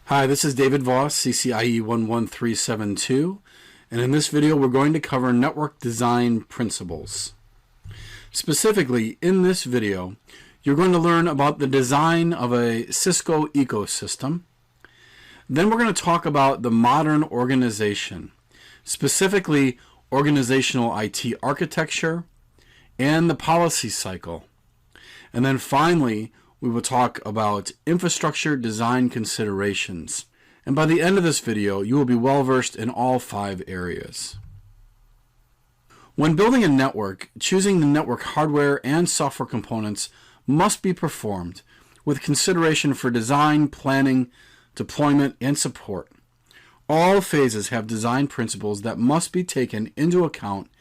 Hi, this is David Voss, CCIE 11372, and in this video we're going to cover network design principles. Specifically, in this video, you're going to learn about the design of a Cisco ecosystem. Then we're going to talk about the modern organization, specifically organizational IT architecture and the policy cycle. And then finally, we will talk about infrastructure design considerations. And by the end of this video, you will be well versed in all 5 areas. When building a network, choosing the network hardware and software components must be performed with consideration for design, planning, deployment, and support. All phases have design principles that must be taken into account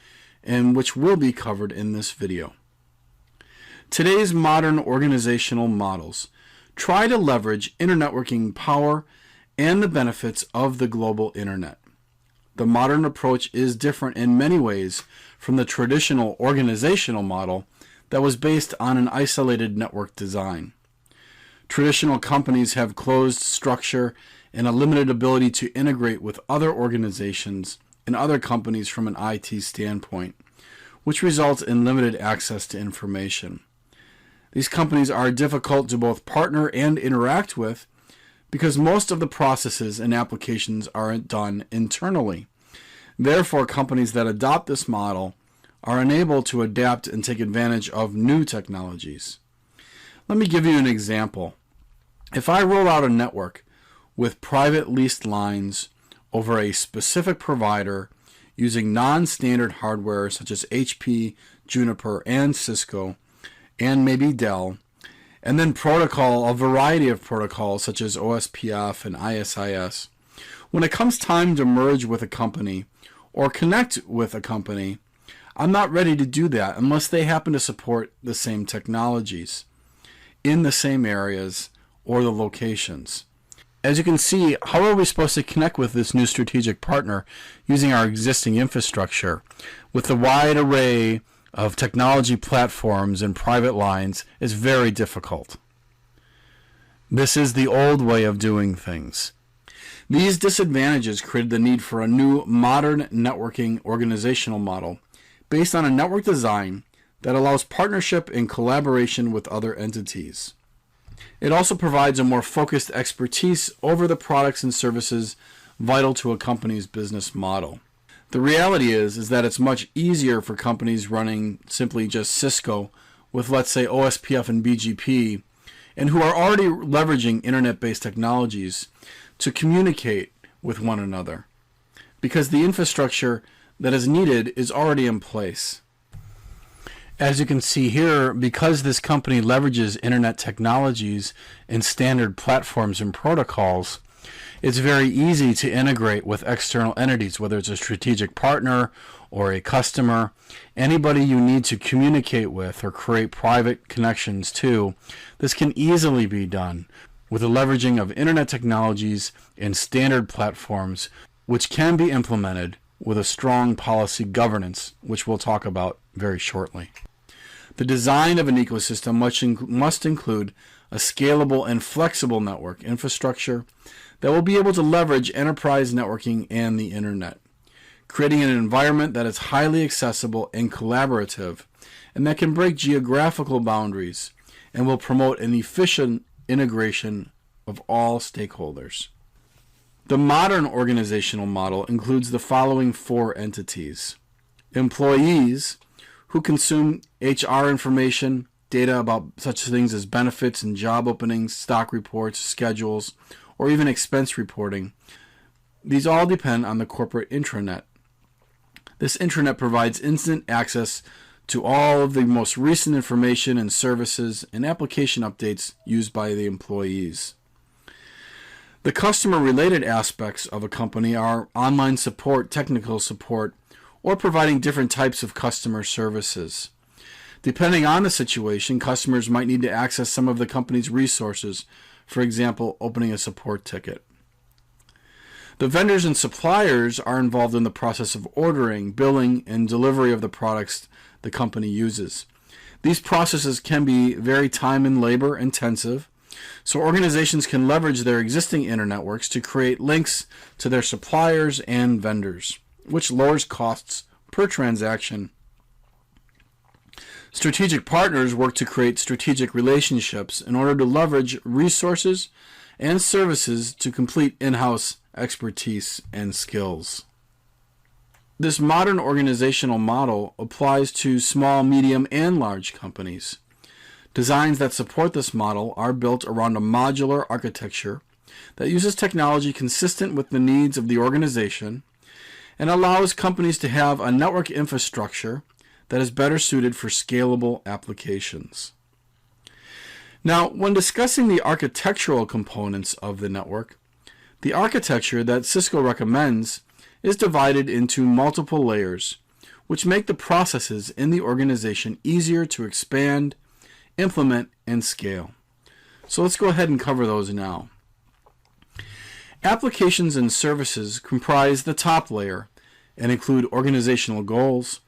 and which will be covered in this video. Today's modern organizational models try to leverage internetworking power and the benefits of the global internet. The modern approach is different in many ways from the traditional organizational model that was based on an isolated network design. Traditional companies have closed structure and a limited ability to integrate with other organizations and other companies from an IT standpoint, which results in limited access to information. These companies are difficult to both partner and interact with because most of the processes and applications are done internally. Therefore, companies that adopt this model are unable to adapt and take advantage of new technologies. Let me give you an example. If I roll out a network with private leased lines over a specific provider using non-standard hardware such as HP, Juniper, and Cisco, and maybe Dell, and then a variety of protocols such as OSPF and ISIS. When it comes time to merge with a company or connect with a company, I'm not ready to do that unless they happen to support the same technologies in the same areas or the locations. As you can see, how are we supposed to connect with this new strategic partner using our existing infrastructure with the wide array of technology platforms and private lines is very difficult. This is the old way of doing things. These disadvantages created the need for a new modern networking organizational model based on a network design that allows partnership and collaboration with other entities. It also provides a more focused expertise over the products and services vital to a company's business model. The reality is that it's much easier for companies running simply just Cisco with, let's say, OSPF and BGP, and who are already leveraging internet-based technologies to communicate with one another, because the infrastructure that is needed is already in place. As you can see here, because this company leverages internet technologies and standard platforms and protocols, it's very easy to integrate with external entities, whether it's a strategic partner or a customer, anybody you need to communicate with or create private connections to. This can easily be done with the leveraging of internet technologies and standard platforms, which can be implemented with a strong policy governance, which we'll talk about very shortly. The design of an ecosystem must include a scalable and flexible network infrastructure that will be able to leverage enterprise networking and the internet, creating an environment that is highly accessible and collaborative, and that can break geographical boundaries and will promote an efficient integration of all stakeholders. The modern organizational model includes the following 4 entities: employees, who consume HR information, data about such things as benefits and job openings, stock reports, schedules, or even expense reporting. These all depend on the corporate intranet. This intranet provides instant access to all of the most recent information and services and application updates used by the employees. The customer-related aspects of a company are online support, technical support, or providing different types of customer services. Depending on the situation, customers might need to access some of the company's resources, for example, opening a support ticket. The vendors and suppliers are involved in the process of ordering, billing, and delivery of the products the company uses. These processes can be very time and labor intensive, So organizations can leverage their existing internetworks to create links to their suppliers and vendors, which lowers costs per transaction. Strategic partners work to create strategic relationships in order to leverage resources and services to complete in-house expertise and skills. This modern organizational model applies to small, medium, and large companies. Designs that support this model are built around a modular architecture that uses technology consistent with the needs of the organization and allows companies to have a network infrastructure that is better suited for scalable applications. Now, when discussing the architectural components of the network, the architecture that Cisco recommends is divided into multiple layers, which make the processes in the organization easier to expand, implement, and scale. So let's go ahead and cover those now. Applications and services comprise the top layer and include organizational goals.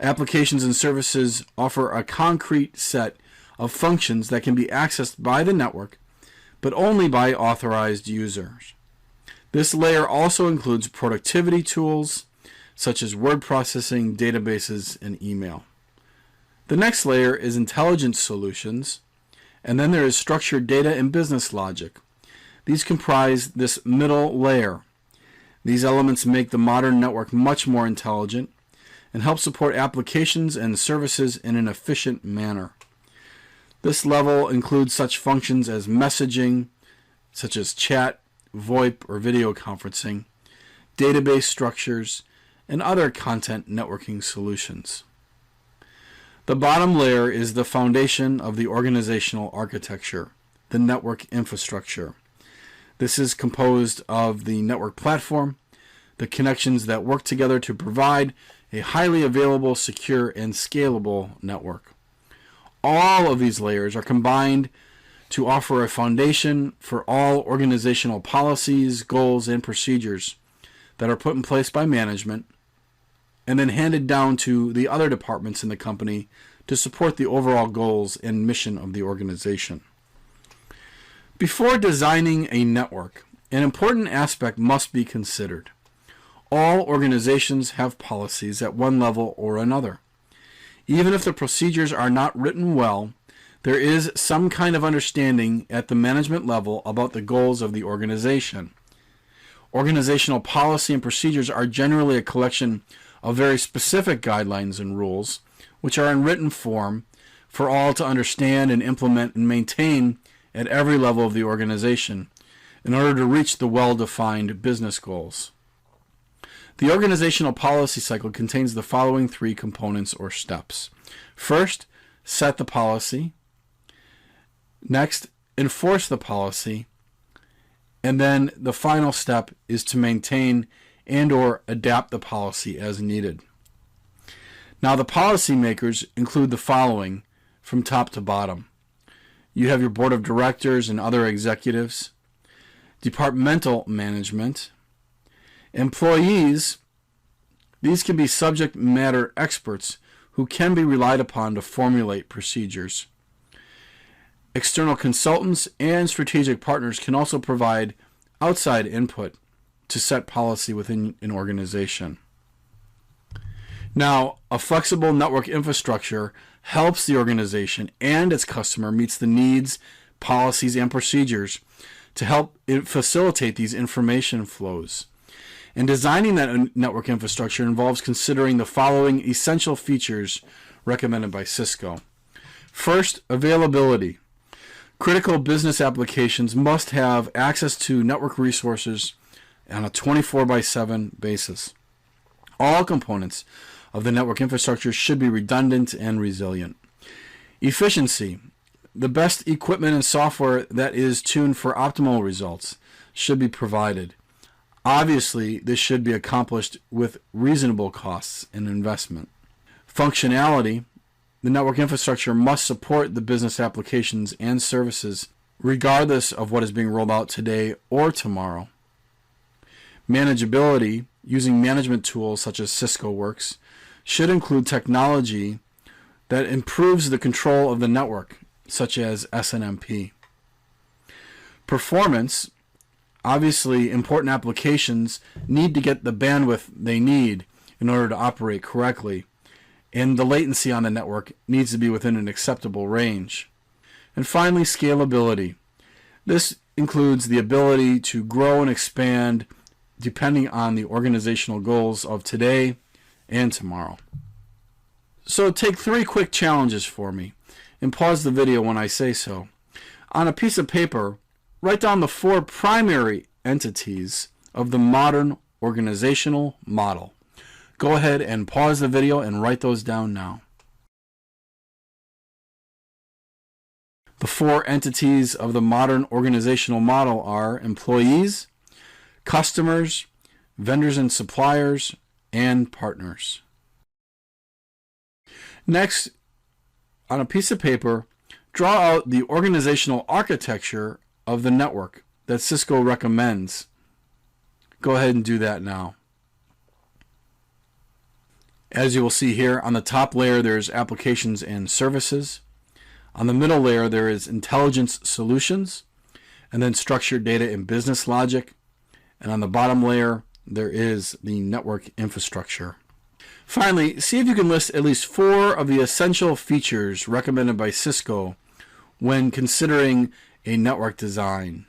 Applications and services offer a concrete set of functions that can be accessed by the network, but only by authorized users. This layer also includes productivity tools, such as word processing, databases, and email. The next layer is intelligence solutions, and then there is structured data and business logic. These comprise this middle layer. These elements make the modern network much more intelligent and help support applications and services in an efficient manner. This level includes such functions as messaging, such as chat, VoIP, or video conferencing, database structures, and other content networking solutions. The bottom layer is the foundation of the organizational architecture, the network infrastructure. This is composed of the network platform, the connections that work together to provide a highly available, secure, and scalable network. All of these layers are combined to offer a foundation for all organizational policies, goals, and procedures that are put in place by management and then handed down to the other departments in the company to support the overall goals and mission of the organization. Before designing a network, an important aspect must be considered. All organizations have policies at one level or another. Even if the procedures are not written well, there is some kind of understanding at the management level about the goals of the organization. Organizational policy and procedures are generally a collection of very specific guidelines and rules, which are in written form for all to understand and implement and maintain at every level of the organization in order to reach the well-defined business goals. The organizational policy cycle contains the following three components or steps. First, set the policy. Next, enforce the policy. And then the final step is to maintain and or adapt the policy as needed. Now, the policy makers include the following from top to bottom. You have your board of directors and other executives, departmental management, employees. These can be subject matter experts who can be relied upon to formulate procedures. External consultants and strategic partners can also provide outside input to set policy within an organization. Now, a flexible network infrastructure helps the organization and its customer meets the needs, policies, and procedures to help facilitate these information flows. And designing that network infrastructure involves considering the following essential features recommended by Cisco. First, availability. Critical business applications must have access to network resources on a 24/7 basis. All components of the network infrastructure should be redundant and resilient. Efficiency. The best equipment and software that is tuned for optimal results should be provided. Obviously, this should be accomplished with reasonable costs and investment. Functionality. The network infrastructure must support the business applications and services regardless of what is being rolled out today or tomorrow. Manageability, using management tools such as Cisco Works, should include technology that improves the control of the network, such as SNMP. Performance, obviously important applications need to get the bandwidth they need in order to operate correctly, and the latency on the network needs to be within an acceptable range. And finally, scalability. This includes the ability to grow and expand depending on the organizational goals of today and tomorrow. So take 3 quick challenges for me, and pause the video when I say so. On a piece of paper, write down the 4 primary entities of the modern organizational model. Go ahead and pause the video and write those down now. The 4 entities of the modern organizational model are employees, customers, vendors and suppliers, and partners. Next, on a piece of paper, draw out the organizational architecture of the network that Cisco recommends. Go ahead and do that now. As you will see here, on the top layer there's applications and services. On the middle layer there is intelligence solutions, and then structured data and business logic. And on the bottom layer there is the network infrastructure. Finally, see if you can list at least 4 of the essential features recommended by Cisco when considering a network design.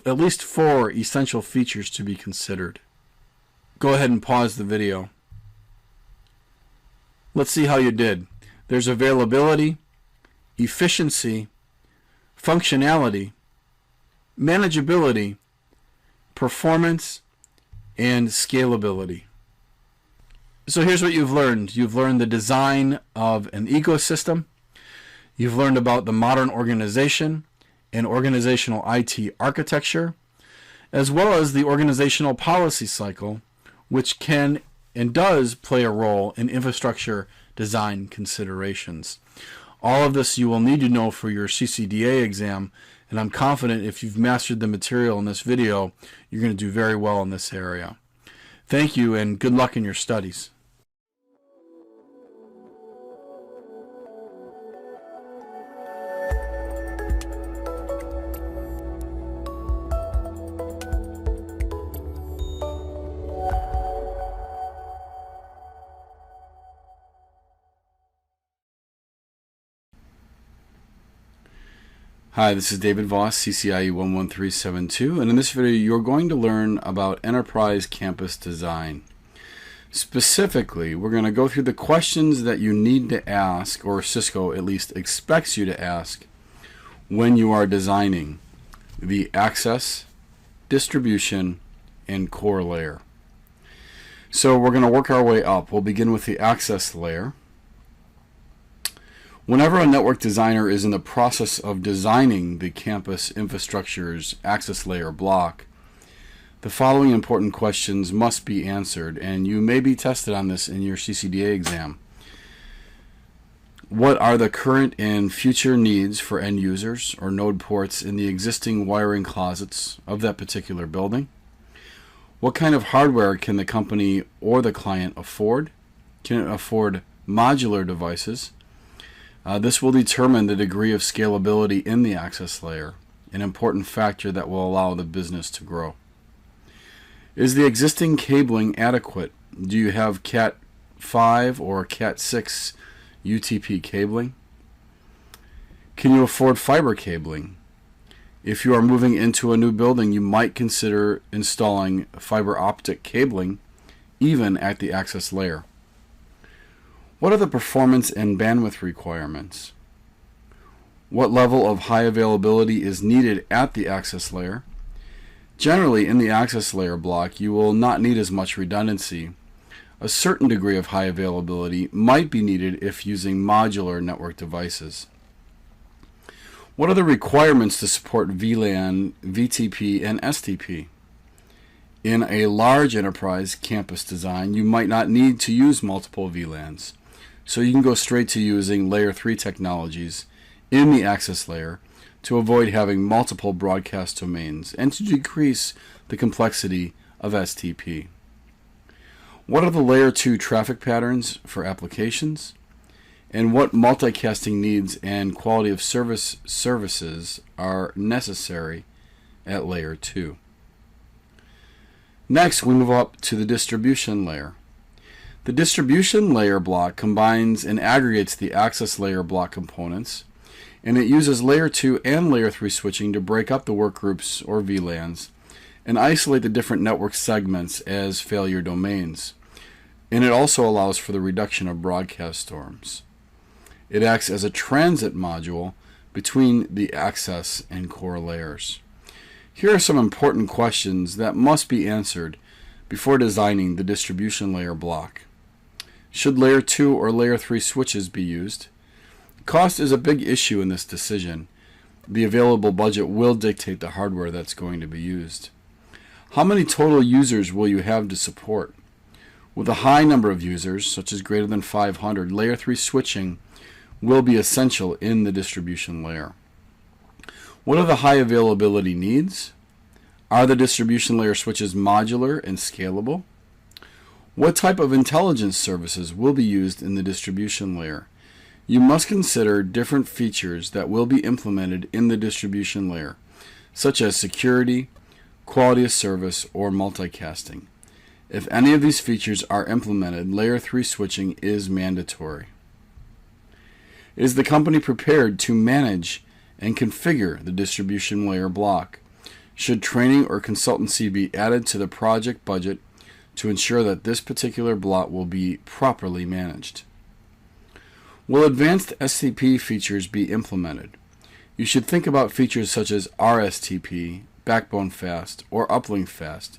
At least 4 essential features to be considered. Go ahead and pause the video. Let's see how you did. There's availability, efficiency, functionality, manageability, performance, and scalability. So here's what you've learned. You've learned the design of an ecosystem. You've learned about the modern organization and organizational IT architecture, as well as the organizational policy cycle, which can and does play a role in infrastructure design considerations. All of this you will need to know for your CCDA exam, and I'm confident if you've mastered the material in this video, you're going to do very well in this area. Thank you, and good luck in your studies. Hi, this is David Voss, CCIE 11372, and in this video you're going to learn about enterprise campus design. Specifically, we're going to go through the questions that you need to ask, or Cisco at least expects you to ask, when you are designing the access, distribution, and core layer. So we're going to work our way up. We'll begin with the access layer. Whenever a network designer is in the process of designing the campus infrastructure's access layer block, the following important questions must be answered, and you may be tested on this in your CCDA exam. What are the current and future needs for end users or node ports in the existing wiring closets of that particular building? What kind of hardware can the company or the client afford? Can it afford modular devices? This will determine the degree of scalability in the access layer, an important factor that will allow the business to grow. Is the existing cabling adequate? Do you have Cat 5 or Cat 6 UTP cabling? Can you afford fiber cabling? If you are moving into a new building, you might consider installing fiber optic cabling, even at the access layer. What are the performance and bandwidth requirements? What level of high availability is needed at the access layer? Generally, in the access layer block, you will not need as much redundancy. A certain degree of high availability might be needed if using modular network devices. What are the requirements to support VLAN, VTP, and STP? In a large enterprise campus design, you might not need to use multiple VLANs. So you can go straight to using layer 3 technologies in the access layer to avoid having multiple broadcast domains and to decrease the complexity of STP. What are the layer 2 traffic patterns for applications? And what multicasting needs and quality of services are necessary at layer 2. Next, we move up to the distribution layer. The distribution layer block combines and aggregates the access layer block components, and it uses layer 2 and layer 3 switching to break up the workgroups or VLANs and isolate the different network segments as failure domains. And it also allows for the reduction of broadcast storms. It acts as a transit module between the access and core layers. Here are some important questions that must be answered before designing the distribution layer block. Should layer 2 or layer 3 switches be used? Cost is a big issue in this decision. The available budget will dictate the hardware that's going to be used. How many total users will you have to support? With a high number of users, such as greater than 500, layer 3 switching will be essential in the distribution layer. What are the high availability needs? Are the distribution layer switches modular and scalable? What type of intelligence services will be used in the distribution layer? You must consider different features that will be implemented in the distribution layer, such as security, quality of service, or multicasting. If any of these features are implemented, layer 3 switching is mandatory. Is the company prepared to manage and configure the distribution layer block? Should training or consultancy be added to the project budget to ensure that this particular block will be properly managed? Will advanced STP features be implemented? You should think about features such as RSTP, backbone fast, or uplink fast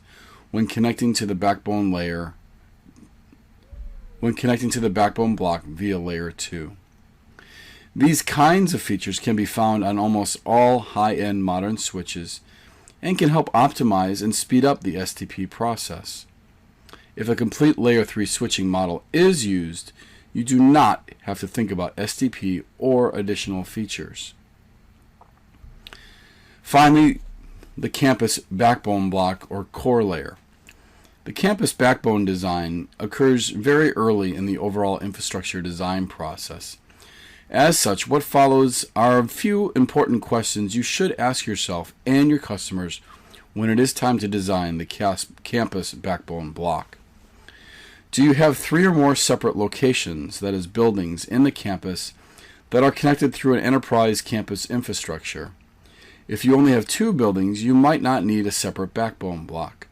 when connecting to the backbone block via layer 2. These kinds of features can be found on almost all high-end modern switches and can help optimize and speed up the STP process. If a complete layer 3 switching model is used, you do not have to think about STP or additional features. Finally, the campus backbone block or core layer. The campus backbone design occurs very early in the overall infrastructure design process. As such, what follows are a few important questions you should ask yourself and your customers when it is time to design the campus backbone block. Do you have 3 or more separate locations, that is buildings, in the campus that are connected through an enterprise campus infrastructure? If you only have 2 buildings, you might not need a separate backbone block.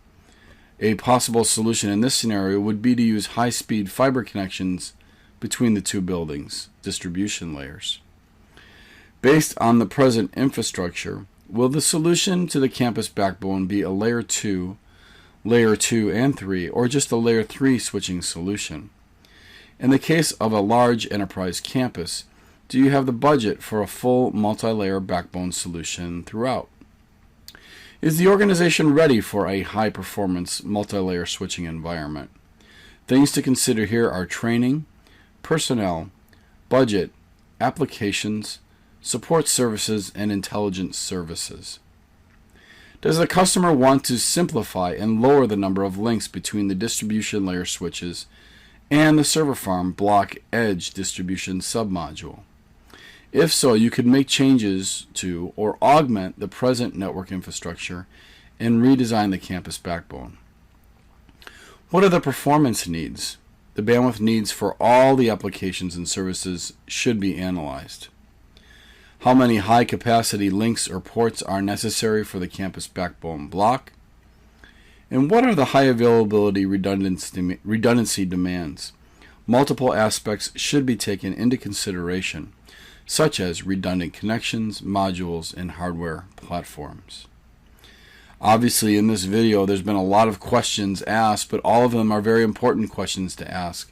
A possible solution in this scenario would be to use high-speed fiber connections between the 2 buildings, distribution layers. Based on the present infrastructure, will the solution to the campus backbone be a layer 2 and 3, or just a layer 3 switching solution? In the case of a large enterprise campus, do you have the budget for a full multi-layer backbone solution throughout? Is the organization ready for a high-performance multi-layer switching environment? Things to consider here are training, personnel, budget, applications, support services, and intelligence services. Does the customer want to simplify and lower the number of links between the distribution layer switches and the server farm block edge distribution submodule? If so, you could make changes to or augment the present network infrastructure and redesign the campus backbone. What are the performance needs? The bandwidth needs for all the applications and services should be analyzed. How many high-capacity links or ports are necessary for the campus backbone block? And what are the high availability redundancy demands? Multiple aspects should be taken into consideration, such as redundant connections, modules, and hardware platforms. Obviously, in this video, there's been a lot of questions asked, but all of them are very important questions to ask.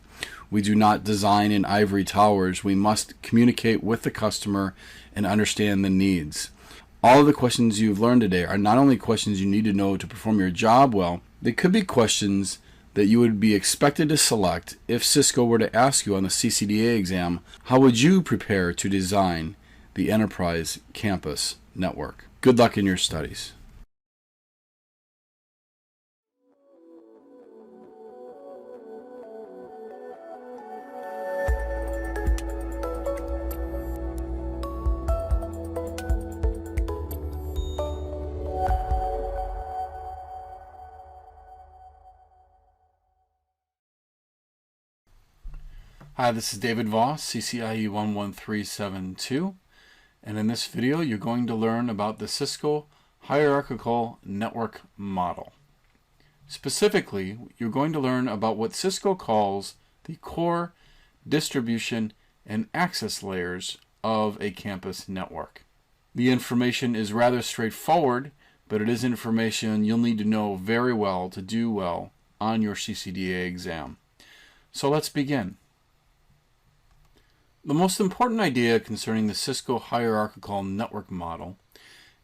We do not design in ivory towers. We must communicate with the customer and understand the needs. All of the questions you've learned today are not only questions you need to know to perform your job well, they could be questions that you would be expected to select if Cisco were to ask you on the CCDA exam, how would you prepare to design the enterprise campus network? Good luck in your studies. Hi, this is David Voss, CCIE 11372, and in this video you're going to learn about the Cisco Hierarchical Network Model. Specifically, you're going to learn about what Cisco calls the core, distribution, and access layers of a campus network. The information is rather straightforward, but it is information you'll need to know very well to do well on your CCDA exam. So let's begin. The most important idea concerning the Cisco Hierarchical Network Model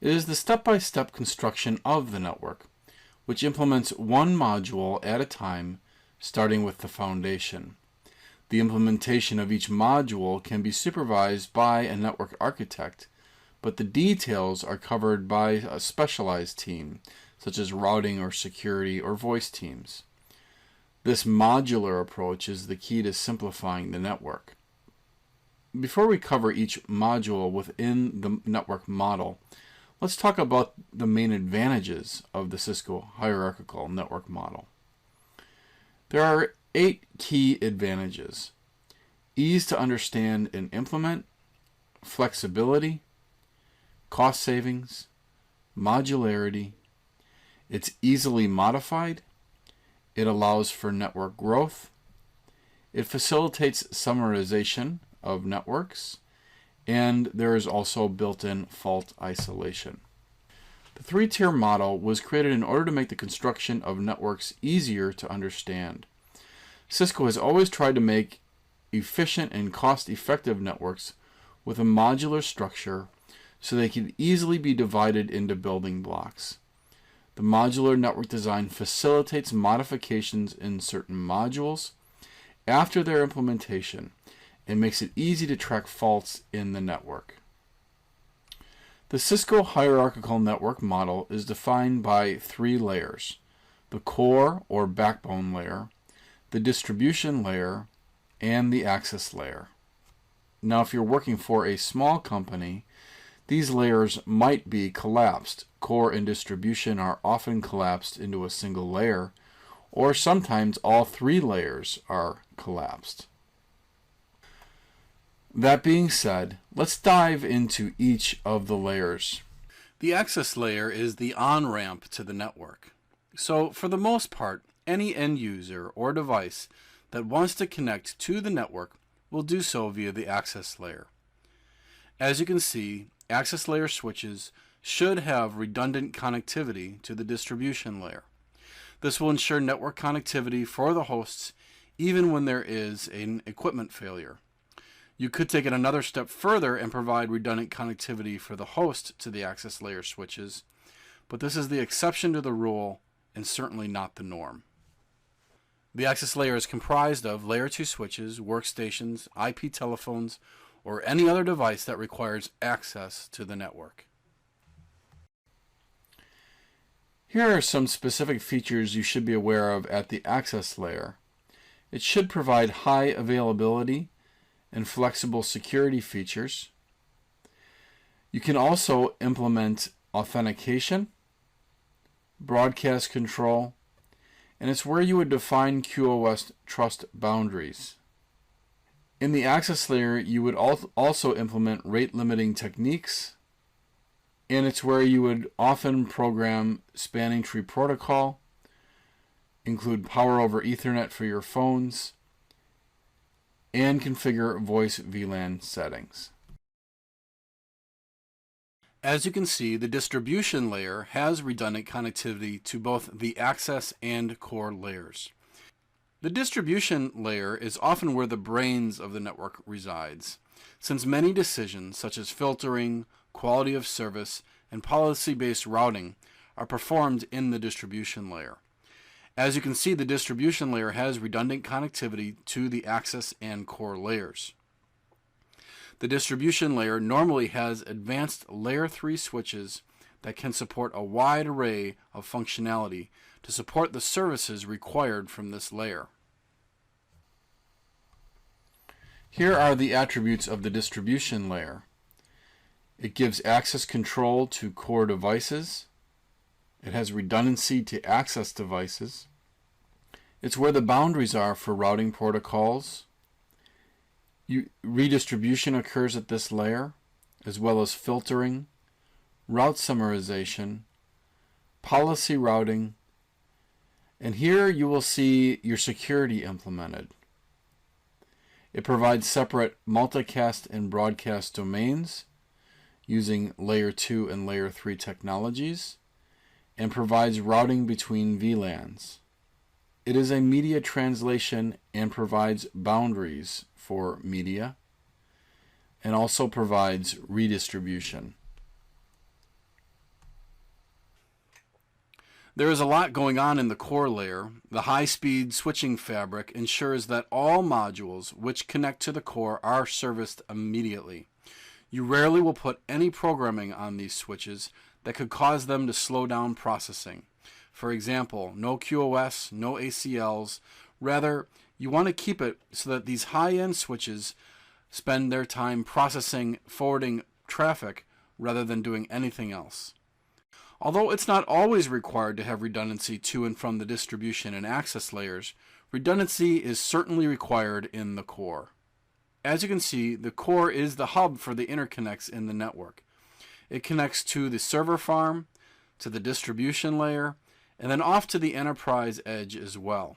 is the step-by-step construction of the network, which implements one module at a time, starting with the foundation. The implementation of each module can be supervised by a network architect, but the details are covered by a specialized team, such as routing or security or voice teams. This modular approach is the key to simplifying the network. Before we cover each module within the network model, let's talk about the main advantages of the Cisco Hierarchical Network Model. There are 8 key advantages: ease to understand and implement, flexibility, cost savings, modularity, it's easily modified, it allows for network growth, it facilitates summarization of networks, and there is also built-in fault isolation. The 3-tier model was created in order to make the construction of networks easier to understand. Cisco has always tried to make efficient and cost-effective networks with a modular structure so they can easily be divided into building blocks. The modular network design facilitates modifications in certain modules after their implementation and makes it easy to track faults in the network. The Cisco Hierarchical Network Model is defined by 3 layers: the core or backbone layer, the distribution layer, and the access layer. Now, if you're working for a small company, these layers might be collapsed. Core and distribution are often collapsed into a single layer, or sometimes all 3 layers are collapsed. That being said, let's dive into each of the layers. The access layer is the on-ramp to the network. So, for the most part, any end user or device that wants to connect to the network will do so via the access layer. As you can see, access layer switches should have redundant connectivity to the distribution layer. This will ensure network connectivity for the hosts even when there is an equipment failure. You could take it another step further and provide redundant connectivity for the host to the access layer switches, but this is the exception to the rule and certainly not the norm. The access layer is comprised of layer 2 switches, workstations, IP telephones, or any other device that requires access to the network. Here are some specific features you should be aware of at the access layer. It should provide high availability and flexible security features. You can also implement authentication, broadcast control, and it's where you would define QoS trust boundaries. In the access layer, you would also implement rate limiting techniques, and it's where you would often program spanning tree protocol, include power over Ethernet for your phones, and configure voice VLAN settings. As you can see, the distribution layer has redundant connectivity to both the access and core layers. The distribution layer is often where the brains of the network resides, since many decisions such as filtering, quality of service, and policy-based routing are performed in the distribution layer. As you can see, the distribution layer has redundant connectivity to the access and core layers. The distribution layer normally has advanced layer 3 switches that can support a wide array of functionality to support the services required from this layer. Here are the attributes of the distribution layer. It gives access control to core devices. It has redundancy to access devices. It's where the boundaries are for routing protocols. Redistribution occurs at this layer, as well as filtering, route summarization, policy routing, and here you will see your security implemented. It provides separate multicast and broadcast domains using layer 2 and layer 3 technologies, and provides routing between VLANs. It is a media translation and provides boundaries for media, and also provides redistribution. There is a lot going on in the core layer. The high-speed switching fabric ensures that all modules which connect to the core are serviced immediately. You rarely will put any programming on these switches that could cause them to slow down processing. For example, no QoS, no ACLs. Rather, you want to keep it so that these high-end switches spend their time processing, forwarding traffic rather than doing anything else. Although it's not always required to have redundancy to and from the distribution and access layers, redundancy is certainly required in the core. As you can see, the core is the hub for the interconnects in the network. It connects to the server farm, to the distribution layer, and then off to the enterprise edge as well.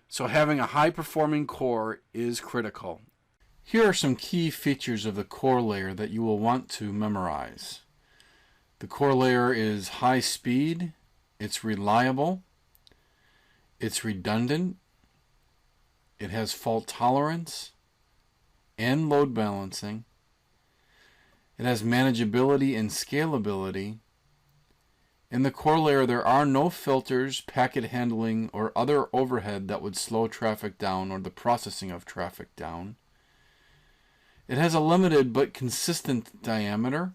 So having a high-performing core is critical. Here are some key features of the core layer that you will want to memorize. The core layer is high speed, it's reliable, it's redundant, it has fault tolerance and load balancing, it has manageability and scalability. In the core layer there are no filters, packet handling, or other overhead that would slow traffic down or the processing of traffic down. It has a limited but consistent diameter,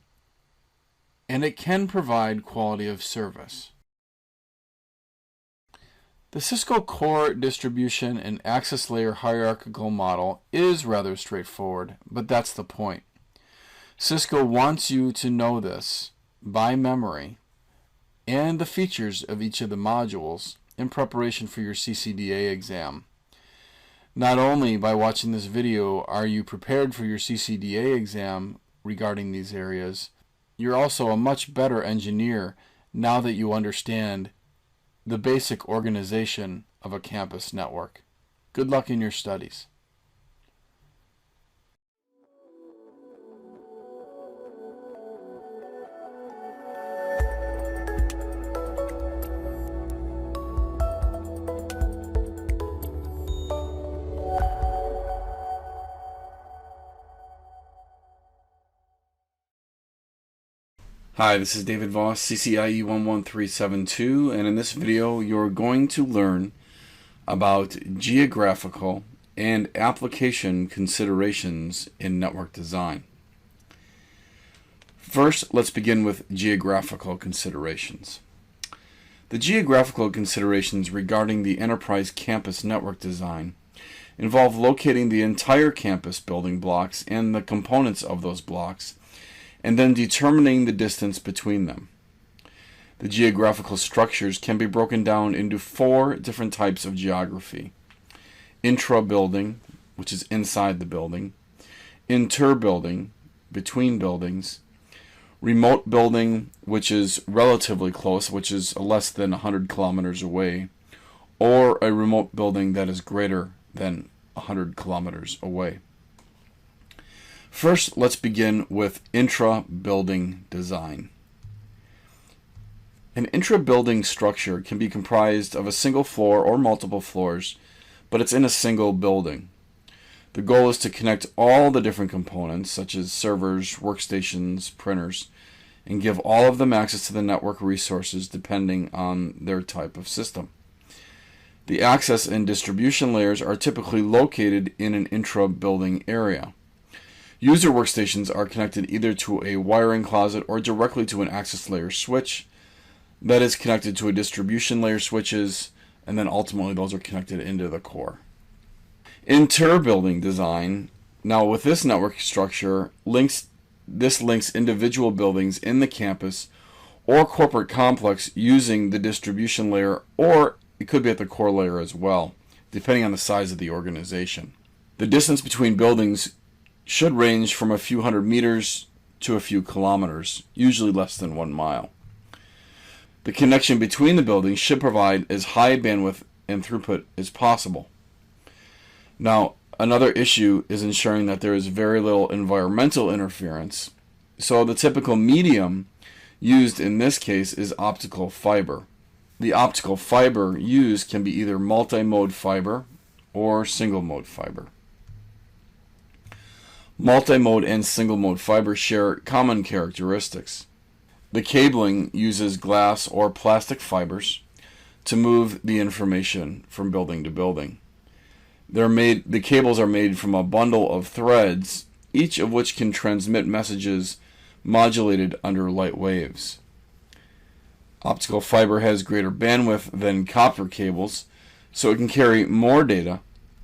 and it can provide quality of service. The Cisco core distribution and access layer hierarchical model is rather straightforward, but that's the point. Cisco wants you to know this by memory and the features of each of the modules in preparation for your CCDA exam. Not only by watching this video are you prepared for your CCDA exam regarding these areas, you're also a much better engineer now that you understand the basic organization of a campus network. Good luck in your studies. Hi, this is David Voss, CCIE 11372, and in this video you're going to learn about geographical and application considerations in network design. First, let's begin with geographical considerations. The geographical considerations regarding the enterprise campus network design involve locating the entire campus building blocks and the components of those blocks, and then determining the distance between them. The geographical structures can be broken down into 4 different types of geography. Intra-building, which is inside the building. Inter-building, between buildings. Remote building, which is relatively close, which is less than 100 kilometers away. Or a remote building that is greater than 100 kilometers away. First, let's begin with intra-building design. An intra-building structure can be comprised of a single floor or multiple floors, but it's in a single building. The goal is to connect all the different components, such as servers, workstations, printers, and give all of them access to the network resources depending on their type of system. The access and distribution layers are typically located in an intra-building area. User workstations are connected either to a wiring closet or directly to an access layer switch that is connected to a distribution layer switches, and then ultimately those are connected into the core. Inter-building design, now with this network structure, links individual buildings in the campus or corporate complex using the distribution layer, or it could be at the core layer as well, depending on the size of the organization. The distance between buildings should range from a few hundred meters to a few kilometers, usually less than 1 mile. The connection between the buildings should provide as high bandwidth and throughput as possible. Now, another issue is ensuring that there is very little environmental interference. So the typical medium used in this case is optical fiber. The optical fiber used can be either multi-mode fiber or single-mode fiber. Multi-mode and single-mode fiber share common characteristics. The cabling uses glass or plastic fibers to move the information from building to building. The cables are made from a bundle of threads, each of which can transmit messages modulated under light waves. Optical fiber has greater bandwidth than copper cables, so it can carry more data,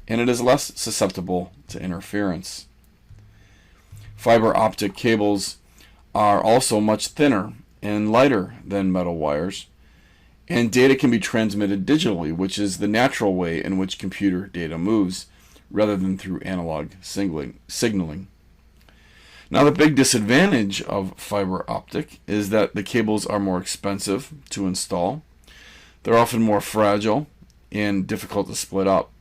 and it is less susceptible to interference. Fiber optic cables are also much thinner and lighter than metal wires, and data can be transmitted digitally, which is the natural way in which computer data moves, rather than through analog signaling. Now, the big disadvantage of fiber optic is that the cables are more expensive to install. They're often more fragile and difficult to split up.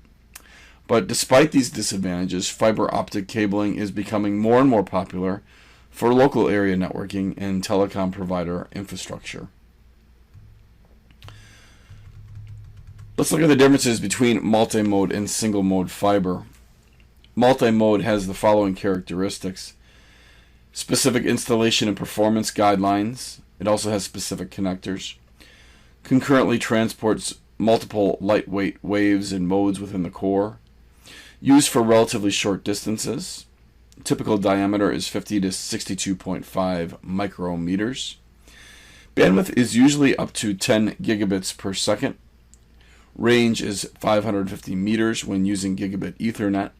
But despite these disadvantages, fiber optic cabling is becoming more and more popular for local area networking and telecom provider infrastructure. Let's look at the differences between multi-mode and single-mode fiber. Multi-mode has the following characteristics: specific installation and performance guidelines. It also has specific connectors. Concurrently transports multiple lightweight waves and modes within the core. Used for relatively short distances. Typical diameter is 50 to 62.5 micrometers. Bandwidth is usually up to 10 gigabits per second. Range is 550 meters when using gigabit Ethernet.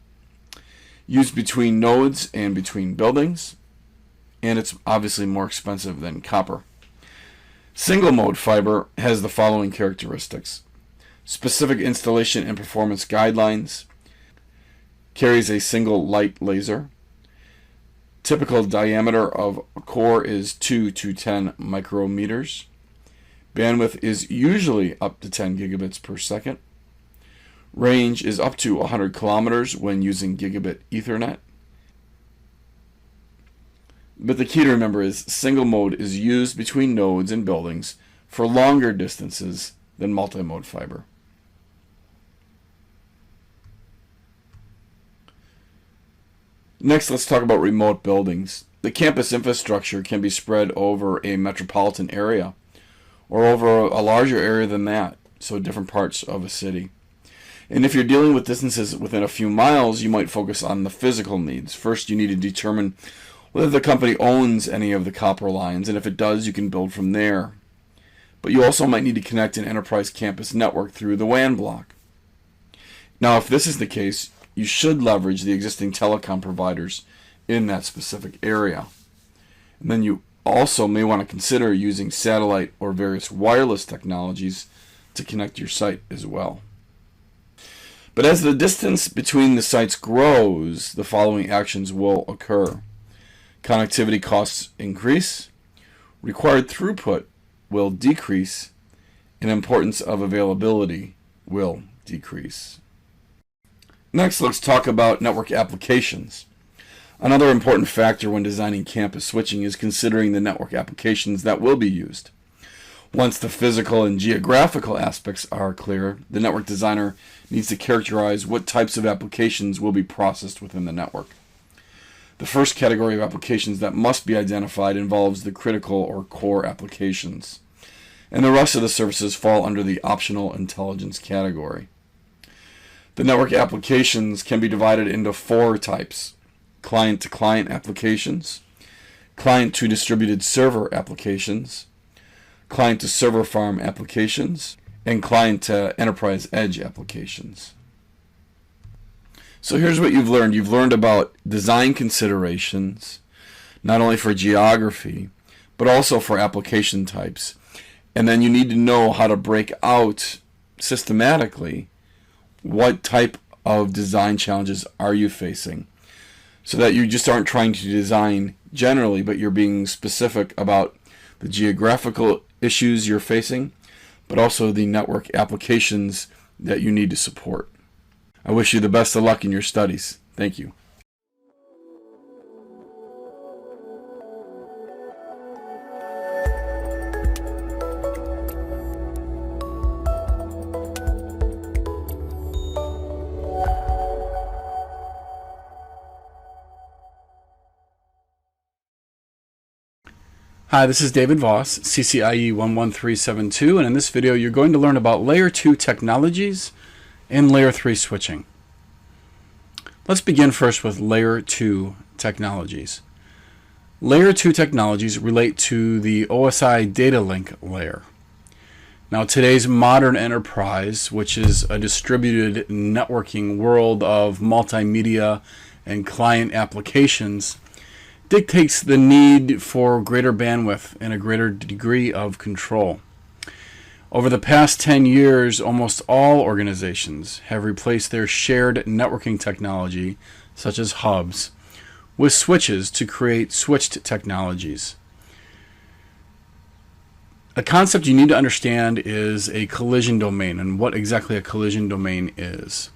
Used between nodes and between buildings. And it's obviously more expensive than copper. Single-mode fiber has the following characteristics: specific installation and performance guidelines. Carries a single light laser. Typical diameter of a core is 2 to 10 micrometers. Bandwidth is usually up to 10 gigabits per second. Range is up to 100 kilometers when using gigabit Ethernet. But the key to remember is single mode is used between nodes and buildings for longer distances than multi-mode fiber. Next, let's talk about remote buildings. The campus infrastructure can be spread over a metropolitan area or over a larger area than that, so different parts of a city. And if you're dealing with distances within a few miles, you might focus on the physical needs. First, you need to determine whether the company owns any of the copper lines, and if it does, you can build from there. But you also might need to connect an enterprise campus network through the WAN block. Now, if this is the case, you should leverage the existing telecom providers in that specific area. And then you also may want to consider using satellite or various wireless technologies to connect your site as well. But as the distance between the sites grows, the following actions will occur. Connectivity costs increase, required throughput will decrease, and importance of availability will decrease. Next, let's talk about network applications. Another important factor when designing campus switching is considering the network applications that will be used. Once the physical and geographical aspects are clear, the network designer needs to characterize what types of applications will be processed within the network. The first category of applications that must be identified involves the critical or core applications, and the rest of the services fall under the optional intelligence category. The network applications can be divided into 4 types: client-to-client applications, client-to-distributed server applications, client-to-server farm applications, and client-to-enterprise edge applications. So here's what you've learned. You've learned about design considerations, not only for geography, but also for application types. And then you need to know how to break out systematically what type of design challenges are you facing, so that you just aren't trying to design generally, but you're being specific about the geographical issues you're facing, but also the network applications that you need to support. I wish you the best of luck in your studies. Thank you. Hi, this is David Voss, CCIE 11372, and in this video you're going to learn about Layer 2 technologies and Layer 3 switching. Let's begin first with Layer 2 technologies. Layer 2 technologies relate to the OSI data link layer. Now, today's modern enterprise, which is a distributed networking world of multimedia and client applications, dictates the need for greater bandwidth and a greater degree of control. Over the past 10 years, almost all organizations have replaced their shared networking technology, such as hubs, with switches to create switched technologies. A concept you need to understand is a collision domain and what exactly a collision domain is.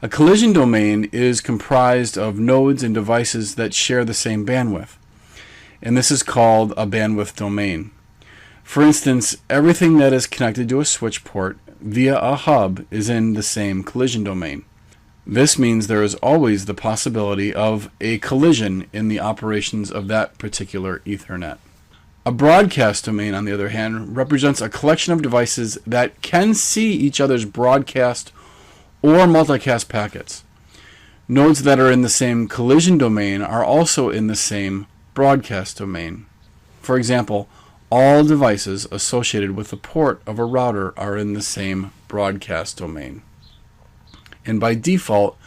A collision domain is comprised of nodes and devices that share the same bandwidth, and this is called a bandwidth domain. For instance, everything that is connected to a switch port via a hub is in the same collision domain. This means there is always the possibility of a collision in the operations of that particular Ethernet. A broadcast domain, on the other hand, represents a collection of devices that can see each other's broadcast or multicast packets. Nodes that are in the same collision domain are also in the same broadcast domain. For example, all devices associated with the port of a router are in the same broadcast domain. And by default,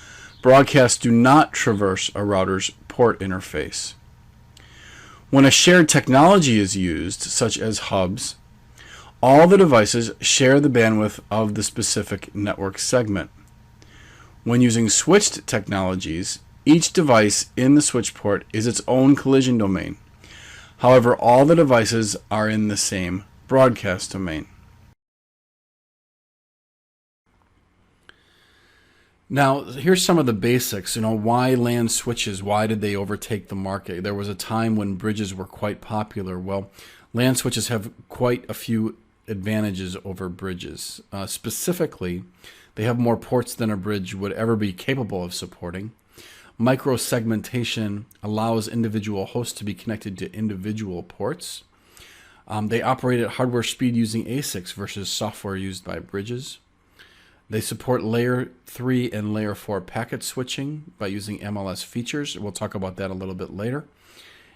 broadcasts do not traverse a router's port interface. When a shared technology is used, such as hubs, all the devices share the bandwidth of the specific network segment. When using switched technologies, each device in the switch port is its own collision domain. However, all the devices are in the same broadcast domain. Now, here's some of the basics. Why LAN switches? Why did they overtake the market? There was a time when bridges were quite popular. Well, LAN switches have quite a few advantages over bridges. Specifically, they have more ports than a bridge would ever be capable of supporting. Micro-segmentation allows individual hosts to be connected to individual ports. They operate at hardware speed using ASICs versus software used by bridges. They support Layer 3 and Layer 4 packet switching by using MLS features. We'll talk about that a little bit later.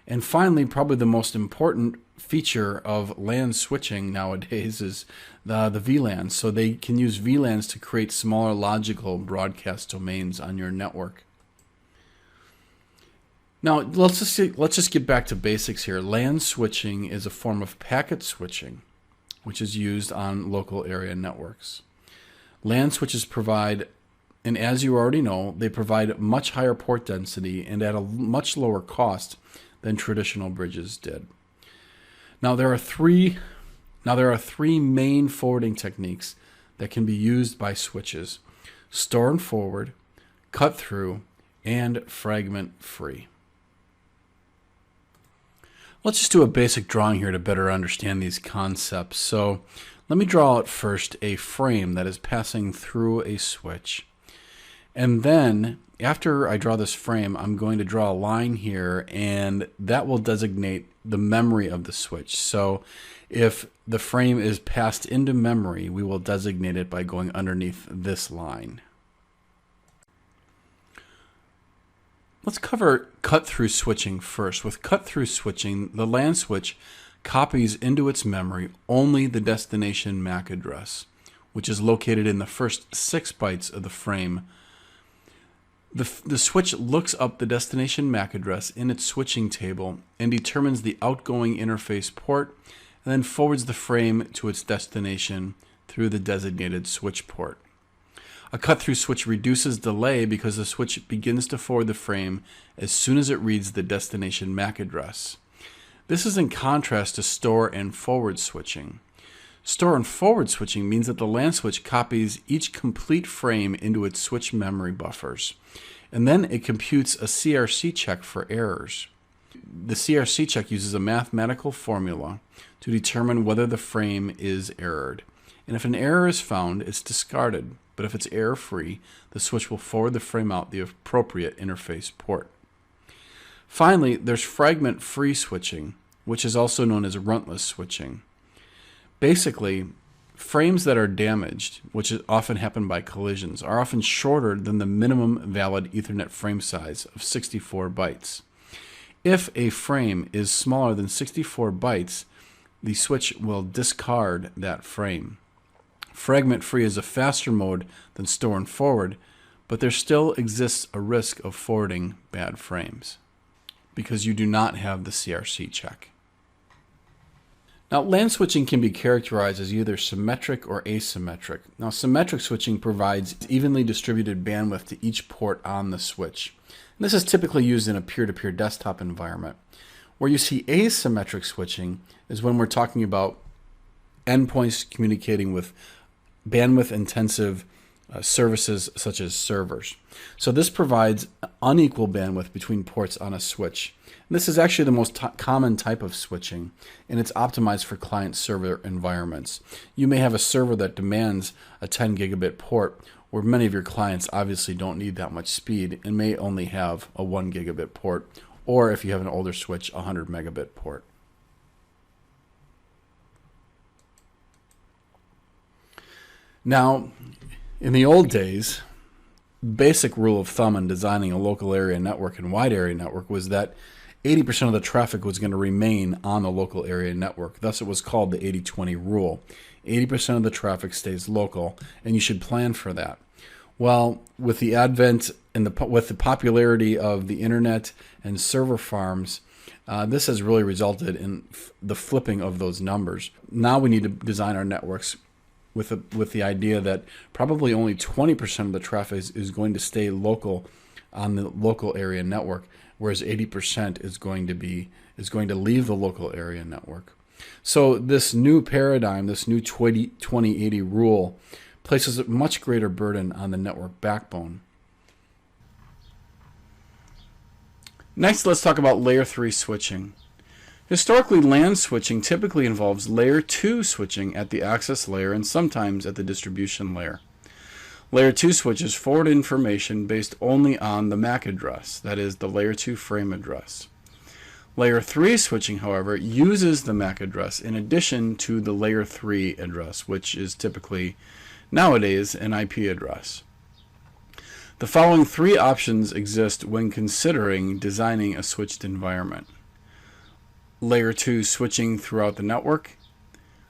And finally, probably the most important feature of LAN switching nowadays is the VLANs. So they can use VLANs to create smaller logical broadcast domains on your network. Now, let's just get back to basics here. LAN switching is a form of packet switching, which is used on local area networks. LAN switches provide, and as you already know, they provide much higher port density and at a much lower cost than traditional bridges did. Now there are three main forwarding techniques that can be used by switches: store and forward, cut through, and fragment free. Let's just do a basic drawing here to better understand these concepts. So let me draw out first a frame that is passing through a switch. And then after I draw this frame, I'm going to draw a line here, and that will designate the memory of the switch. So if the frame is passed into memory, we will designate it by going underneath this line. Let's cover cut-through switching first. With cut-through switching, the LAN switch copies into its memory only the destination MAC address, which is located in the first 6 bytes of the frame. The switch looks up the destination MAC address in its switching table and determines the outgoing interface port, and then forwards the frame to its destination through the designated switch port. A cut-through switch reduces delay because the switch begins to forward the frame as soon as it reads the destination MAC address. This is in contrast to store and forward switching. Store and forward switching means that the LAN switch copies each complete frame into its switch memory buffers, and then it computes a CRC check for errors. The CRC check uses a mathematical formula to determine whether the frame is errored. And if an error is found, it's discarded. But if it's error-free, the switch will forward the frame out the appropriate interface port. Finally, there's fragment-free switching, which is also known as runtless switching. Basically, frames that are damaged, which often happen by collisions, are often shorter than the minimum valid Ethernet frame size of 64 bytes. If a frame is smaller than 64 bytes, the switch will discard that frame. Fragment-free is a faster mode than store and forward, but there still exists a risk of forwarding bad frames because you do not have the CRC check. Now, LAN switching can be characterized as either symmetric or asymmetric. Now, symmetric switching provides evenly distributed bandwidth to each port on the switch. And this is typically used in a peer-to-peer desktop environment. Where you see asymmetric switching is when we're talking about endpoints communicating with bandwidth-intensive services such as servers. So this provides unequal bandwidth between ports on a switch. And this is actually the most common type of switching, and it's optimized for client-server environments. You may have a server that demands a 10 gigabit port, where many of your clients obviously don't need that much speed and may only have a 1 gigabit port, or if you have an older switch, a 100 megabit port. Now, in the old days, basic rule of thumb in designing a local area network and wide area network was that 80% of the traffic was going to remain on the local area network. Thus, it was called the 80-20 rule. 80% of the traffic stays local, and you should plan for that. Well, with the advent and with the popularity of the internet and server farms, this has really resulted in the flipping of those numbers. Now we need to design our networks with the idea that probably only 20% of the traffic is going to stay local on the local area network, whereas 80% is going to leave the local area network. So this new paradigm, this new 20-80 rule, places a much greater burden on the network backbone. Next, let's talk about layer 3 switching. Historically, LAN switching typically involves layer 2 switching at the access layer and sometimes at the distribution layer. Layer 2 switches forward information based only on the MAC address, that is, the layer 2 frame address. Layer 3 switching, however, uses the MAC address in addition to the layer 3 address, which is typically nowadays an IP address. The following three options exist when considering designing a switched environment. Layer 2 switching throughout the network,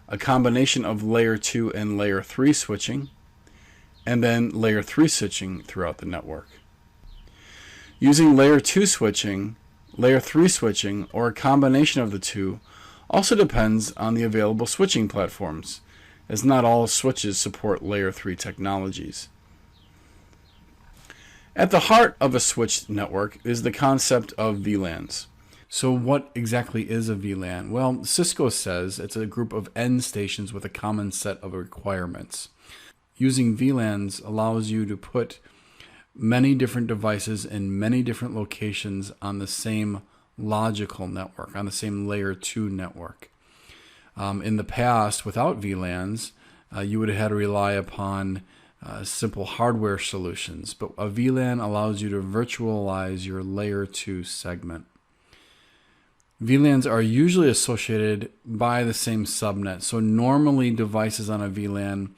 a combination of layer 2 and layer 3 switching, and then layer 3 switching throughout the network. Using layer 2 switching, layer 3 switching, or a combination of the two also depends on the available switching platforms, as not all switches support layer 3 technologies. At the heart of a switched network is the concept of VLANs. So what exactly is a VLAN? Well, Cisco says it's a group of end stations with a common set of requirements. Using VLANs allows you to put many different devices in many different locations on the same logical network, on the same layer 2 network. In the past, without VLANs, you would have had to rely upon simple hardware solutions, but a VLAN allows you to virtualize your layer 2 segment. VLANs are usually associated by the same subnet, so normally devices on a VLAN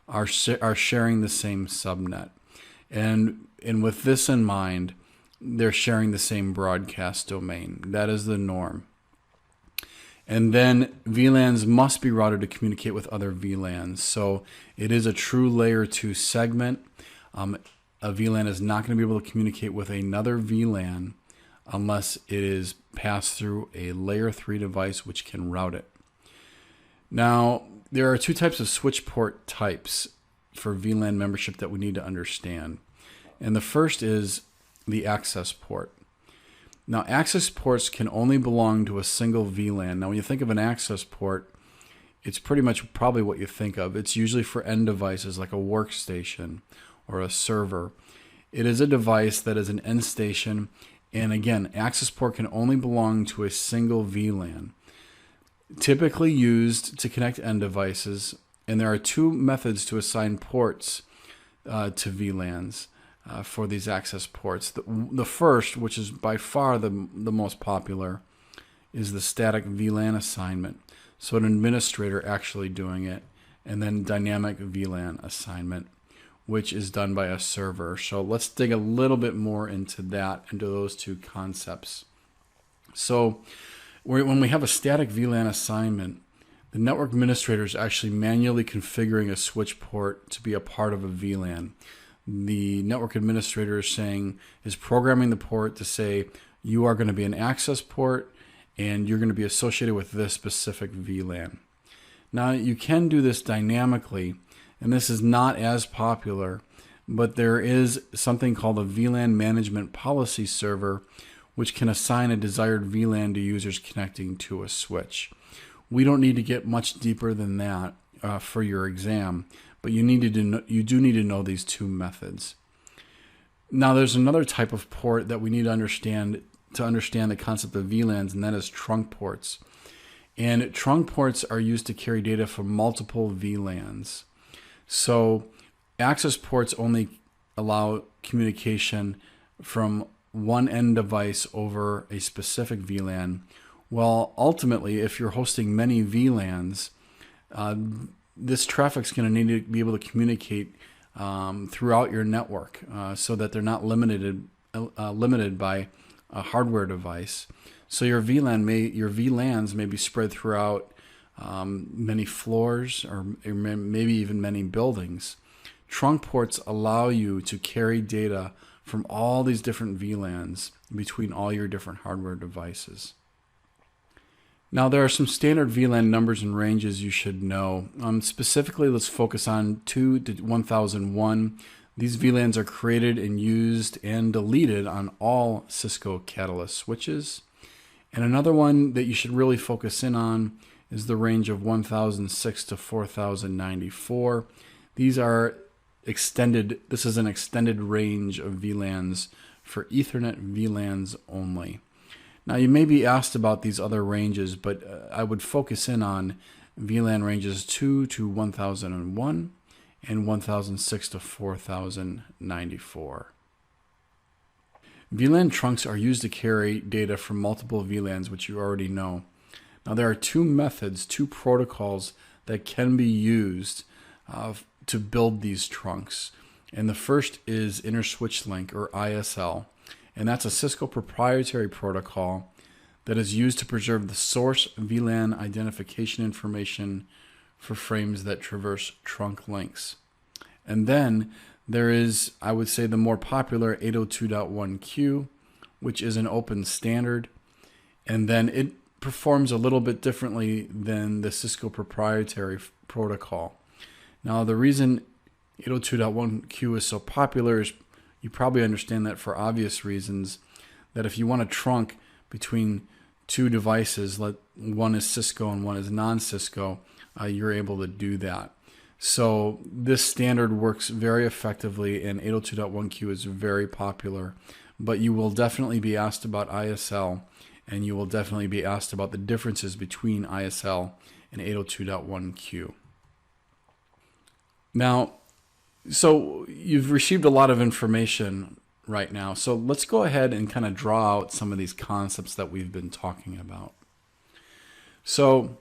are sharing the same subnet. And with this in mind, they're sharing the same broadcast domain. That is the norm. And then VLANs must be routed to communicate with other VLANs. So it is a true layer 2 segment. A VLAN is not going to be able to communicate with another VLAN unless it is passed through a layer 3 device which can route it. Now, there are two types of switch port types. for VLAN membership that we need to understand. And the first is the access port. Now, access ports can only belong to a single VLAN. Now, when you think of an access port, it's pretty much probably what you think of. It's usually for end devices like a workstation or a server. It is a device that is an end station, and again, access port can only belong to a single VLAN. Typically used to connect end devices, and there are two methods to assign ports to VLANs for these access ports. The first, which is by far the most popular, is the static VLAN assignment. So an administrator actually doing it, and then dynamic VLAN assignment, which is done by a server. So let's dig a little bit more into those two concepts. So when we have a static VLAN assignment, the network administrator is actually manually configuring a switch port to be a part of a VLAN. The network administrator is programming the port to say, you are going to be an access port and you're going to be associated with this specific VLAN. Now, you can do this dynamically, and this is not as popular, but there is something called a VLAN management policy server, which can assign a desired VLAN to users connecting to a switch. We don't need to get much deeper than that for your exam, but you do need to know these two methods. Now, there's another type of port that we need to understand the concept of VLANs, and that is trunk ports. And trunk ports are used to carry data from multiple VLANs. So access ports only allow communication from one end device over a specific VLAN. Well, ultimately, if you're hosting many VLANs, this traffic's going to need to be able to communicate throughout your network so that they're not limited by a hardware device. So your VLANs may be spread throughout many floors or maybe even many buildings. Trunk ports allow you to carry data from all these different VLANs between all your different hardware devices. Now, there are some standard VLAN numbers and ranges you should know. Specifically, let's focus on 2 to 1001. These VLANs are created and used and deleted on all Cisco Catalyst switches. And another one that you should really focus in on is the range of 1006 to 4094. These are extended. This is an extended range of VLANs for Ethernet VLANs only. Now, you may be asked about these other ranges, but I would focus in on VLAN ranges 2 to 1001 and 1006 to 4094. VLAN trunks are used to carry data from multiple VLANs, which you already know. Now, there are two methods, two protocols that can be used to build these trunks. And the first is Inter-Switch Link, or ISL. And that's a Cisco proprietary protocol that is used to preserve the source VLAN identification information for frames that traverse trunk links. And then there is, I would say, the more popular 802.1q, which is an open standard. And then it performs a little bit differently than the Cisco proprietary protocol. Now, the reason 802.1q is so popular is you probably understand that for obvious reasons, that if you want to trunk between two devices, like one is Cisco and one is non-Cisco, you're able to do that. So this standard works very effectively, and 802.1q is very popular. But you will definitely be asked about ISL, and you will definitely be asked about the differences between ISL and 802.1q. Now, so you've received a lot of information right now. So let's go ahead and kind of draw out some of these concepts that we've been talking about. So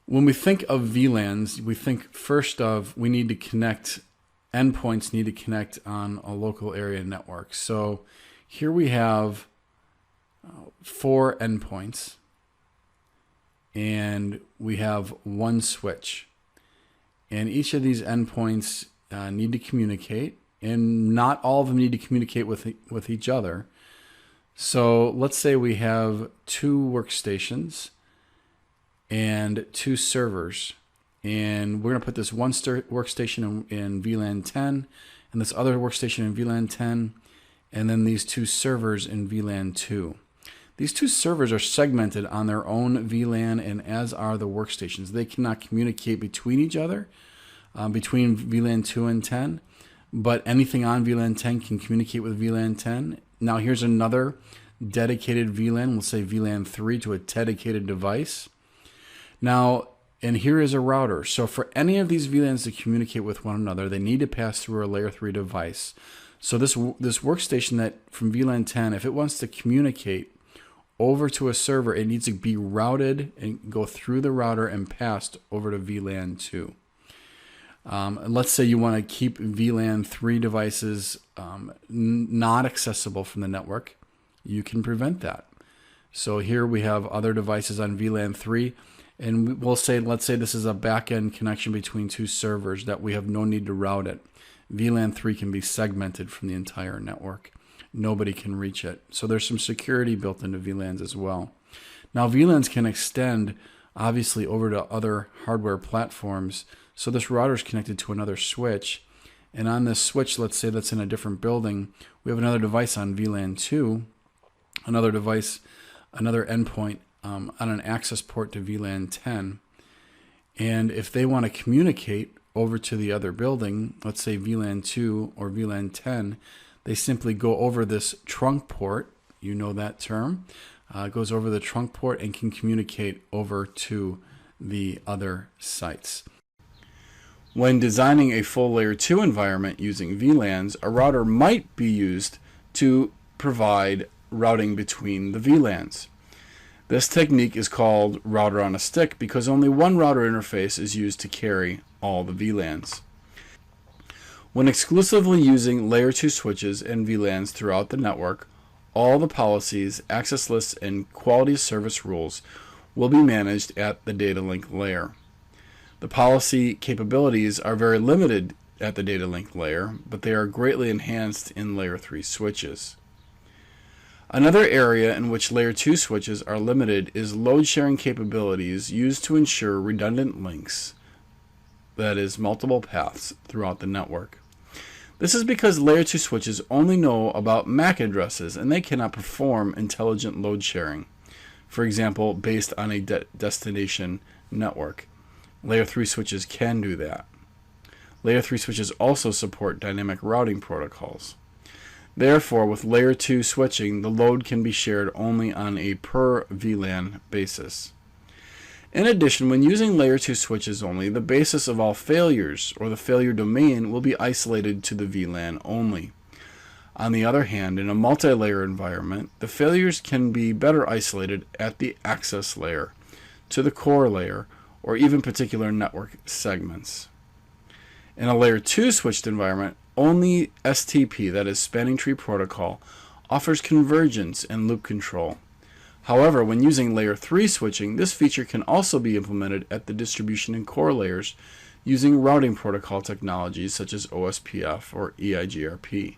when we think of VLANs, we think first of we need to connect, endpoints need to connect on a local area network. So here we have 4 endpoints, and we have one switch. And each of these endpoints need to communicate, and not all of them need to communicate with each other. So let's say we have 2 workstations and 2 servers, and we're going to put this one workstation in VLAN 10, and this other workstation in VLAN 10, and then these two servers in VLAN 2. These two servers are segmented on their own VLAN, and as are the workstations. They cannot communicate between each other, between VLAN 2 and 10, but anything on VLAN 10 can communicate with VLAN 10. Now here's another dedicated VLAN, we'll say VLAN 3, to a dedicated device. Now, and here is a router. So for any of these VLANs to communicate with one another, they need to pass through a layer 3 device. So this workstation that from VLAN 10, if it wants to communicate over to a server, it needs to be routed and go through the router and passed over to VLAN 2. Let's say you want to keep VLAN 3 devices not accessible from the network. You can prevent that. So here we have other devices on VLAN 3, and we'll say, let's say this is a back-end connection between two servers that we have no need to route it. VLAN 3 can be segmented from the entire network. Nobody can reach it. So there's some security built into VLANs as well. Now VLANs can extend obviously over to other hardware platforms. So this router is connected to another switch, and on this switch, let's say that's in a different building, we have another device on VLAN 2, another device, another endpoint on an access port to VLAN 10. And if they want to communicate over to the other building, let's say VLAN 2 or VLAN 10, they simply go over this trunk port, you know that term, goes over the trunk port and can communicate over to the other sites. When designing a full layer 2 environment using VLANs, a router might be used to provide routing between the VLANs. This technique is called router on a stick because only one router interface is used to carry all the VLANs. When exclusively using layer 2 switches and VLANs throughout the network, all the policies, access lists, and quality of service rules will be managed at the data link layer. The policy capabilities are very limited at the data link layer, but they are greatly enhanced in layer 3 switches. Another area in which layer 2 switches are limited is load sharing capabilities used to ensure redundant links, that is, multiple paths throughout the network. This is because layer 2 switches only know about MAC addresses and they cannot perform intelligent load sharing, for example, based on a destination network. Layer 3 switches can do that. Layer 3 switches also support dynamic routing protocols. Therefore, with layer 2 switching, the load can be shared only on a per VLAN basis. In addition, when using layer 2 switches only, the basis of all failures, or the failure domain, will be isolated to the VLAN only. On the other hand, in a multi-layer environment, the failures can be better isolated at the access layer, to the core layer, or even particular network segments. In a layer 2 switched environment, only STP, that is Spanning Tree Protocol, offers convergence and loop control. However, when using layer 3 switching, this feature can also be implemented at the distribution and core layers using routing protocol technologies such as OSPF or EIGRP.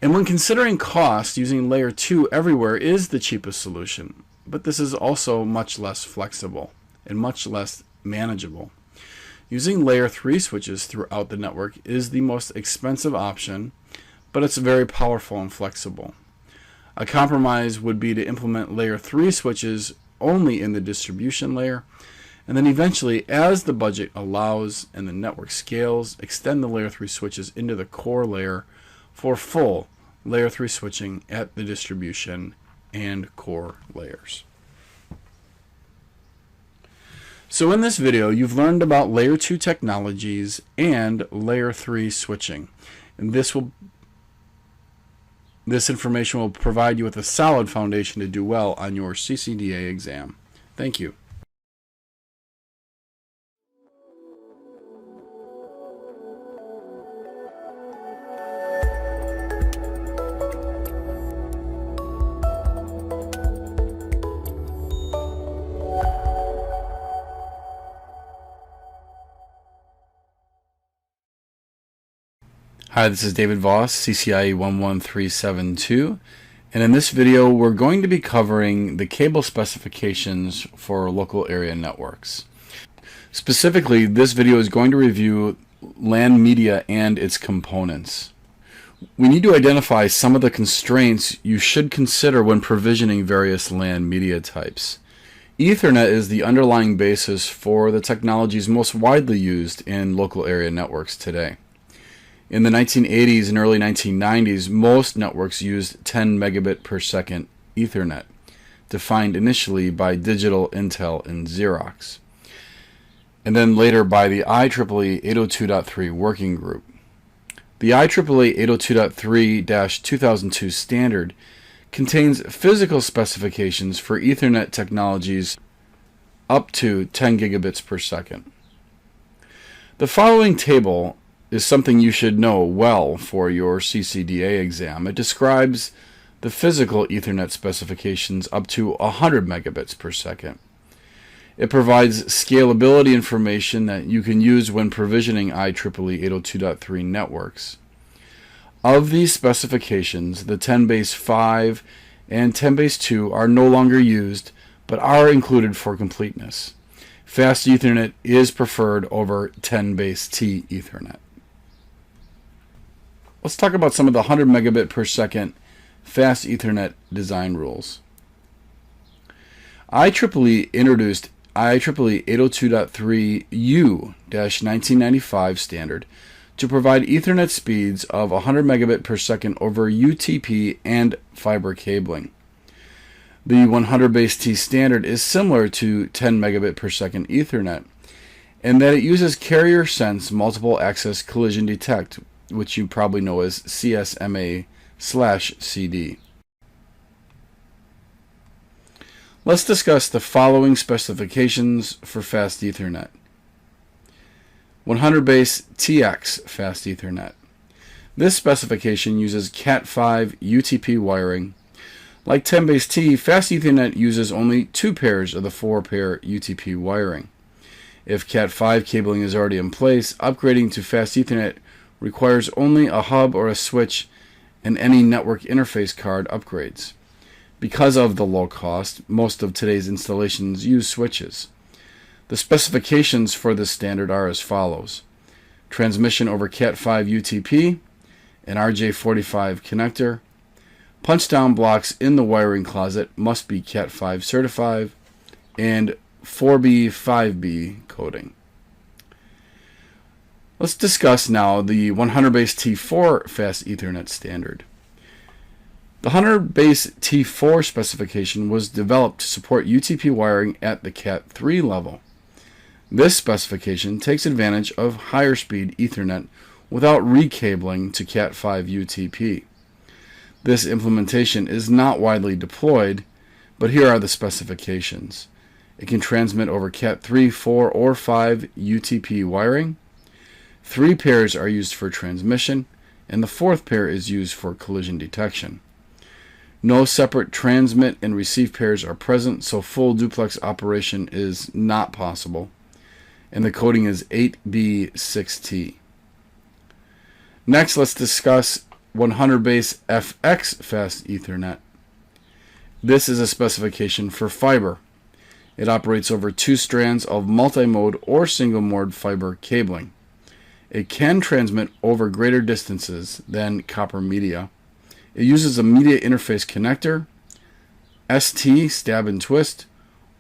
And when considering cost, using layer 2 everywhere is the cheapest solution, but this is also much less flexible and much less manageable. Using layer 3 switches throughout the network is the most expensive option, but it's very powerful and flexible. A compromise would be to implement layer 3 switches only in the distribution layer, and then eventually, as the budget allows and the network scales, extend the layer 3 switches into the core layer for full layer 3 switching at the distribution and core layers. So in this video, you've learned about layer 2 technologies and layer 3 switching. And this information will provide you with a solid foundation to do well on your CCDA exam. Thank you. Hi, this is David Voss, CCIE 11372, and in this video we're going to be covering the cable specifications for local area networks. Specifically, this video is going to review LAN media and its components. We need to identify some of the constraints you should consider when provisioning various LAN media types. Ethernet is the underlying basis for the technologies most widely used in local area networks today. In the 1980s and early 1990s, most networks used 10 megabit per second Ethernet, defined initially by Digital, Intel, and Xerox, and then later by the IEEE 802.3 working group. The IEEE 802.3-2002 standard contains physical specifications for Ethernet technologies up to 10 gigabits per second. The following table is something you should know well for your CCDA exam. It describes the physical Ethernet specifications up to 100 megabits per second. It provides scalability information that you can use when provisioning IEEE 802.3 networks. Of these specifications, the 10-base-5 and 10-base-2 are no longer used, but are included for completeness. Fast Ethernet is preferred over 10-base-T Ethernet. Let's talk about some of the 100 megabit per second Fast Ethernet design rules. IEEE introduced IEEE 802.3U-1995 standard to provide Ethernet speeds of 100 megabit per second over UTP and fiber cabling. The 100 base T standard is similar to 10 megabit per second Ethernet in that it uses carrier sense multiple access collision detect, which you probably know as CSMA/CD. Let's discuss the following specifications for Fast Ethernet. 100 base TX Fast Ethernet. This specification uses Cat5 UTP wiring. Like 10 base T, Fast Ethernet uses only 2 pairs of the 4-pair UTP wiring. If Cat5 cabling is already in place, upgrading to Fast Ethernet requires only a hub or a switch and any network interface card upgrades. Because of the low cost, most of today's installations use switches. The specifications for this standard are as follows: transmission over Cat5 UTP, an RJ45 connector, punch-down blocks in the wiring closet must be Cat5 certified, and 4B/5B coding. Let's discuss now the 100 base T4 Fast Ethernet standard. The 100 base T4 specification was developed to support UTP wiring at the Cat3 level. This specification takes advantage of higher speed Ethernet without recabling to Cat5 UTP. This implementation is not widely deployed, but here are the specifications. It can transmit over Cat3, 4, or 5 UTP wiring. 3 pairs are used for transmission, and the 4th pair is used for collision detection. No separate transmit and receive pairs are present, so full duplex operation is not possible. And the coding is 8B6T. Next, let's discuss 100 base FX Fast Ethernet. This is a specification for fiber. It operates over 2 strands of multi-mode or single-mode fiber cabling. It can transmit over greater distances than copper media. It uses a media interface connector, ST stab and twist,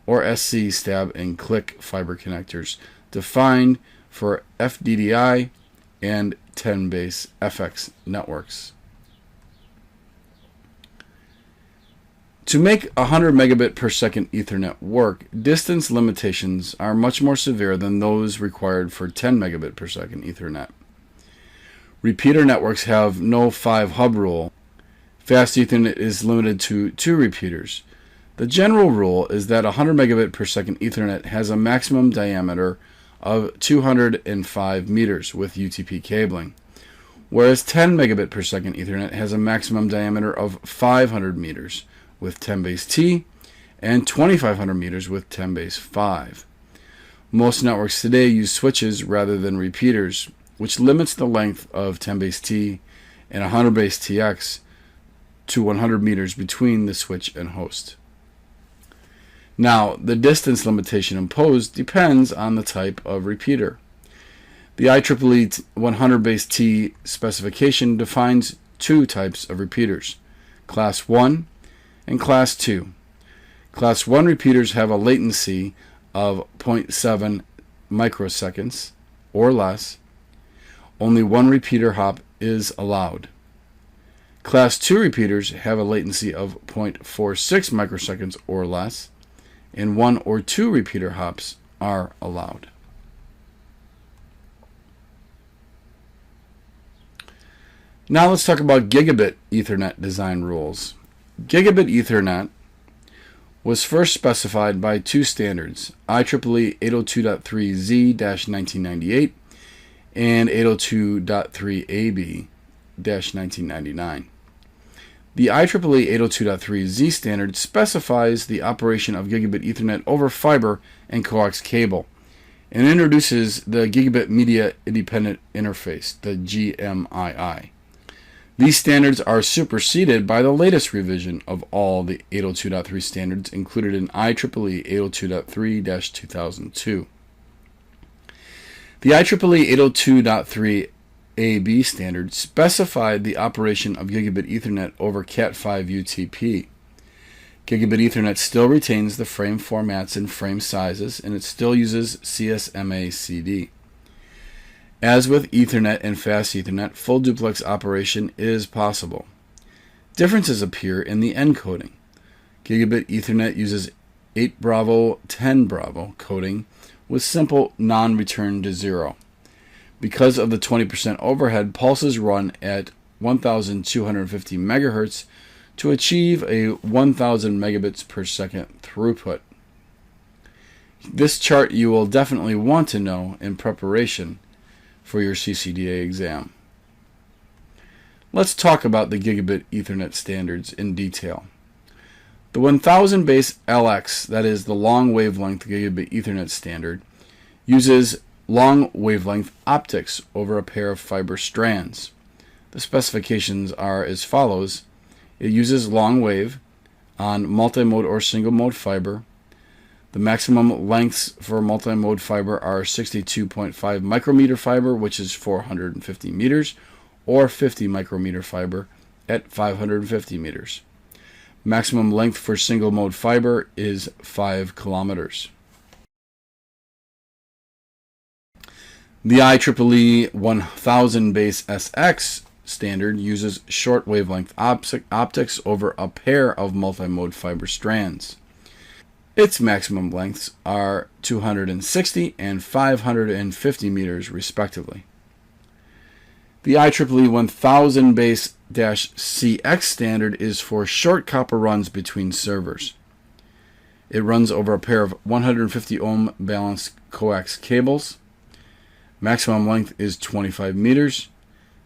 or SC stab and click fiber connectors, defined for FDDI and 10 base FX networks. To make 100 megabit per second Ethernet work, distance limitations are much more severe than those required for 10 megabit per second Ethernet. Repeater networks have no 5-hub rule. Fast Ethernet is limited to 2 repeaters. The general rule is that 100 megabit per second Ethernet has a maximum diameter of 205 meters with UTP cabling, whereas 10 megabit per second Ethernet has a maximum diameter of 500 meters with 10 base T and 2500 meters with 10 base 5. Most networks today use switches rather than repeaters, which limits the length of 10 base T and 100 base TX to 100 meters between the switch and host. Now, the distance limitation imposed depends on the type of repeater. The IEEE 100-T specification defines two types of repeaters, Class 1 and Class 2. Class 1 repeaters have a latency of 0.7 microseconds or less. Only one repeater hop is allowed. Class 2 repeaters have a latency of 0.46 microseconds or less, and one or two repeater hops are allowed. Now let's talk about Gigabit Ethernet design rules. Gigabit Ethernet was first specified by two standards, IEEE 802.3Z-1998 and 802.3AB-1999. The IEEE 802.3Z standard specifies the operation of Gigabit Ethernet over fiber and coax cable and introduces the Gigabit Media Independent Interface, the GMII. These standards are superseded by the latest revision of all the 802.3 standards included in IEEE 802.3-2002. The IEEE 802.3 AB standard specified the operation of Gigabit Ethernet over Cat5 UTP. Gigabit Ethernet still retains the frame formats and frame sizes, and it still uses CSMA CD. As with Ethernet and Fast Ethernet, full duplex operation is possible. Differences appear in the encoding. Gigabit Ethernet uses 8 Bravo 10 Bravo coding with simple non-return to zero. Because of the 20% overhead, pulses run at 1,250 MHz to achieve a 1,000 megabits per second throughput. This chart you will definitely want to know in preparation for your CCDA exam. Let's talk about the Gigabit Ethernet standards in detail. The 1000 base LX, that is the long wavelength Gigabit Ethernet standard, uses long wavelength optics over a pair of fiber strands. The specifications are as follows. It uses long wave on multi-mode or single mode fiber. The maximum lengths for multi-mode fiber are 62.5 micrometer fiber, which is 450 meters, or 50 micrometer fiber at 550 meters. Maximum length for single mode fiber is 5 kilometers. The IEEE 1000 base SX standard uses short wavelength optics over a pair of multi-mode fiber strands. Its maximum lengths are 260 and 550 meters respectively. The IEEE 1000 base -CX standard is for short copper runs between servers. It runs over a pair of 150 ohm balanced coax cables. Maximum length is 25 meters,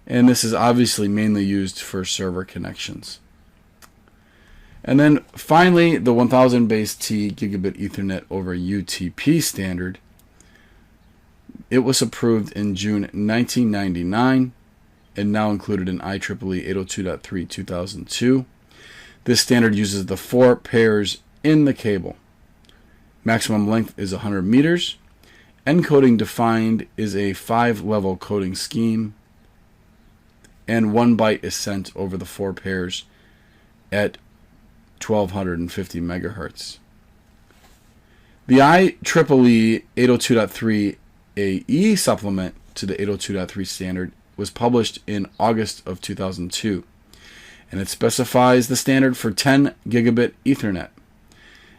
and this is obviously mainly used for server connections. And then finally, the 1000 base T Gigabit Ethernet over UTP standard. It was approved in June 1999 and now included in IEEE 802.3/2002. This standard uses the 4 pairs in the cable. Maximum length is 100 meters. Encoding defined is a 5-level coding scheme, and 1 byte is sent over the 4 pairs at 1250 megahertz. The IEEE 802.3 AE supplement to the 802.3 standard was published in August of 2002, and it specifies the standard for 10 gigabit Ethernet.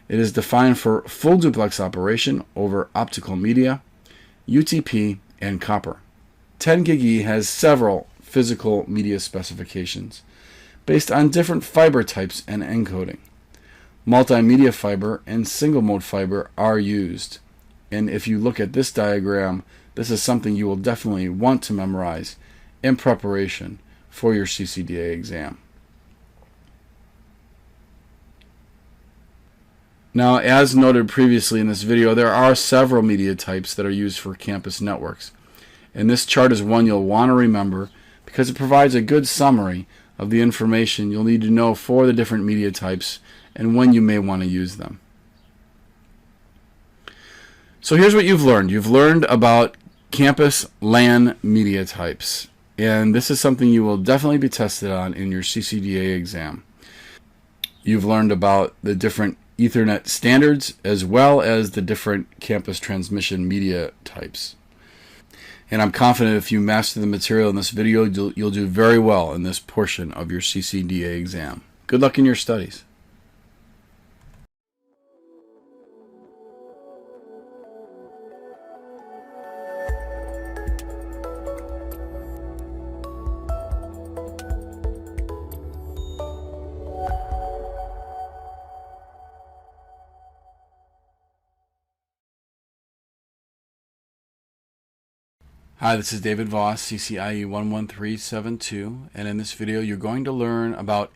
It is defined for full duplex operation over optical media, UTP, and copper. 10 gig E has several physical media specifications based on different fiber types and encoding. Multimedia fiber and single mode fiber are used, and if you look at this diagram, this is something you will definitely want to memorize in preparation for your CCDA exam. Now, as noted previously in this video, there are several media types that are used for campus networks, and this chart is one you'll want to remember because it provides a good summary of the information you'll need to know for the different media types and when you may want to use them. So here's what you've learned. You've learned about campus LAN media types. And this is something you will definitely be tested on in your CCDA exam. You've learned about the different Ethernet standards as well as the different campus transmission media types. And I'm confident if you master the material in this video, you'll do very well in this portion of your CCDA exam. Good luck in your studies. Hi, this is David Voss, CCIE 11372, and in this video you're going to learn about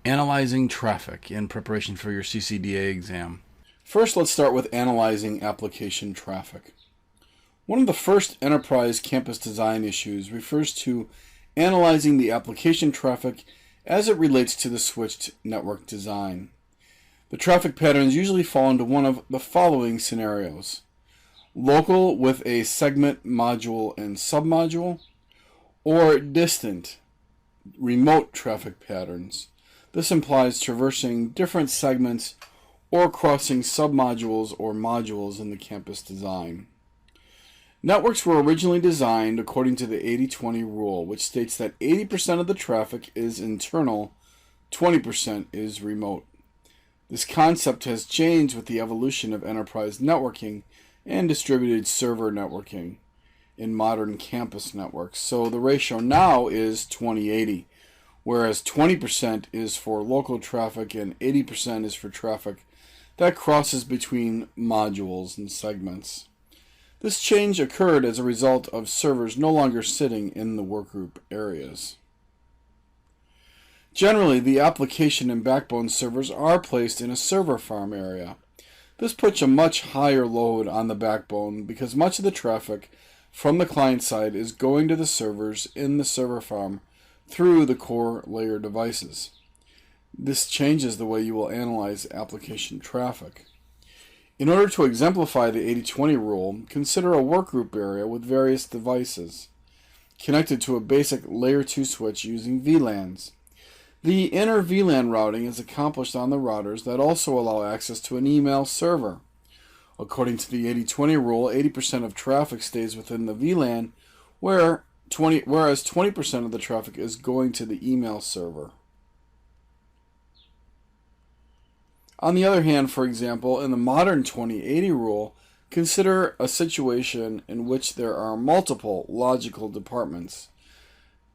analyzing traffic in preparation for your CCDA exam. First, let's start with analyzing application traffic. One of the first enterprise campus design issues refers to analyzing the application traffic as it relates to the switched network design. The traffic patterns usually fall into one of the following scenarios: local with a segment, module, and submodule, or distant, remote traffic patterns. This implies traversing different segments or crossing submodules or modules in the campus design. Networks were originally designed according to the 80-20 rule, which states that 80% of the traffic is internal, 20% is remote. This concept has changed with the evolution of enterprise networking and distributed server networking in modern campus networks. So the ratio now is 20-80, whereas 20% is for local traffic and 80% is for traffic that crosses between modules and segments. This change occurred as a result of servers no longer sitting in the workgroup areas. Generally, the application and backbone servers are placed in a server farm area. This puts a much higher load on the backbone because much of the traffic from the client side is going to the servers in the server farm through the core layer devices. This changes the way you will analyze application traffic. In order to exemplify the 80-20 rule, consider a workgroup area with various devices connected to a basic layer 2 switch using VLANs. The Inter-VLAN routing is accomplished on the routers that also allow access to an email server. According to the 80-20 rule, 80% of traffic stays within the VLAN, whereas 20% of the traffic is going to the email server. On the other hand, for example, in the modern 20-80 rule, consider a situation in which there are multiple logical departments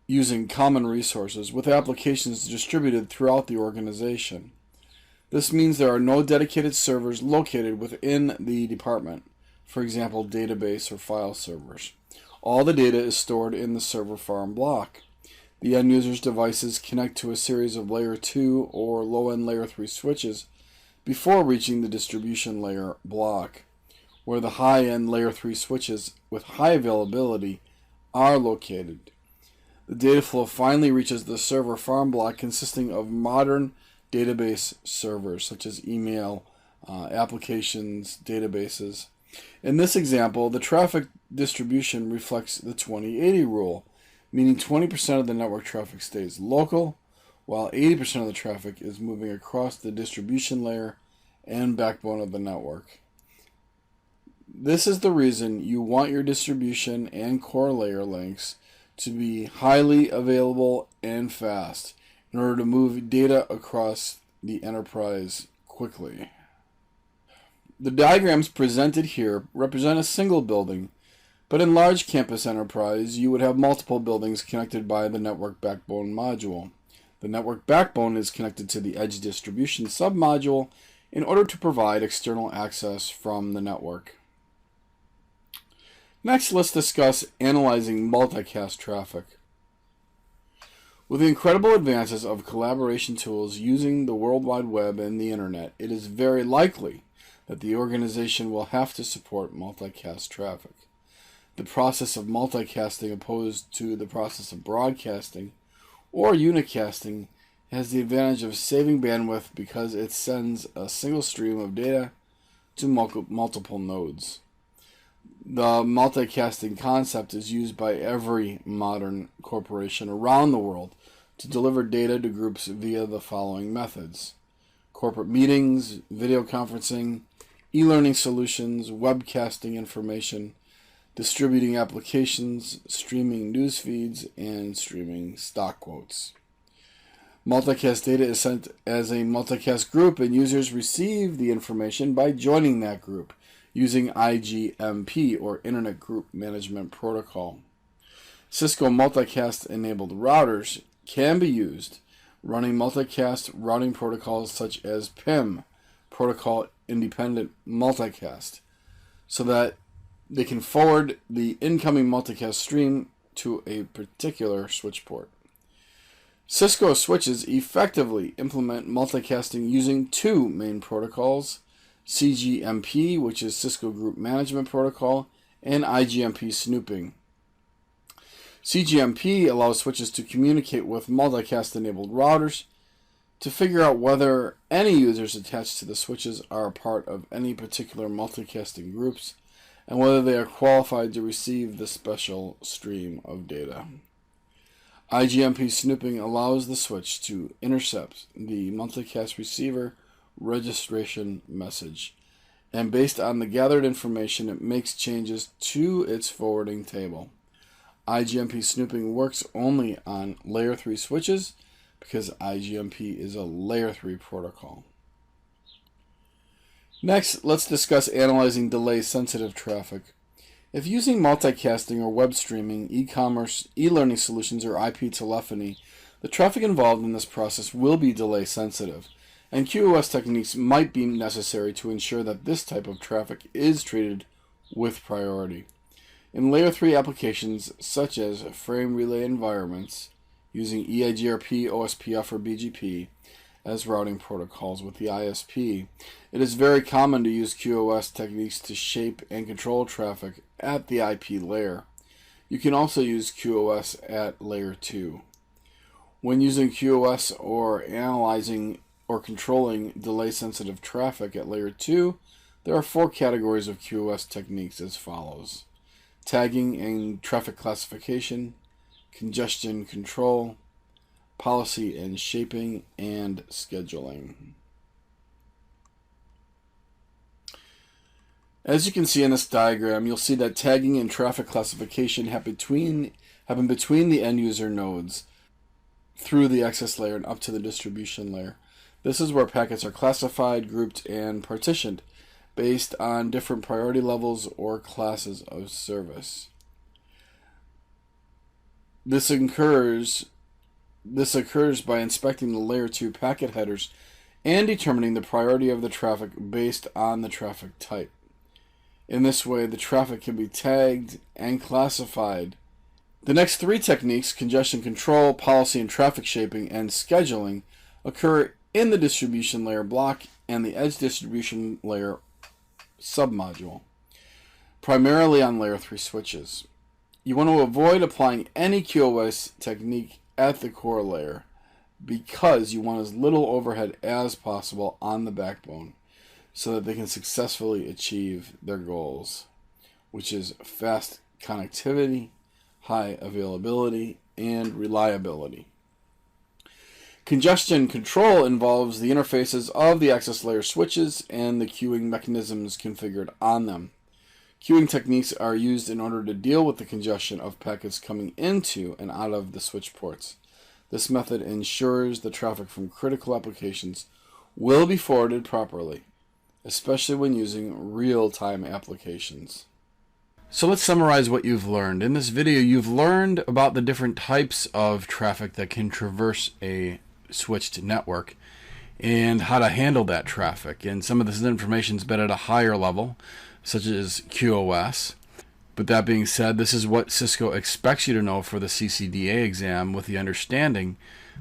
using common resources with applications distributed throughout the organization. This means there are no dedicated servers located within the department, for example, database or file servers. All the data is stored in the server farm block. The end user's devices connect to a series of layer 2 or low-end layer 3 switches before reaching the distribution layer block, where the high-end layer 3 switches with high availability are located. The data flow finally reaches the server farm block consisting of modern database servers such as email, applications, databases. In this example, the traffic distribution reflects the 20-80 rule, meaning 20% of the network traffic stays local, while 80% of the traffic is moving across the distribution layer and backbone of the network. This is the reason you want your distribution and core layer links to be highly available and fast in order to move data across the enterprise quickly. The diagrams presented here represent a single building, but in large campus enterprise you would have multiple buildings connected by the network backbone module. The network backbone is connected to the edge distribution submodule in order to provide external access from the network. Next, let's discuss analyzing multicast traffic. With the incredible advances of collaboration tools using the World Wide Web and the Internet, it is very likely that the organization will have to support multicast traffic. The process of multicasting opposed to the process of broadcasting or unicasting has the advantage of saving bandwidth because it sends a single stream of data to multiple nodes. The multicasting concept is used by every modern corporation around the world to deliver data to groups via the following methods: corporate meetings, video conferencing, e-learning solutions, webcasting information, distributing applications, streaming news feeds, and streaming stock quotes. Multicast data is sent as a multicast group, and users receive the information by joining that group using IGMP, or Internet Group Management Protocol. Cisco multicast-enabled routers can be used running multicast routing protocols such as PIM, Protocol Independent Multicast, so that they can forward the incoming multicast stream to a particular switch port. Cisco switches effectively implement multicasting using two main protocols: CGMP, which is Cisco Group Management Protocol, and IGMP snooping. CGMP allows switches to communicate with multicast-enabled routers to figure out whether any users attached to the switches are a part of any particular multicasting groups and whether they are qualified to receive the special stream of data. IGMP snooping allows the switch to intercept the multicast receiver registration message, and based on the gathered information, it makes changes to its forwarding table. IGMP snooping works only on layer 3 switches because IGMP is a layer 3 protocol. Next, let's discuss analyzing delay-sensitive traffic. If using multicasting or web streaming, e-commerce, e-learning solutions, or IP telephony, the traffic involved in this process will be delay-sensitive, and QoS techniques might be necessary to ensure that this type of traffic is treated with priority. In Layer 3 applications, such as frame relay environments, using EIGRP, OSPF, or BGP as routing protocols with the ISP, it is very common to use QoS techniques to shape and control traffic at the IP layer. You can also use QoS at Layer 2. When using QoS or analyzing or controlling delay-sensitive traffic at Layer 2, there are 4 categories of QoS techniques as follows: tagging and traffic classification, congestion control, policy and shaping, and scheduling. As you can see in this diagram, you'll see that tagging and traffic classification happen between the end user nodes through the access layer and up to the distribution layer. This is where packets are classified, grouped, and partitioned based on different priority levels or classes of service. This occurs by inspecting the Layer 2 packet headers and determining the priority of the traffic based on the traffic type. In this way, the traffic can be tagged and classified. The next 3 techniques, congestion control, policy and traffic shaping, and scheduling, occur in the distribution layer block and the edge distribution layer submodule, primarily on Layer 3 switches. You want to avoid applying any QoS technique at the core layer because you want as little overhead as possible on the backbone so that they can successfully achieve their goals, which is fast connectivity, high availability, and reliability. Congestion control involves the interfaces of the access layer switches and the queuing mechanisms configured on them. Queuing techniques are used in order to deal with the congestion of packets coming into and out of the switch ports. This method ensures the traffic from critical applications will be forwarded properly, especially when using real-time applications. So let's summarize what you've learned. In this video, you've learned about the different types of traffic that can traverse a switched network and how to handle that traffic. And some of this information has been at a higher level, such as QoS. But that being said, this is what Cisco expects you to know for the CCDA exam, with the understanding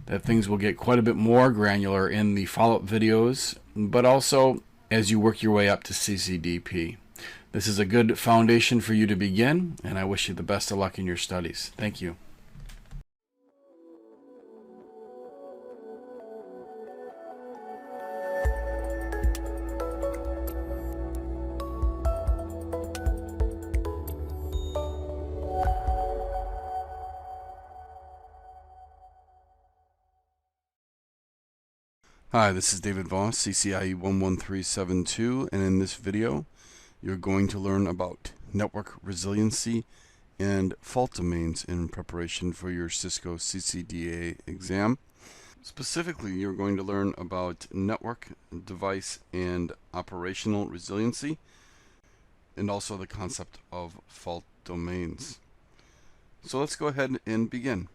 that things will get quite a bit more granular in the follow-up videos, but also as you work your way up to CCDP. This is a good foundation for you to begin, and I wish you the best of luck in your studies. Thank you. Hi, this is David Voss, CCIE 11372, and in this video you're going to learn about network resiliency and fault domains in preparation for your Cisco CCDA exam. Specifically, you're going to learn about network, device, and operational resiliency, and also the concept of fault domains. So let's go ahead and begin.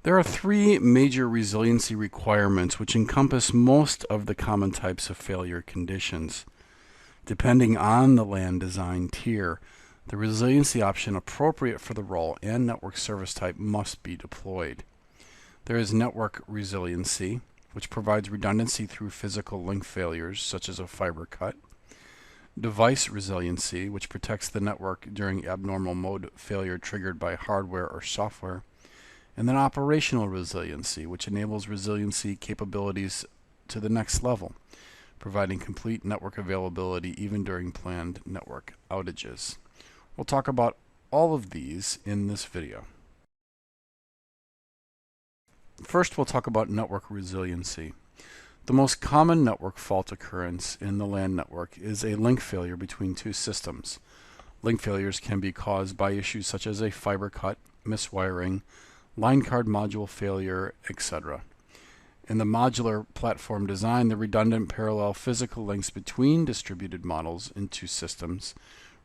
There are three major resiliency requirements which encompass most of the common types of failure conditions. Depending on the LAN design tier, the resiliency option appropriate for the role and network service type must be deployed. There is network resiliency, which provides redundancy through physical link failures, such as a fiber cut. Device resiliency, which protects the network during abnormal mode failure triggered by hardware or software. And then operational resiliency, which enables resiliency capabilities to the next level, providing complete network availability even during planned network outages. We'll talk about all of these in this video. First, we'll talk about network resiliency. The most common network fault occurrence in the LAN network is a link failure between two systems. Link failures can be caused by issues such as a fiber cut, miswiring, line card module failure, etc. In the modular platform design, the redundant parallel physical links between distributed models in two systems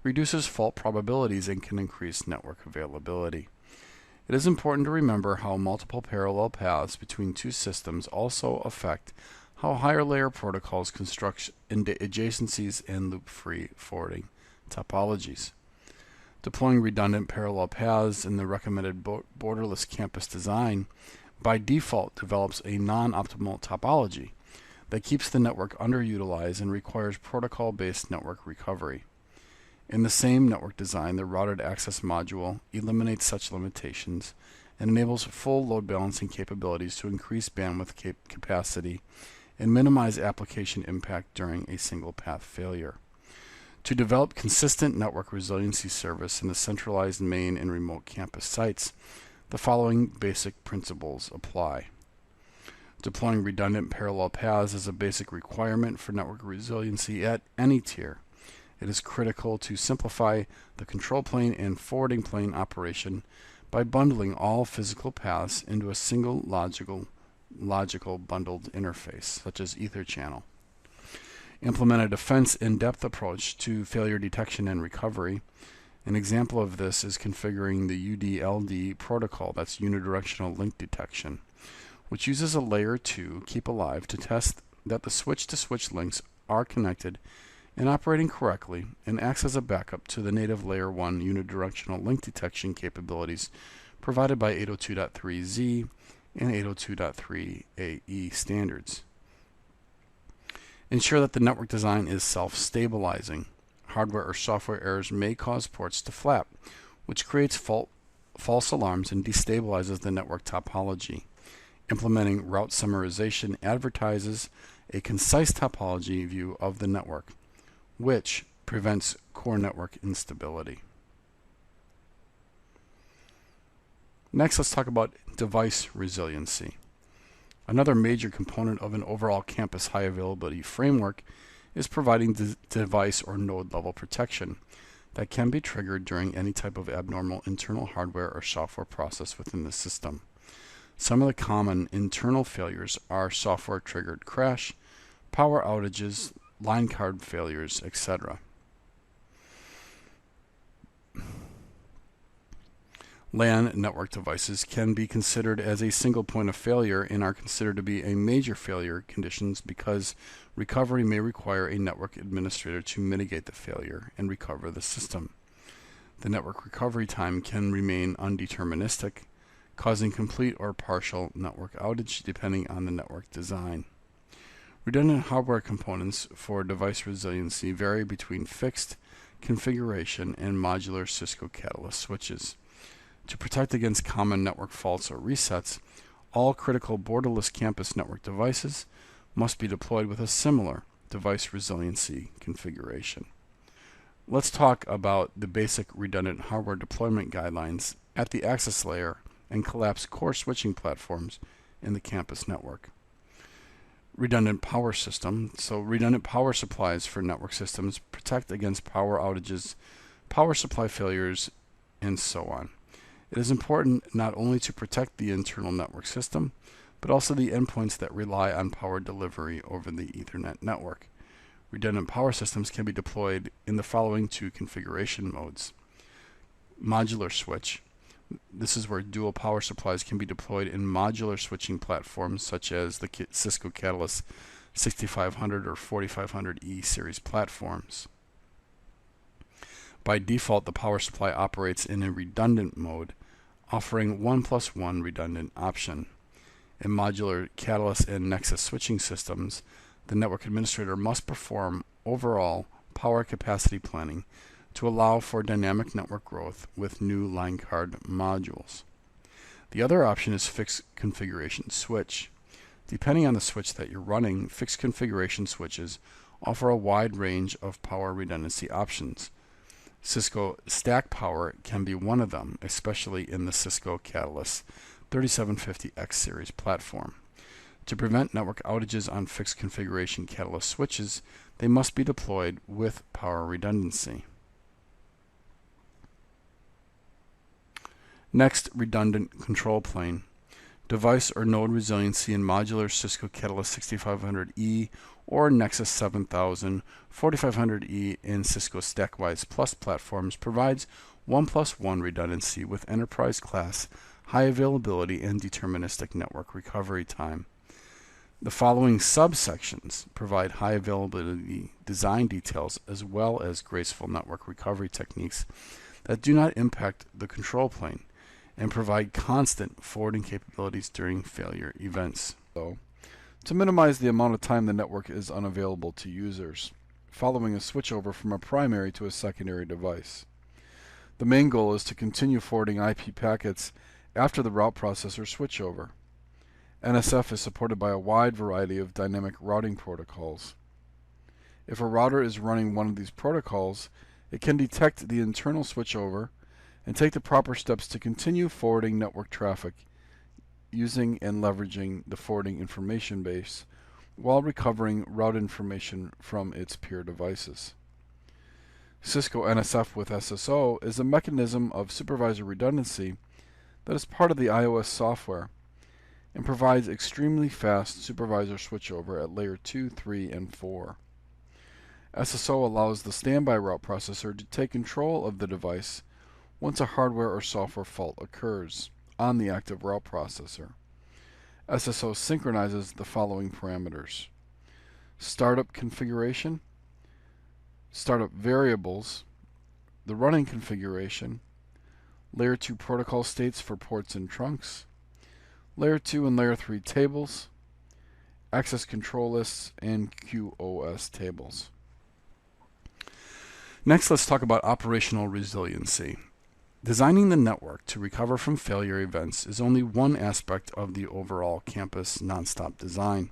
reduces fault probabilities and can increase network availability. It is important to remember how multiple parallel paths between two systems also affect how higher layer protocols construct adjacencies and loop-free forwarding topologies. Deploying redundant parallel paths in the recommended borderless campus design by default develops a non-optimal topology that keeps the network underutilized and requires protocol-based network recovery. In the same network design, the routed access module eliminates such limitations and enables full load balancing capabilities to increase bandwidth capacity and minimize application impact during a single path failure. To develop consistent network resiliency service in the centralized main and remote campus sites, the following basic principles apply. Deploying redundant parallel paths is a basic requirement for network resiliency at any tier. It is critical to simplify the control plane and forwarding plane operation by bundling all physical paths into a single logical bundled interface, such as Ether channel. Implement a defense in-depth approach to failure detection and recovery. An example of this is configuring the UDLD protocol, that's unidirectional link detection, which uses a layer 2 keep alive to test that the switch-to-switch links are connected and operating correctly, and acts as a backup to the native layer 1 unidirectional link detection capabilities provided by 802.3z and 802.3ae standards. Ensure that the network design is self-stabilizing. Hardware or software errors may cause ports to flap, which creates false alarms and destabilizes the network topology. Implementing route summarization advertises a concise topology view of the network, which prevents core network instability. Next, let's talk about device resiliency. Another major component of an overall campus high availability framework is providing device or node level protection that can be triggered during any type of abnormal internal hardware or software process within the system. Some of the common internal failures are software triggered crash, power outages, line card failures, etc. LAN network devices can be considered as a single point of failure and are considered to be a major failure conditions because recovery may require a network administrator to mitigate the failure and recover the system. The network recovery time can remain undeterministic, causing complete or partial network outage depending on the network design. Redundant hardware components for device resiliency vary between fixed configuration and modular Cisco Catalyst switches. To protect against common network faults or resets, all critical borderless campus network devices must be deployed with a similar device resiliency configuration. Let's talk about the basic redundant hardware deployment guidelines at the access layer and collapse core switching platforms in the campus network. Redundant power system. So redundant power supplies for network systems protect against power outages, power supply failures, and so on. It is important not only to protect the internal network system, but also the endpoints that rely on power delivery over the Ethernet network. Redundant power systems can be deployed in the following two configuration modes. Modular switch. This is where dual power supplies can be deployed in modular switching platforms such as the Cisco Catalyst 6500 or 4500E series platforms. By default, the power supply operates in a redundant mode, offering 1+1 redundant option. In modular Catalyst and Nexus switching systems, the network administrator must perform overall power capacity planning to allow for dynamic network growth with new line card modules. The other option is fixed configuration switch. Depending on the switch that you're running, fixed configuration switches offer a wide range of power redundancy options. Cisco Stack Power can be one of them, especially in the Cisco Catalyst 3750X series platform. To prevent network outages on fixed configuration Catalyst switches, they must be deployed with power redundancy. Next, redundant control plane. Device or node resiliency in modular Cisco Catalyst 6500E or Nexus 7000, 4500E in Cisco StackWise Plus platforms provides 1+1 redundancy with enterprise class, high availability, and deterministic network recovery time. The following subsections provide high availability design details as well as graceful network recovery techniques that do not impact the control plane and provide constant forwarding capabilities during failure events. So, to minimize the amount of time the network is unavailable to users, following a switchover from a primary to a secondary device. The main goal is to continue forwarding IP packets after the route processor switchover. NSF is supported by a wide variety of dynamic routing protocols. If a router is running one of these protocols, it can detect the internal switchover and take the proper steps to continue forwarding network traffic using and leveraging the forwarding information base while recovering route information from its peer devices. Cisco NSF with SSO is a mechanism of supervisor redundancy that is part of the iOS software and provides extremely fast supervisor switchover at layer 2, 3, and 4. SSO allows the standby route processor to take control of the device once a hardware or software fault occurs on the active route processor. SSO synchronizes the following parameters: startup configuration, startup variables, the running configuration, layer 2 protocol states for ports and trunks, layer 2 and layer 3 tables, access control lists, and QoS tables. Next, let's talk about operational resiliency. Designing the network to recover from failure events is only one aspect of the overall campus nonstop design.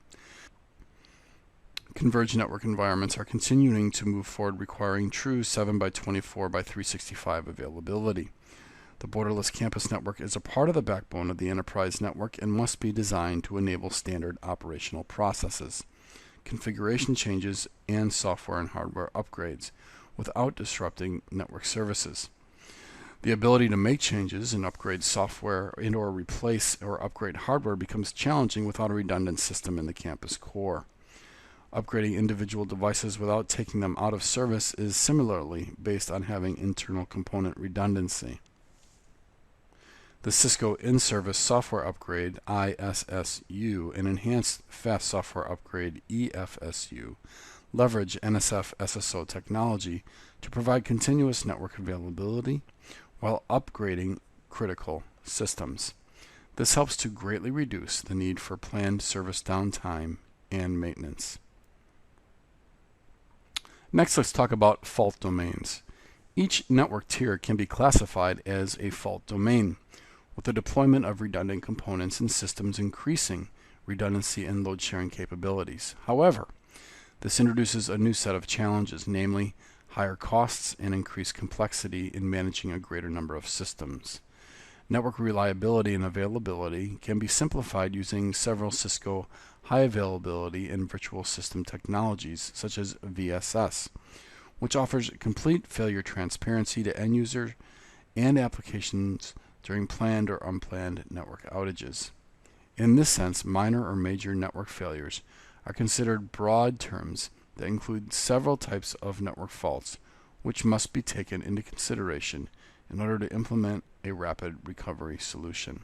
Converged network environments are continuing to move forward, requiring true 7x24x365 availability. The borderless campus network is a part of the backbone of the enterprise network and must be designed to enable standard operational processes, configuration changes, and software and hardware upgrades without disrupting network services. The ability to make changes and upgrade software and/or replace or upgrade hardware becomes challenging without a redundant system in the campus core. Upgrading individual devices without taking them out of service is similarly based on having internal component redundancy. The Cisco In-Service Software Upgrade ISSU and Enhanced Fast Software Upgrade EFSU leverage NSF SSO technology to provide continuous network availability while upgrading critical systems. This helps to greatly reduce the need for planned service downtime and maintenance. Next, let's talk about fault domains. Each network tier can be classified as a fault domain, with the deployment of redundant components and systems increasing redundancy and load sharing capabilities. However, this introduces a new set of challenges, namely higher costs and increased complexity in managing a greater number of systems. Network reliability and availability can be simplified using several Cisco high availability and virtual system technologies such as VSS, which offers complete failure transparency to end users and applications during planned or unplanned network outages. In this sense, minor or major network failures are considered broad terms that include several types of network faults, which must be taken into consideration in order to implement a rapid recovery solution.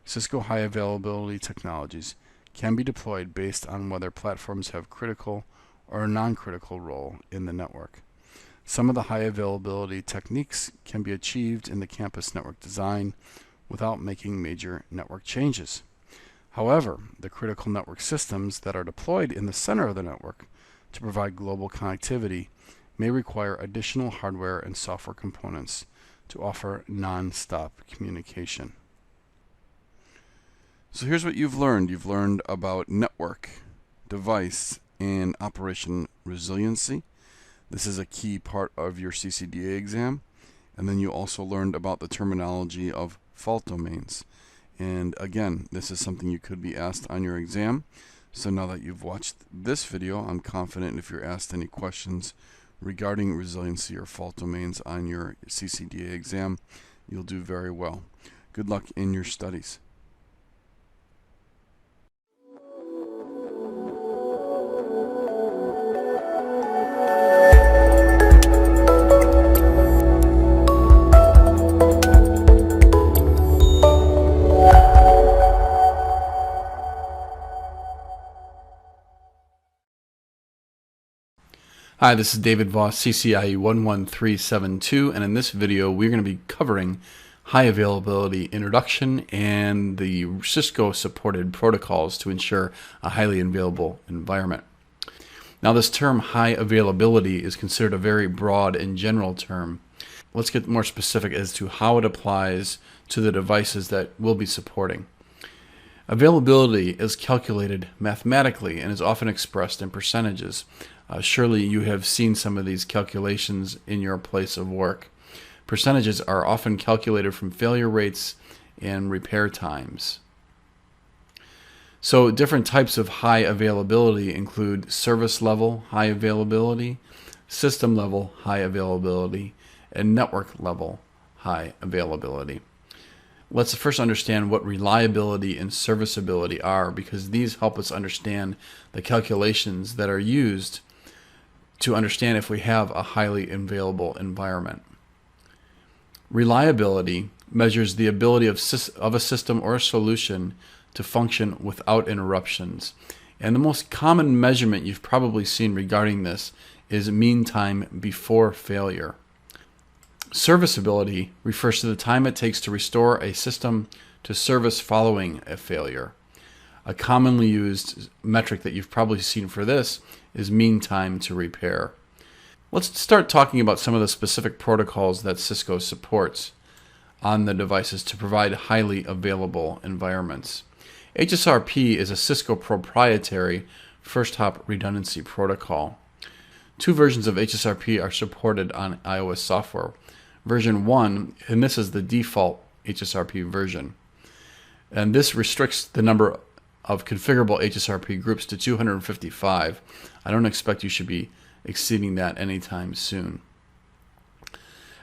Cisco high availability technologies can be deployed based on whether platforms have critical or a non-critical role in the network. Some of the high availability techniques can be achieved in the campus network design without making major network changes. However, the critical network systems that are deployed in the center of the network to provide global connectivity may require additional hardware and software components to offer non-stop communication. So here's what you've learned. You've learned about network, device, and operation resiliency. This is a key part of your CCDA exam. And then you also learned about the terminology of fault domains. And again, this is something you could be asked on your exam. So now that you've watched this video, I'm confident if you're asked any questions regarding resiliency or fault domains on your CCDA exam, you'll do very well. Good luck in your studies. Hi, this is David Voss, CCIE 11372, and in this video we're going to be covering high availability introduction and the Cisco supported protocols to ensure a highly available environment. Now, this term high availability is considered a very broad and general term. Let's get more specific as to how it applies to the devices that we'll be supporting. Availability is calculated mathematically and is often expressed in percentages. Surely you have seen some of these calculations in your place of work. Percentages are often calculated from failure rates and repair times. So different types of high availability include service level high availability, system level high availability, and network level high availability. Let's first understand what reliability and serviceability are, because these help us understand the calculations that are used to understand if we have a highly available environment. Reliability measures the ability of a system or a solution to function without interruptions. And the most common measurement you've probably seen regarding this is mean time before failure. Serviceability refers to the time it takes to restore a system to service following a failure. A commonly used metric that you've probably seen for this is mean time to repair. Let's start talking about some of the specific protocols that Cisco supports on the devices to provide highly available environments. HSRP is a Cisco proprietary first hop redundancy protocol. Two versions of HSRP are supported on iOS software. Version 1, and this is the default HSRP version. And this restricts the number of configurable HSRP groups to 255. I don't expect you should be exceeding that anytime soon.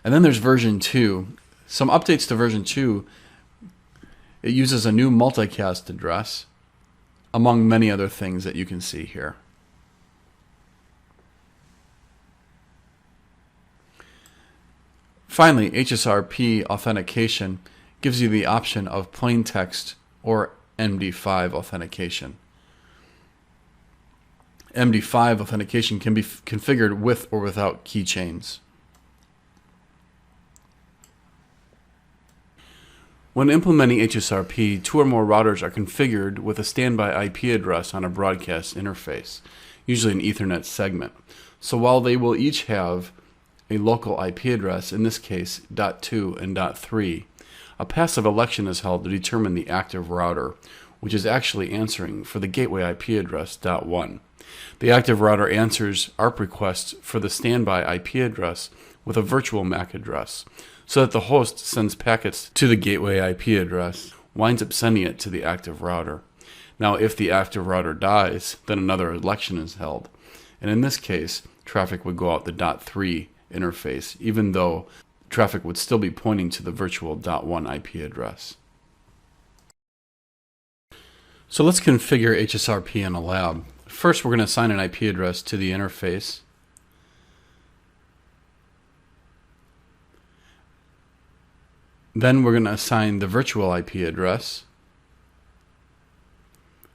And then there's version 2. Some updates to version 2. It uses a new multicast address, among many other things that you can see here. Finally, HSRP authentication gives you the option of plain text or MD5 authentication. MD5 authentication can be configured with or without keychains. When implementing HSRP, two or more routers are configured with a standby IP address on a broadcast interface, usually an Ethernet segment. So while they will each have a local IP address, in this case .2 and .3, a passive election is held to determine the active router, which is actually answering for the gateway IP address .1. The active router answers ARP requests for the standby IP address with a virtual MAC address, so that the host sends packets to the gateway IP address, winds up sending it to the active router. Now, if the active router dies, then another election is held. And in this case, traffic would go out the .3 interface, even though traffic would still be pointing to the virtual .1 IP address. So let's configure HSRP in a lab. First, we're going to assign an IP address to the interface. Then we're going to assign the virtual IP address.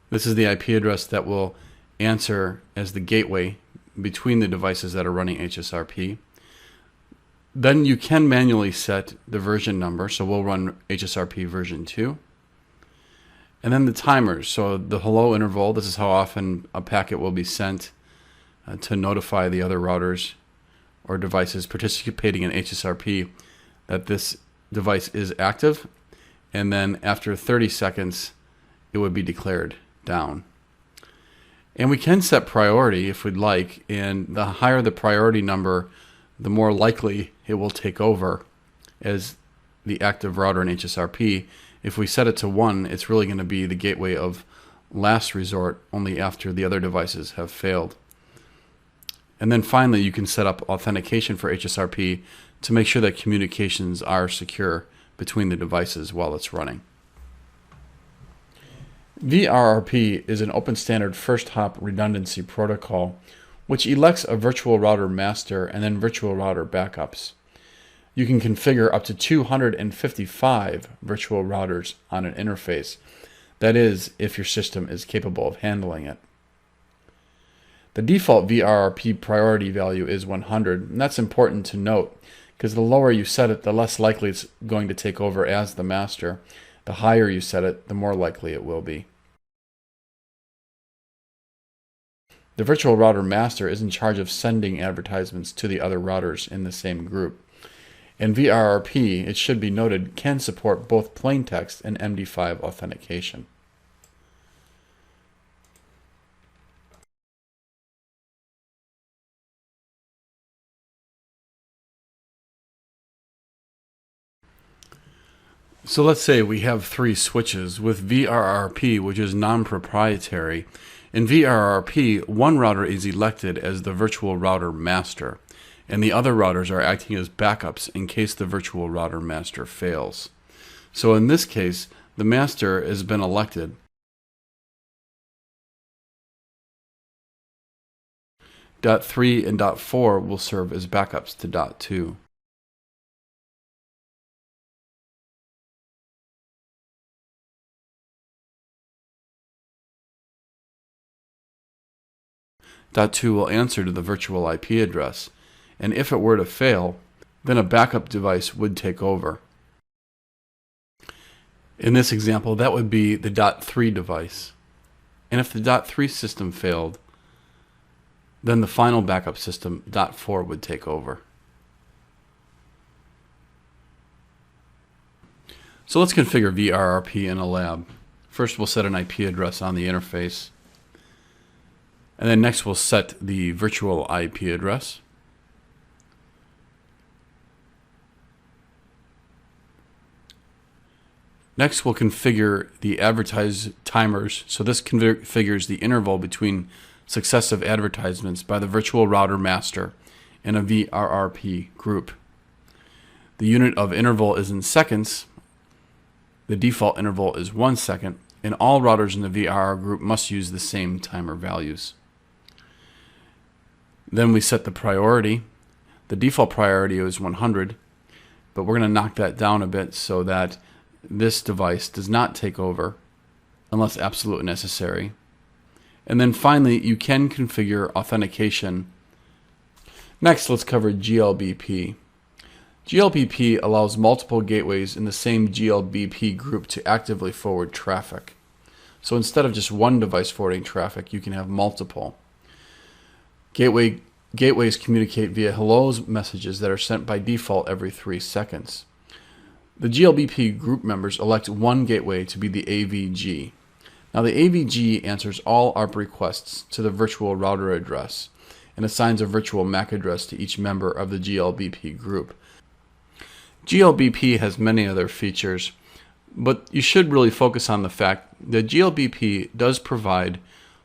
This is the IP address that will answer as the gateway between the devices that are running HSRP. Then you can manually set the version number, so we'll run HSRP version 2. And then the timers, so the hello interval, this is how often a packet will be sent to notify the other routers or devices participating in HSRP that this device is active, and then after 30 seconds it would be declared down. And we can set priority if we'd like, and the higher the priority number, the more likely it will take over as the active router in HSRP. If we set it to 1, it's really going to be the gateway of last resort, only after the other devices have failed. And then finally, you can set up authentication for HSRP to make sure that communications are secure between the devices while it's running. VRRP is an open standard first hop redundancy protocol which elects a virtual router master and then virtual router backups. You can configure up to 255 virtual routers on an interface. That is, if your system is capable of handling it. The default VRRP priority value is 100, and that's important to note because the lower you set it, the less likely it's going to take over as the master. The higher you set it, the more likely it will be. The virtual router master is in charge of sending advertisements to the other routers in the same group. And VRRP, it should be noted, can support both plain text and MD5 authentication. So let's say we have 3 switches with VRRP, which is non-proprietary. In VRRP, one router is elected as the virtual router master, and the other routers are acting as backups in case the virtual router master fails. So in this case, the master has been elected. .3 and .4 will serve as backups to .2. .2 will answer to the virtual IP address, and if it were to fail, then a backup device would take over. In this example, that would be the .3 device. And if the .3 system failed, then the final backup system, .4, would take over. So let's configure VRRP in a lab. First, we'll set an IP address on the interface. And then next we'll set the virtual IP address. Next we'll configure the advertise timers. So this configures the interval between successive advertisements by the virtual router master in a VRRP group. The unit of interval is in seconds. The default interval is 1 second, and all routers in the VRR group must use the same timer values. Then we set the priority. The default priority is 100, but we're going to knock that down a bit so that this device does not take over unless absolutely necessary. And then finally, you can configure authentication. Next, let's cover GLBP. GLBP allows multiple gateways in the same GLBP group to actively forward traffic. So instead of just one device forwarding traffic, you can have multiple. Gateways communicate via hellos messages that are sent by default every 3 seconds. The GLBP group members elect one gateway to be the AVG. Now the AVG answers all ARP requests to the virtual router address and assigns a virtual MAC address to each member of the GLBP group. GLBP has many other features, but you should really focus on the fact that GLBP does provide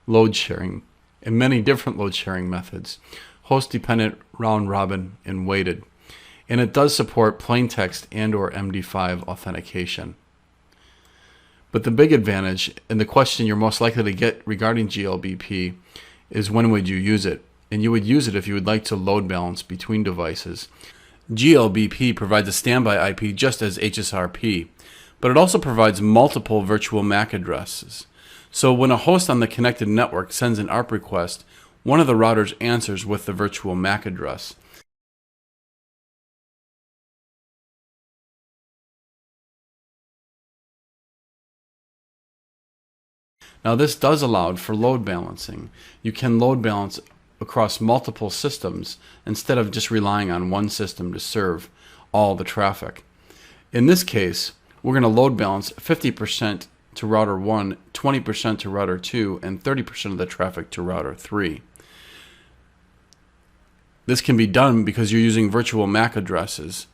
load sharing and many different load sharing methods, host dependent, round robin, and weighted. And it does support plain text and or MD5 authentication. But the big advantage, and the question you're most likely to get regarding GLBP, is when would you use it? And you would use it if you would like to load balance between devices. GLBP provides a standby IP just as HSRP, but it also provides multiple virtual MAC addresses. So when a host on the connected network sends an ARP request, one of the routers answers with the virtual MAC address. Now this does allow for load balancing. You can load balance across multiple systems instead of just relying on one system to serve all the traffic. In this case, we're going to load balance 50% to router 1, 20% to router 2, and 30% of the traffic to router 3. This can be done because you're using virtual MAC addresses,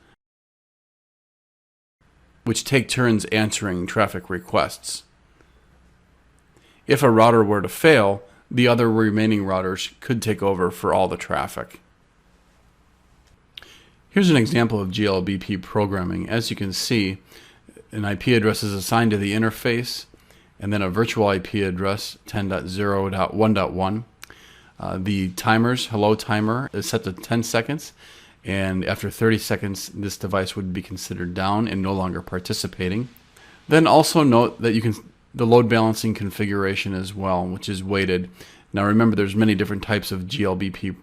which take turns answering traffic requests. If a router were to fail, the other remaining routers could take over for all the traffic. Here's an example of GLBP programming. As you can see, an IP address is assigned to the interface, and then a virtual IP address 10.0.1.1. The timers, hello timer, is set to 10 seconds, and after 30 seconds, this device would be considered down and no longer participating. Then also note that the load balancing configuration as well, which is weighted. Now remember, there's many different types of GLBP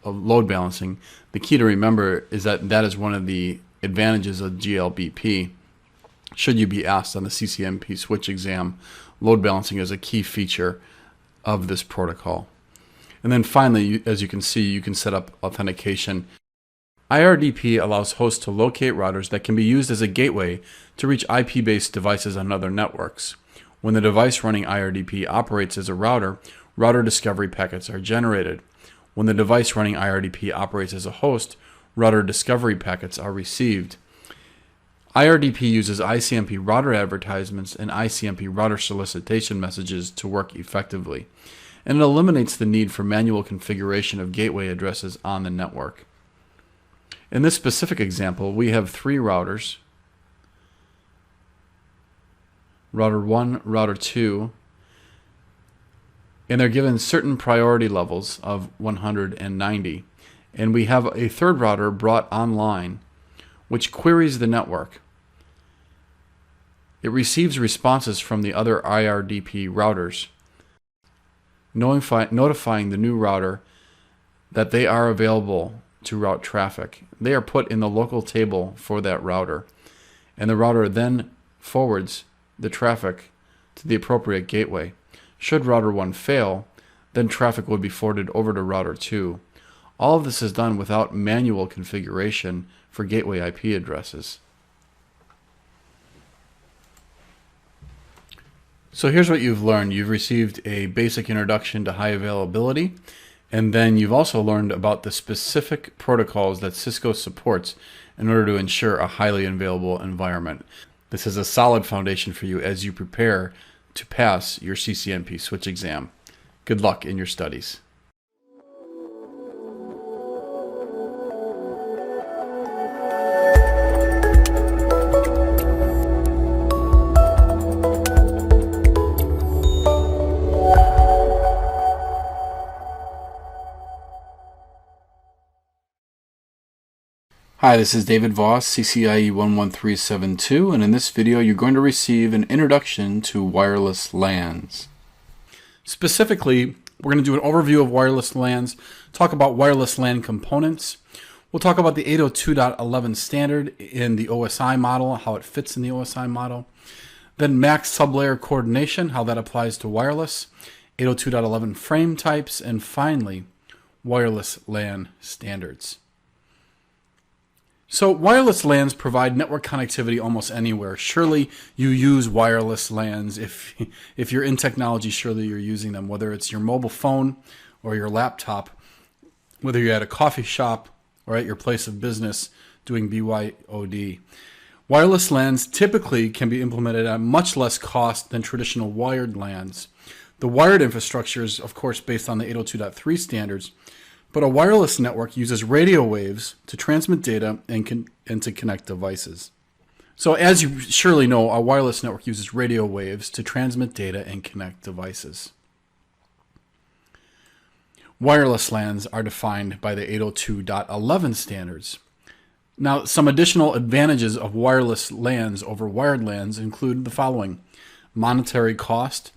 load balancing. The key to remember is that that is one of the advantages of GLBP. Should you be asked on the CCNP switch exam, load balancing is a key feature of this protocol. And then finally, as you can see, you can set up authentication. IRDP allows hosts to locate routers that can be used as a gateway to reach IP-based devices on other networks. When the device running IRDP operates as a router, router discovery packets are generated. When the device running IRDP operates as a host, router discovery packets are received. IRDP uses ICMP router advertisements and ICMP router solicitation messages to work effectively, and it eliminates the need for manual configuration of gateway addresses on the network. In this specific example, we have 3 routers, router 1, router 2, and they're given certain priority levels of 190. And we have a third router brought online, which queries the network. It receives responses from the other IRDP routers, notifying the new router that they are available to route traffic. They are put in the local table for that router, and the router then forwards the traffic to the appropriate gateway. Should router 1 fail, then traffic would be forwarded over to router 2. All of this is done without manual configuration for gateway IP addresses. So here's what you've learned. You've received a basic introduction to high availability, and then you've also learned about the specific protocols that Cisco supports in order to ensure a highly available environment. This is a solid foundation for you as you prepare to pass your CCNP switch exam. Good luck in your studies. Hi, this is David Voss, CCIE 11372, and in this video you're going to receive an introduction to wireless LANs. Specifically, we're going to do an overview of wireless LANs, talk about wireless LAN components. We'll talk about the 802.11 standard in the OSI model, how it fits in the OSI model. Then MAC sublayer coordination, how that applies to wireless, 802.11 frame types, and finally, wireless LAN standards. So wireless LANs provide network connectivity almost anywhere. Surely you use wireless LANs. If you're in technology, surely you're using them, whether it's your mobile phone or your laptop, whether you're at a coffee shop or at your place of business doing BYOD. Wireless LANs typically can be implemented at much less cost than traditional wired LANs. The wired infrastructure is, of course, based on the 802.3 standards, but a wireless network uses radio waves to transmit data and to connect devices. So as you surely know, a wireless network uses radio waves to transmit data and connect devices. Wireless LANs are defined by the 802.11 standards. Now, some additional advantages of wireless LANs over wired LANs include the following: monetary cost,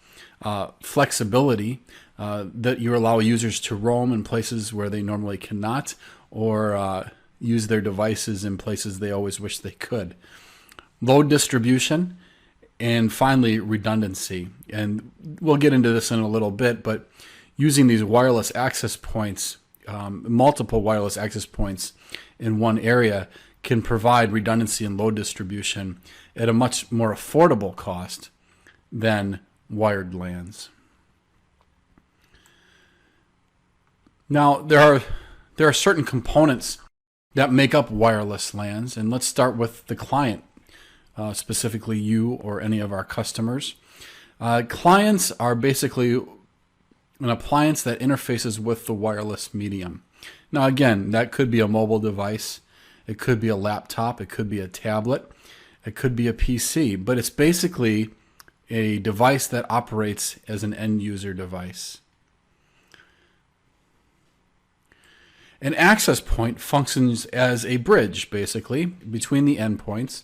flexibility, that you allow users to roam in places where they normally cannot, or use their devices in places they always wish they could. Load distribution, and finally redundancy. And we'll get into this in a little bit, but using these wireless access points, multiple wireless access points in one area, can provide redundancy and load distribution at a much more affordable cost than wired LANs. Now, there are certain components that make up wireless LANs, and let's start with the client, specifically you or any of our customers. Clients are basically an appliance that interfaces with the wireless medium. Now, again, that could be a mobile device, it could be a laptop, it could be a tablet, it could be a PC, but it's basically a device that operates as an end user device. An access point functions as a bridge, basically, between the endpoints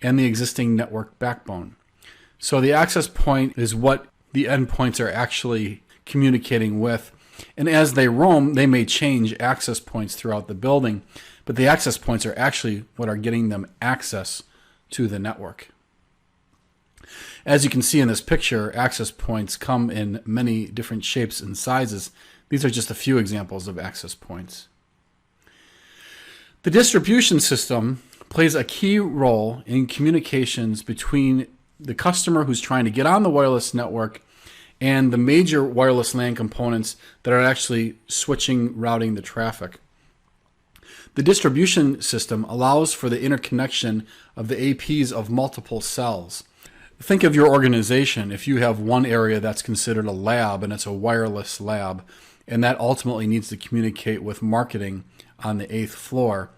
and the existing network backbone. So the access point is what the endpoints are actually communicating with. And as they roam, they may change access points throughout the building, but the access points are actually what are getting them access to the network. As you can see in this picture, access points come in many different shapes and sizes. These are just a few examples of access points. The distribution system plays a key role in communications between the customer who's trying to get on the wireless network and the major wireless LAN components that are actually switching, routing the traffic. The distribution system allows for the interconnection of the APs of multiple cells. Think of your organization. If you have one area that's considered a lab and it's a wireless lab, and that ultimately needs to communicate with marketing on the 8th floor,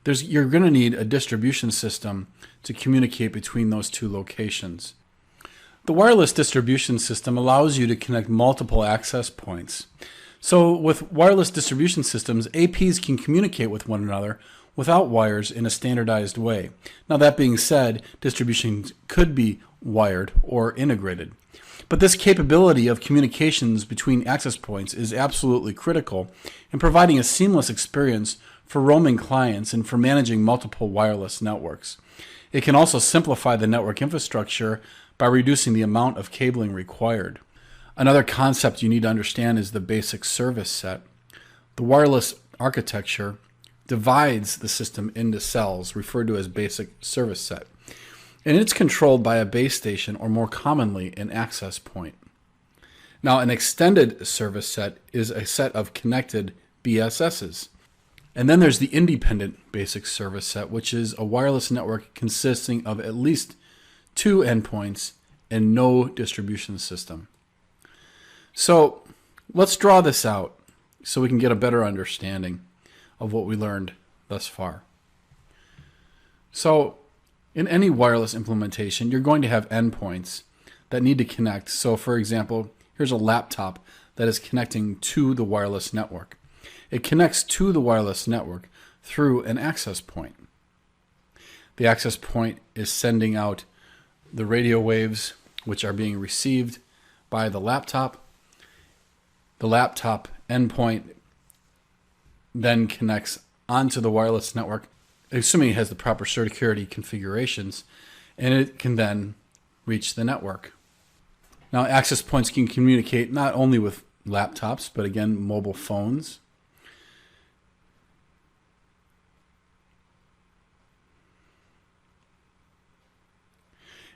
you're going to need a distribution system to communicate between those two locations. The wireless distribution system allows you to connect multiple access points. So with wireless distribution systems, APs can communicate with one another without wires in a standardized way. Now, that being said, distribution could be wired or integrated. But this capability of communications between access points is absolutely critical in providing a seamless experience for roaming clients and for managing multiple wireless networks. It can also simplify the network infrastructure by reducing the amount of cabling required. Another concept you need to understand is the basic service set. The wireless architecture divides the system into cells, referred to as basic service set. And it's controlled by a base station, or more commonly, an access point. Now, an extended service set is a set of connected BSSs. And then there's the independent basic service set, which is a wireless network consisting of at least 2 endpoints and no distribution system. So let's draw this out so we can get a better understanding of what we learned thus far. So in any wireless implementation, you're going to have endpoints that need to connect. So for example, here's a laptop that is connecting to the wireless network. It connects to the wireless network through an access point. The access point is sending out the radio waves, which are being received by the laptop. The laptop endpoint then connects onto the wireless network, assuming it has the proper security configurations, and it can then reach the network. Now, access points can communicate not only with laptops, but again, mobile phones.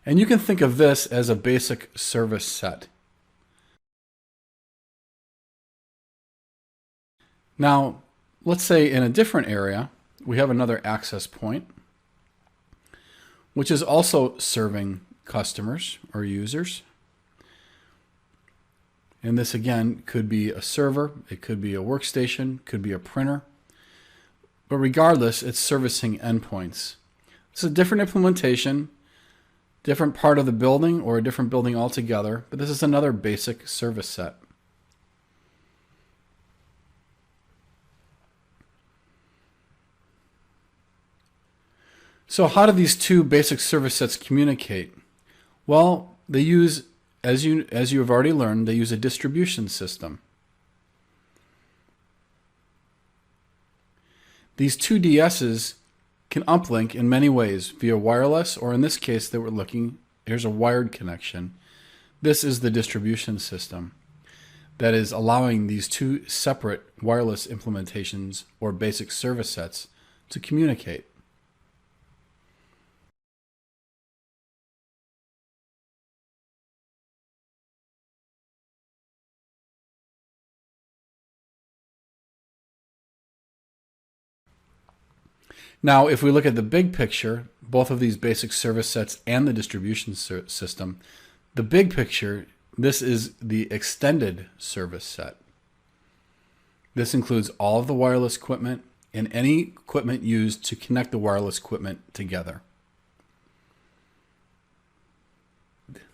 And you can think of this as a basic service set. Now, let's say in a different area, we have another access point, which is also serving customers or users. And this again could be a server, it could be a workstation, could be a printer. But regardless, it's servicing endpoints. It's a different implementation, different part of the building or a different building altogether, but this is another basic service set. So how do these two basic service sets communicate? Well, they use, as you have already learned, they use a distribution system. These two DSs can uplink in many ways via wireless, or in this case that we're looking, here's a wired connection. This is the distribution system that is allowing these two separate wireless implementations or basic service sets to communicate. Now, if we look at the big picture, both of these basic service sets and the distribution system, the big picture, this is the extended service set. This includes all of the wireless equipment and any equipment used to connect the wireless equipment together.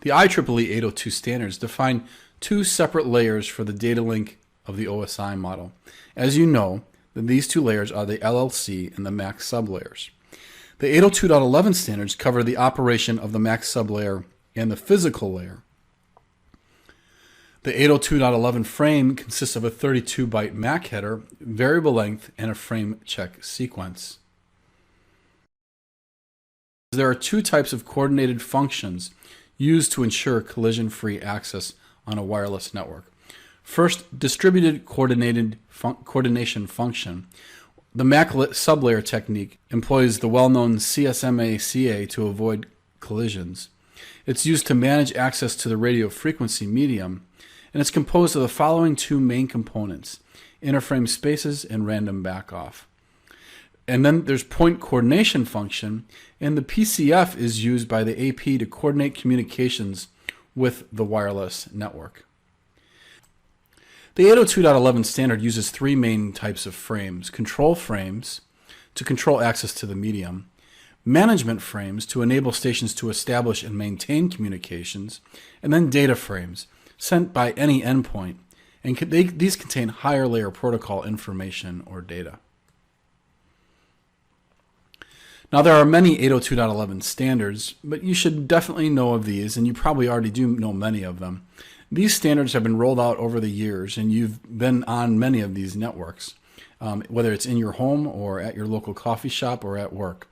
The IEEE 802 standards define two separate layers for the data link of the OSI model. As you know, then these two layers are the LLC and the MAC sublayers. The 802.11 standards cover the operation of the MAC sublayer and the physical layer. The 802.11 frame consists of a 32-byte MAC header, variable length, and a frame check sequence. There are two types of coordinated functions used to ensure collision-free access on a wireless network. First, distributed coordination function. The MAC sublayer technique employs the well-known CCNA to avoid collisions. It's used to manage access to the radio frequency medium, and it's composed of the following two main components: interframe spaces and random backoff. And then there's point coordination function, and the PCF is used by the AP to coordinate communications with the wireless network. The 802.11 standard uses three main types of frames: control frames to control access to the medium, management frames to enable stations to establish and maintain communications, and then data frames sent by any endpoint. And these contain higher layer protocol information or data. Now, there are many 802.11 standards, but you should definitely know of these, and you probably already do know many of them. These standards have been rolled out over the years, and you've been on many of these networks, whether it's in your home or at your local coffee shop or at work.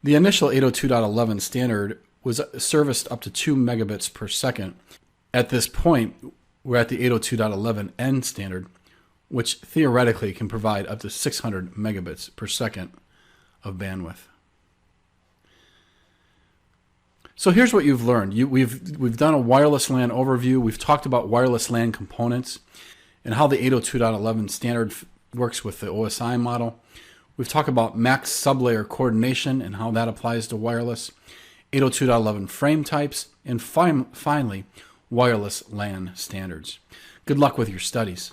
The initial 802.11 standard was serviced up to 2 megabits per second. At this point, we're at the 802.11n standard, which theoretically can provide up to 600 megabits per second of bandwidth. So here's what you've learned. We've done a wireless LAN overview. We've talked about wireless LAN components and how the 802.11 standard works with the OSI model. We've talked about MAC sublayer coordination and how that applies to wireless, 802.11 frame types, and finally, wireless LAN standards. Good luck with your studies.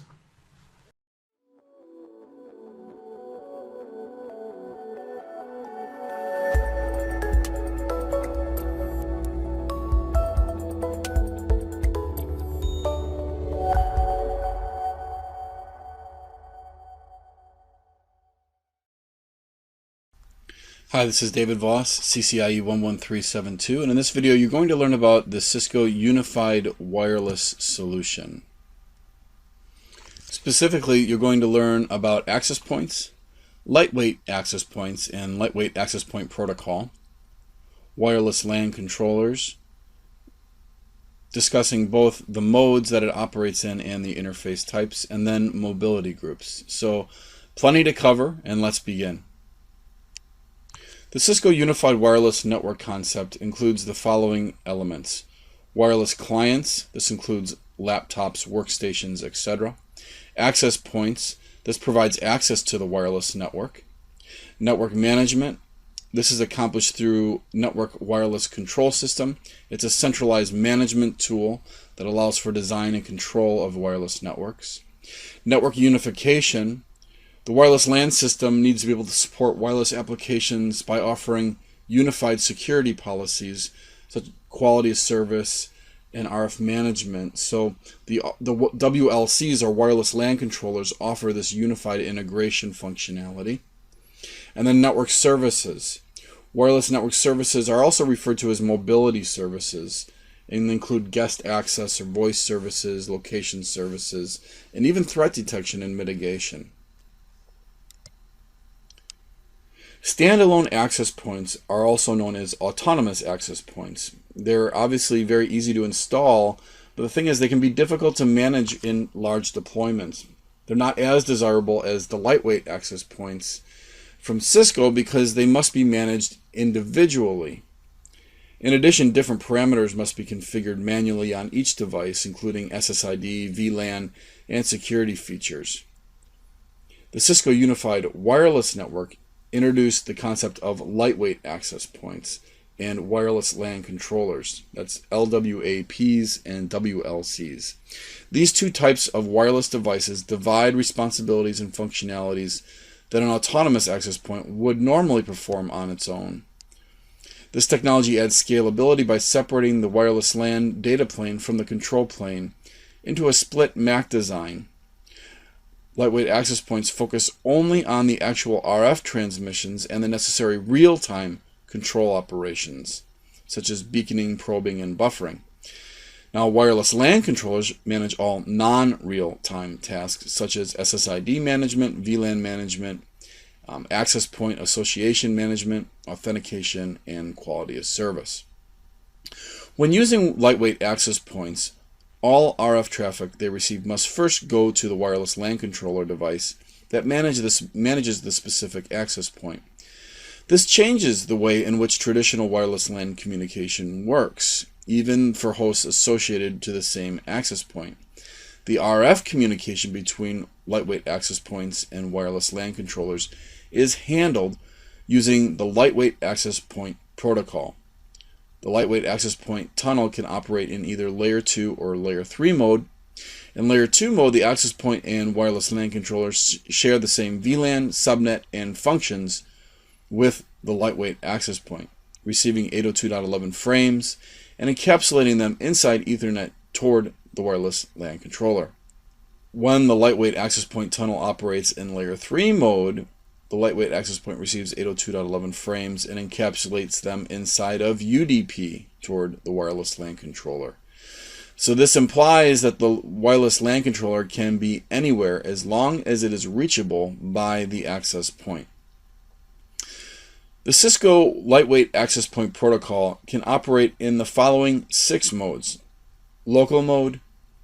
Hi, this is David Voss, CCIE 11372, and in this video you're going to learn about the Cisco Unified Wireless Solution. Specifically, you're going to learn about access points, lightweight access points and lightweight access point protocol, wireless LAN controllers, discussing both the modes that it operates in and the interface types, and then mobility groups. So plenty to cover, and let's begin. The Cisco Unified Wireless Network concept includes the following elements. Wireless clients, this includes laptops, workstations, etc. Access points, this provides access to the wireless network. Network management, this is accomplished through Network Wireless Control System. It's a centralized management tool that allows for design and control of wireless networks. Network unification, the wireless LAN system needs to be able to support wireless applications by offering unified security policies such as quality of service and RF management. So the WLCs, or wireless LAN controllers, offer this unified integration functionality. And then network services. Wireless network services are also referred to as mobility services and include guest access or voice services, location services, and even threat detection and mitigation. Standalone access points are also known as autonomous access points. They're obviously very easy to install, but the thing is they can be difficult to manage in large deployments. They're not as desirable as the lightweight access points from Cisco because they must be managed individually. In addition, different parameters must be configured manually on each device, including SSID, VLAN, and security features. The Cisco Unified Wireless Network introduced the concept of lightweight access points and wireless LAN controllers. That's LWAPs and WLCs. These two types of wireless devices divide responsibilities and functionalities that an autonomous access point would normally perform on its own. This technology adds scalability by separating the wireless LAN data plane from the control plane into a split MAC design. Lightweight access points focus only on the actual RF transmissions and the necessary real-time control operations, such as beaconing, probing, and buffering. Now, wireless LAN controllers manage all non-real-time tasks, such as SSID management, VLAN management, access point association management, authentication, and quality of service. When using lightweight access points, all RF traffic they receive must first go to the wireless LAN controller device that manages the specific access point. This changes the way in which traditional wireless LAN communication works, even for hosts associated to the same access point. The RF communication between lightweight access points and wireless LAN controllers is handled using the lightweight access point protocol. The lightweight access point tunnel can operate in either layer 2 or layer 3 mode. In layer 2 mode, the access point and wireless LAN controllers share the same VLAN, subnet, and functions with the lightweight access point, receiving 802.11 frames and encapsulating them inside Ethernet toward the wireless LAN controller. When the lightweight access point tunnel operates in layer 3 mode, the lightweight access point receives 802.11 frames and encapsulates them inside of UDP toward the wireless LAN controller. So this implies that the wireless LAN controller can be anywhere as long as it is reachable by the access point. The Cisco Lightweight Access Point Protocol can operate in the following 6 modes: local mode,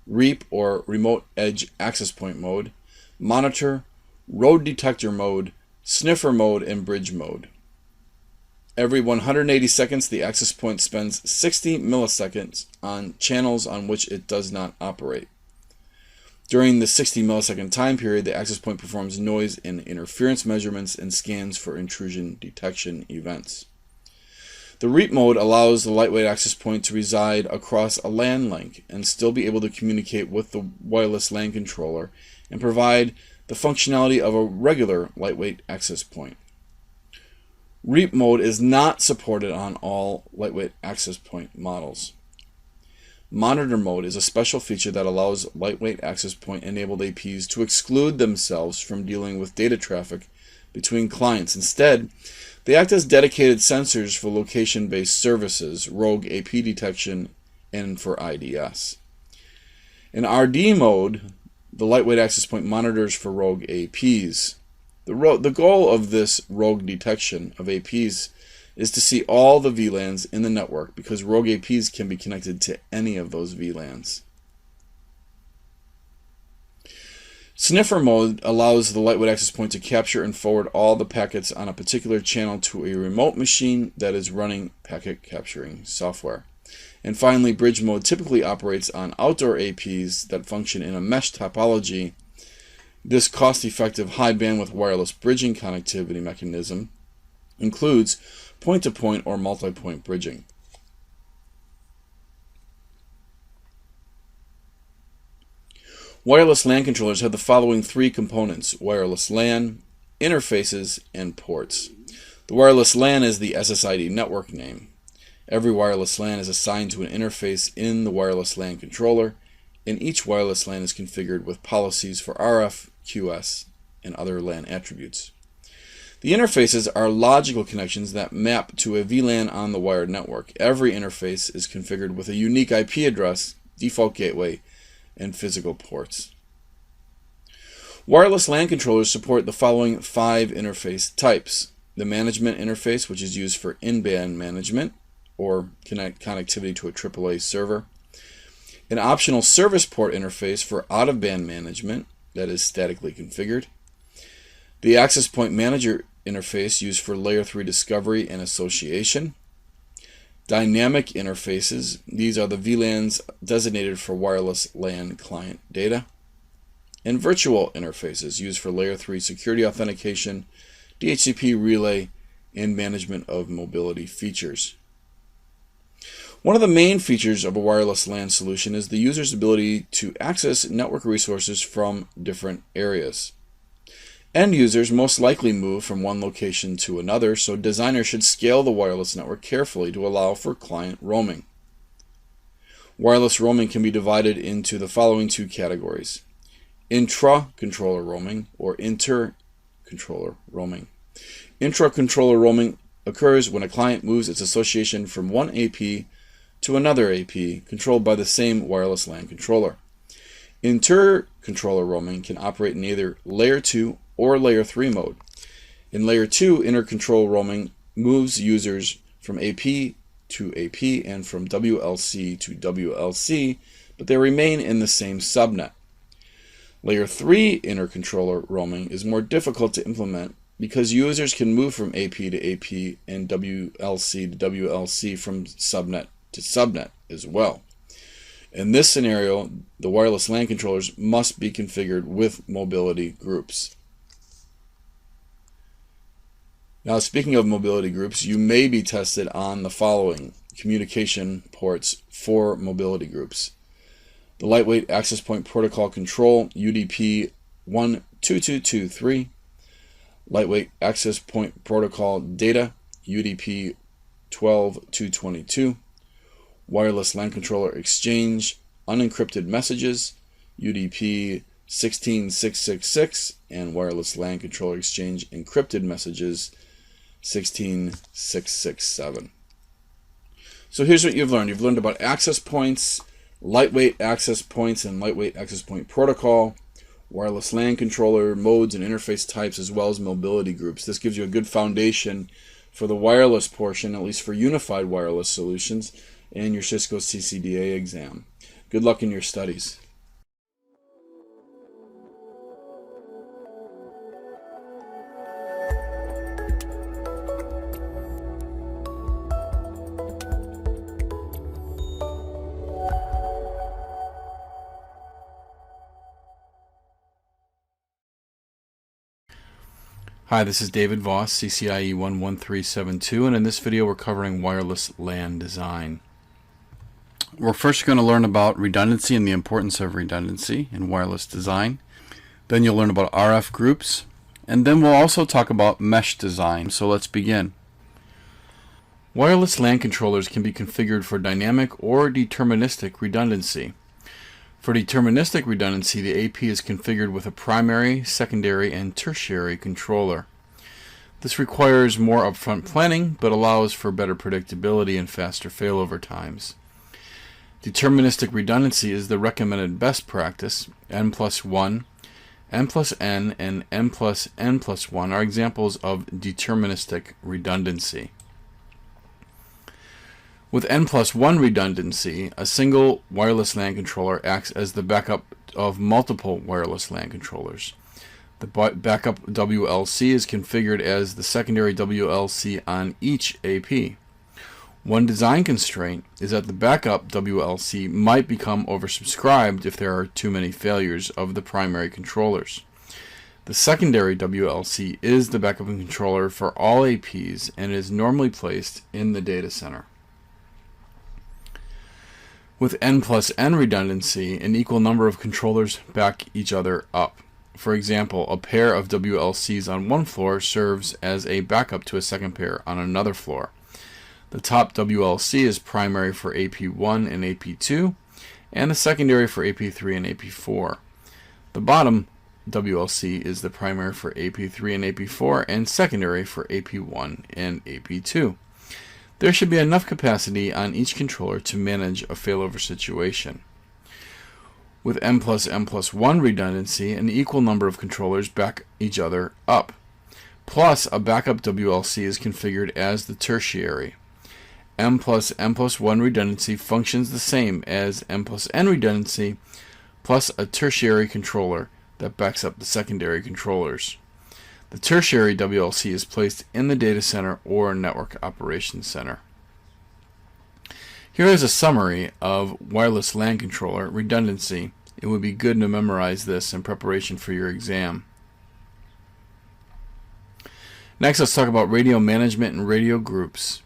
REAP or Remote Edge Access Point mode, monitor, road detector mode, sniffer mode, and bridge mode. Every 180 seconds, the access point spends 60 milliseconds on channels on which it does not operate. During the 60 millisecond time period, the access point performs noise and interference measurements and scans for intrusion detection events. The REAP mode allows the lightweight access point to reside across a LAN link and still be able to communicate with the wireless LAN controller and provide the functionality of a regular lightweight access point. REAP mode is not supported on all lightweight access point models. Monitor mode is a special feature that allows lightweight access point enabled APs to exclude themselves from dealing with data traffic between clients. Instead, they act as dedicated sensors for location-based services, rogue AP detection, and for IDS. In RD mode, the lightweight access point monitors for rogue APs. The goal of this rogue detection of APs is to see all the VLANs in the network because rogue APs can be connected to any of those VLANs. Sniffer mode allows the lightweight access point to capture and forward all the packets on a particular channel to a remote machine that is running packet capturing software. And finally, bridge mode typically operates on outdoor APs that function in a mesh topology. This cost-effective high-bandwidth wireless bridging connectivity mechanism includes point-to-point or multi-point bridging. Wireless LAN controllers have the following three components: wireless LAN, interfaces, and ports. The wireless LAN is the SSID network name. Every wireless LAN is assigned to an interface in the wireless LAN controller, and each wireless LAN is configured with policies for RF, QS, and other LAN attributes. The interfaces are logical connections that map to a VLAN on the wired network. Every interface is configured with a unique IP address, default gateway, and physical ports. Wireless LAN controllers support the following 5 interface types: the management interface, which is used for in-band management or connectivity to a AAA server; an optional service port interface for out-of-band management that is statically configured; the access point manager interface used for layer 3 discovery and association; dynamic interfaces, these are the VLANs designated for wireless LAN client data; and virtual interfaces used for layer 3 security authentication, DHCP relay, and management of mobility features. One of the main features of a wireless LAN solution is the user's ability to access network resources from different areas. End users most likely move from one location to another, so designers should scale the wireless network carefully to allow for client roaming. Wireless roaming can be divided into the following 2 categories: intra-controller roaming or inter-controller roaming. Intra-controller roaming occurs when a client moves its association from one AP to another AP controlled by the same wireless LAN controller. Inter-controller roaming can operate in either layer 2 or layer 3 mode. In layer 2, inter-control roaming moves users from AP to AP and from WLC to WLC, but they remain in the same subnet. Layer 3 intercontroller roaming is more difficult to implement because users can move from AP to AP and WLC to WLC from subnet to subnet as well. In this scenario, the wireless LAN controllers must be configured with mobility groups. Now, speaking of mobility groups, you may be tested on the following communication ports for mobility groups: the Lightweight Access Point Protocol Control UDP 12223, Lightweight Access Point Protocol Data UDP 12222, Wireless LAN Controller Exchange Unencrypted Messages UDP 16666, and Wireless LAN Controller Exchange Encrypted Messages 16667. So here's what you've learned. You've learned about access points, lightweight access points and lightweight access point protocol, wireless LAN controller modes and interface types, as well as mobility groups. This gives you a good foundation for the wireless portion, at least for unified wireless solutions, and your Cisco CCDA exam. Good luck in your studies. Hi, this is David Voss, CCIE 11372, and in this video we're covering wireless LAN design. We're first going to learn about redundancy and the importance of redundancy in wireless design. Then you'll learn about RF groups, and then we'll also talk about mesh design. So let's begin. Wireless LAN controllers can be configured for dynamic or deterministic redundancy. For deterministic redundancy, the AP is configured with a primary, secondary, and tertiary controller. This requires more upfront planning, but allows for better predictability and faster failover times. Deterministic redundancy is the recommended best practice. N+1, N+N, and N+N+1 are examples of deterministic redundancy. With N+1 redundancy, a single wireless LAN controller acts as the backup of multiple wireless LAN controllers. The backup WLC is configured as the secondary WLC on each AP. One design constraint is that the backup WLC might become oversubscribed if there are too many failures of the primary controllers. The secondary WLC is the backup controller for all APs and is normally placed in the data center. With N+N redundancy, an equal number of controllers back each other up. For example, a pair of WLCs on one floor serves as a backup to a second pair on another floor. The top WLC is primary for AP1 and AP2, and the secondary for AP3 and AP4. The bottom WLC is the primary for AP3 and AP4, and secondary for AP1 and AP2. There should be enough capacity on each controller to manage a failover situation. With N+N+1 redundancy, an equal number of controllers back each other up. Plus, a backup WLC is configured as the tertiary. N+N+1 redundancy functions the same as N+N redundancy plus a tertiary controller that backs up the secondary controllers. The tertiary WLC is placed in the data center or network operations center. Here is a summary of wireless LAN controller redundancy. It would be good to memorize this in preparation for your exam. Next, let's talk about radio management and radio groups.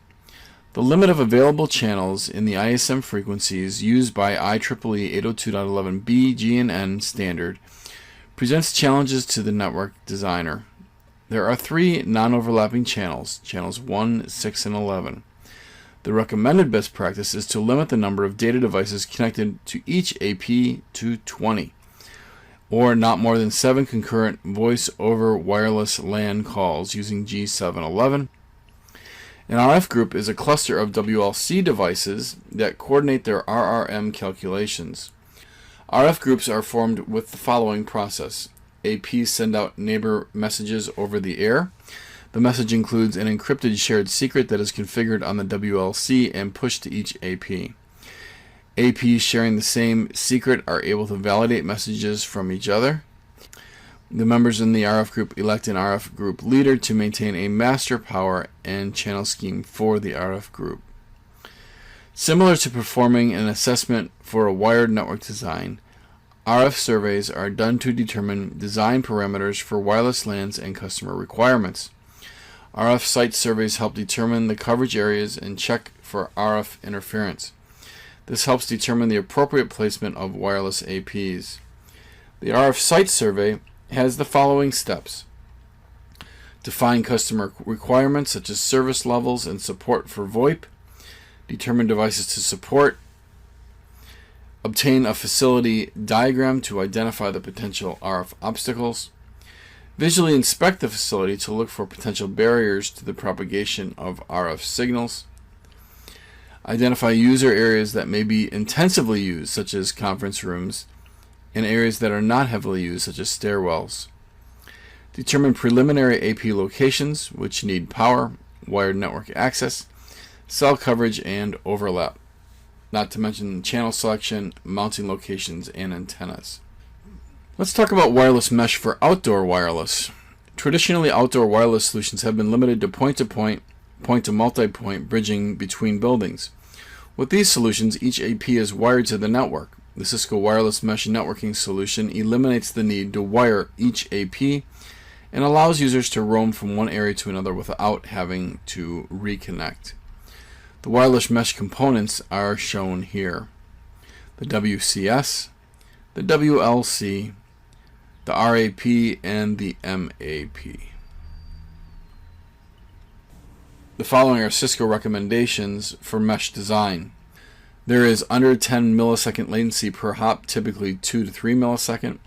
The limit of available channels in the ISM frequencies used by IEEE 802.11b, G, and N standard presents challenges to the network designer. There are 3 non-overlapping channels, channels 1, 6, and 11. The recommended best practice is to limit the number of data devices connected to each AP to 20, or not more than 7 concurrent voice over wireless LAN calls using G711. An RF group is a cluster of WLC devices that coordinate their RRM calculations. RF groups are formed with the following process. APs send out neighbor messages over the air. The message includes an encrypted shared secret that is configured on the WLC and pushed to each AP. APs sharing the same secret are able to validate messages from each other. The members in the RF group elect an RF group leader to maintain a master power and channel scheme for the RF group. Similar to performing an assessment for a wired network design, RF surveys are done to determine design parameters for wireless LANs and customer requirements. RF site surveys help determine the coverage areas and check for RF interference. This helps determine the appropriate placement of wireless APs. The RF site survey has the following steps. Define customer requirements such as service levels and support for VoIP. Determine devices to support. Obtain a facility diagram to identify the potential RF obstacles. Visually inspect the facility to look for potential barriers to the propagation of RF signals. Identify user areas that may be intensively used, such as conference rooms, and areas that are not heavily used, such as stairwells. Determine preliminary AP locations, which need power, wired network access, cell coverage, and overlap, not to mention channel selection, mounting locations, and antennas. Let's talk about wireless mesh for outdoor wireless. Traditionally, outdoor wireless solutions have been limited to point-to-point, point-to-multipoint bridging between buildings. With these solutions, each AP is wired to the network. The Cisco Wireless Mesh Networking solution eliminates the need to wire each AP and allows users to roam from one area to another without having to reconnect. The wireless mesh components are shown here. The WCS, the WLC, the RAP, and the MAP. The following are Cisco recommendations for mesh design. There is under 10 millisecond latency per hop, typically 2 to 3 millisecond.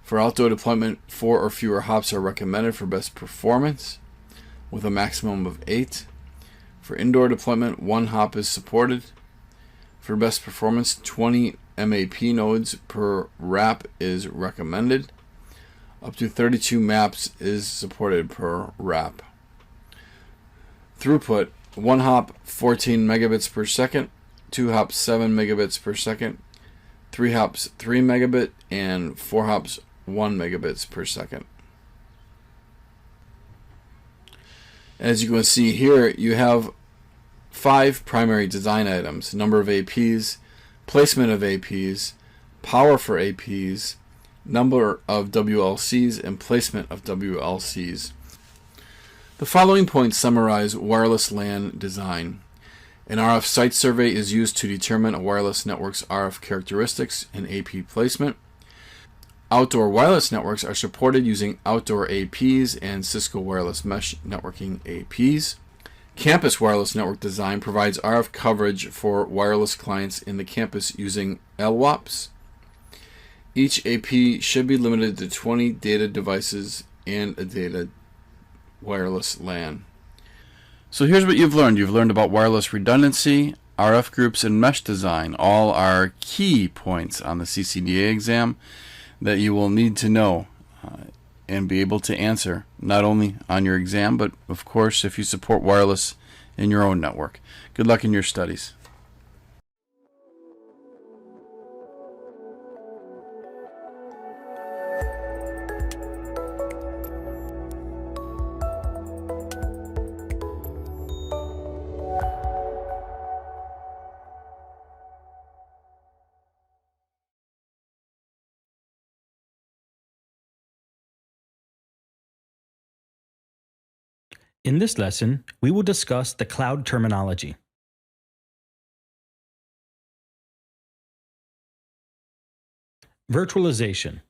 For outdoor deployment, 4 or fewer hops are recommended for best performance, with a maximum of 8. For indoor deployment, 1 hop is supported. For best performance, 20 MAP nodes per RAP is recommended. Up to 32 maps is supported per RAP. Throughput 1 hop 14 megabits per second, 2 hops 7 megabits per second, 3 hops 3 megabit, and 4 hops 1 megabits per second. As you can see here, you have 5 primary design items: number of APs, placement of APs, power for APs, number of WLCs, and placement of WLCs. The following points summarize wireless LAN design. An RF site survey is used to determine a wireless network's RF characteristics and AP placement. Outdoor wireless networks are supported using outdoor APs and Cisco wireless mesh networking APs. Campus wireless network design provides RF coverage for wireless clients in the campus using LWAPs. Each AP should be limited to 20 data devices and a data wireless LAN. So here's what you've learned. You've learned about wireless redundancy, RF groups, and mesh design. All are key points on the CCNA exam that you will need to know and be able to answer, not only on your exam, but of course if you support wireless in your own network. Good luck in your studies. In this lesson, we will discuss the cloud terminology. Virtualization.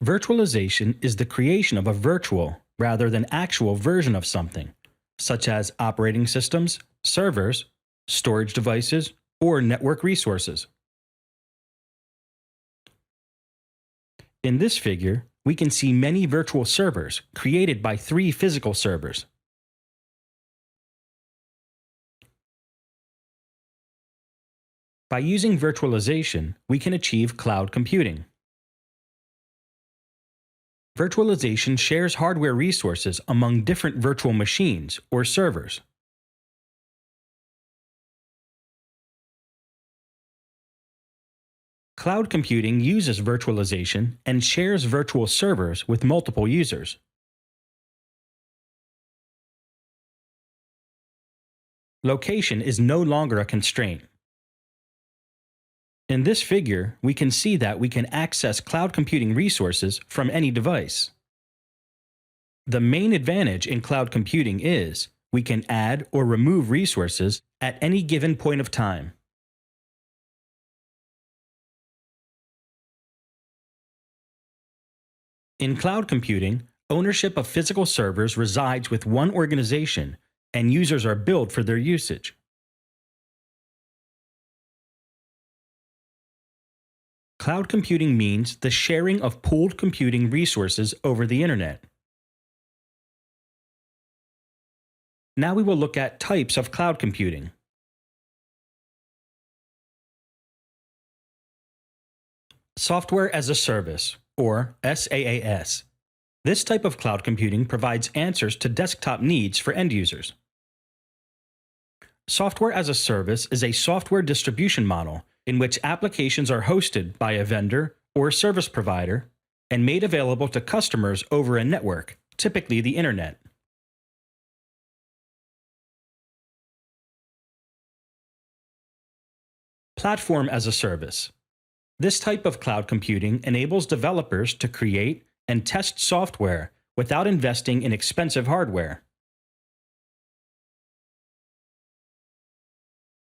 Virtualization is the creation of a virtual rather than actual version of something, such as operating systems, servers, storage devices, or network resources. In this figure, we can see many virtual servers created by 3 physical servers. By using virtualization, we can achieve cloud computing. Virtualization shares hardware resources among different virtual machines or servers. Cloud computing uses virtualization and shares virtual servers with multiple users. Location is no longer a constraint. In this figure, we can see that we can access cloud computing resources from any device. The main advantage in cloud computing is we can add or remove resources at any given point of time. In cloud computing, ownership of physical servers resides with one organization, and users are billed for their usage. Cloud computing means the sharing of pooled computing resources over the internet. Now we will look at types of cloud computing. Software as a Service, or SaaS. This type of cloud computing provides answers to desktop needs for end users. Software as a Service is a software distribution model in which applications are hosted by a vendor or service provider and made available to customers over a network, typically the internet. Platform as a Service. This type of cloud computing enables developers to create and test software without investing in expensive hardware.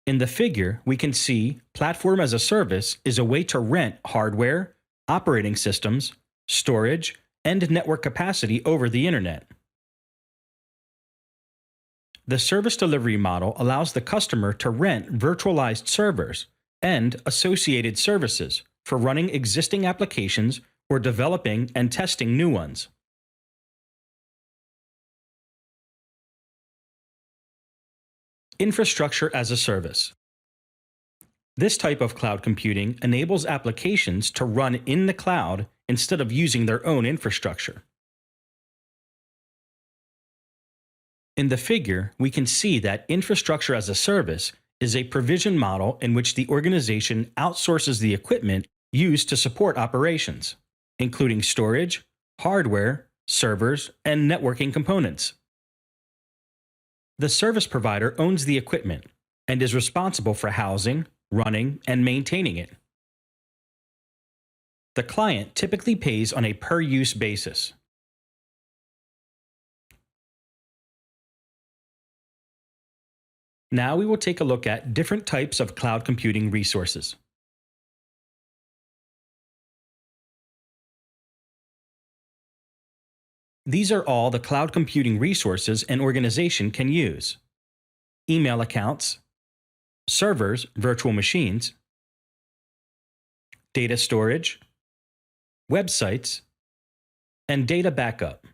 In the figure, we can see Platform as a Service is a way to rent hardware, operating systems, storage, and network capacity over the internet. The service delivery model allows the customer to rent virtualized servers and associated services for running existing applications or developing and testing new ones. Infrastructure as a Service. This type of cloud computing enables applications to run in the cloud instead of using their own infrastructure. In the figure, we can see that infrastructure as a service is a provision model in which the organization outsources the equipment used to support operations, including storage, hardware, servers, and networking components. The service provider owns the equipment and is responsible for housing, running, and maintaining it. The client typically pays on a per-use basis. Now we will take a look at different types of cloud computing resources. These are all the cloud computing resources an organization can use: email accounts, servers, virtual machines, data storage, websites, and data backup.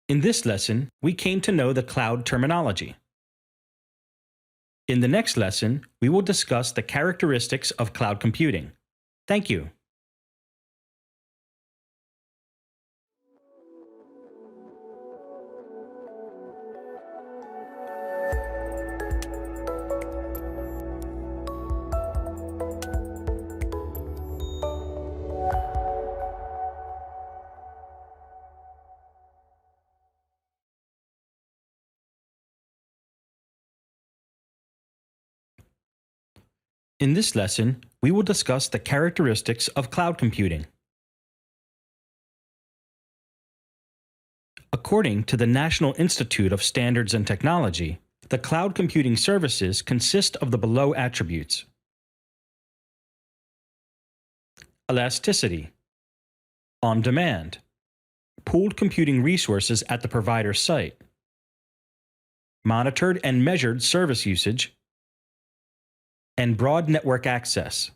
In this lesson, we came to know the cloud terminology. In the next lesson, we will discuss the characteristics of cloud computing. Thank you. In this lesson, we will discuss the characteristics of cloud computing. According to the National Institute of Standards and Technology, the cloud computing services consist of the below attributes: elasticity, on-demand, pooled computing resources at the provider's site, monitored and measured service usage, and broad network access.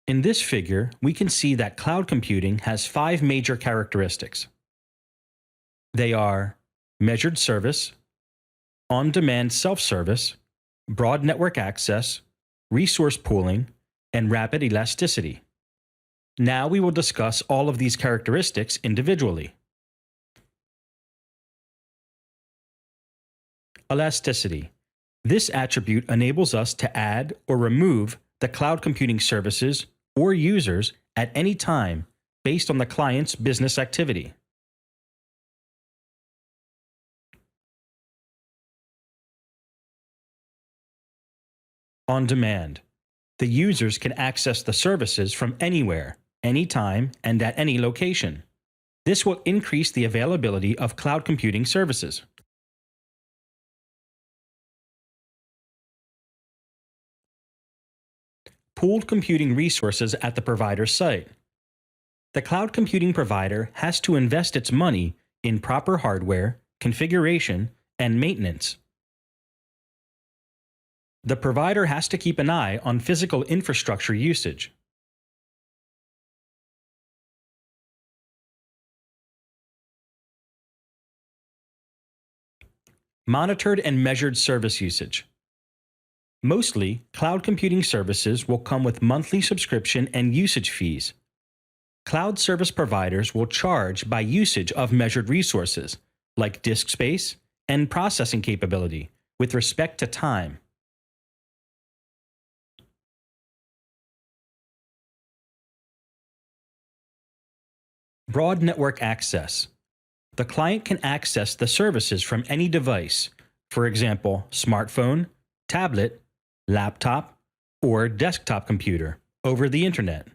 In this figure, we can see that cloud computing has 5 major characteristics. They are measured service, on-demand self-service, broad network access, resource pooling, and rapid elasticity. Now we will discuss all of these characteristics individually. Elasticity. This attribute enables us to add or remove the cloud computing services or users at any time based on the client's business activity. On demand. The users can access the services from anywhere, anytime, and at any location. This will increase the availability of cloud computing services. Pooled computing resources at the provider's site. The cloud computing provider has to invest its money in proper hardware, configuration, and maintenance. The provider has to keep an eye on physical infrastructure usage. Monitored and measured service usage. Mostly, cloud computing services will come with monthly subscription and usage fees. Cloud service providers will charge by usage of measured resources, like disk space and processing capability, with respect to time. Broad network access. The client can access the services from any device, for example, smartphone, tablet, laptop, or desktop computer, over the Internet.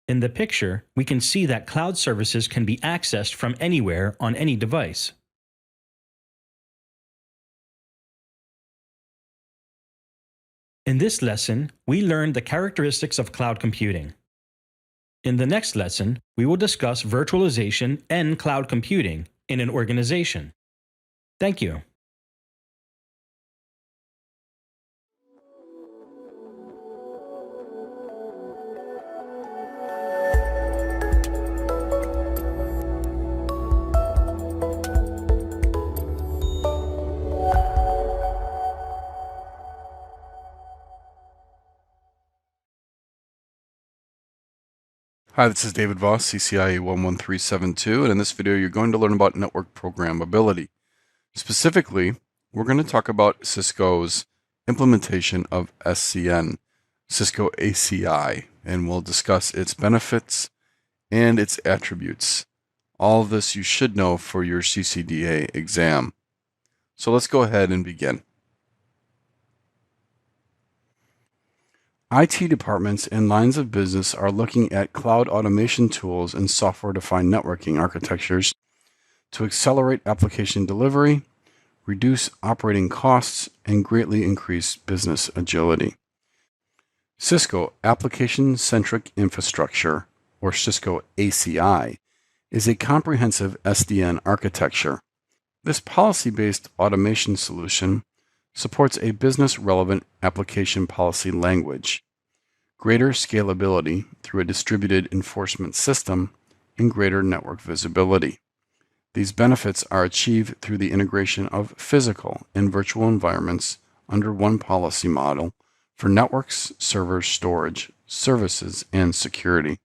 In the picture, we can see that cloud services can be accessed from anywhere on any device. In this lesson, we learned the characteristics of cloud computing. In the next lesson, we will discuss virtualization and cloud computing in an organization. Thank you. Hi, this is David Voss, CCIE 11372, and in this video you're going to learn about network programmability. Specifically, we're going to talk about Cisco's implementation of SCN, Cisco ACI, and we'll discuss its benefits and its attributes. All of this you should know for your CCDA exam. So let's go ahead and begin. IT departments and lines of business are looking at cloud automation tools and software-defined networking architectures to accelerate application delivery, reduce operating costs, and greatly increase business agility. Cisco Application-Centric Infrastructure, or Cisco ACI, is a comprehensive SDN architecture. This policy-based automation solution supports a business-relevant application policy language, greater scalability through a distributed enforcement system, and greater network visibility. These benefits are achieved through the integration of physical and virtual environments under one policy model for networks, servers, storage, services, and security.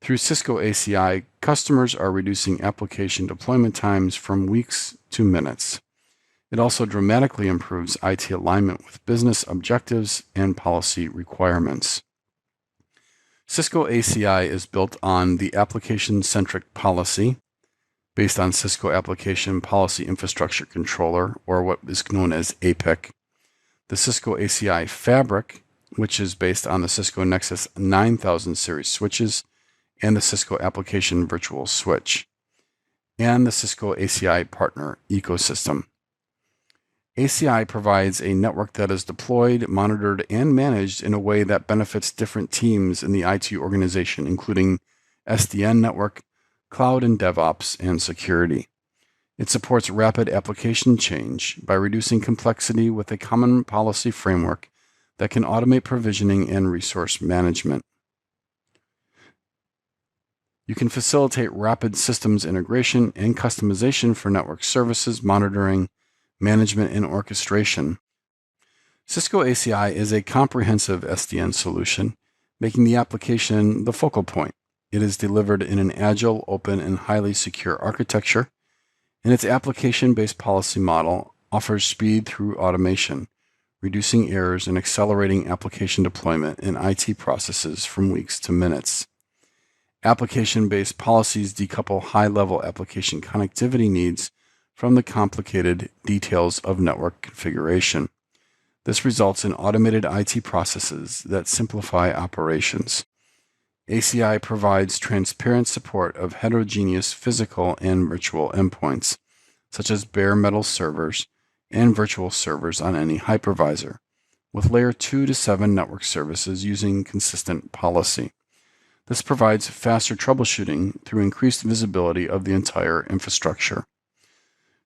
Through Cisco ACI, customers are reducing application deployment times from weeks to minutes. It also dramatically improves IT alignment with business objectives and policy requirements. Cisco ACI is built on the application-centric policy based on Cisco Application Policy Infrastructure Controller, or what is known as APIC, the Cisco ACI Fabric, which is based on the Cisco Nexus 9000 series switches, and the Cisco Application Virtual Switch, and the Cisco ACI Partner Ecosystem. ACI provides a network that is deployed, monitored, and managed in a way that benefits different teams in the IT organization, including SDN network, cloud and DevOps, and security. It supports rapid application change by reducing complexity with a common policy framework that can automate provisioning and resource management. You can facilitate rapid systems integration and customization for network services, monitoring, management, and orchestration. Cisco ACI is a comprehensive SDN solution, making the application the focal point. It is delivered in an agile, open, and highly secure architecture, and its application-based policy model offers speed through automation, reducing errors and accelerating application deployment in IT processes from weeks to minutes. Application-based policies decouple high-level application connectivity needs from the complicated details of network configuration. This results in automated IT processes that simplify operations. ACI provides transparent support of heterogeneous physical and virtual endpoints, such as bare metal servers and virtual servers on any hypervisor, with layer 2 to 7 network services using consistent policy. This provides faster troubleshooting through increased visibility of the entire infrastructure.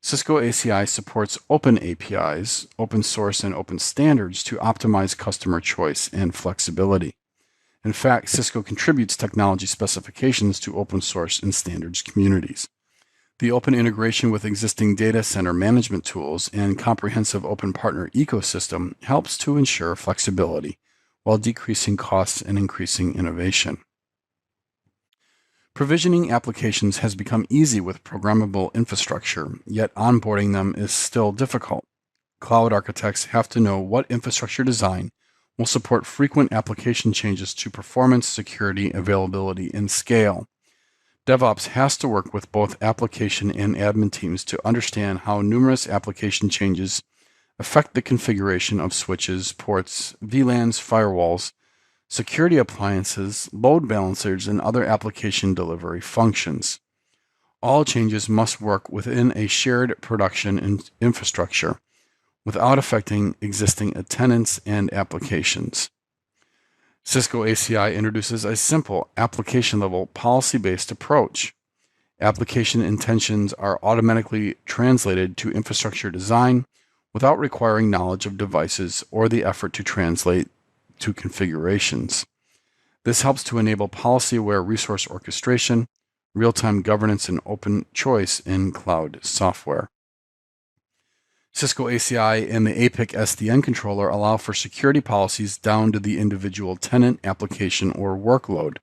Cisco ACI supports open APIs, open source, and open standards to optimize customer choice and flexibility. In fact, Cisco contributes technology specifications to open source and standards communities. The open integration with existing data center management tools and comprehensive open partner ecosystem helps to ensure flexibility while decreasing costs and increasing innovation. Provisioning applications has become easy with programmable infrastructure, yet onboarding them is still difficult. Cloud architects have to know what infrastructure design will support frequent application changes to performance, security, availability, and scale. DevOps has to work with both application and admin teams to understand how numerous application changes affect the configuration of switches, ports, VLANs, firewalls, security appliances, load balancers, and other application delivery functions. All changes must work within a shared production infrastructure without affecting existing tenants and applications. Cisco ACI introduces a simple application-level policy-based approach. Application intentions are automatically translated to infrastructure design without requiring knowledge of devices or the effort to translate to configurations. This helps to enable policy-aware resource orchestration, real-time governance, and open choice in cloud software. Cisco ACI and the APIC SDN controller allow for security policies down to the individual tenant, application, or workload.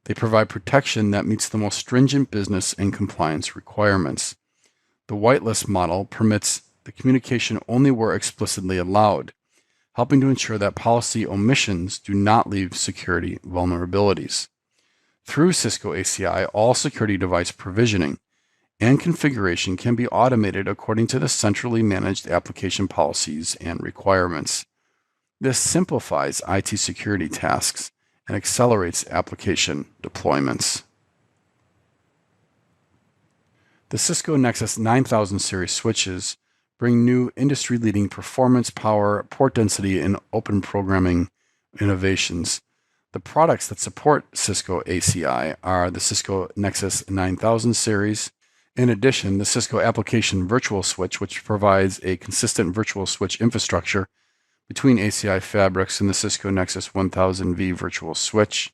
They provide protection that meets the most stringent business and compliance requirements. The whitelist model permits the communication only where explicitly allowed, helping to ensure that policy omissions do not leave security vulnerabilities. Through Cisco ACI, all security device provisioning and configuration can be automated according to the centrally managed application policies and requirements. This simplifies IT security tasks and accelerates application deployments. The Cisco Nexus 9000 series switches bring new industry-leading performance, power, port density, and open programming innovations. The products that support Cisco ACI are the Cisco Nexus 9000 series. In addition, the Cisco Application Virtual Switch, which provides a consistent virtual switch infrastructure between ACI fabrics and the Cisco Nexus 1000V virtual switch.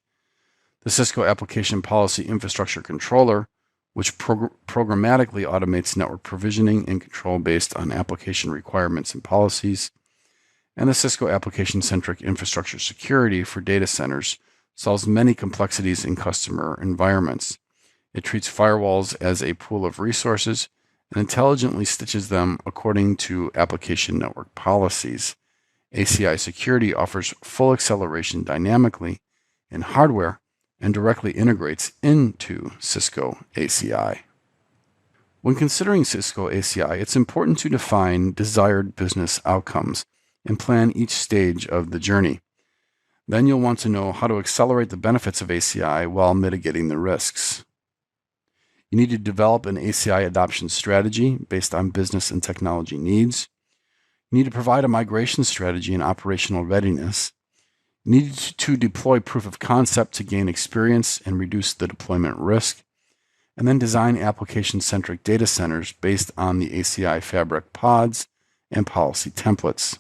The Cisco Application Policy Infrastructure Controller, which programmatically automates network provisioning and control based on application requirements and policies. And the Cisco Application-Centric Infrastructure Security for data centers solves many complexities in customer environments. It treats firewalls as a pool of resources and intelligently stitches them according to application network policies. ACI Security offers full acceleration dynamically in hardware and directly integrates into Cisco ACI. When considering Cisco ACI, it's important to define desired business outcomes and plan each stage of the journey. Then you'll want to know how to accelerate the benefits of ACI while mitigating the risks. You need to develop an ACI adoption strategy based on business and technology needs. You need to provide a migration strategy and operational readiness. You need to deploy proof of concept to gain experience and reduce the deployment risk. And then design application-centric data centers based on the ACI fabric pods and policy templates.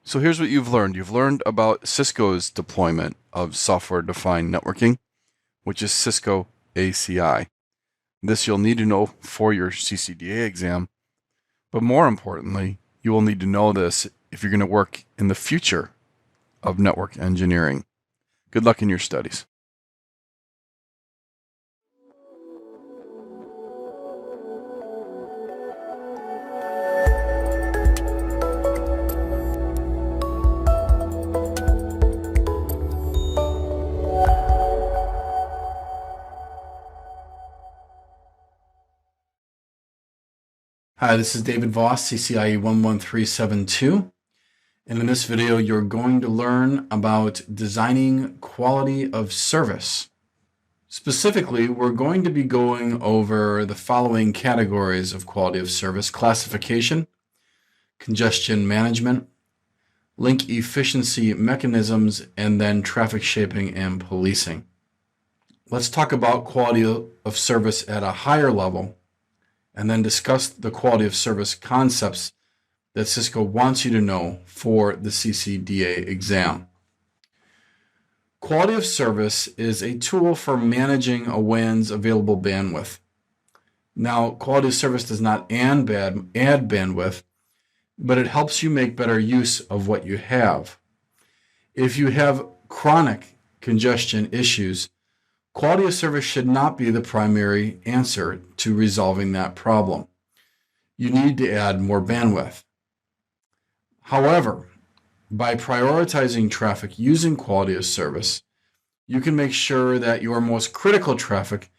So here's what you've learned. You've learned about Cisco's deployment of software-defined networking, which is Cisco ACI. This you'll need to know for your CCDA exam, but more importantly, you will need to know this if you're going to work in the future of network engineering. Good luck in your studies. Hi, this is David Voss, CCIE 11372, and in this video you're going to learn about designing quality of service. Specifically, we're going to be going over the following categories of quality of service: classification, congestion management, link efficiency mechanisms, and then traffic shaping and policing. Let's talk about quality of service at a higher level, and then discuss the quality of service concepts that Cisco wants you to know for the CCDA exam. Quality of service is a tool for managing a WAN's available bandwidth. Now, quality of service does not add bandwidth, but it helps you make better use of what you have. If you have chronic congestion issues, quality of service should not be the primary answer to resolving that problem. You need to add more bandwidth. However, by prioritizing traffic using quality of service, you can make sure that your most critical traffic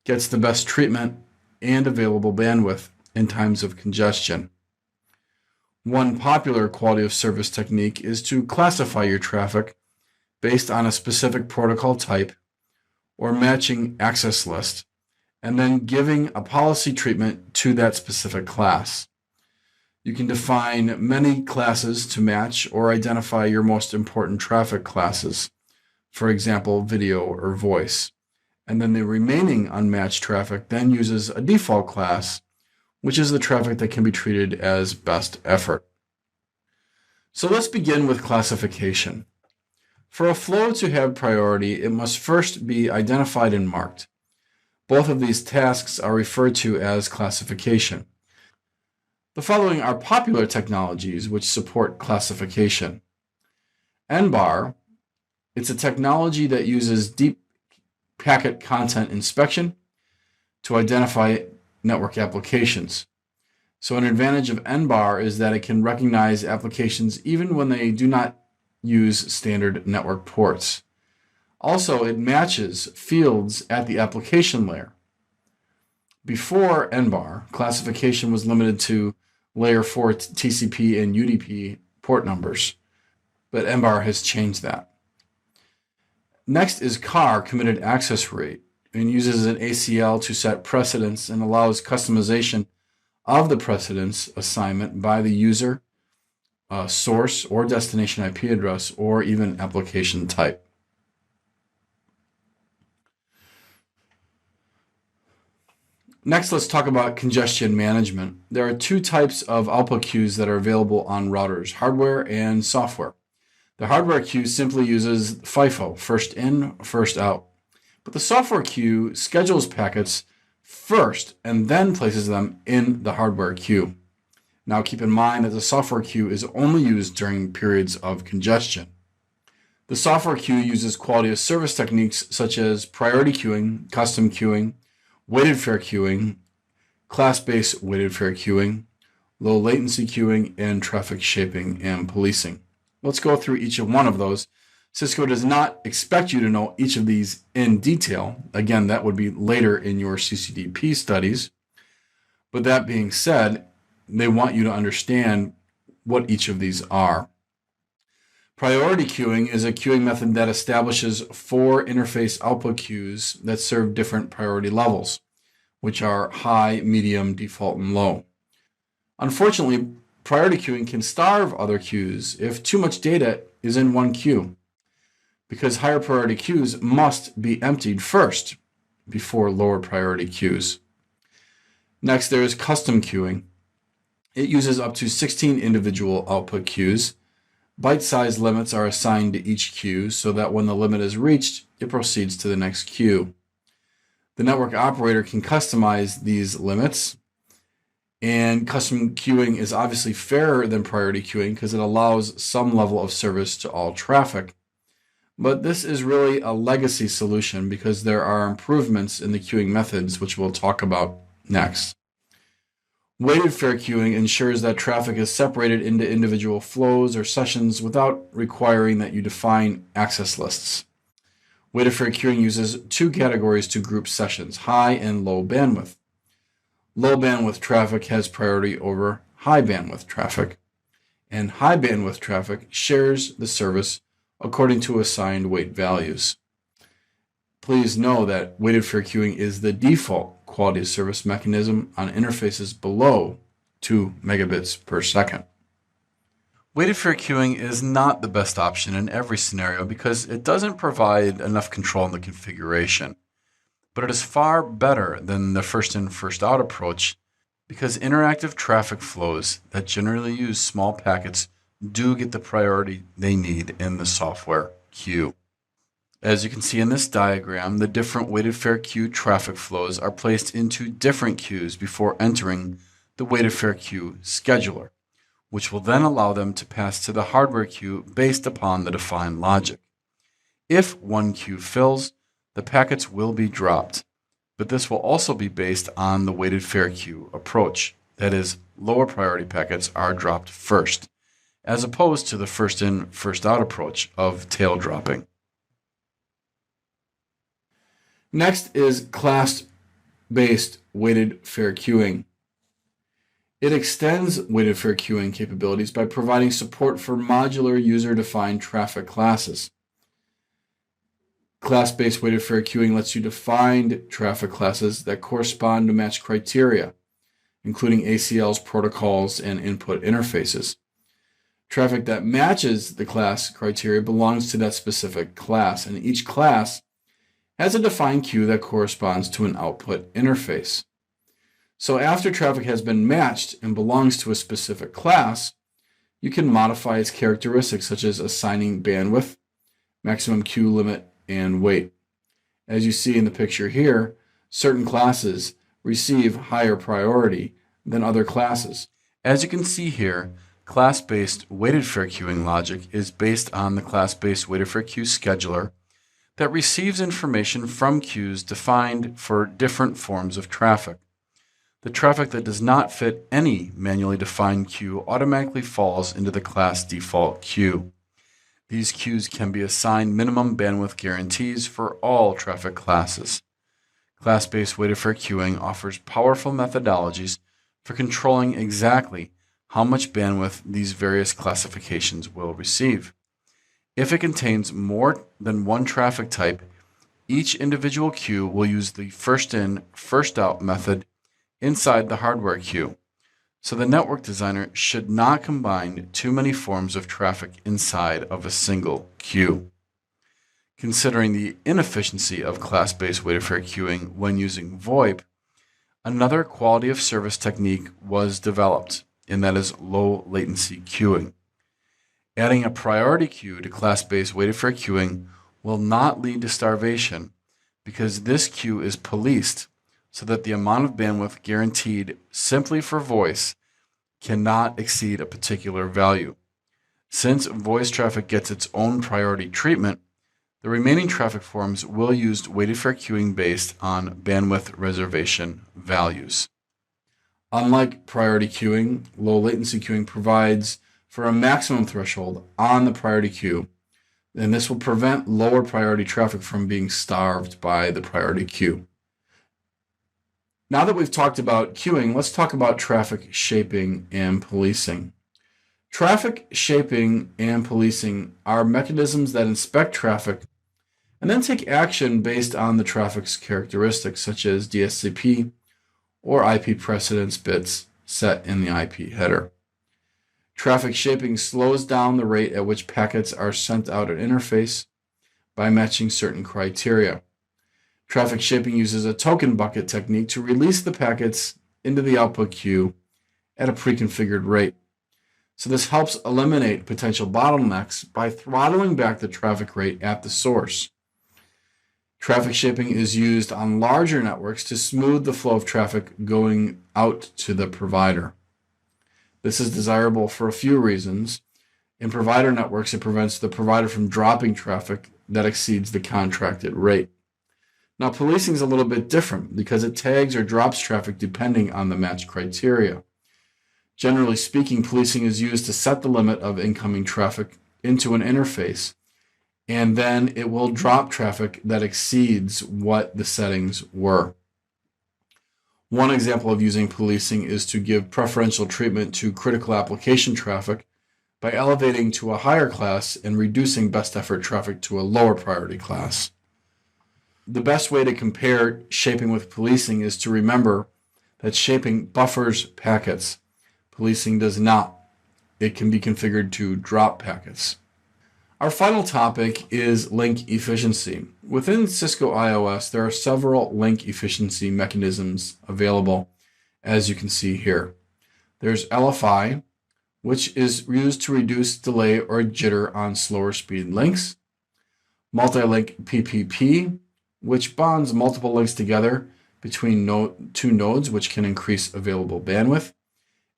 gets the best treatment and available bandwidth in times of congestion. One popular quality of service technique is to classify your traffic based on a specific protocol type or matching access list, and then giving a policy treatment to that specific class. You can define many classes to match or identify your most important traffic classes, for example, video or voice. And then the remaining unmatched traffic then uses a default class, which is the traffic that can be treated as best effort. So let's begin with classification. For a flow to have priority, it must first be identified and marked. Both of these tasks are referred to as classification. The following are popular technologies which support classification: NBAR, It's a technology that uses deep packet content inspection to identify network applications. So an advantage of NBAR is that it can recognize applications even when they do not use standard network ports. Also, it matches fields at the application layer. Before NBAR, classification was limited to layer 4 TCP and UDP port numbers, but NBAR has changed that. Next is CAR, committed access rate, and uses an ACL to set precedence and allows customization of the precedence assignment by the user, source or destination IP address, or even application type. Next, let's talk about congestion management. There are two types of output queues that are available on routers, hardware and software. The hardware queue simply uses FIFO, first in, first out. But the software queue schedules packets first and then places them in the hardware queue. Now keep in mind that the software queue is only used during periods of congestion. The software queue uses quality of service techniques such as priority queuing, custom queuing, weighted fair queuing, class-based weighted fair queuing, low latency queuing, and traffic shaping and policing. Let's go through each one of those. Cisco does not expect you to know each of these in detail. Again, that would be later in your CCDP studies. But that being said, they want you to understand what each of these are. Priority queuing is a queuing method that establishes 4 interface output queues that serve different priority levels, which are high, medium, default, and low. Unfortunately, priority queuing can starve other queues if too much data is in one queue, because higher priority queues must be emptied first before lower priority queues. Next, there is custom queuing. It uses up to 16 individual output queues. Bite-sized limits are assigned to each queue so that when the limit is reached, it proceeds to the next queue. The network operator can customize these limits, and custom queuing is obviously fairer than priority queuing because it allows some level of service to all traffic. But this is really a legacy solution because there are improvements in the queuing methods, which we'll talk about next. Weighted fair queuing ensures that traffic is separated into individual flows or sessions without requiring that you define access lists. Weighted fair queuing uses 2 categories to group sessions, high and low bandwidth. Low bandwidth traffic has priority over high bandwidth traffic, and high bandwidth traffic shares the service according to assigned weight values. Please know that weighted fair queuing is the default quality of service mechanism on interfaces below 2 megabits per second. Weighted fair queuing is not the best option in every scenario because it doesn't provide enough control in the configuration. But it is far better than the first in, first out approach because interactive traffic flows that generally use small packets do get the priority they need in the software queue. As you can see in this diagram, the different weighted fair queue traffic flows are placed into different queues before entering the weighted fair queue scheduler, which will then allow them to pass to the hardware queue based upon the defined logic. If one queue fills, the packets will be dropped, but this will also be based on the weighted fair queue approach. That is, lower priority packets are dropped first, as opposed to the first in, first out approach of tail dropping. Next is class-based weighted fair queuing. It extends weighted fair queuing capabilities by providing support for modular user-defined traffic classes. Class-based weighted fair queuing lets you define traffic classes that correspond to match criteria, including ACLs, protocols, and input interfaces. Traffic that matches the class criteria belongs to that specific class, and each class has a defined queue that corresponds to an output interface. So after traffic has been matched and belongs to a specific class, you can modify its characteristics such as assigning bandwidth, maximum queue limit, and weight. As you see in the picture here, certain classes receive higher priority than other classes. As you can see here, Class-based weighted fair queuing logic is based on the class-based weighted fair queue scheduler that receives information from queues defined for different forms of traffic. The traffic that does not fit any manually defined queue automatically falls into the class default queue. These queues can be assigned minimum bandwidth guarantees for all traffic classes. Class-based weighted fair queuing offers powerful methodologies for controlling exactly how much bandwidth these various classifications will receive. If it contains more than one traffic type, each individual queue will use the first in, first out method inside the hardware queue. So the network designer should not combine too many forms of traffic inside of a single queue. Considering the inefficiency of class-based weighted fair queuing when using VoIP, another quality of service technique was developed, and that is low latency queuing. Adding a priority queue to class-based weighted fair queuing will not lead to starvation because this queue is policed so that the amount of bandwidth guaranteed simply for voice cannot exceed a particular value. Since voice traffic gets its own priority treatment, the remaining traffic forms will use weighted fair queuing based on bandwidth reservation values. Unlike priority queuing, low latency queuing provides for a maximum threshold on the priority queue, and this will prevent lower priority traffic from being starved by the priority queue. Now that we've talked about queuing, let's talk about traffic shaping and policing. Traffic shaping and policing are mechanisms that inspect traffic and then take action based on the traffic's characteristics, such as DSCP or IP precedence bits set in the IP header. Traffic shaping slows down the rate at which packets are sent out an interface by matching certain criteria. Traffic shaping uses a token bucket technique to release the packets into the output queue at a pre-configured rate. So this helps eliminate potential bottlenecks by throttling back the traffic rate at the source. Traffic shaping is used on larger networks to smooth the flow of traffic going out to the provider. This is desirable for a few reasons. In provider networks, it prevents the provider from dropping traffic that exceeds the contracted rate. Now, policing is a little bit different because it tags or drops traffic depending on the match criteria. Generally speaking, policing is used to set the limit of incoming traffic into an interface, and then it will drop traffic that exceeds what the settings were. One example of using policing is to give preferential treatment to critical application traffic by elevating to a higher class and reducing best effort traffic to a lower priority class. The best way to compare shaping with policing is to remember that shaping buffers packets. Policing does not. It can be configured to drop packets. Our final topic is link efficiency. Within Cisco IOS, there are several link efficiency mechanisms available, as you can see here. There's LFI, which is used to reduce delay or jitter on slower speed links. Multi-link PPP, which bonds multiple links together between two nodes, which can increase available bandwidth.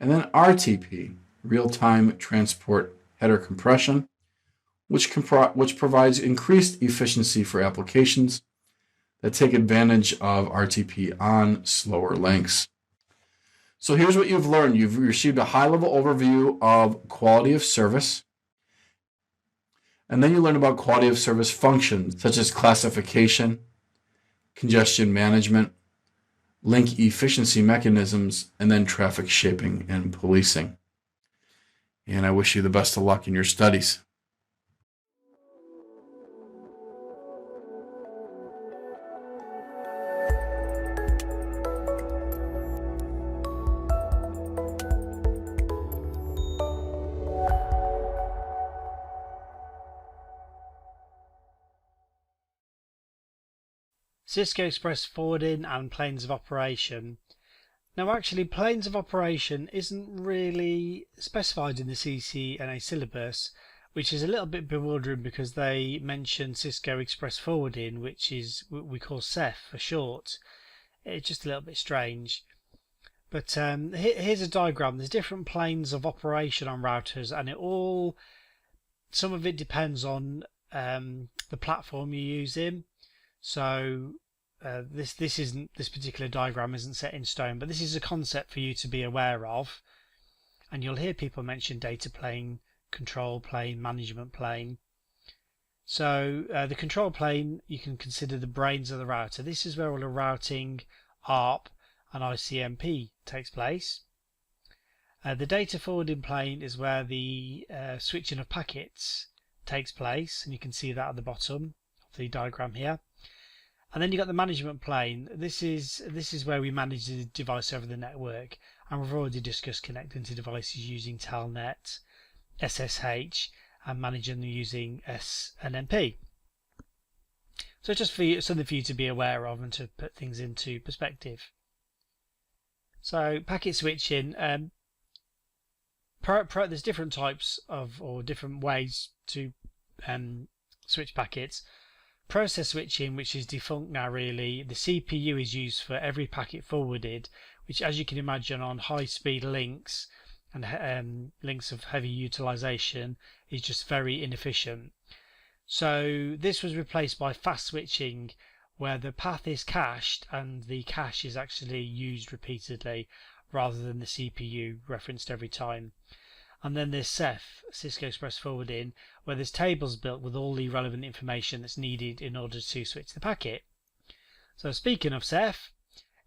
And then RTP, real-time transport header compression, which provides increased efficiency for applications that take advantage of RTP on slower links. So here's what you've learned. You've received a high-level overview of quality of service, and then you learn about quality of service functions such as classification, congestion management, link efficiency mechanisms, and then traffic shaping and policing. And I wish you the best of luck in your studies. Cisco Express Forwarding and Planes of Operation. Now actually planes of operation isn't really specified in the CCNA syllabus, which is a little bit bewildering because they mention Cisco Express Forwarding, which is what we call CEF for short. It's just a little bit strange. But here's a diagram. There's different planes of operation on routers, and some of it depends on the platform you're using. So this particular diagram isn't set in stone, but this is a concept for you to be aware of. And you'll hear people mention data plane, control plane, management plane. So the control plane, you can consider the brains of the router. This is where all the routing, ARP and ICMP takes place. The data forwarding plane is where the switching of packets takes place, and you can see that at the bottom of the diagram here. And then you've got the management plane. This is where we manage the device over the network, and we've already discussed connecting to devices using Telnet, SSH, and managing them using SNMP. So just something for you to be aware of and to put things into perspective. So packet switching, there's different types of, or different ways to switch packets. Process switching, which is defunct now really, the CPU is used for every packet forwarded, which, as you can imagine, on high-speed links and links of heavy utilization, is just very inefficient. So this was replaced by fast switching, where the path is cached and the cache is actually used repeatedly rather than the CPU referenced every time. And then there's Ceph, Cisco Express Forwarding, where there's tables built with all the relevant information that's needed in order to switch the packet. So speaking of Ceph,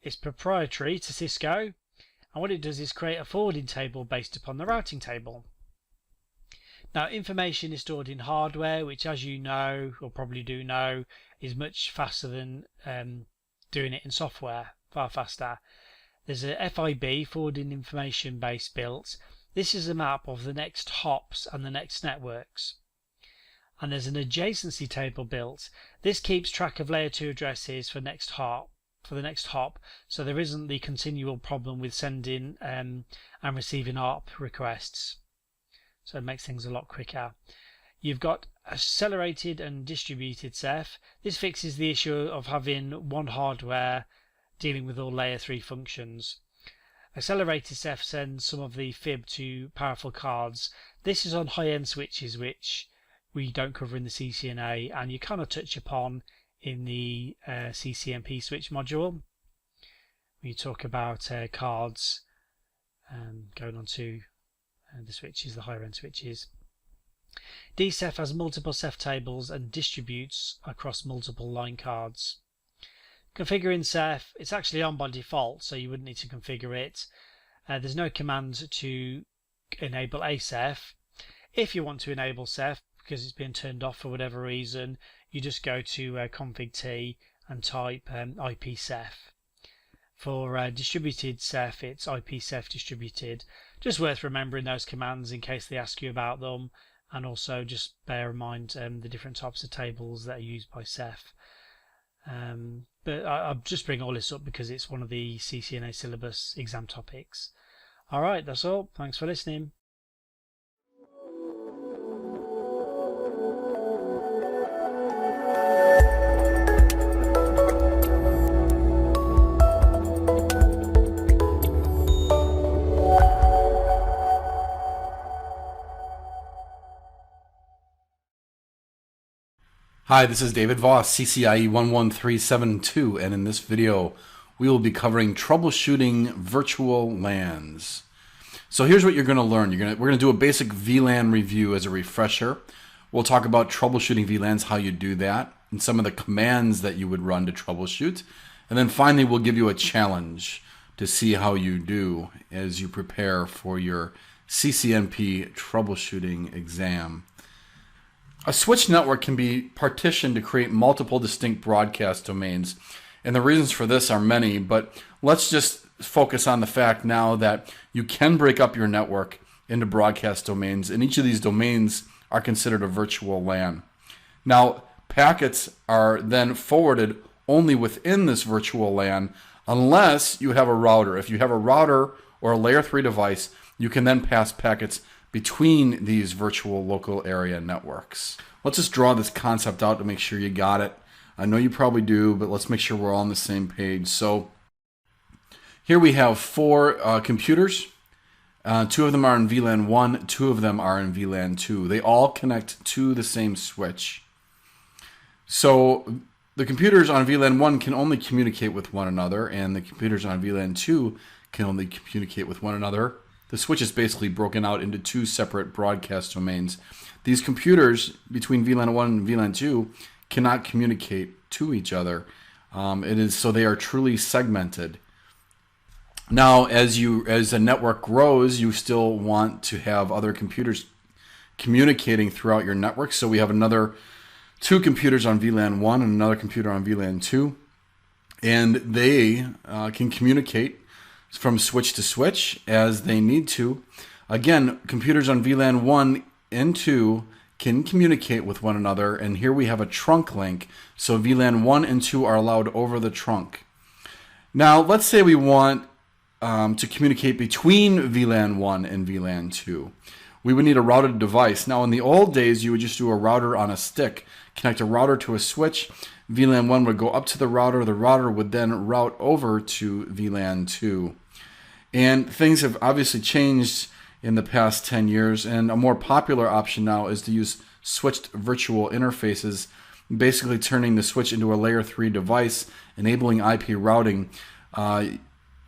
it's proprietary to Cisco, and what it does is create a forwarding table based upon the routing table. Now, information is stored in hardware, which, as you know, or probably do know, is much faster than doing it in software, far faster. There's a FIB, forwarding information base, built. This is a map of the next hops and the next networks. And there's an adjacency table built. This keeps track of layer 2 addresses for the next hop, so there isn't the continual problem with sending and receiving ARP requests. So it makes things a lot quicker. You've got accelerated and distributed Ceph. This fixes the issue of having one hardware dealing with all layer 3 functions. Accelerated Ceph sends some of the FIB to powerful cards. This is on high-end switches, which we don't cover in the CCNA, and you kind of touch upon in the CCNP switch module. We talk about cards going on to the switches, the higher end switches. DCEF has multiple Ceph tables and distributes across multiple line cards. Configuring Ceph, it's actually on by default, so you wouldn't need to configure it. There's no command to enable a Ceph. If you want to enable Ceph because it's been turned off for whatever reason, you just go to config T and type IP Ceph. For distributed Ceph, it's IP Ceph distributed. Just worth remembering those commands in case they ask you about them, and also just bear in mind the different types of tables that are used by Ceph. But I'll just bring all this up because it's one of the CCNA syllabus exam topics. Alright, that's all. Thanks for listening. Hi, this is David Voss, CCIE 11372, and in this video we will be covering troubleshooting virtual LANs. So here's what you're going to learn. We're going to do a basic VLAN review as a refresher. We'll talk about troubleshooting VLANs, how you do that, and some of the commands that you would run to troubleshoot. And then finally we'll give you a challenge to see how you do as you prepare for your CCNP troubleshooting exam. A switch network can be partitioned to create multiple distinct broadcast domains, and the reasons for this are many, but let's just focus on the fact now that you can break up your network into broadcast domains, and each of these domains are considered a virtual LAN. Now, packets are then forwarded only within this virtual LAN unless you have a router. If you have a router or a layer 3 device, you can then pass packets between these virtual local area networks. Let's just draw this concept out to make sure you got it. I know you probably do, but let's make sure we're all on the same page. So Here we have 4 computers. 2 of them are in VLAN 1, 2 of them are in VLAN 2. They all connect to the same switch. So the computers on VLAN 1 can only communicate with one another, and the computers on VLAN 2 can only communicate with one another. The switch is basically broken out into 2 separate broadcast domains. These computers between VLAN 1 and VLAN 2 cannot communicate to each other. So they are truly segmented. Now, as the network grows, you still want to have other computers communicating throughout your network. So we have another 2 computers on VLAN 1 and another computer on VLAN 2. And they can communicate from switch to switch as they need to. Again, computers on VLAN 1 and 2 can communicate with one another. And here we have a trunk link. So VLAN 1 and 2 are allowed over the trunk. Now, let's say we want to communicate between VLAN 1 and VLAN 2. We would need a routed device. Now, in the old days, you would just do a router on a stick, connect a router to a switch. VLAN 1 would go up to the router would then route over to VLAN 2. And things have obviously changed in the past 10 years, and a more popular option now is to use switched virtual interfaces, basically turning the switch into a layer 3 device, enabling IP routing.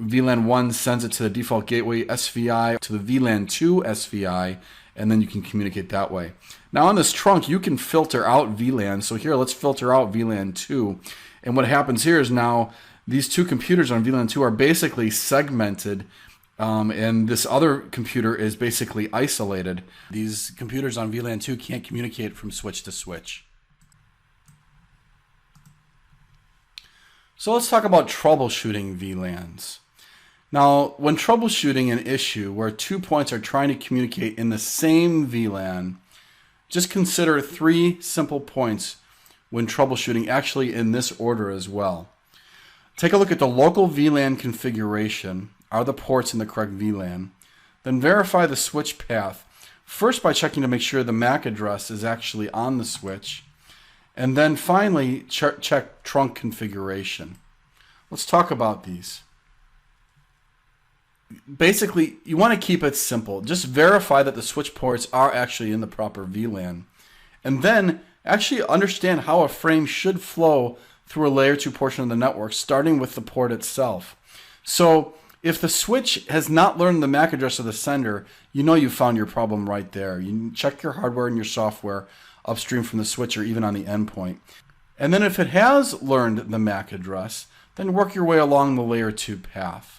VLAN 1 sends it to the default gateway SVI to the VLAN 2 SVI, and then you can communicate that way. Now on this trunk, you can filter out VLAN. So here, let's filter out VLAN 2. And what happens here is now these 2 computers on VLAN 2 are basically segmented, and this other computer is basically isolated. These computers on VLAN 2 can't communicate from switch to switch. So let's talk about troubleshooting VLANs. Now, when troubleshooting an issue where 2 points are trying to communicate in the same VLAN, just consider 3 simple points when troubleshooting, actually in this order as well. Take a look at the local VLAN configuration. Are the ports in the correct VLAN? Then verify the switch path, first by checking to make sure the MAC address is actually on the switch, and then finally check trunk configuration. Let's talk about these. Basically, you want to keep it simple. Just verify that the switch ports are actually in the proper VLAN. And then actually understand how a frame should flow through a layer 2 portion of the network, starting with the port itself. So if the switch has not learned the MAC address of the sender, you know you found your problem right there. You check your hardware and your software upstream from the switch or even on the endpoint. And then if it has learned the MAC address, then work your way along the layer 2 path.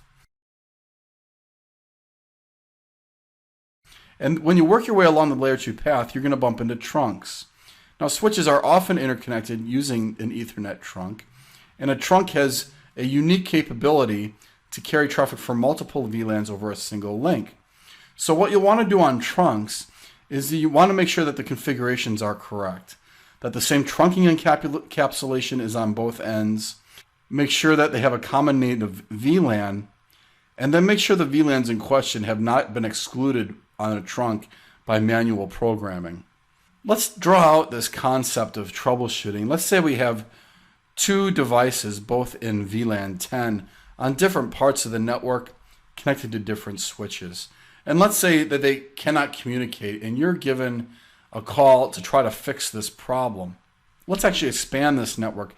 And when you work your way along the layer 2 path, you're going to bump into trunks. Now, switches are often interconnected using an Ethernet trunk, and a trunk has a unique capability to carry traffic from multiple VLANs over a single link. So what you'll want to do on trunks is that you want to make sure that the configurations are correct, that the same trunking encapsulation is on both ends, make sure that they have a common native VLAN, and then make sure the VLANs in question have not been excluded on a trunk by manual programming. Let's draw out this concept of troubleshooting. Let's say we have 2 devices, both in VLAN 10, on different parts of the network connected to different switches. And let's say that they cannot communicate and you're given a call to try to fix this problem. Let's actually expand this network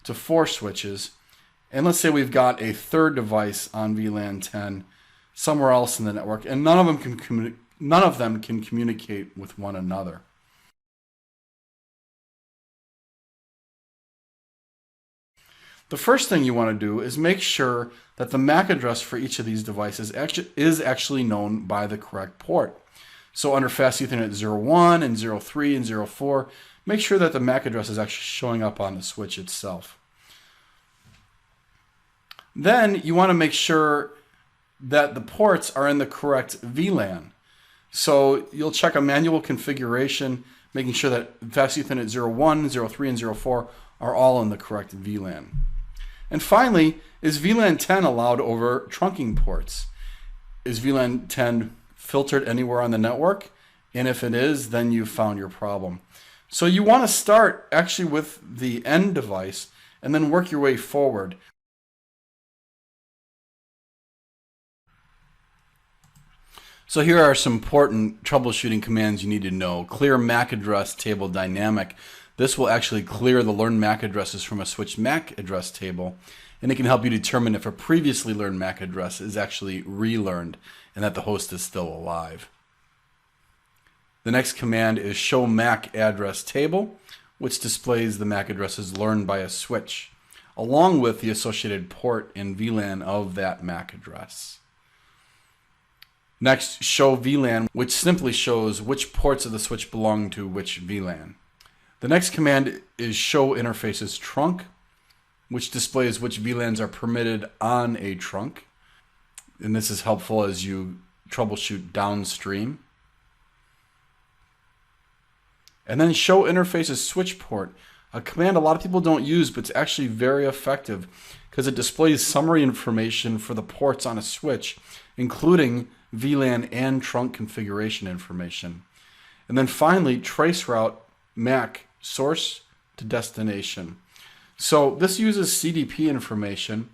to 4 switches. And let's say we've got a 3rd device on VLAN 10 somewhere else in the network, and none of them can communicate with one another. The first thing you want to do is make sure that the MAC address for each of these devices is actually known by the correct port. So under Fast Ethernet 01 and 03 and 04, make sure that the MAC address is actually showing up on the switch itself. Then you want to make sure that the ports are in the correct VLAN. So you'll check a manual configuration, making sure that Fast Ethernet 01, 03, and 04 are all in the correct VLAN. And finally, is VLAN 10 allowed over trunking ports? Is VLAN 10 filtered anywhere on the network? And if it is, then you've found your problem. So you want to start actually with the end device and then work your way forward. So here are some important troubleshooting commands you need to know. Clear MAC address table dynamic. This will actually clear the learned MAC addresses from a switched MAC address table, and it can help you determine if a previously learned MAC address is actually relearned and that the host is still alive. The next command is show MAC address table, which displays the MAC addresses learned by a switch, along with the associated port and VLAN of that MAC address. Next, show VLAN, which simply shows which ports of the switch belong to which VLAN. The next command is show interfaces trunk, which displays which VLANs are permitted on a trunk. And this is helpful as you troubleshoot downstream. And then show interfaces switch port, a command a lot of people don't use, but it's actually very effective because it displays summary information for the ports on a switch, including VLAN and trunk configuration information. And then finally, traceroute MAC source to destination. So this uses CDP information,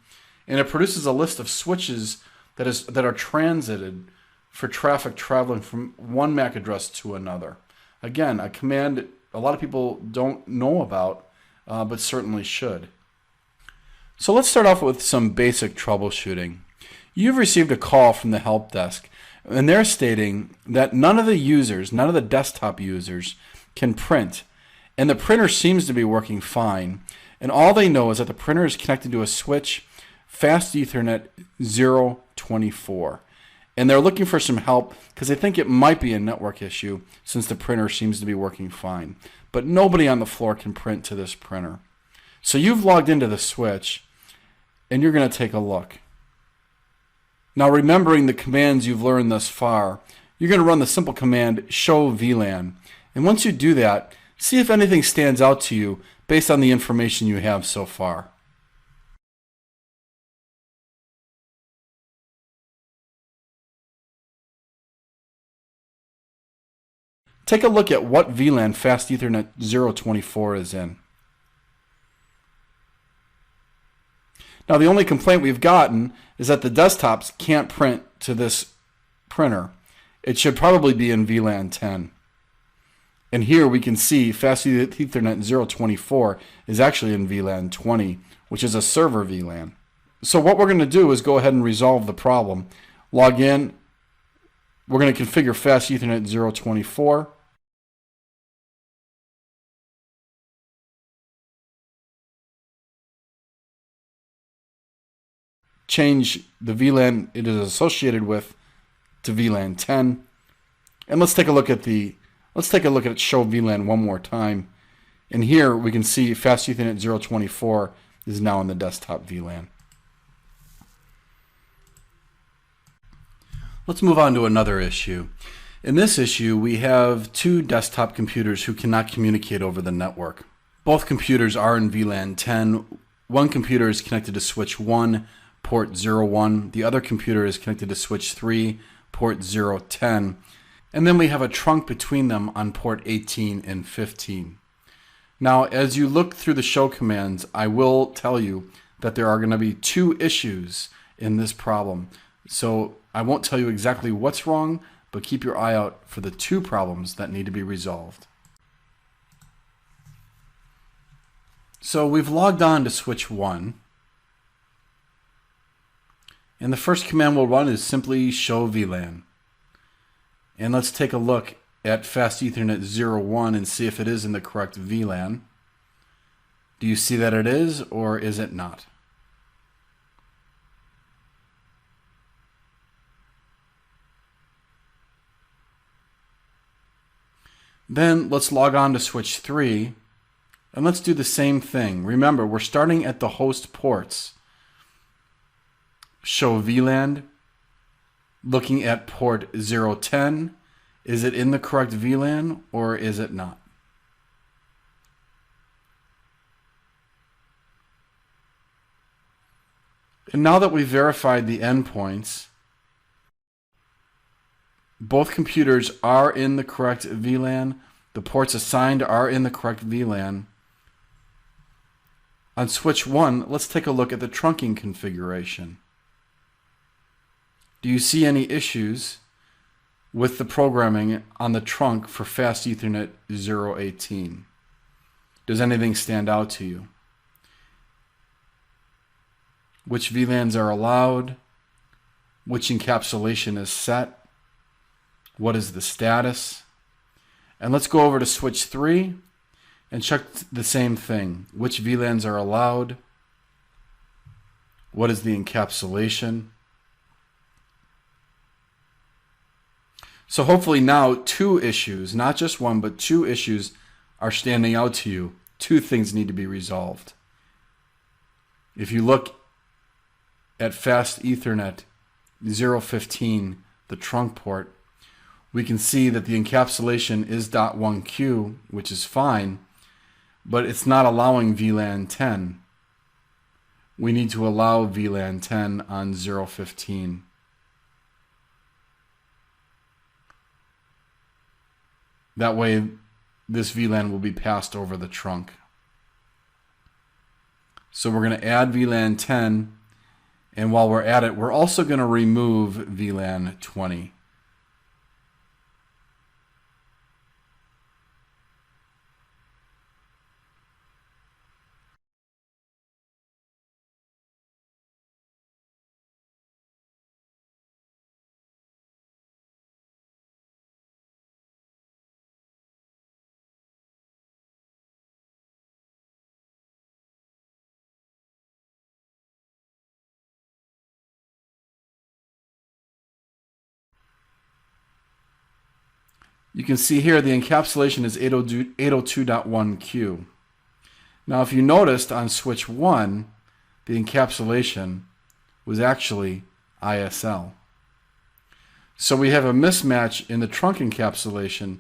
and it produces a list of switches that are transited for traffic traveling from one MAC address to another. Again, a command a lot of people don't know about, but certainly should. So let's start off with some basic troubleshooting. You've received a call from the help desk, and they're stating that none of the desktop users can print, and the printer seems to be working fine, and all they know is that the printer is connected to a switch Fast Ethernet 024, and they're looking for some help because they think it might be a network issue since the printer seems to be working fine, but nobody on the floor can print to this printer. So you've logged into the switch, and you're going to take a look. Now, remembering the commands you've learned thus far, you're going to run the simple command show VLAN. And once you do that, see if anything stands out to you based on the information you have so far. Take a look at what VLAN Fast Ethernet 024 is in. Now, the only complaint we've gotten is that the desktops can't print to this printer. It should probably be in VLAN 10. And here we can see Fast Ethernet 024 is actually in VLAN 20, which is a server VLAN. So what we're going to do is go ahead and resolve the problem. Log in. We're going to configure Fast Ethernet 024. Change the VLAN it is associated with to VLAN 10, and let's take a look at show VLAN one more time. And here we can see Fast Ethernet 024 is now in the desktop VLAN. Let's move on to another issue. In this issue, we have two desktop computers who cannot communicate over the network. Both computers are in VLAN 10. One computer is connected to switch 1, port 01. The other computer is connected to switch 3, port 010. And then we have a trunk between them on port 18 and 15. Now, as you look through the show commands, I will tell you that there are going to be two issues in this problem. So I won't tell you exactly what's wrong, but keep your eye out for the two problems that need to be resolved. So we've logged on to switch 1. And the first command we'll run is simply show VLAN. And let's take a look at Fast Ethernet 01 and see if it is in the correct VLAN. Do you see that it is, or is it not? Then let's log on to switch 3, and let's do the same thing. Remember, we're starting at the host ports. Show VLAN, looking at port 010. Is it in the correct VLAN or is it not? And now that we've verified the endpoints, both computers are in the correct VLAN. The ports assigned are in the correct VLAN. On switch 1, let's take a look at the trunking configuration. Do you see any issues with the programming on the trunk for Fast Ethernet 018. Does anything stand out to you? Which VLANs are allowed? Which encapsulation is set? What is the status? And let's go over to switch 3 and check the same thing. Which VLANs are allowed? What is the encapsulation? So hopefully now 2 issues, not just one, but 2 issues are standing out to you. 2 things need to be resolved. If you look at Fast Ethernet 015, the trunk port, we can see that the encapsulation is .1Q, which is fine, but it's not allowing VLAN 10. We need to allow VLAN 10 on 015. That way, this VLAN will be passed over the trunk. So we're going to add VLAN 10, and while we're at it, we're also going to remove VLAN 20. You can see here the encapsulation is 802.1Q. Now if you noticed on switch 1, the encapsulation was actually ISL. So we have a mismatch in the trunk encapsulation.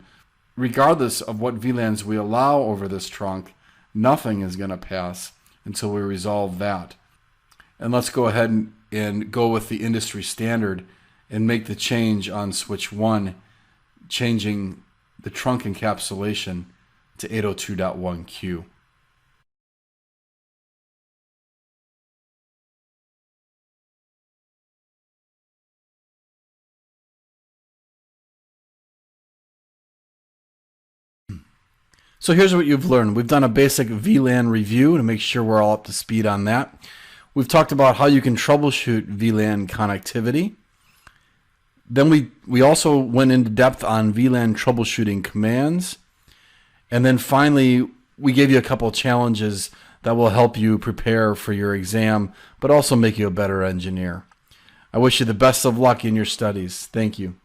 Regardless of what VLANs we allow over this trunk, nothing is going to pass until we resolve that. And let's go ahead and go with the industry standard and make the change on switch 1, changing the trunk encapsulation to 802.1Q. So here's what you've learned. We've done a basic VLAN review to make sure we're all up to speed on that. We've talked about how you can troubleshoot VLAN connectivity. Then we also went into depth on VLAN troubleshooting commands. And then finally, we gave you a couple of challenges that will help you prepare for your exam, but also make you a better engineer. I wish you the best of luck in your studies. Thank you.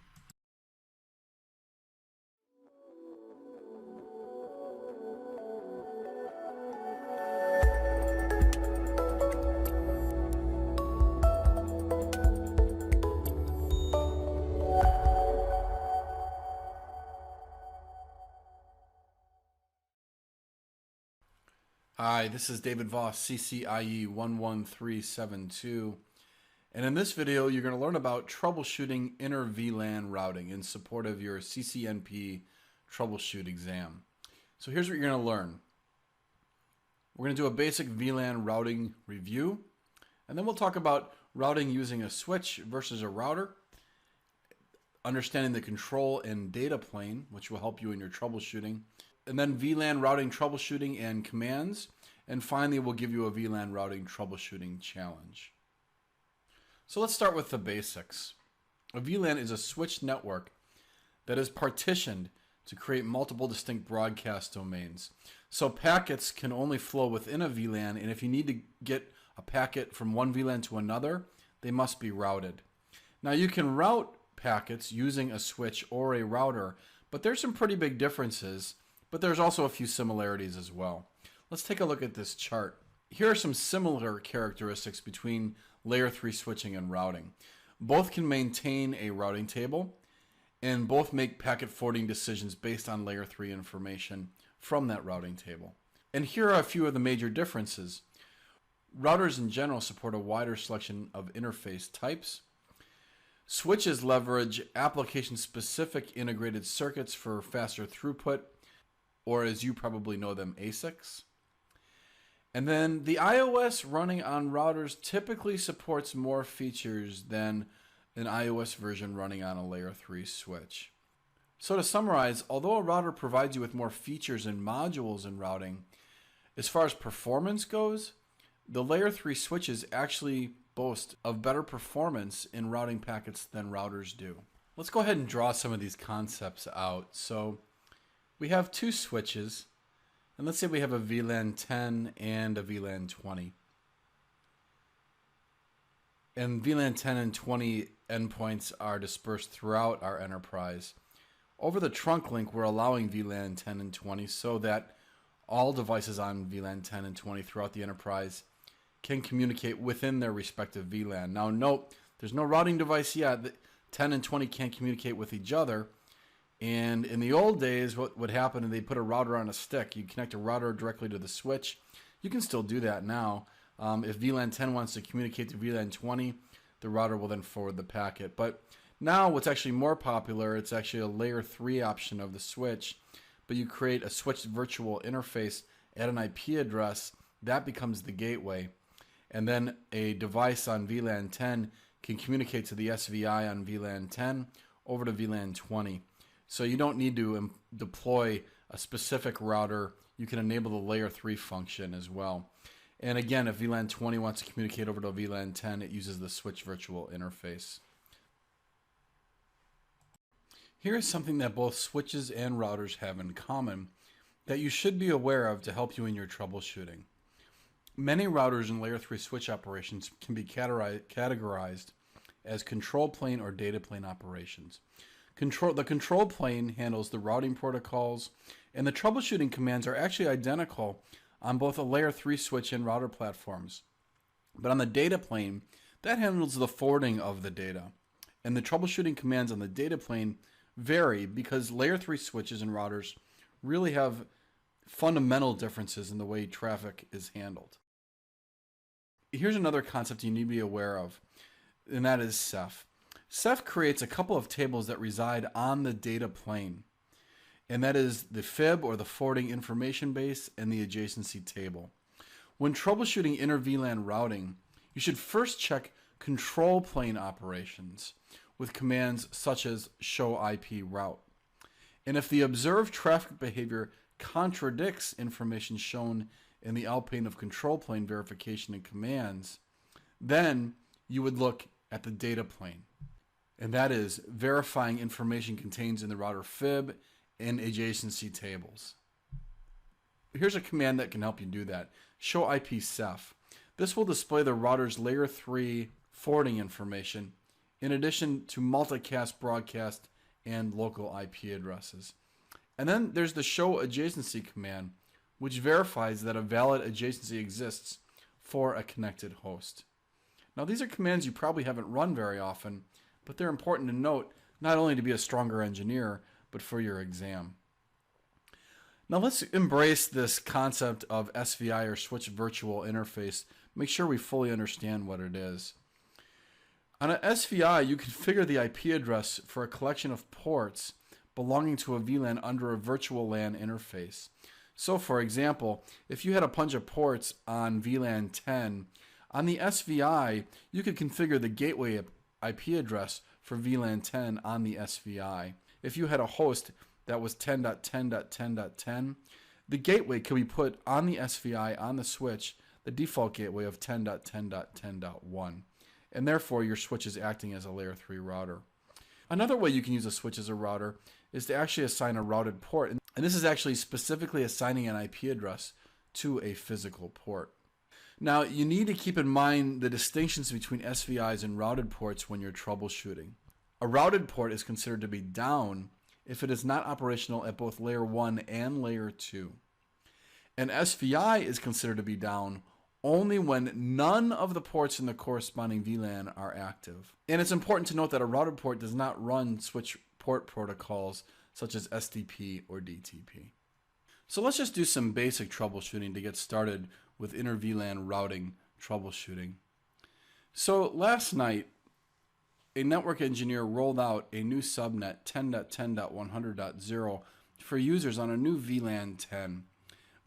Hi, this is David Voss, CCIE 11372, and in this video you're going to learn about troubleshooting Inter-VLAN routing in support of your CCNP troubleshoot exam. So here's what you're going to learn. We're going to do a basic VLAN routing review, and then we'll talk about routing using a switch versus a router, understanding the control and data plane, which will help you in your troubleshooting, and then VLAN routing troubleshooting and commands. And finally, we'll give you a VLAN routing troubleshooting challenge. So let's start with the basics. A VLAN is a switched network that is partitioned to create multiple distinct broadcast domains. So packets can only flow within a VLAN, and if you need to get a packet from one VLAN to another, they must be routed. Now you can route packets using a switch or a router, but there's some pretty big differences. But there's also a few similarities as well. Let's take a look at this chart. Here are some similar characteristics between layer 3 switching and routing. Both can maintain a routing table, and both make packet forwarding decisions based on layer 3 information from that routing table. And here are a few of the major differences. Routers in general support a wider selection of interface types. Switches leverage application-specific integrated circuits for faster throughput, or as you probably know them, ASICs. And then the iOS running on routers typically supports more features than an iOS version running on a layer 3 switch. So to summarize, although a router provides you with more features and modules in routing, as far as performance goes, the layer 3 switches actually boast of better performance in routing packets than routers do. Let's go ahead and draw some of these concepts out. So we have two switches, and let's say we have a VLAN 10 and a VLAN 20. And VLAN 10 and 20 endpoints are dispersed throughout our enterprise. Over the trunk link, we're allowing VLAN 10 and 20 so that all devices on VLAN 10 and 20 throughout the enterprise can communicate within their respective VLAN. Now note, there's no routing device yet. 10 and 20 can't communicate with each other. And in the old days, what would happen is they put a router on a stick. You connect a router directly to the switch. You can still do that now. If VLAN 10 wants to communicate to VLAN 20, the router will then forward the packet. But now what's actually more popular, it's actually a layer 3 option of the switch, but you create a switch virtual interface at an IP address. That becomes the gateway. And then a device on VLAN 10 can communicate to the SVI on VLAN 10 over to VLAN 20. So you don't need to deploy a specific router. You can enable the layer 3 function as well. And again, if VLAN 20 wants to communicate over to VLAN 10, it uses the switch virtual interface. Here is something that both switches and routers have in common that you should be aware of to help you in your troubleshooting. Many routers and layer 3 switch operations can be categorized as control plane or data plane operations. The control plane handles the routing protocols, and the troubleshooting commands are actually identical on both a layer 3 switch and router platforms. But on the data plane, that handles the forwarding of the data. And the troubleshooting commands on the data plane vary because layer 3 switches and routers really have fundamental differences in the way traffic is handled. Here's another concept you need to be aware of, and that is Ceph. Ceph creates a couple of tables that reside on the data plane, and that is the FIB or the forwarding information base and the adjacency table. When troubleshooting Inter-VLAN routing, you should first check control plane operations with commands such as show IP route. And if the observed traffic behavior contradicts information shown in the out pane of control plane verification and commands, then you would look at the data plane. And that is verifying information contained in the router FIB and adjacency tables. Here's a command that can help you do that. Show IP Ceph. This will display the router's layer 3 forwarding information in addition to multicast, broadcast, and local IP addresses. And then there's the show adjacency command, which verifies that a valid adjacency exists for a connected host. Now these are commands you probably haven't run very often, but they're important to note not only to be a stronger engineer, but for your exam. Now let's embrace this concept of SVI or switch virtual interface. Make sure we fully understand what it is. On an SVI, you configure the IP address for a collection of ports belonging to a VLAN under a virtual LAN interface. So for example, if you had a bunch of ports on VLAN 10, on the SVI, you could configure the gateway IP address for VLAN 10 on the SVI. If you had a host that was 10.10.10.10, the gateway could be put on the SVI on the switch, the default gateway of 10.10.10.1. And therefore your switch is acting as a layer 3 router. Another way you can use a switch as a router is to actually assign a routed port. And this is actually specifically assigning an IP address to a physical port. Now you need to keep in mind the distinctions between SVIs and routed ports when you're troubleshooting. A routed port is considered to be down if it is not operational at both layer 1 and layer 2. An SVI is considered to be down only when none of the ports in the corresponding VLAN are active. And it's important to note that a routed port does not run switch port protocols such as STP or DTP. So let's just do some basic troubleshooting to get started with Inter-VLAN routing troubleshooting. So last night, a network engineer rolled out a new subnet 10.10.100.0 for users on a new VLAN 10.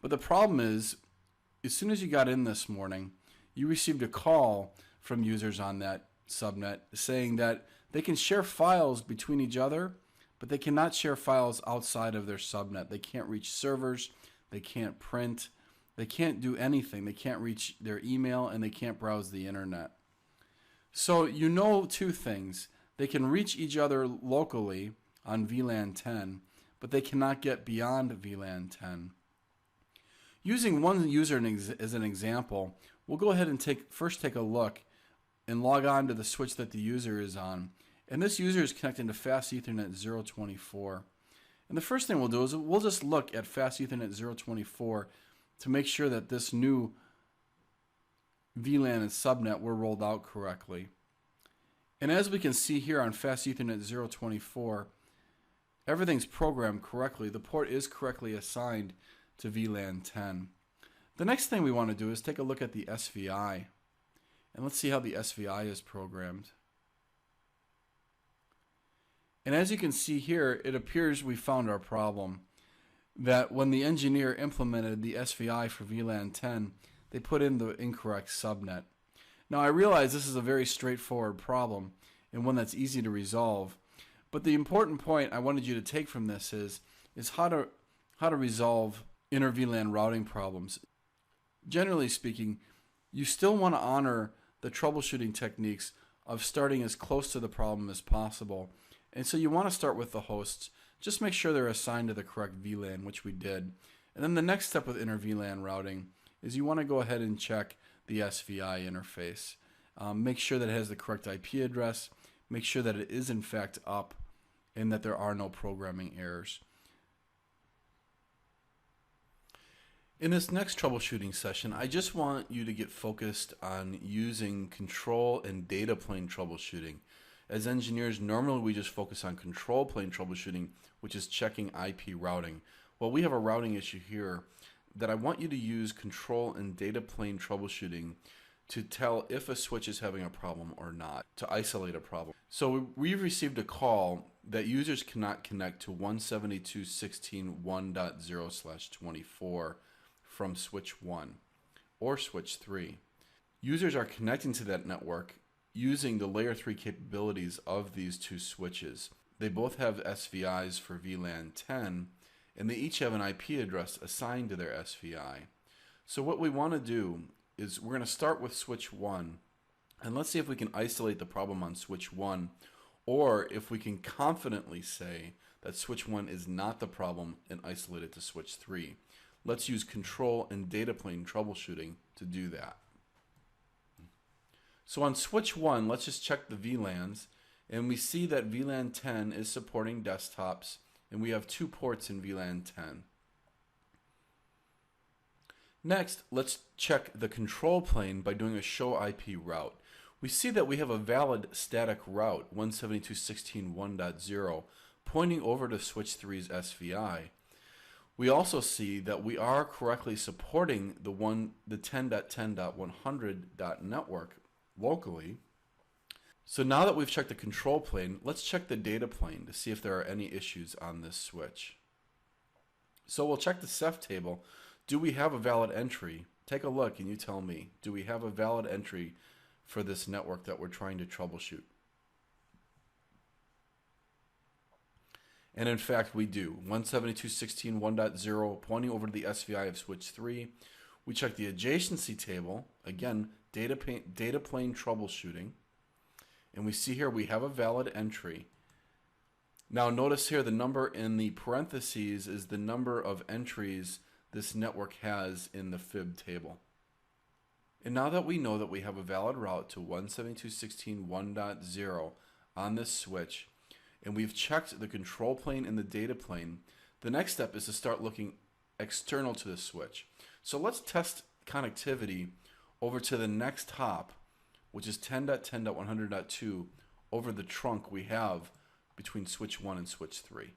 But the problem is, as soon as you got in this morning, you received a call from users on that subnet saying that They can share files between each other, but they cannot share files outside of their subnet. They can't reach servers, they can't print, they can't do anything. They can't reach their email, and they can't browse the internet. So you know two things. They can reach each other locally on VLAN 10, but they cannot get beyond VLAN 10. Using one user as an example, we'll go ahead and first take a look and log on to the switch that the user is on. And this user is connecting to Fast Ethernet 024. And the first thing we'll do is we'll just look at Fast Ethernet 024 to make sure that this new VLAN and subnet were rolled out correctly. And as we can see here on Fast Ethernet 024, everything's programmed correctly. The port is correctly assigned to VLAN 10. The next thing we want to do is take a look at the SVI. And let's see how the SVI is programmed. And as you can see here, it appears we found our problem. That when the engineer implemented the SVI for VLAN 10, they put in the incorrect subnet. Now I realize this is a very straightforward problem and one that's easy to resolve. But the important point I wanted you to take from this is how to resolve inter-VLAN routing problems. Generally speaking, you still want to honor the troubleshooting techniques of starting as close to the problem as possible. And so you want to start with the hosts. Just make sure they're assigned to the correct VLAN, which we did. And then the next step with inter-VLAN routing is you want to go ahead and check the SVI interface. Make sure that it has the correct IP address. Make sure that it is in fact up and that there are no programming errors. In this next troubleshooting session, I just want you to get focused on using control and data plane troubleshooting. As engineers, normally we just focus on control plane troubleshooting, which is checking IP routing. Well, we have a routing issue here that I want you to use control and data plane troubleshooting to tell if a switch is having a problem or not, to isolate a problem. So we've received a call that users cannot connect to 172.1.1.0/24 from switch 1 or switch 3. Users are connecting to that network using the layer 3 capabilities of these two switches. They both have SVIs for VLAN 10, and they each have an IP address assigned to their SVI. So what we want to do is we're going to start with switch 1, and let's see if we can isolate the problem on switch 1, or if we can confidently say that switch 1 is not the problem and isolate it to switch 3. Let's use control and data plane troubleshooting to do that. So on switch 1, let's just check the VLANs, and we see that VLAN 10 is supporting desktops, and we have 2 ports in VLAN 10. Next, let's check the control plane by doing a show IP route. We see that we have a valid static route, 172.16.1.0, pointing over to switch 3's SVI. We also see that we are correctly supporting the 10.10.100.network locally. So now that we've checked the control plane, let's check the data plane to see if there are any issues on this switch. So we'll check the Ceph table. Do we have a valid entry? Take a look and you tell me, do we have a valid entry for this network that we're trying to troubleshoot? And in fact, we do. 172.16.1.0 pointing over to the SVI of switch 3. We check the adjacency table, again, data plane troubleshooting. And we see here we have a valid entry. Now notice here the number in the parentheses is the number of entries this network has in the fib table. And now that we know that we have a valid route to 172.16.1.0 on this switch, and we've checked the control plane and the data plane, the next step is to start looking external to the switch. So let's test connectivity over to the next hop, which is 10.10.100.2 over the trunk we have between switch 1 and switch 3.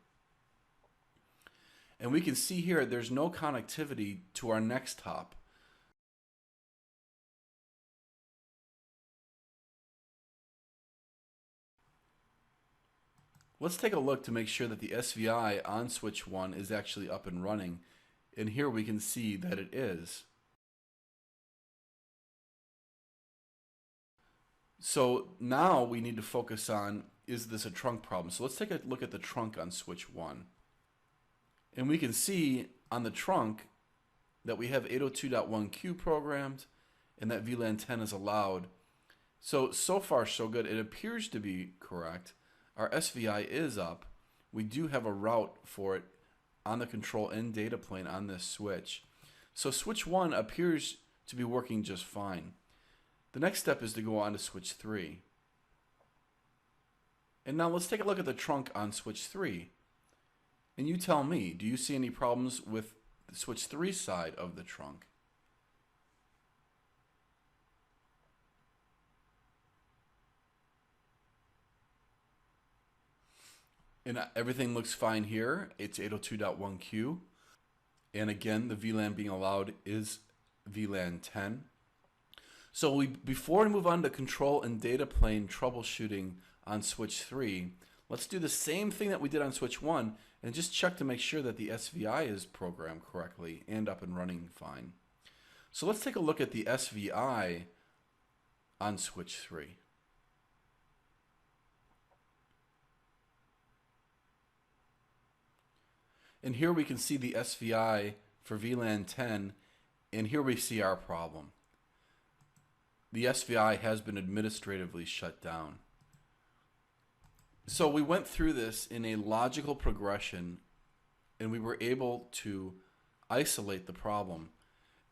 And we can see here there's no connectivity to our next hop. Let's take a look to make sure that the SVI on switch 1 is actually up and running. And here we can see that it is. So now we need to focus on is this a trunk problem? So let's take a look at the trunk on switch 1. And we can see on the trunk that we have 802.1q programmed and that VLAN 10 is allowed. So far so good. It appears to be correct. Our SVI is up. We do have a route for it on the control and data plane on this switch. So switch 1 appears to be working just fine. The next step is to go on to switch 3. And now let's take a look at the trunk on switch 3. And you tell me, do you see any problems with the switch 3 side of the trunk? And everything looks fine here. It's 802.1q. And again, the VLAN being allowed is VLAN 10. So before we move on to control and data plane troubleshooting on switch 3, let's do the same thing that we did on switch 1 and just check to make sure that the SVI is programmed correctly and up and running fine. So let's take a look at the SVI on switch 3. And here we can see the SVI for VLAN 10, and here we see our problem. The SVI has been administratively shut down. So we went through this in a logical progression, and we were able to isolate the problem.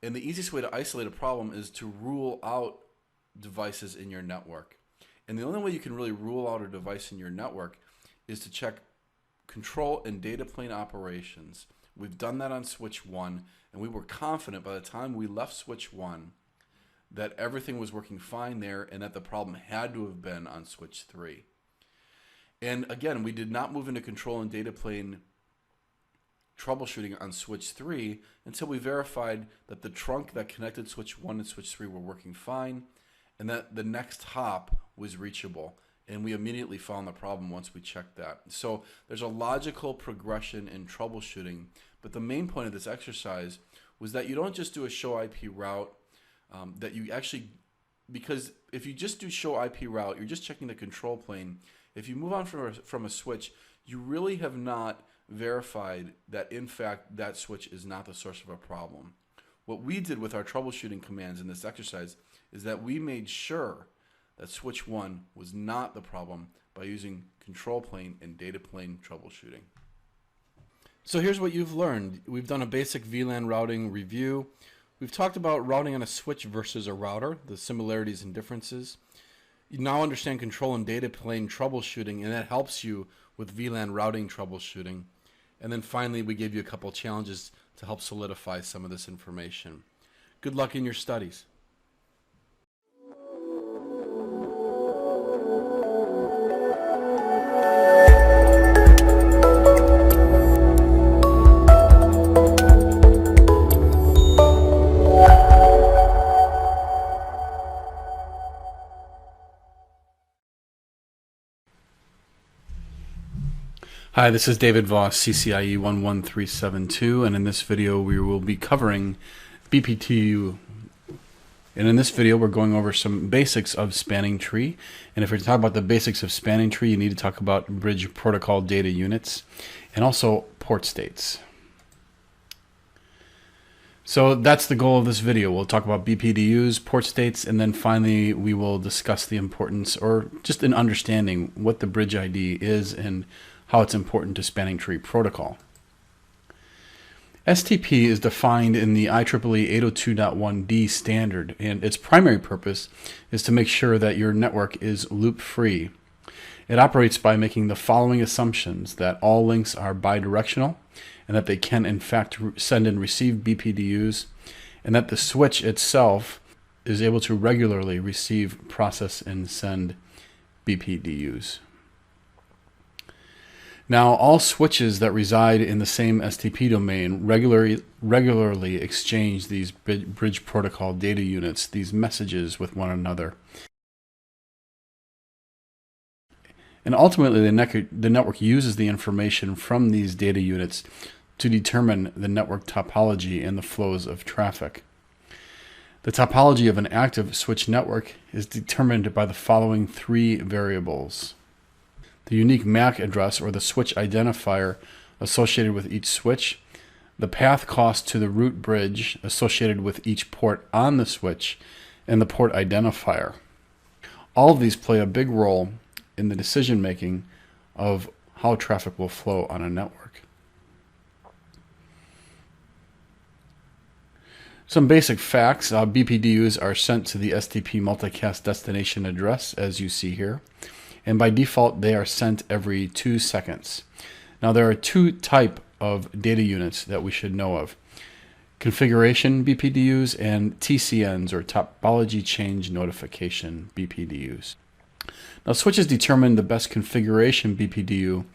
And the easiest way to isolate a problem is to rule out devices in your network. And the only way you can really rule out a device in your network is to check control and data plane operations. We've done that on switch 1, and we were confident by the time we left switch 1 that everything was working fine there and that the problem had to have been on switch 3. And again, we did not move into control and data plane troubleshooting on switch 3 until we verified that the trunk that connected switch 1 and switch 3 were working fine and that the next hop was reachable. And we immediately found the problem once we checked that. So there's a logical progression in troubleshooting, but the main point of this exercise was that you don't just do a show IP route, that you actually, because if you just do show IP route, you're just checking the control plane. If you move on from a switch, you really have not verified that in fact that switch is not the source of a problem. What we did with our troubleshooting commands in this exercise is that we made sure that switch 1 was not the problem by using control plane and data plane troubleshooting. So here's what you've learned. We've done a basic VLAN routing review. We've talked about routing on a switch versus a router, the similarities and differences. You now understand control and data plane troubleshooting, and that helps you with VLAN routing troubleshooting. And then finally, we gave you a couple challenges to help solidify some of this information. Good luck in your studies. Hi, this is David Voss, CCIE 11372, and in this video we will be covering BPDU. And in this video we're going over some basics of spanning tree. And if we're talking about the basics of spanning tree, you need to talk about bridge protocol data units and also port states. So that's the goal of this video. We'll talk about BPDUs, port states, and then finally we will discuss the importance or just an understanding what the bridge ID is and how it's important to spanning tree protocol. STP is defined in the IEEE 802.1d standard, and its primary purpose is to make sure that your network is loop-free. It operates by making the following assumptions: that all links are bidirectional, and that they can in fact send and receive BPDUs, and that the switch itself is able to regularly receive, process, and send BPDUs. Now, all switches that reside in the same STP domain regularly exchange these bridge protocol data units, these messages with one another. And ultimately, the network uses the information from these data units to determine the network topology and the flows of traffic. The topology of an active switch network is determined by the following three variables. the unique MAC address or the switch identifier associated with each switch, the path cost to the root bridge associated with each port on the switch, and the port identifier. All of these play a big role in the decision making of how traffic will flow on a network. Some basic facts. BPDUs are sent to the STP multicast destination address, as you see here. And by default, they are sent every 2 seconds. Now, there are two types of data units that we should know of: configuration BPDUs and TCNs, or topology change notification BPDUs. Now, switches determine the best configuration BPDU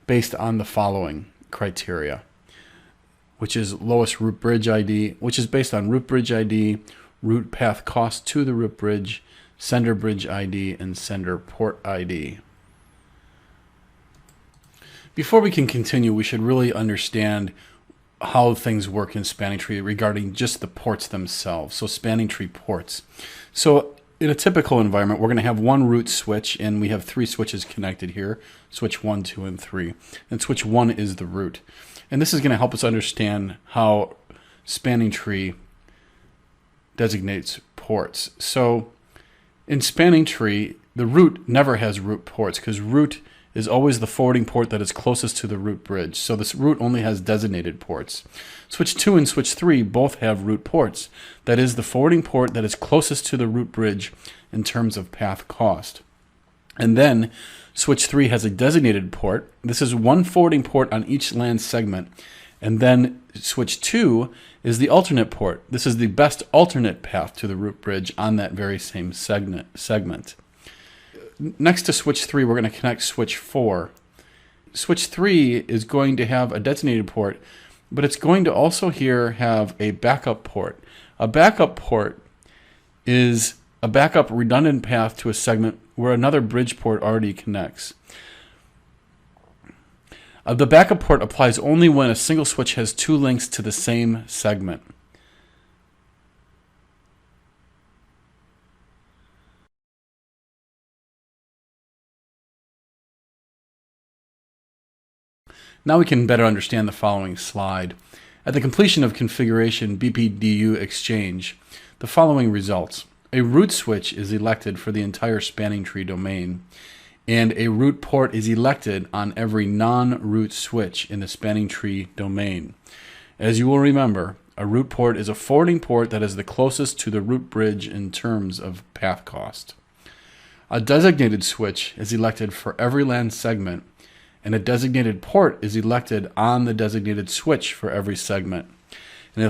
based on the following criteria, which is lowest root bridge ID, which is based on root bridge ID, root path cost to the root bridge, sender bridge ID, and sender port ID. Before we can continue, we should really understand how things work in spanning tree regarding just the ports themselves. So spanning tree ports. So in a typical environment, we're going to have one root switch, and we have 3 switches connected here, switch 1, 2, and 3. And switch 1 is the root. And this is going to help us understand how spanning tree designates ports. So in spanning tree, the root never has root ports, because root is always the forwarding port that is closest to the root bridge. So this root only has designated ports. Switch 2 and switch 3 both have root ports. That is the forwarding port that is closest to the root bridge in terms of path cost. And then switch 3 has a designated port. This is one forwarding port on each LAN segment. And then switch 2 is the alternate port. This is the best alternate path to the root bridge on that very same segment. Next to switch 3, we're going to connect switch 4. Switch 3 is going to have a designated port, but it's going to also here have a backup port. A backup port is a backup redundant path to a segment where another bridge port already connects. The backup port applies only when a single switch has 2 links to the same segment. Now we can better understand the following slide. At the completion of configuration BPDU exchange, the following results. A root switch is elected for the entire spanning tree domain, and a root port is elected on every non-root switch in the spanning tree domain. As you will remember, a root port is a forwarding port that is the closest to the root bridge in terms of path cost. A designated switch is elected for every LAN segment, and a designated port is elected on the designated switch for every segment. And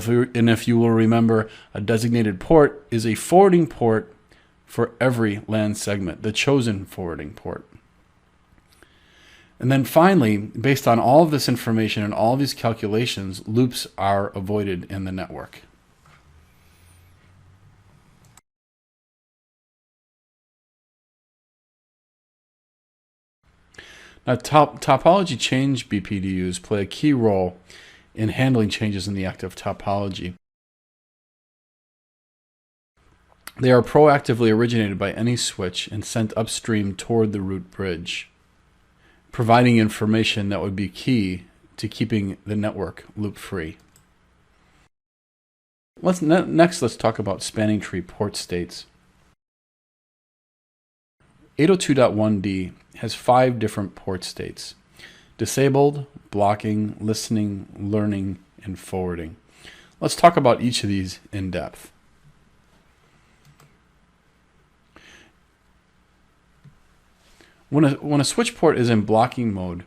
if you will remember, a designated port is a forwarding port for every LAN segment, the chosen forwarding port. And then finally, based on all of this information and all of these calculations, loops are avoided in the network. Now, topology change BPDUs play a key role in handling changes in the active topology. They are proactively originated by any switch and sent upstream toward the root bridge, providing information that would be key to keeping the network loop-free. Next, let's talk about spanning tree port states. 802.1d has 5 different port states: disabled, blocking, listening, learning, and forwarding. Let's talk about each of these in depth. When a switch port is in blocking mode,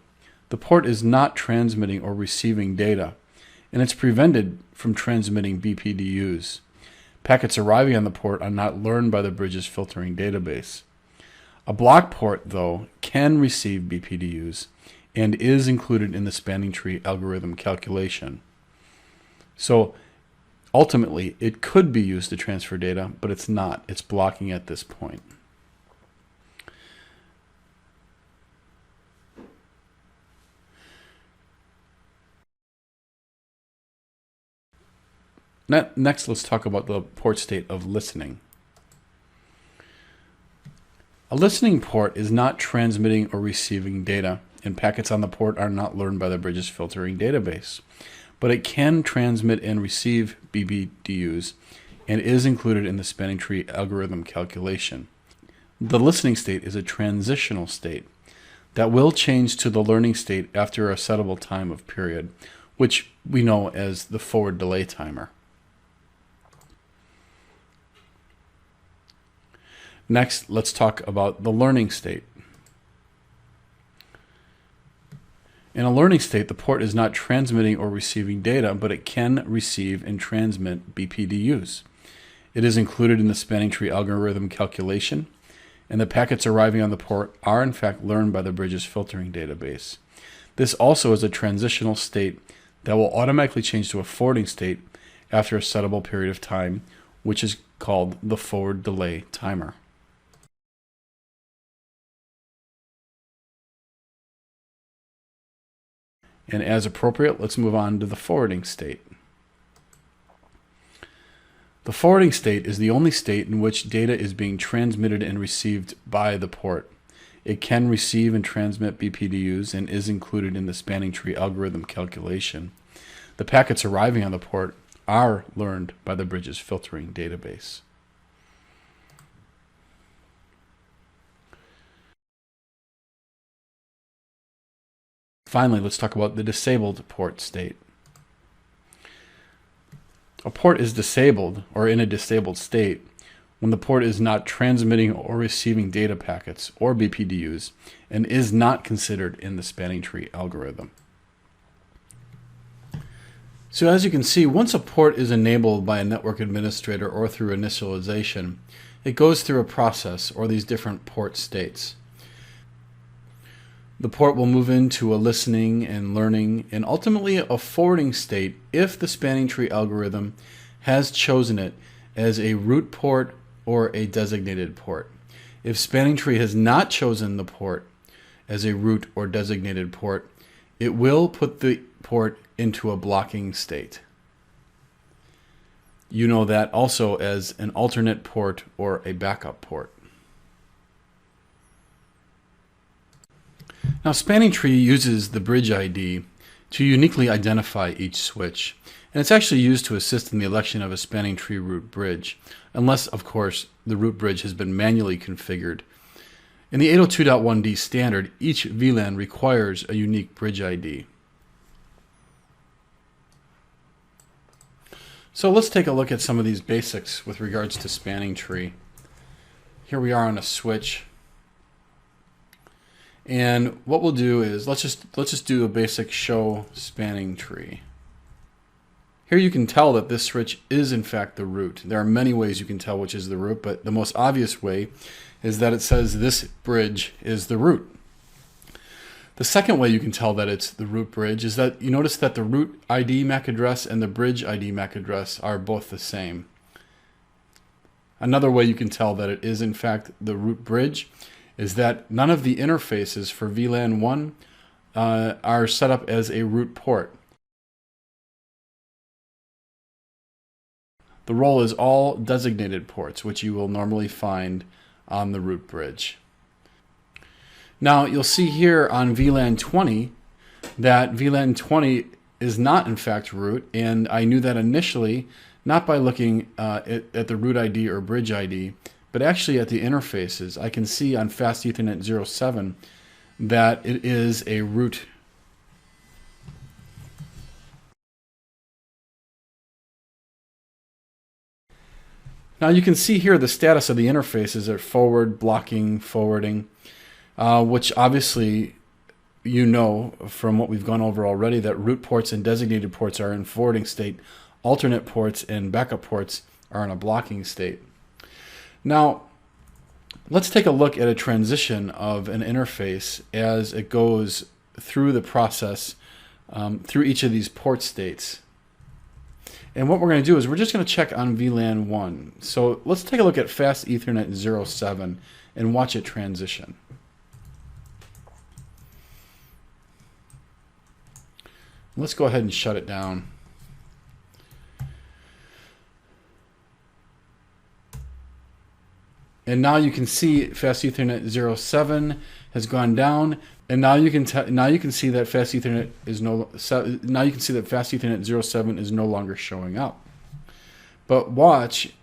the port is not transmitting or receiving data, and it's prevented from transmitting BPDUs. Packets arriving on the port are not learned by the bridge's filtering database. A block port, though, can receive BPDUs and is included in the spanning tree algorithm calculation. So ultimately, it could be used to transfer data, but it's not. It's blocking at this point. Next, let's talk about the port state of listening. A listening port is not transmitting or receiving data, and packets on the port are not learned by the bridge's filtering database. But it can transmit and receive BPDUs and is included in the spanning tree algorithm calculation. The listening state is a transitional state that will change to the learning state after a settable time of period, which we know as the forward delay timer. Next, let's talk about the learning state. In a learning state, the port is not transmitting or receiving data, but it can receive and transmit BPDUs. It is included in the spanning tree algorithm calculation, and the packets arriving on the port are in fact learned by the bridge's filtering database. This also is a transitional state that will automatically change to a forwarding state after a settable period of time, which is called the forward delay timer. And as appropriate, let's move on to the forwarding state. The forwarding state is the only state in which data is being transmitted and received by the port. It can receive and transmit BPDUs and is included in the spanning tree algorithm calculation. The packets arriving on the port are learned by the bridge's filtering database. Finally, let's talk about the disabled port state. A port is disabled or in a disabled state when the port is not transmitting or receiving data packets or BPDUs and is not considered in the spanning tree algorithm. So as you can see, once a port is enabled by a network administrator or through initialization, it goes through a process or these different port states. The port will move into a listening and learning and ultimately a forwarding state if the spanning tree algorithm has chosen it as a root port or a designated port. If spanning tree has not chosen the port as a root or designated port, it will put the port into a blocking state. You know that also as an alternate port or a backup port. Now, spanning tree uses the bridge ID to uniquely identify each switch, and it's actually used to assist in the election of a spanning tree root bridge, unless, of course, the root bridge has been manually configured. In the 802.1d standard, each VLAN requires a unique bridge ID. So let's take a look at some of these basics with regards to spanning tree. Here we are on a switch. And what we'll do is let's just do a basic show spanning tree. Here you can tell that this switch is in fact the root. There are many ways you can tell which is the root, but the most obvious way is that it says this bridge is the root. The second way you can tell that it's the root bridge is that you notice that the root ID MAC address and the bridge ID MAC address are both the same. Another way you can tell that it is in fact the root bridge is that none of the interfaces for VLAN 1 are set up as a root port. The role is all designated ports, which you will normally find on the root bridge. Now you'll see here on VLAN 20 that VLAN 20 is not in fact root, and I knew that initially not by looking at the root ID or bridge ID, but actually at the interfaces. I can see on Fast Ethernet 07 that it is a root. Now you can see here the status of the interfaces are forward, blocking, forwarding, which obviously you know from what we've gone over already that root ports and designated ports are in forwarding state, alternate ports and backup ports are in a blocking state. Now, let's take a look at a transition of an interface as it goes through the process, through each of these port states. And what we're going to do is we're just going to check on VLAN 1. So let's take a look at Fast Ethernet 07 and watch it transition. Let's go ahead and shut it down. And now you can see Fast Ethernet 07 has gone down, and now you can see that Fast Ethernet is Fast Ethernet 07 is no longer showing up. But watch,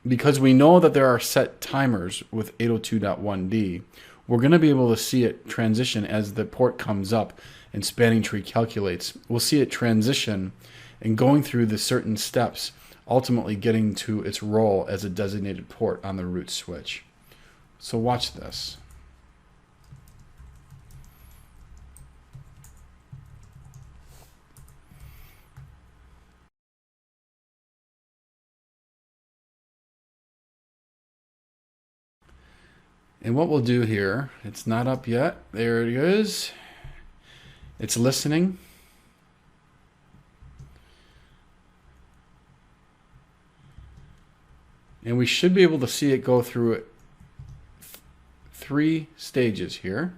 because we know that there are set timers with 802.1d, we're going to be able to see it transition as the port comes up and spanning tree calculates. We'll see it transition and going through the certain steps, ultimately getting to its role as a designated port on the root switch. So watch this. And what we'll do here, it's not up yet. There it is. It's listening. And we should be able to see it go through it 3 stages here.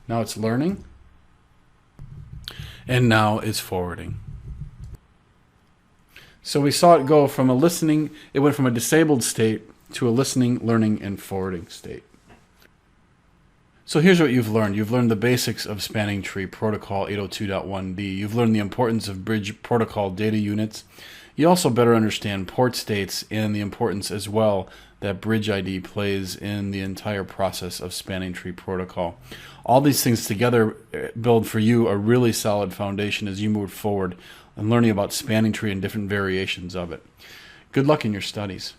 Now it's learning. And now it's forwarding. So we saw it go from a listening, it went from a disabled state to a listening, learning, and forwarding state. So here's what you've learned. You've learned the basics of spanning tree protocol 802.1d. You've learned the importance of bridge protocol data units. You also better understand port states and the importance as well that bridge ID plays in the entire process of spanning tree protocol. All these things together build for you a really solid foundation as you move forward and learning about spanning tree and different variations of it. Good luck in your studies.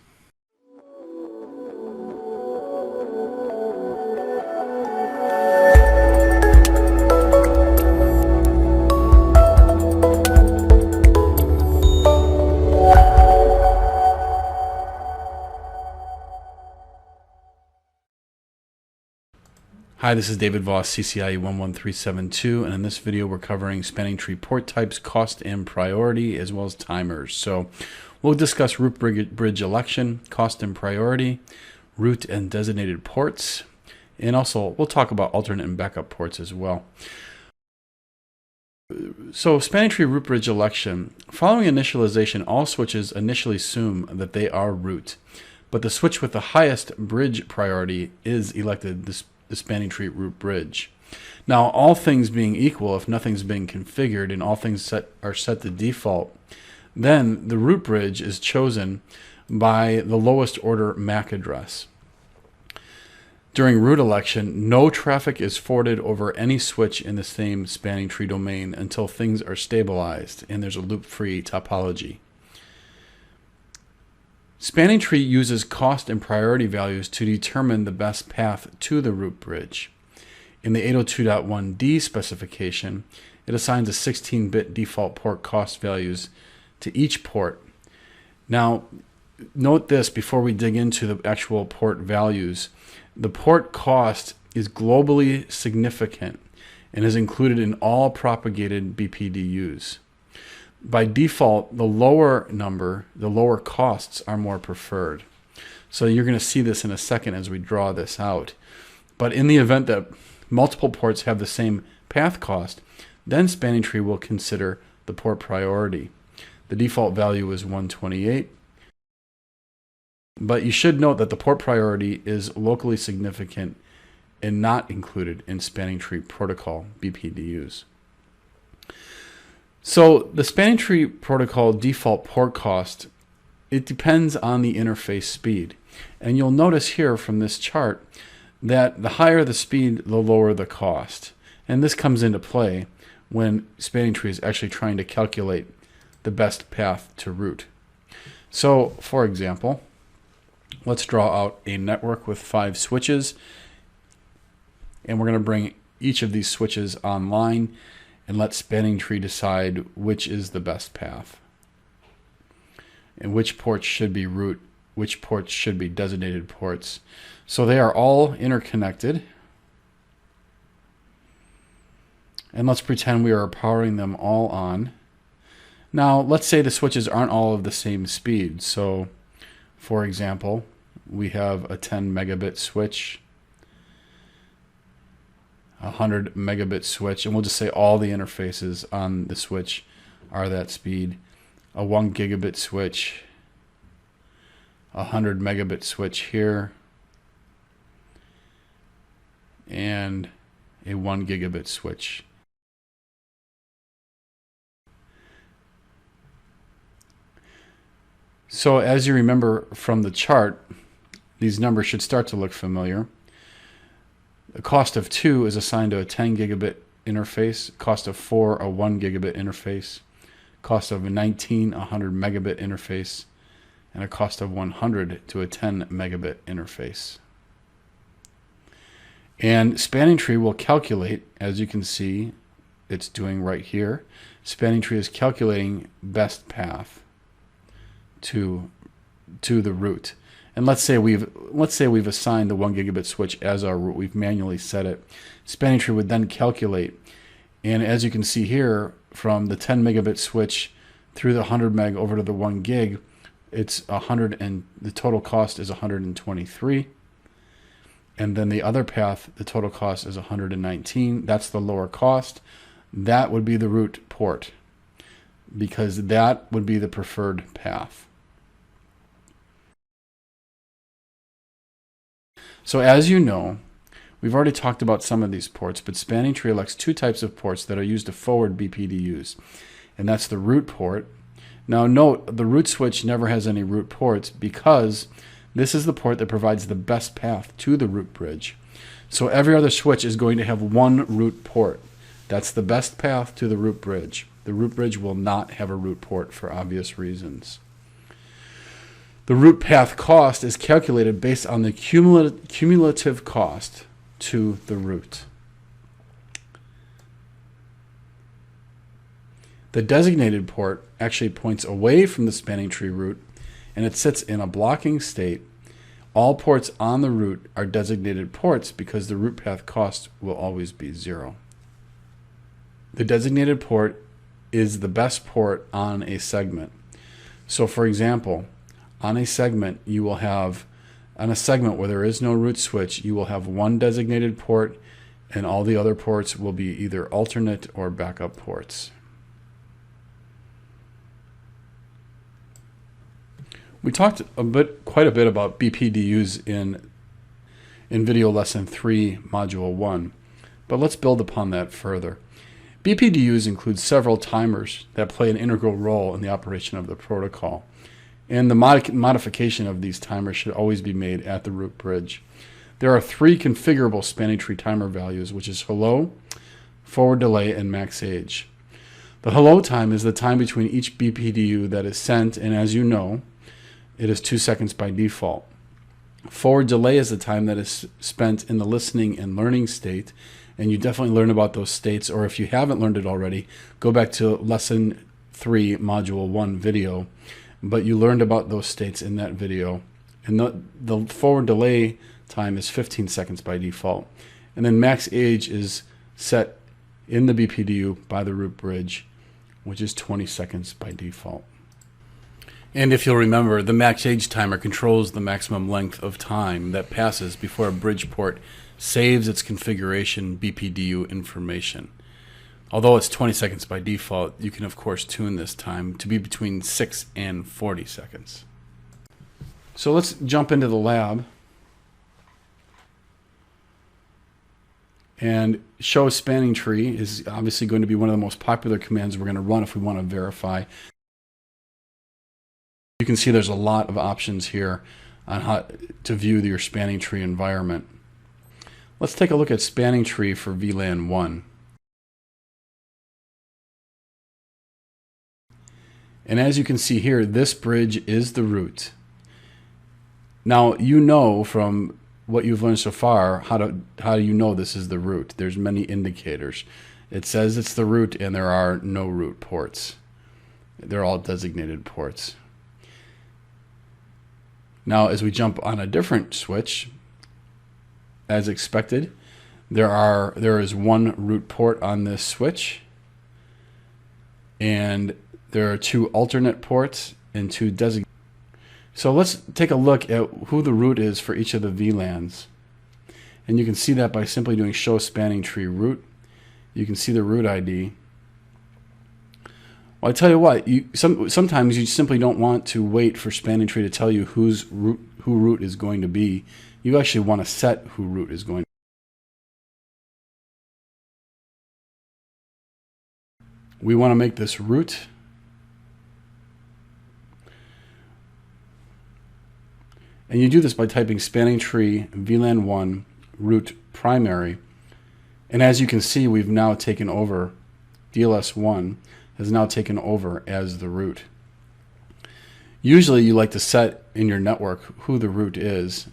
Hi, this is David Voss, CCIE 11372, and in this video we're covering spanning tree port types, cost and priority, as well as timers. So we'll discuss root bridge election, cost and priority, root and designated ports, and also we'll talk about alternate and backup ports as well. So spanning tree root bridge election, following initialization, all switches initially assume that they are root, but the switch with the highest bridge priority is elected the spanning tree root bridge. Now, all things being equal, if nothing's being configured and all things are set to default, then the root bridge is chosen by the lowest order MAC address. During root election, no traffic is forwarded over any switch in the same spanning tree domain until things are stabilized and there's a loop-free topology. Spanning tree uses cost and priority values to determine the best path to the root bridge. In the 802.1d specification, it assigns a 16-bit default port cost values to each port. Now, note this before we dig into the actual port values. The port cost is globally significant and is included in all propagated BPDUs. By default, the lower number, the lower costs are more preferred. So you're going to see this in a second as we draw this out. But in the event that multiple ports have the same path cost, then spanning tree will consider the port priority. The default value is 128. But you should note that the port priority is locally significant and not included in spanning tree protocol BPDUs. So the spanning tree protocol default port cost, it depends on the interface speed. And you'll notice here from this chart that the higher the speed, the lower the cost. And this comes into play when spanning tree is actually trying to calculate the best path to root. So for example, let's draw out a network with 5 switches. And we're going to bring each of these switches online and let spanning tree decide which is the best path and which ports should be root, which ports should be designated ports. So they are all interconnected. And let's pretend we are powering them all on. Now, let's say the switches aren't all of the same speed. So, for example, we have a 10 megabit switch, a 100 megabit switch, and we'll just say all the interfaces on the switch are that speed. A 1 gigabit switch, a 100 megabit switch here, and a 1 gigabit switch. So as you remember from the chart, these numbers should start to look familiar. The cost of 2 is assigned to a 10 gigabit interface, cost of 4 a 1 gigabit interface, cost of 19 a 100 megabit interface, and a cost of 100 to a 10 megabit interface. And spanning tree will calculate, as you can see it's doing right here, spanning tree is calculating best path to the root. And let's say we've assigned the 1 gigabit switch as our root. We've manually set it. Spanning tree would then calculate, and as you can see here, from the 10 megabit switch through the 100 meg over to the 1 gig, it's 100, and the total cost is 123. And then the other path, the total cost is 119. That's the lower cost. That would be the root port, because that would be the preferred path. So as you know, we've already talked about some of these ports, but spanning tree elects 2 types of ports that are used to forward BPDUs, and that's the root port. Now note, the root switch never has any root ports because this is the port that provides the best path to the root bridge. So every other switch is going to have 1 root port. That's the best path to the root bridge. The root bridge will not have a root port for obvious reasons. The root path cost is calculated based on the cumulative cost to the root. The designated port actually points away from the spanning tree root, and it sits in a blocking state. All ports on the root are designated ports because the root path cost will always be 0. The designated port is the best port on a segment. So for example, on a segment where there is no root switch, you will have 1 designated port, and all the other ports will be either alternate or backup ports. We talked quite a bit about BPDUs in video lesson 3, module 1, but let's build upon that further. BPDUs include several timers that play an integral role in the operation of the protocol. And the modification of these timers should always be made at the root bridge. There are 3 configurable spanning tree timer values, which is hello, forward delay, and max age. The hello time is the time between each BPDU that is sent, and as you know, it is 2 seconds by default. Forward delay is the time that is spent in the listening and learning state, and you definitely learn about those states, or if you haven't learned it already, go back to lesson 3, module 1 video. But you learned about those states in that video. And the forward delay time is 15 seconds by default. And then max age is set in the BPDU by the root bridge, which is 20 seconds by default. And if you'll remember, the max age timer controls the maximum length of time that passes before a bridge port saves its configuration BPDU information. Although it's 20 seconds by default, you can of course tune this time to be between 6 and 40 seconds. So let's jump into the lab and show spanning tree is obviously going to be one of the most popular commands we're going to run if we want to verify. You can see there's a lot of options here on how to view your spanning tree environment. Let's take a look at spanning tree for VLAN 1. And as you can see here, this bridge is the root. Now, you know from what you've learned so far, how do you know this is the root? There's many indicators. It says it's the root, and there are no root ports. They're all designated ports. Now, as we jump on a different switch, as expected, there is 1 root port on this switch, and there are 2 alternate ports and 2 designated. So let's take a look at who the root is for each of the VLANs. And you can see that by simply doing show spanning tree root. You can see the root ID. Well, I tell you what, sometimes you simply don't want to wait for spanning tree to tell you who root is going to be. You actually want to set who root is going to be. we want to make this root. And you do this by typing spanning tree VLAN 1 root primary. And as you can see, we've now taken over, DLS1 has now taken over as the root. Usually you like to set in your network who the root is.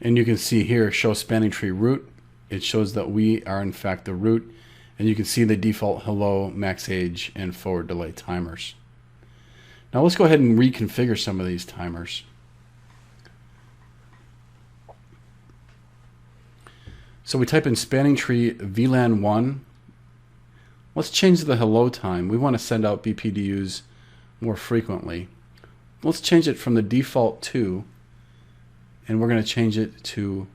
And you can see here, show spanning tree root. It shows that we are in fact the root. And you can see the default hello, max age, and forward delay timers. Now let's go ahead and reconfigure some of these timers. So we type in spanning tree VLAN 1. Let's change the hello time. We want to send out BPDUs more frequently. Let's change it from the default 2, and we're going to change it to,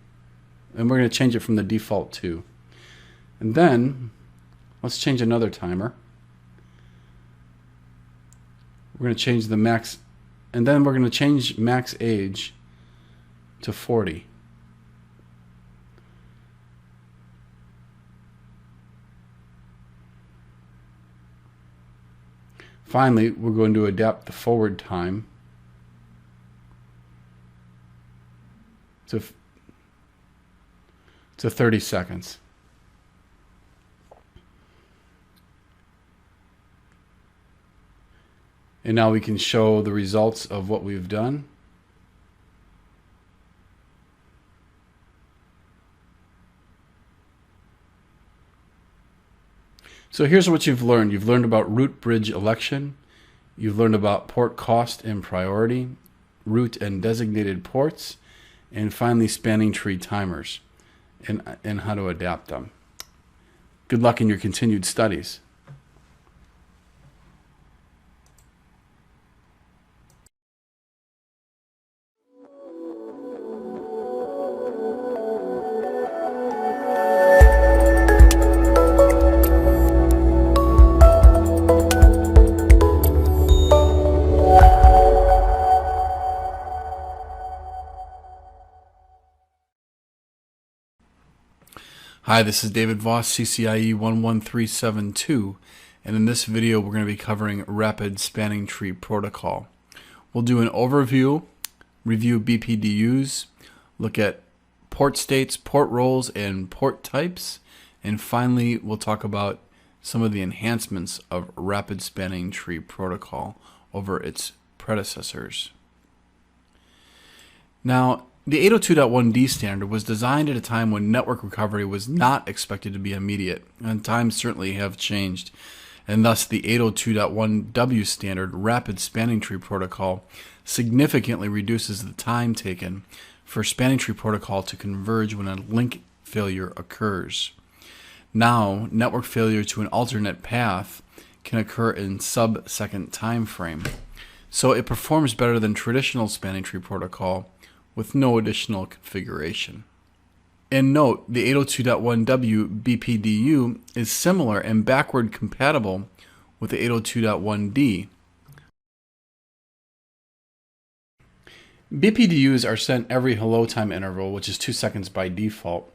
from the default 2. And then let's change another timer. We're going to change the max, and then we're going to change max age to 40. Finally, we're going to adapt the forward time to 30 seconds. And now we can show the results of what we've done. So here's what you've learned. You've learned about root bridge election. You've learned about port cost and priority, root and designated ports, and finally spanning tree timers and how to adapt them. Good luck in your continued studies. Hi, this is David Voss, CCIE 11372, and in this video we're going to be covering Rapid Spanning Tree Protocol. We'll do an overview, review BPDUs, look at port states, port roles, and port types, and finally we'll talk about some of the enhancements of Rapid Spanning Tree Protocol over its predecessors. Now, the 802.1d standard was designed at a time when network recovery was not expected to be immediate, and times certainly have changed. And thus the 802.1w standard, Rapid Spanning Tree Protocol, significantly reduces the time taken for spanning tree protocol to converge when a link failure occurs. Now, network failure to an alternate path can occur in sub-second time frame. So it performs better than traditional spanning tree protocol with no additional configuration. And note, the 802.1w BPDU is similar and backward compatible with the 802.1d. BPDUs are sent every hello time interval, which is 2 seconds by default,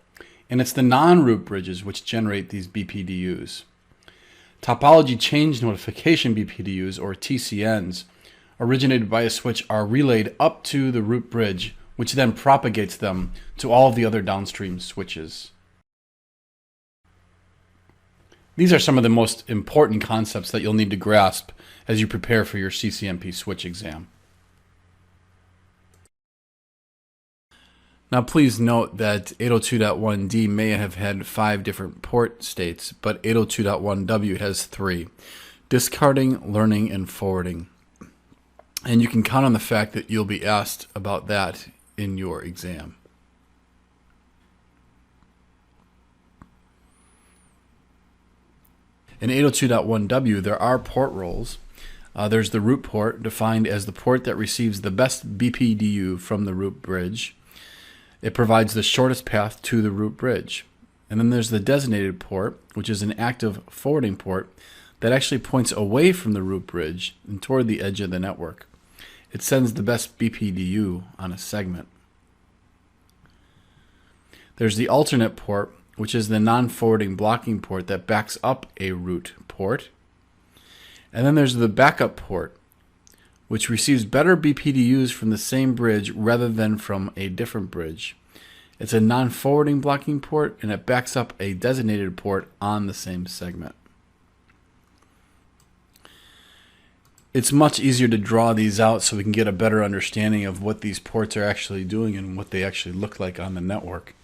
and it's the non-root bridges which generate these BPDUs. Topology change notification BPDUs, or TCNs, originated by a switch are relayed up to the root bridge, which then propagates them to all of the other downstream switches. These are some of the most important concepts that you'll need to grasp as you prepare for your CCNP switch exam. Now please note that 802.1d may have had 5 different port states, but 802.1w has 3: discarding, learning, and forwarding. And you can count on the fact that you'll be asked about that in your exam. In 802.1w, there are port roles. There's the root port, defined as the port that receives the best BPDU from the root bridge. It provides the shortest path to the root bridge. And then there's the designated port, which is an active forwarding port that actually points away from the root bridge and toward the edge of the network. It sends the best BPDU on a segment. There's the alternate port, which is the non-forwarding blocking port that backs up a root port. And then there's the backup port, which receives better BPDUs from the same bridge rather than from a different bridge. It's a non-forwarding blocking port, and it backs up a designated port on the same segment. It's much easier to draw these out so we can get a better understanding of what these ports are actually doing and what they actually look like on the network.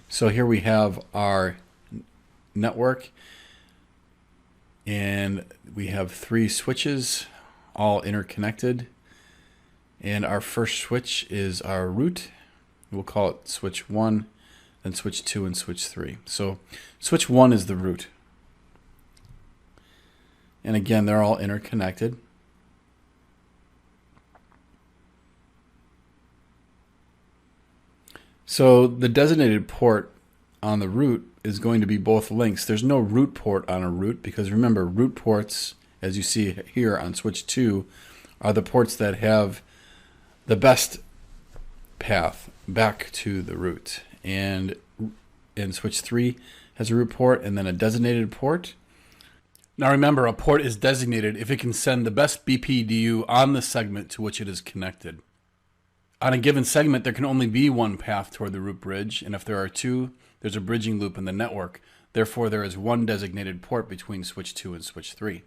So here we have our network, and we have 3 switches all interconnected, and our first switch is our root. We'll call it switch 1, then switch 2, and switch 3. So switch 1 is the root, and again they're all interconnected. So the designated port on the root is going to be both links. There's no root port on a root because remember, root ports, as you see here on switch 2, are the ports that have the best path back to the root. And switch 3 has a root port and then a designated port. Now remember, a port is designated if it can send the best BPDU on the segment to which it is connected. On a given segment, there can only be one path toward the root bridge, and if there are 2, there's a bridging loop in the network. Therefore, there is one designated port between switch 2 and switch 3.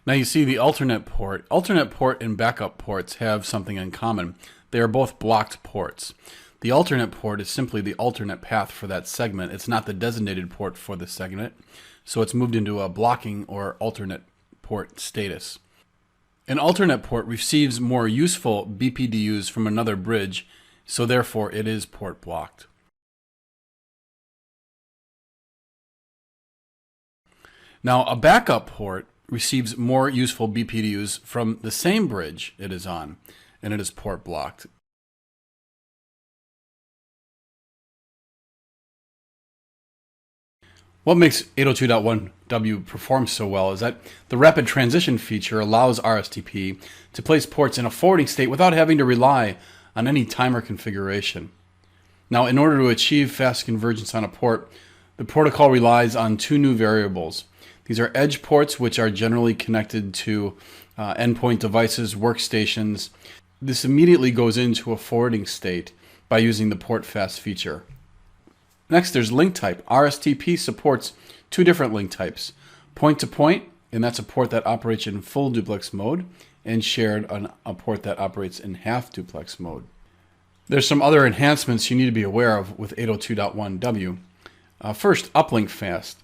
Now you see the alternate port. Alternate port and backup ports have something in common. They are both blocked ports. The alternate port is simply the alternate path for that segment. It's not the designated port for the segment, so it's moved into a blocking or alternate port status. An alternate port receives more useful BPDUs from another bridge, so therefore it is port blocked. Now a backup port receives more useful BPDUs from the same bridge it is on, and it is port blocked. What makes 802.1w perform so well is that the rapid transition feature allows RSTP to place ports in a forwarding state without having to rely on any timer configuration. Now, in order to achieve fast convergence on a port, the protocol relies on 2 new variables. These are edge ports, which are generally connected to endpoint devices, workstations. This immediately goes into a forwarding state by using the port fast feature. Next, there's link type. RSTP supports 2 different link types. Point-to-point, and that's a port that operates in full duplex mode, and shared on a port that operates in half duplex mode. There's some other enhancements you need to be aware of with 802.1w. First, uplink fast.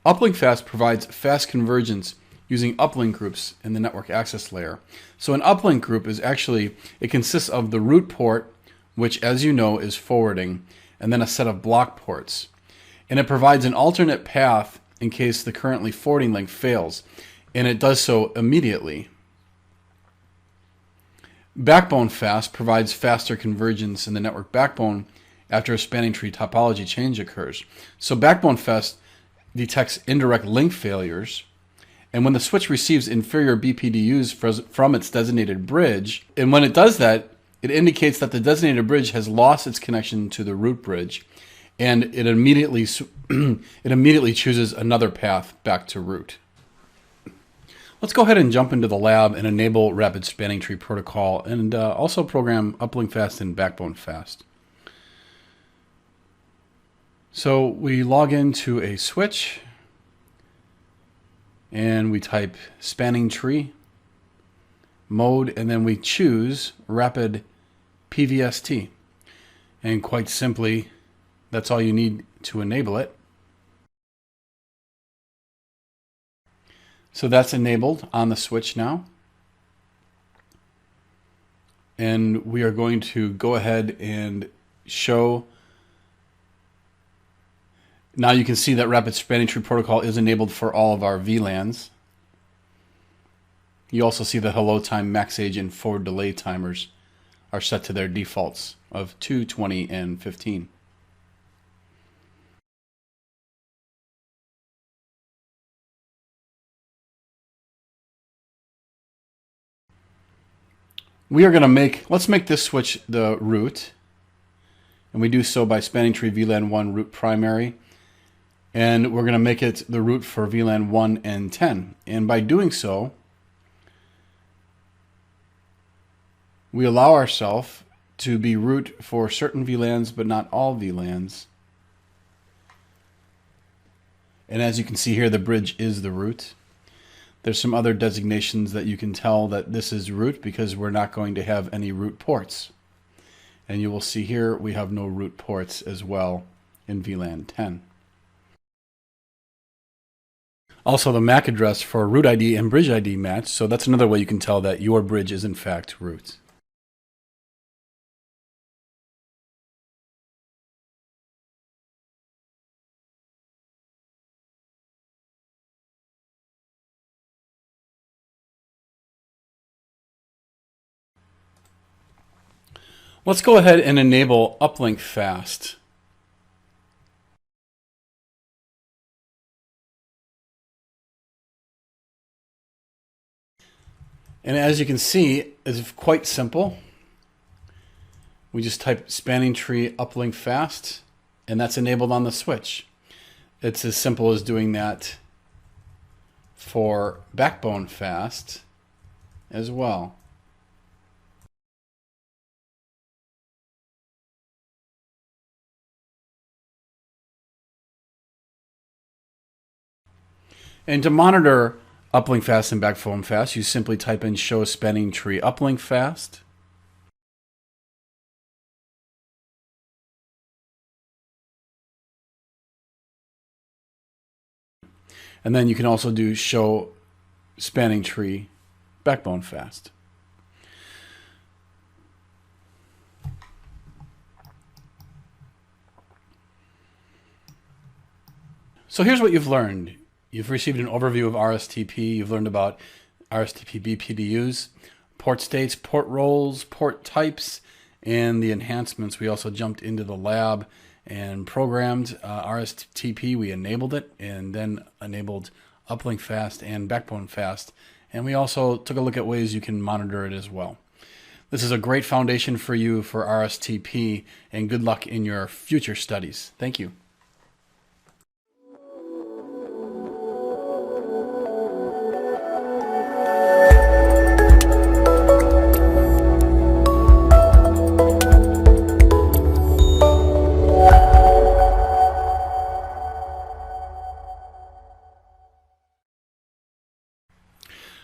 Uplink fast provides fast convergence using uplink groups in the network access layer. So an uplink group is actually, it consists of the root port, which as you know is forwarding, and then a set of block ports. And it provides an alternate path in case the currently forwarding link fails, and it does so immediately. Backbone fast provides faster convergence in the network backbone after a spanning tree topology change occurs. So backbone fast detects indirect link failures, and when the switch receives inferior BPDUs from its designated bridge, and when it does that, it indicates that the designated bridge has lost its connection to the root bridge, and it immediately chooses another path back to root. Let's go ahead and jump into the lab and enable rapid spanning tree protocol and also program uplink fast and backbone fast. So we log into a switch and we type spanning tree mode, and then we choose rapid PVST. And quite simply, that's all you need to enable it. So that's enabled on the switch now. And we are going to go ahead and show. Now you can see that rapid spanning tree protocol is enabled for all of our VLANs. You also see the hello time, max age, and forward delay timers are set to their defaults of 2, 20, and 15. We are going to let's make this switch the root. and we do so by spanning tree VLAN 1 root primary, and we're going to make it the root for VLAN 1 and 10. And by doing so, we allow ourselves to be root for certain VLANs, but not all VLANs. And as you can see here, the bridge is the root. There's some other designations that you can tell that this is root because we're not going to have any root ports. And you will see here we have no root ports as well in VLAN 10. Also, the MAC address for root ID and bridge ID match, so that's another way you can tell that your bridge is in fact root. Let's go ahead and enable uplink fast. And as you can see, it's quite simple. We just type spanning tree uplink fast, and that's enabled on the switch. It's as simple as doing that for backbone fast as well. And to monitor uplink fast and backbone fast, you simply type in show spanning tree uplink fast. And then you can also do show spanning tree backbone fast. So here's what you've learned. You've received an overview of RSTP. You've learned about RSTP BPDUs, port states, port roles, port types, and the enhancements. We also jumped into the lab and programmed RSTP. We enabled it and then enabled uplink fast and backbone fast. And we also took a look at ways you can monitor it as well. This is a great foundation for you for RSTP, and good luck in your future studies. Thank you.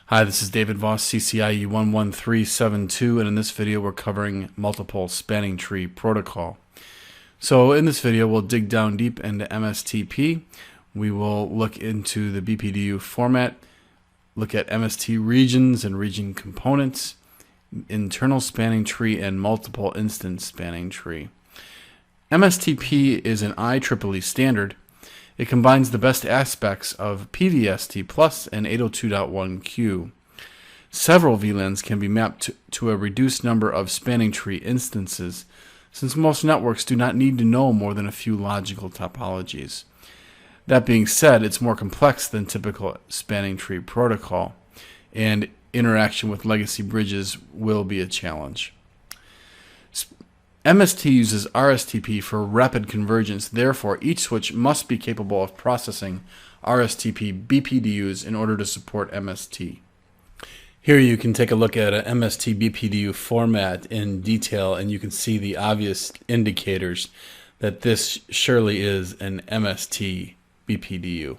Hi, this is David Voss, CCIE 11372, and in this video we're covering multiple spanning tree protocol. So in this video we'll dig down deep into MSTP. We will look into the BPDU format, look at MST regions and region components, internal spanning tree, and multiple instance spanning tree. MSTP is an IEEE standard. It combines the best aspects of PVST Plus and 802.1q. Several VLANs can be mapped to a reduced number of spanning tree instances, since most networks do not need to know more than a few logical topologies. That being said, it's more complex than typical spanning tree protocol, and interaction with legacy bridges will be a challenge. MST uses RSTP for rapid convergence. Therefore, each switch must be capable of processing RSTP BPDUs in order to support MST. Here you can take a look at an MST BPDU format in detail, and you can see the obvious indicators that this surely is an MST BPDU.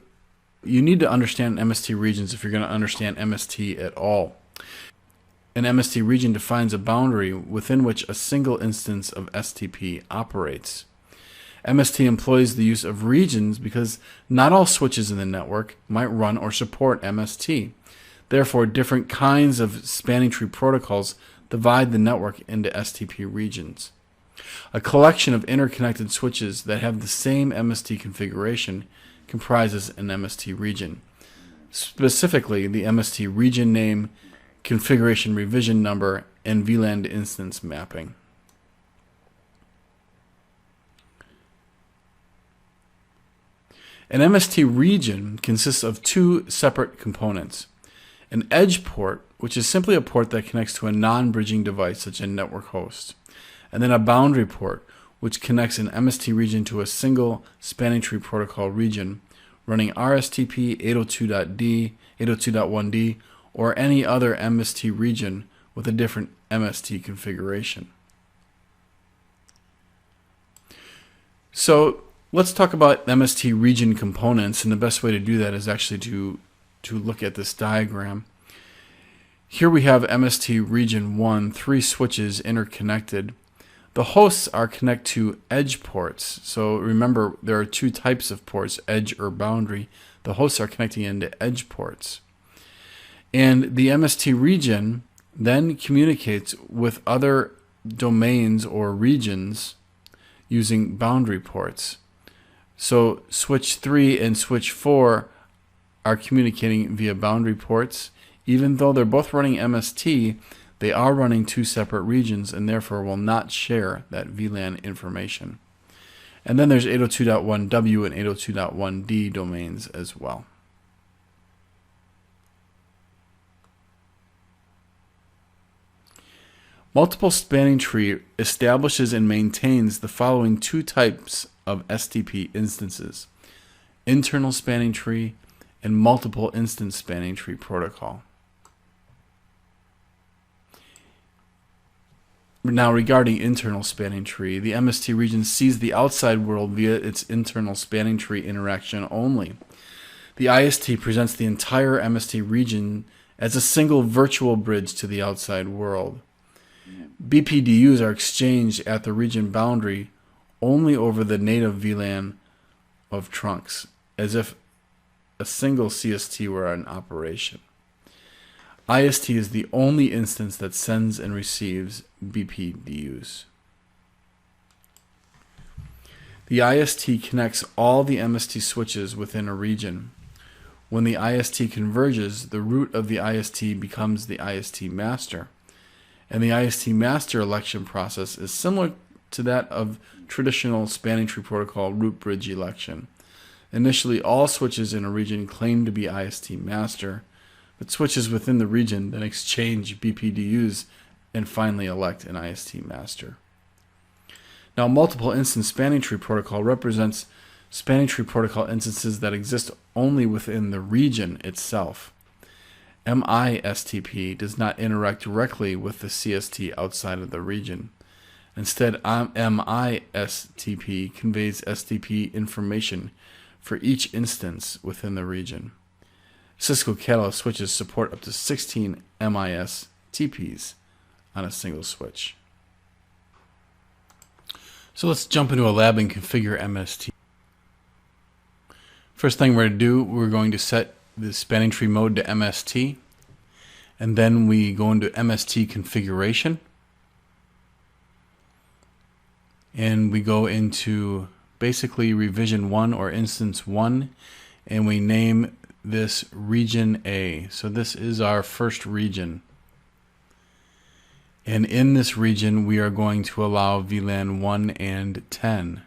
You need to understand MST regions if you're going to understand MST at all. An MST region defines a boundary within which a single instance of STP operates. MST employs the use of regions because not all switches in the network might run or support MST. Therefore, different kinds of spanning tree protocols divide the network into STP regions. A collection of interconnected switches that have the same MST configuration comprises an MST region. Specifically, the MST region name, configuration revision number, and VLAN to instance mapping. An MST region consists of two separate components: an edge port, which is simply a port that connects to a non-bridging device such as a network host, and then a boundary port, which connects an MST region to a single spanning tree protocol region running RSTP 802.D, 802.1D, or any other MST region with a different MST configuration. So let's talk about MST region components, and the best way to do that is actually to look at this diagram. Here we have MST region 1, 3 switches interconnected. The hosts are connected to edge ports. So remember, there are two types of ports, edge or boundary. The hosts are connecting into edge ports. And the MST region then communicates with other domains or regions using boundary ports. So switch 3 and switch 4 are communicating via boundary ports. Even though they're both running MST, they are running two separate regions and therefore will not share that VLAN information. And then there's 802.1W and 802.1D domains as well. Multiple spanning tree establishes and maintains the following two types of STP instances: internal spanning tree and multiple instance spanning tree protocol. Now, regarding internal spanning tree, the MST region sees the outside world via its internal spanning tree interaction only. The IST presents the entire MST region as a single virtual bridge to the outside world. BPDUs are exchanged at the region boundary only over the native VLAN of trunks, as if a single CST were in operation. IST is the only instance that sends and receives BPDUs. The IST connects all the MST switches within a region. When the IST converges, the root of the IST becomes the IST master. And the IST master election process is similar to that of traditional spanning tree protocol root bridge election. Initially, all switches in a region claim to be IST master, but switches within the region then exchange BPDUs and finally elect an IST master. Now, multiple instance spanning tree protocol represents spanning tree protocol instances that exist only within the region itself. MISTP does not interact directly with the CST outside of the region. Instead, MISTP conveys STP information for each instance within the region. Cisco Catalyst switches support up to 16 MISTPs on a single switch. So let's jump into a lab and configure MST. First thing we're going to do, we're going to set the spanning tree mode to MST, and then we go into MST configuration, and we go into basically revision 1 or instance 1, and we name this region A. So this is our first region. And in this region, we are going to allow VLAN 1 and 10.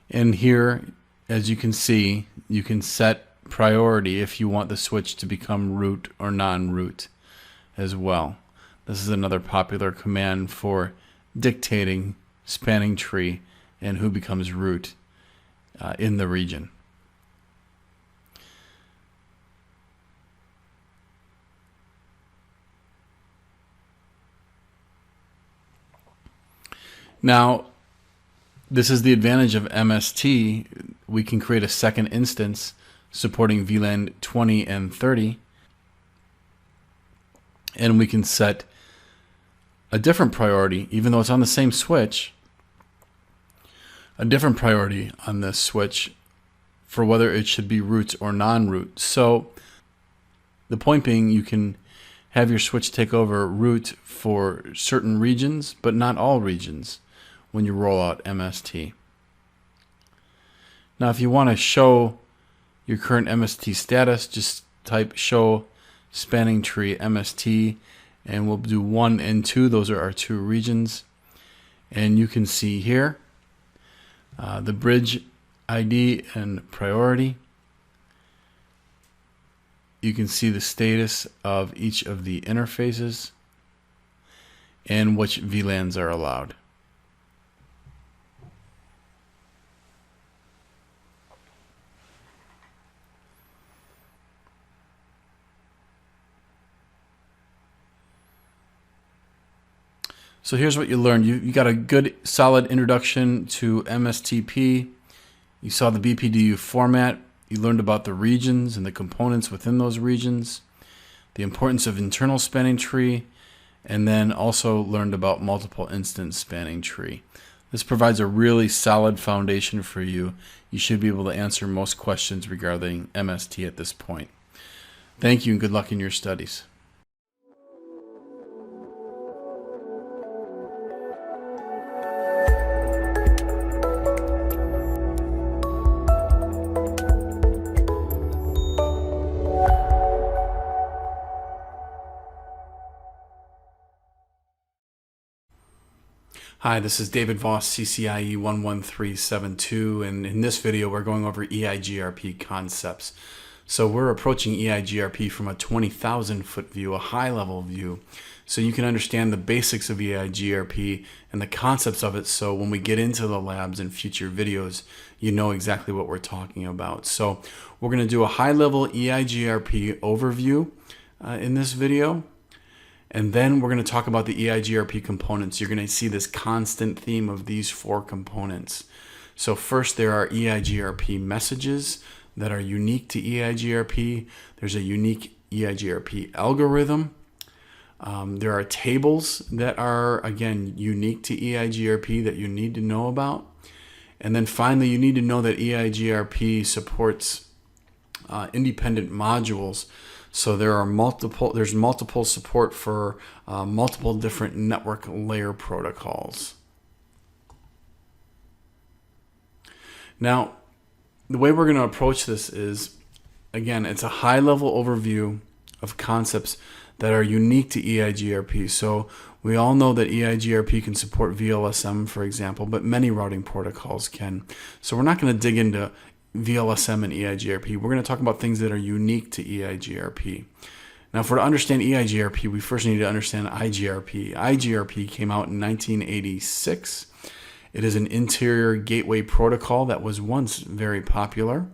And here, as you can see, you can set priority if you want the switch to become root or non-root as well. This is another popular command for dictating spanning tree and who becomes root in the region. Now, this is the advantage of MST. We can create a second instance supporting VLAN 20 and 30, and we can set a different priority, even though it's on the same switch, a different priority on this switch for whether it should be root or non-root. So the point being, you can have your switch take over root for certain regions, but not all regions when you roll out MST. Now, if you want to show your current MST status, just type show spanning tree MST, and we'll do 1 and 2. Those are our two regions. And you can see here the bridge ID and priority. you can see the status of each of the interfaces and which VLANs are allowed. So here's what you learned. You got a good solid introduction to MSTP. You saw the BPDU format. You learned about the regions and the components within those regions, the importance of internal spanning tree, and then also learned about multiple instance spanning tree. This provides a really solid foundation for you. You should be able to answer most questions regarding MST at this point. Thank you and good luck in your studies. Hi, this is David Voss, CCIE 11372, and in this video we're going over EIGRP concepts. So we're approaching EIGRP from a 20,000 foot view, a high level view, so you can understand the basics of EIGRP and the concepts of it, so when we get into the labs in future videos, you know exactly what we're talking about. So we're going to do a high level EIGRP overview in this video. And then we're going to talk about the EIGRP components. You're going to see this constant theme of these four components. So first, there are EIGRP messages that are unique to EIGRP. There's a unique EIGRP algorithm. There are tables that are, again, unique to EIGRP that you need to know about. And then finally, you need to know that EIGRP supports independent modules. So there's multiple support for multiple different network layer protocols. Now, the way we're going to approach this is, again, it's a high-level overview of concepts that are unique to EIGRP. So we all know that EIGRP can support VLSM, for example, but many routing protocols can. So we're not going to dig into VLSM and EIGRP. We're going to talk about things that are unique to EIGRP. Now, for to understand EIGRP, we first need to understand IGRP. IGRP came out in 1986. It is an interior gateway protocol that was once very popular.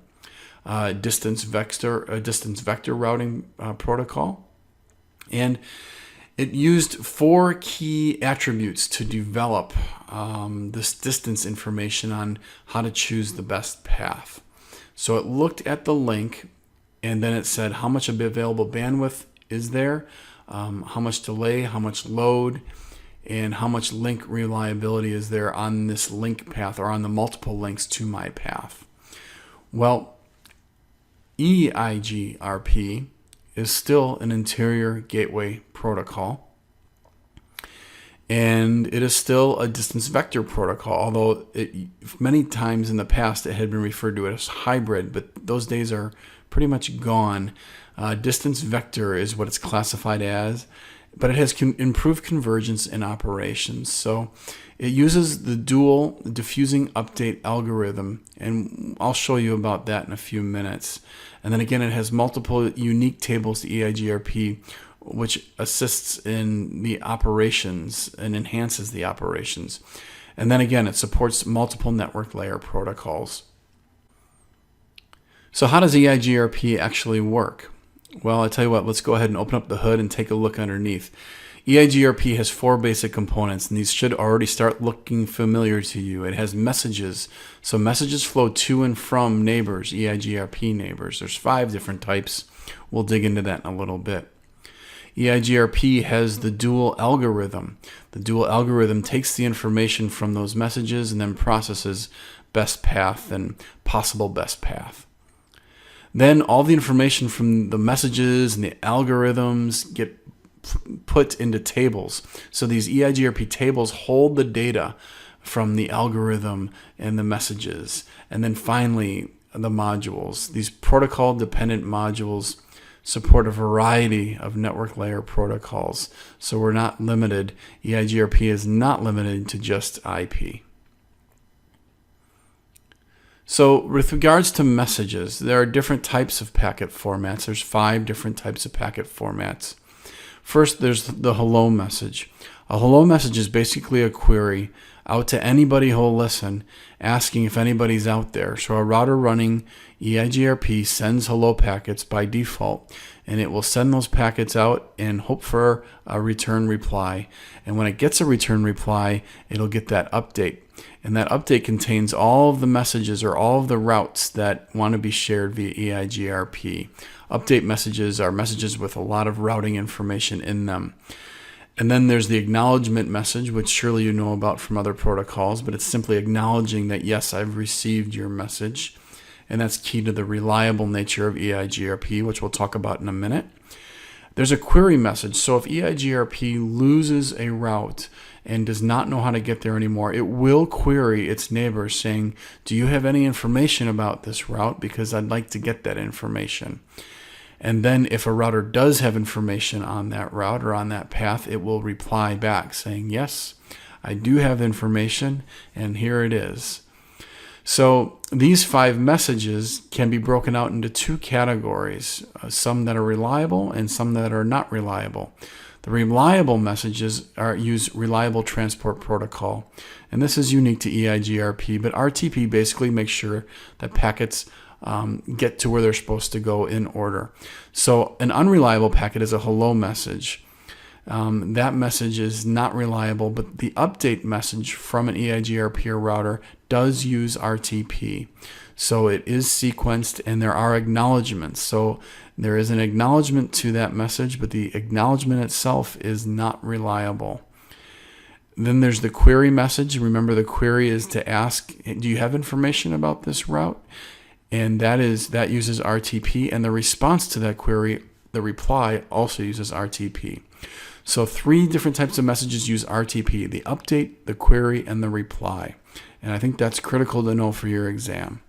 Distance vector routing protocol. And it used four key attributes to develop this distance information on how to choose the best path. So it looked at the link, and then it said how much available bandwidth is there, how much delay, how much load, and how much link reliability is there on this link path or on the multiple links to my path. Well, EIGRP is still an interior gateway protocol. And it is still a distance vector protocol, although many times in the past it had been referred to as hybrid, but those days are pretty much gone. Distance vector is what it's classified as, but it has improved convergence in operations. So it uses the dual diffusing update algorithm, and I'll show you about that in a few minutes. And then again, it has multiple unique tables to EIGRP, which assists in the operations and enhances the operations. And then again, it supports multiple network layer protocols. So how does EIGRP actually work? Well, I tell you what, let's go ahead and open up the hood and take a look underneath. EIGRP has four basic components, and these should already start looking familiar to you. It has messages. So messages flow to and from neighbors, EIGRP neighbors. There's 5 different types. We'll dig into that in a little bit. EIGRP has the dual algorithm. The dual algorithm takes the information from those messages and then processes best path and possible best path. Then all the information from the messages and the algorithms get put into tables. So these EIGRP tables hold the data from the algorithm and the messages. And then finally, the modules. These protocol-dependent modules support a variety of network layer protocols. So we're not limited. EIGRP is not limited to just IP. So with regards to messages, there are different types of packet formats. There's 5 different types of packet formats. First, there's the hello message. A hello message is basically a query out to anybody who'll listen, asking if anybody's out there. So a router running EIGRP sends hello packets by default, and it will send those packets out and hope for a return reply. And when it gets a return reply, it'll get that update. And that update contains all of the messages or all of the routes that want to be shared via EIGRP. Update messages are messages with a lot of routing information in them. And then there's the acknowledgement message, which surely you know about from other protocols, but it's simply acknowledging that, yes, I've received your message. And that's key to the reliable nature of EIGRP, which we'll talk about in a minute. There's a query message. So if EIGRP loses a route and does not know how to get there anymore, it will query its neighbors saying, do you have any information about this route? Because I'd like to get that information. And then if a router does have information on that route or on that path, it will reply back saying, yes, I do have information, and here it is. So these 5 messages can be broken out into 2 categories, some that are reliable and some that are not reliable. The reliable messages use Reliable Transport Protocol, and this is unique to EIGRP, but RTP basically makes sure that packets get to where they're supposed to go in order. So an unreliable packet is a hello message. That message is not reliable, but the update message from an EIGRP router does use RTP. So it is sequenced and there are acknowledgements. So there is an acknowledgement to that message, but the acknowledgement itself is not reliable. Then there's the query message. Remember, the query is to ask, do you have information about this route? And that uses RTP, and the response to that query, the reply, also uses RTP. So 3 different types of messages use RTP: the update, the query, and the reply. And I think that's critical to know for your exam.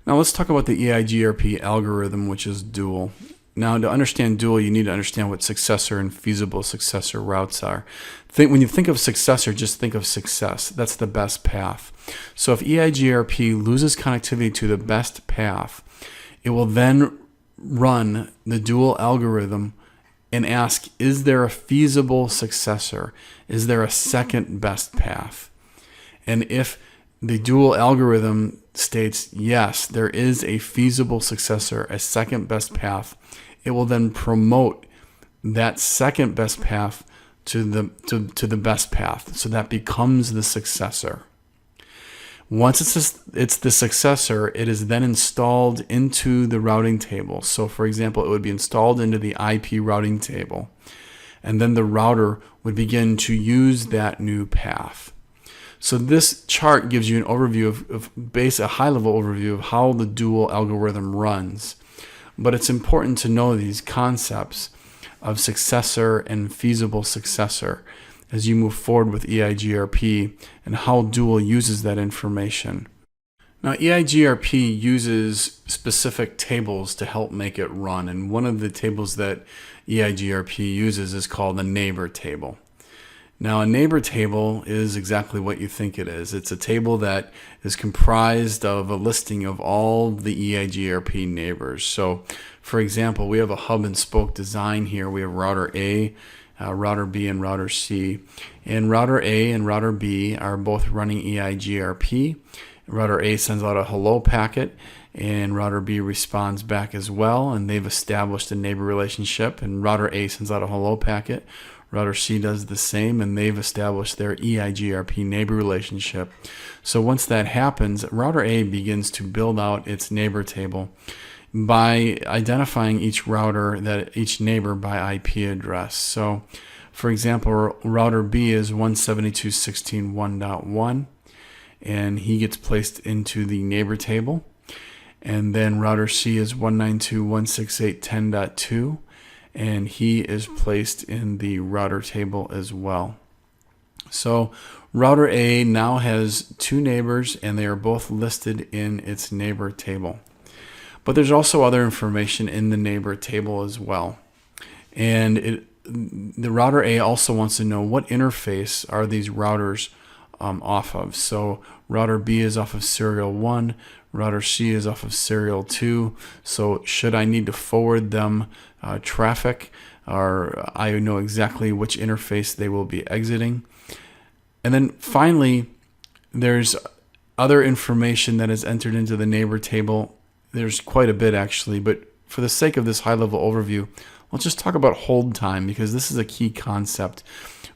Now let's talk about the EIGRP algorithm, which is dual. Now, to understand dual, you need to understand what successor and feasible successor routes are. When you think of successor, just think of success. That's the best path. So if EIGRP loses connectivity to the best path, it will then run the dual algorithm and ask, is there a feasible successor? Is there a second best path? And if the dual algorithm states, yes, there is a feasible successor, a second best path, it will then promote that second best path to the best path. So that becomes the successor. Once it's the successor, it is then installed into the routing table. So for example, it would be installed into the IP routing table. And then the router would begin to use that new path. So this chart gives you an overview a high-level overview of how the dual algorithm runs. But it's important to know these concepts of successor and feasible successor as you move forward with EIGRP and how dual uses that information. Now, EIGRP uses specific tables to help make it run, and one of the tables that EIGRP uses is called the neighbor table. Now, a neighbor table is exactly what you think it is. It's a table that is comprised of a listing of all the EIGRP neighbors. So, for example, we have a hub and spoke design here. We have router A, router B, and router C. And router A and router B are both running EIGRP. Router A sends out a hello packet, and router B responds back as well, and they've established a neighbor relationship, and router A sends out a hello packet. Router C does the same, and they've established their EIGRP neighbor relationship. So once that happens, router A begins to build out its neighbor table by identifying each neighbor by IP address. So for example, router B is 172.16.1.1, and he gets placed into the neighbor table. And then router C is 192.168.10.2. and he is placed in the router table as well. So router A now has 2 neighbors, and they are both listed in its neighbor table. But there's also other information in the neighbor table as well. And the router A also wants to know what interface are these routers off of. So router B is off of serial 1, router C is off of serial 2. So should I need to forward them traffic, or I know exactly which interface they will be exiting. And then finally, there's other information that is entered into the neighbor table. There's quite a bit actually, but for the sake of this high-level overview, let's just talk about hold time, because this is a key concept.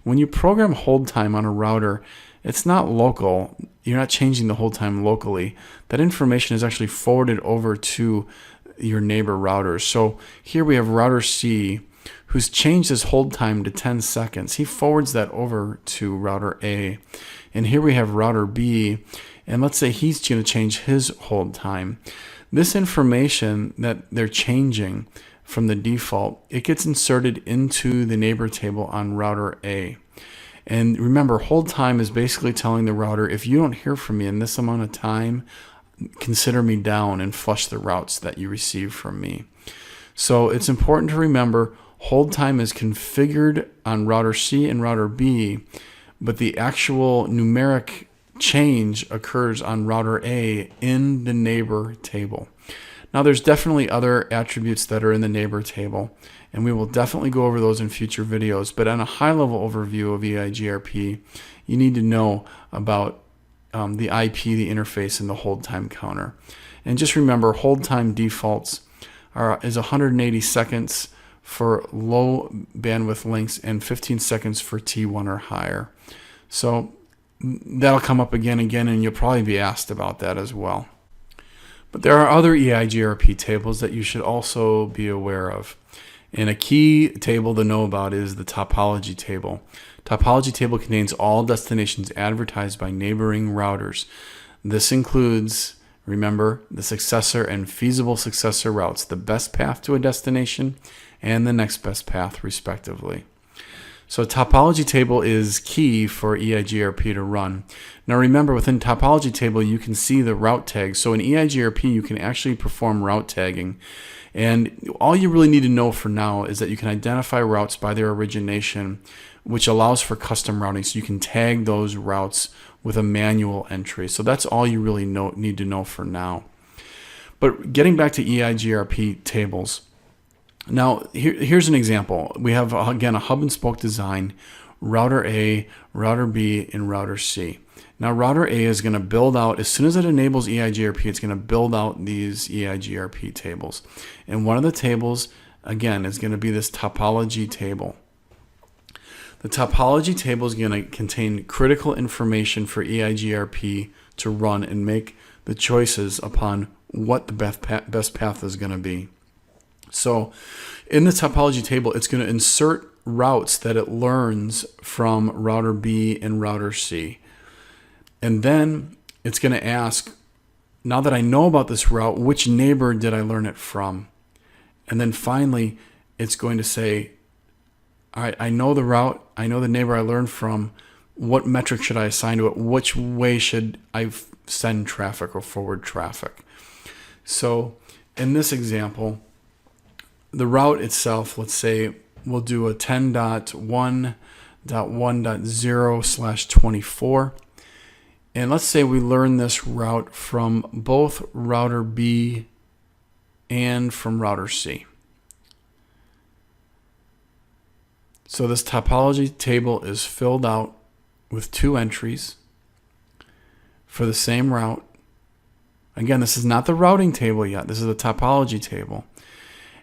When you program hold time on a router, it's not local. You're not changing the hold time locally. That information is actually forwarded over to your neighbor routers. So here we have router C, who's changed his hold time to 10 seconds. He forwards that over to router A. And here we have router B, and let's say he's going to change his hold time. This information that they're changing from the default, it gets inserted into the neighbor table on router A. And remember, hold time is basically telling the router, if you don't hear from me in this amount of time, consider me down and flush the routes that you receive from me. So it's important to remember, hold time is configured on router C and router B, but the actual numeric change occurs on router A in the neighbor table. Now there's definitely other attributes that are in the neighbor table, and we will definitely go over those in future videos. But on a high-level overview of EIGRP, you need to know about the IP, the interface, and the hold time counter. And just remember, hold time defaults is 180 seconds for low bandwidth links and 15 seconds for T1 or higher. So that'll come up again and again, and you'll probably be asked about that as well. But there are other EIGRP tables that you should also be aware of. And a key table to know about is the topology table. Topology table contains all destinations advertised by neighboring routers. This includes, remember, the successor and feasible successor routes, the best path to a destination and the next best path, respectively. So topology table is key for EIGRP to run. Now remember, within topology table, you can see the route tags. So in EIGRP, you can actually perform route tagging. And all you really need to know for now is that you can identify routes by their origination, which allows for custom routing. So you can tag those routes with a manual entry. So that's all you really need to know for now. But getting back to EIGRP tables. Now, here's an example. We have, again, a hub and spoke design, router A, router B, and router C. Now, router A is going to build out, as soon as it enables EIGRP, it's going to build out these EIGRP tables. And one of the tables, again, is going to be this topology table. The topology table is going to contain critical information for EIGRP to run and make the choices upon what the best path is going to be. So in the topology table, it's going to insert routes that it learns from router B and router C. And then it's going to ask, now that I know about this route, which neighbor did I learn it from? And then finally, it's going to say, all right, I know the route, I know the neighbor I learned from, what metric should I assign to it? Which way should I send traffic or forward traffic? So in this example, the route itself, let's say we'll do a 10.1.1.0/24. And let's say we learn this route from both router B and from router C. So this topology table is filled out with 2 entries for the same route. Again, this is not the routing table yet. This is the topology table.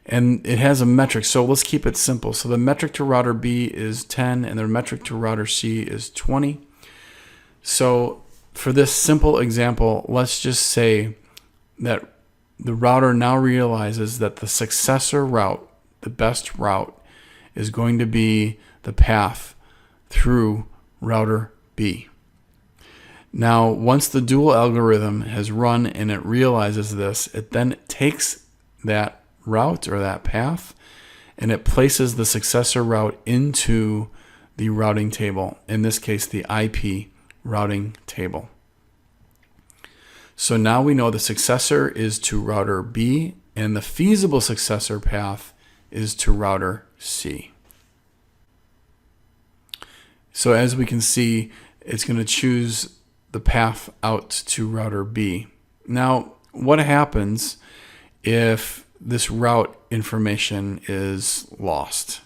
And it has a metric, so let's keep it simple. So the metric to router B is 10, and the metric to router C is 20. So for this simple example, let's just say that the router now realizes that the successor route, the best route, is going to be the path through router B. Now, once the dual algorithm has run and it realizes this, it then takes that route or that path and it places the successor route into the routing table, in this case the IP routing table. So now we know the successor is to router B and the feasible successor path is to router C. So as we can see, it's going to choose the path out to router B. Now, what happens if this route information is lost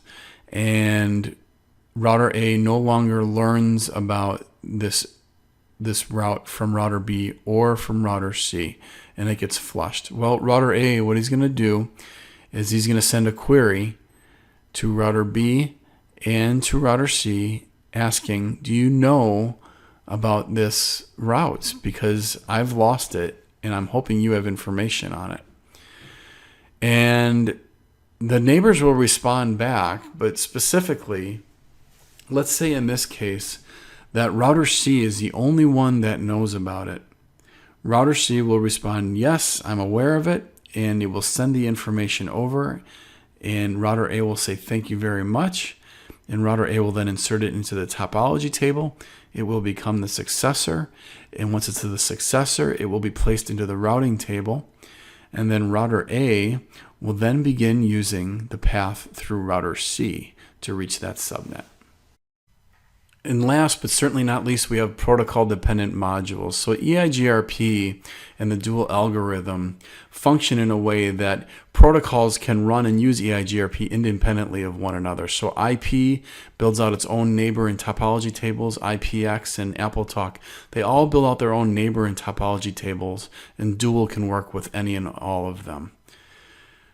and router A no longer learns about this route from router B or from router C, and it gets flushed? Well, router A, what he's going to do is he's going to send a query to router B and to router C asking, do you know about this route? Because I've lost it and I'm hoping you have information on it. And the neighbors will respond back, but specifically, let's say in this case that router C is the only one that knows about it. Router C will respond, yes, I'm aware of it, and it will send the information over, and router A will say thank you very much, and router A will then insert it into the topology table. It will become the successor, and once it's the successor, it will be placed into the routing table, and then router A will then begin using the path through router C to reach that subnet. And last but certainly not least, we have protocol-dependent modules. So EIGRP and the dual algorithm function in a way that protocols can run and use EIGRP independently of one another. So IP builds out its own neighbor and topology tables. IPX and AppleTalk, they all build out their own neighbor and topology tables, and dual can work with any and all of them.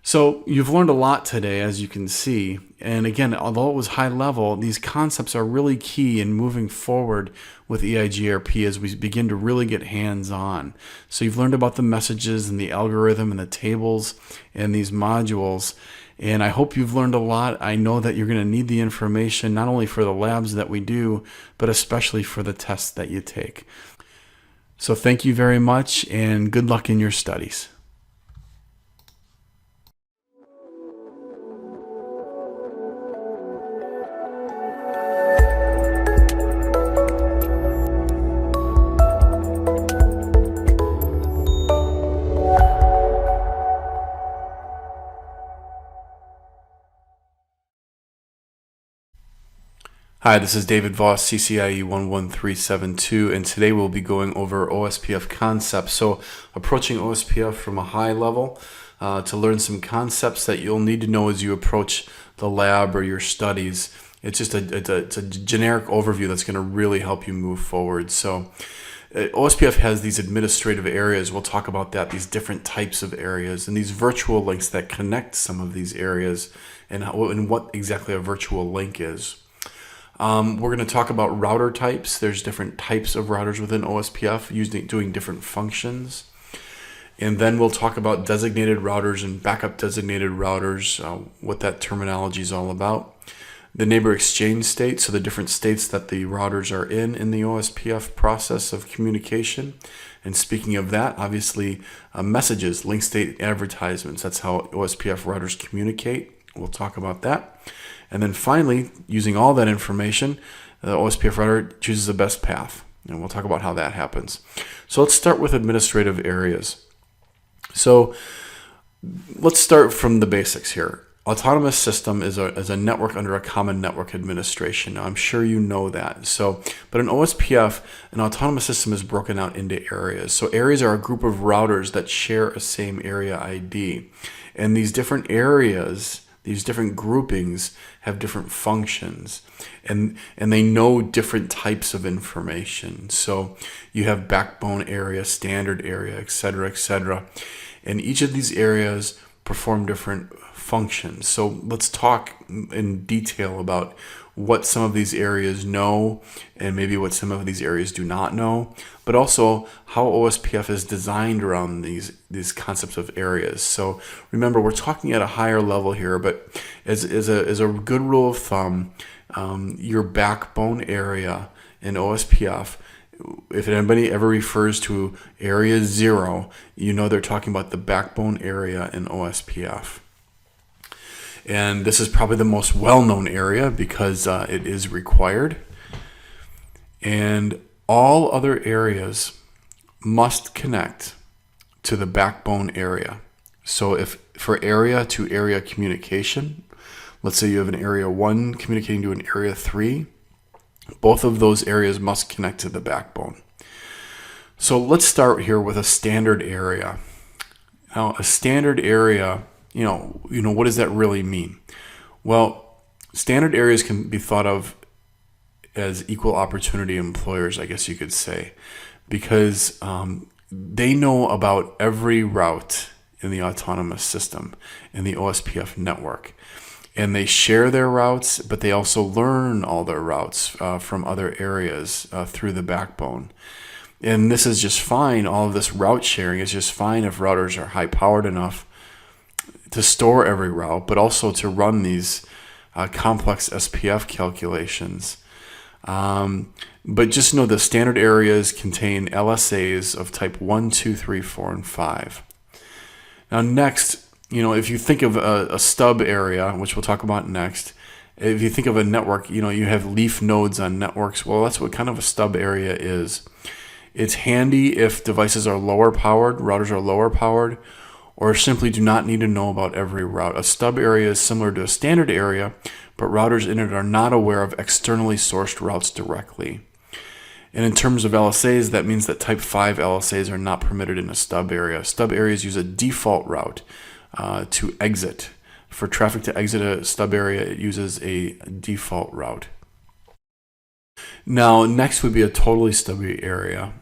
So you've learned a lot today, as you can see. And again, although it was high level, these concepts are really key in moving forward with EIGRP as we begin to really get hands-on. So you've learned about the messages and the algorithm and the tables and these modules. And I hope you've learned a lot. I know that you're going to need the information not only for the labs that we do, but especially for the tests that you take. So thank you very much, and good luck in your studies. Hi, this is David Voss, CCIE 11372, and today we'll be going over OSPF concepts. So approaching OSPF from a high level to learn some concepts that you'll need to know as you approach the lab or your studies. It's just it's a generic overview that's going to really help you move forward. So OSPF has these administrative areas. We'll talk about that, these different types of areas, and these virtual links that connect some of these areas, and what exactly a virtual link is. We're going to talk about router types. There's different types of routers within OSPF doing different functions. And then we'll talk about designated routers and backup designated routers, what that terminology is all about. The neighbor exchange state, so the different states that the routers are in the OSPF process of communication. And speaking of that, obviously messages, link state advertisements, that's how OSPF routers communicate. We'll talk about that. And then finally, using all that information, the OSPF router chooses the best path. And we'll talk about how that happens. So let's start with administrative areas. So let's start from the basics here. Autonomous system is a network under a common network administration. Now, I'm sure you know that. But in OSPF, an autonomous system is broken out into areas. So areas are a group of routers that share a same area ID. And these different areas, these different groupings have different functions, and they know different types of information. So you have backbone area, standard area, etc., etc. And each of these areas perform different functions. So let's talk in detail about what some of these areas know and maybe what some of these areas do not know, but also how OSPF is designed around these concepts of areas. So remember, we're talking at a higher level here, but as a good rule of thumb, your backbone area in OSPF, if anybody ever refers to area 0, you know they're talking about the backbone area in OSPF. And this is probably the most well-known area because it is required. And all other areas must connect to the backbone area. So if for area-to-area communication, let's say you have an area 1 communicating to an area 3, Both of those areas must connect to the backbone. So let's start here with a standard area. Now, a standard area, what does that really mean? Well, standard areas can be thought of as equal opportunity employers, I guess you could say, because they know about every route in the autonomous system, in the OSPF network. And they share their routes, but they also learn all their routes from other areas through the backbone. And this is just fine. All of this route sharing is just fine if routers are high powered enough to store every route, but also to run these complex SPF calculations. But just know the standard areas contain LSAs of type 1, 2, 3, 4, and 5. Now next, if you think of a stub area, which we'll talk about next, if you think of a network, you have leaf nodes on networks. Well, that's what kind of a stub area is. It's handy if devices are lower powered, routers are lower powered, or simply do not need to know about every route. A stub area is similar to a standard area, but routers in it are not aware of externally sourced routes directly. And in terms of LSAs, that means that type 5 LSAs are not permitted in a stub area. Stub areas use a default route to exit. For traffic to exit a stub area, it uses a default route. Now, next would be a totally stubby area.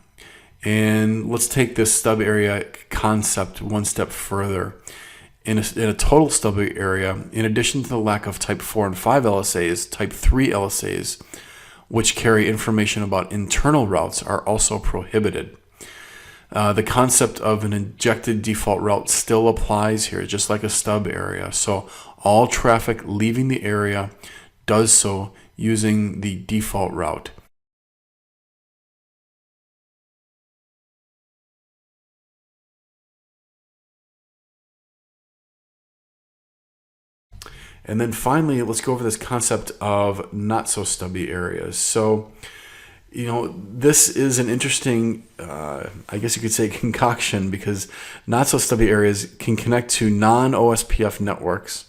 And let's take this stub area concept one step further. In a total stubby area, in addition to the lack of type 4 and 5 LSAs, type 3 LSAs, which carry information about internal routes, are also prohibited. The concept of an injected default route still applies here, just like a stub area. So all traffic leaving the area does so using the default route. And then finally, let's go over this concept of not so stubby areas. So, this is an interesting, I guess you could say, concoction, because not so stubby areas can connect to non-OSPF networks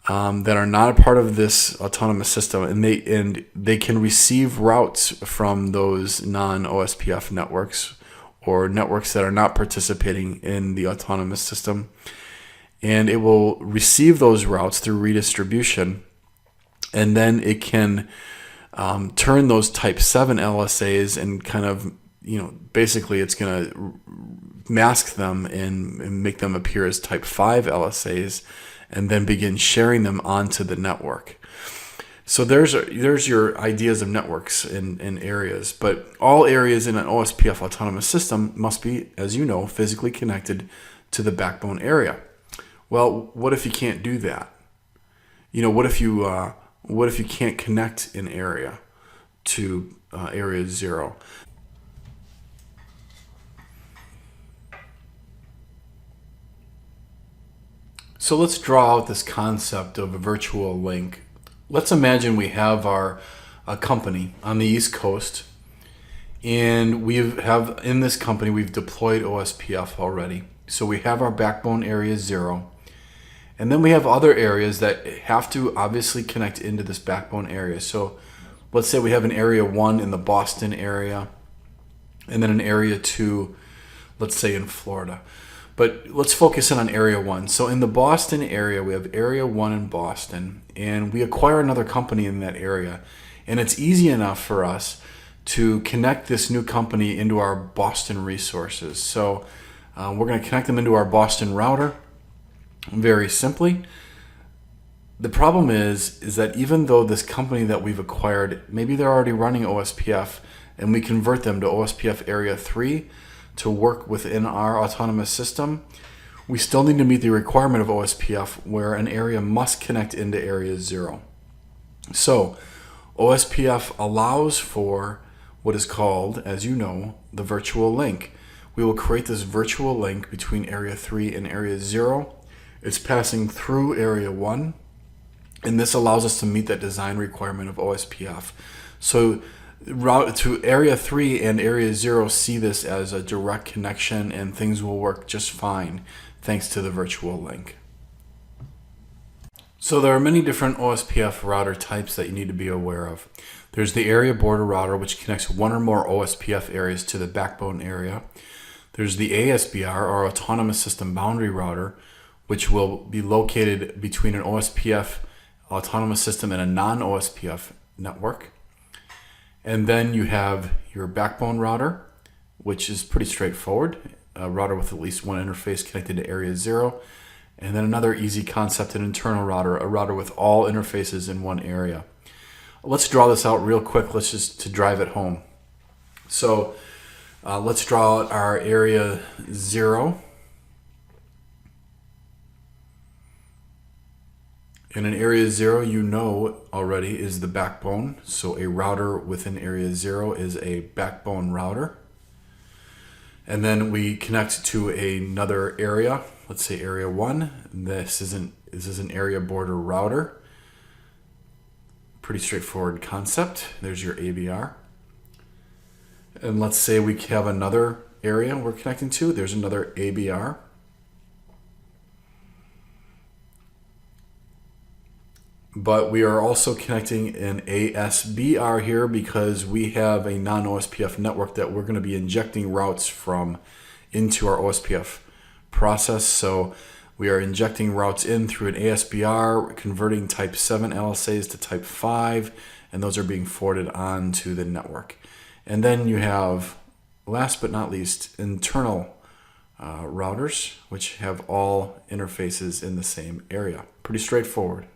that are not a part of this autonomous system, and they can receive routes from those non-OSPF networks or networks that are not participating in the autonomous system. And it will receive those routes through redistribution, and then it can turn those type 7 LSAs and kind of, basically it's going to mask them and make them appear as type 5 LSAs, and then begin sharing them onto the network. So there's your ideas of networks in areas, but all areas in an OSPF autonomous system must be, as you know, physically connected to the backbone area. Well, what if you can't do that? What if you can't connect an area to area 0? So let's draw out this concept of a virtual link. Let's imagine we have a company on the East Coast, and in this company we've deployed OSPF already. So we have our backbone area 0. And then we have other areas that have to obviously connect into this backbone area. So let's say we have an area 1 in the Boston area, and then an area 2, let's say in Florida. But let's focus in on area 1. So in the Boston area, we have area 1 in Boston, and we acquire another company in that area. And it's easy enough for us to connect this new company into our Boston resources. So we're going to connect them into our Boston router. Very simply. The problem is that even though this company that we've acquired, maybe they're already running OSPF, and we convert them to OSPF Area 3 to work within our autonomous system, we still need to meet the requirement of OSPF where an area must connect into Area 0. So OSPF allows for what is called, as you know, the virtual link. We will create this virtual link between Area 3 and Area 0. It's passing through Area 1, and this allows us to meet that design requirement of OSPF. So route to Area 3 and Area 0 see this as a direct connection, and things will work just fine thanks to the virtual link. So there are many different OSPF router types that you need to be aware of. There's the area border router, which connects one or more OSPF areas to the backbone area. There's the ASBR, or Autonomous System Boundary Router, which will be located between an OSPF autonomous system and a non-OSPF network. And then you have your backbone router, which is pretty straightforward, a router with at least one interface connected to area 0. And then another easy concept, an internal router, a router with all interfaces in one area. Let's draw this out real quick, to drive it home. So let's draw out our area 0. And in area 0, you know already, is the backbone. So a router within area 0 is a backbone router. And then we connect to another area, let's say area 1. This is an area border router. Pretty straightforward concept. There's your ABR. And let's say we have another area we're connecting to. There's another ABR. But we are also connecting an ASBR here because we have a non-OSPF network that we're going to be injecting routes from into our OSPF process. So we are injecting routes in through an ASBR, converting type 7 LSAs to type 5, and those are being forwarded on to the network. And then you have, last but not least, internal routers, which have all interfaces in the same area. Pretty straightforward.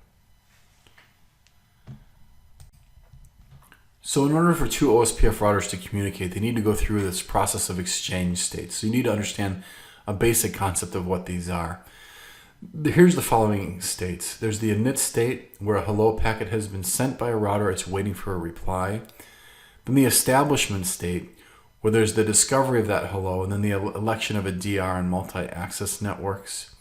So in order for two OSPF routers to communicate, they need to go through this process of exchange states. So you need to understand a basic concept of what these are. Here's the following states. There's the init state, where a hello packet has been sent by a router, it's waiting for a reply. Then the establishment state, where there's the discovery of that hello, and then the election of a DR in multi-access networks.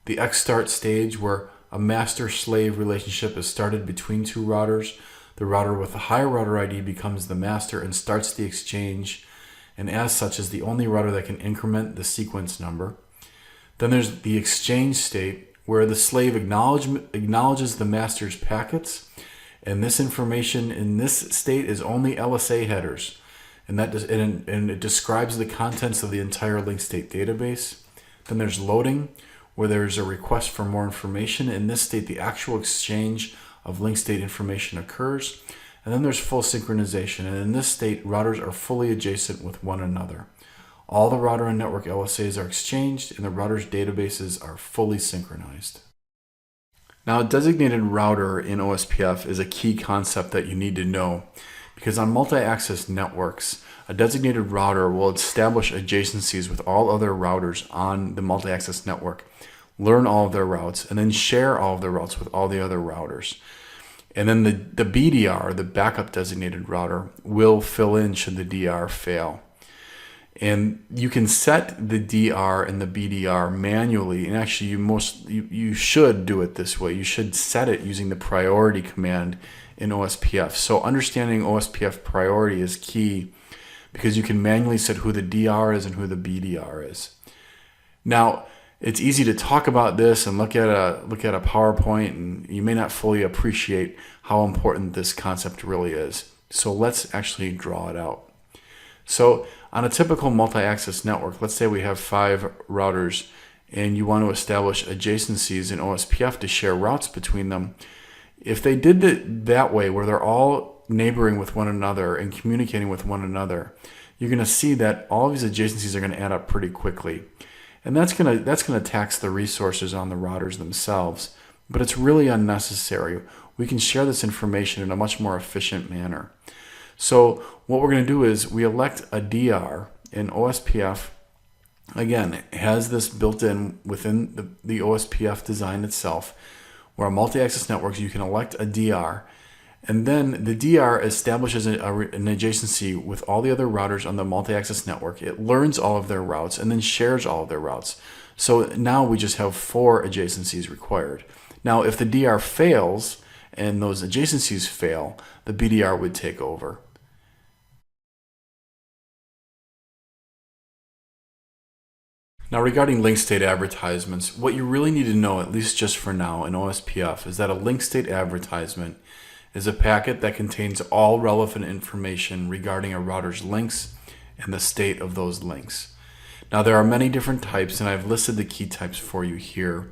The XStart stage, where a master-slave relationship is started between two routers. The router with the higher router ID becomes the master and starts the exchange, and as such is the only router that can increment the sequence number. Then there's the exchange state, where the slave acknowledges the master's packets, and this information in this state is only LSA headers, and it describes the contents of the entire link state database. Then there's loading, where there's a request for more information. In this state, the actual exchange of link state information occurs. And then there's full synchronization, and in this state, routers are fully adjacent with one another. All the router and network LSAs are exchanged, and the router's databases are fully synchronized. Now, a designated router in OSPF is a key concept that you need to know, because on multi-access networks, a designated router will establish adjacencies with all other routers on the multi-access network, learn all of their routes, and then share all of their routes with all the other routers. And then the BDR, the backup designated router, will fill in should the DR fail. And you can set the DR and the BDR manually, and actually you should do it this way. You should set it using the priority command in OSPF. So understanding OSPF priority is key, because you can manually set who the DR is and who the BDR is. Now, it's easy to talk about this and look at a PowerPoint, and you may not fully appreciate how important this concept really is. So let's actually draw it out. So on a typical multi-access network, let's say we have 5 routers, and you want to establish adjacencies in OSPF to share routes between them. If they did it that way, where they're all neighboring with one another and communicating with one another, you're going to see that all of these adjacencies are going to add up pretty quickly. And that's going to tax the resources on the routers themselves, but it's really unnecessary. We can share this information in a much more efficient manner. So what we're going to do is we elect a DR in OSPF. Again, it has this built in within the OSPF design itself, where on multi-access networks you can elect a DR, and then the DR establishes an adjacency with all the other routers on the multi-access network. It learns all of their routes and then shares all of their routes. So now we just have 4 adjacencies required. Now, if the DR fails and those adjacencies fail, the BDR would take over. Now, regarding link state advertisements, what you really need to know, at least just for now in OSPF, is that a link state advertisement is a packet that contains all relevant information regarding a router's links and the state of those links. Now there are many different types, and I've listed the key types for you here.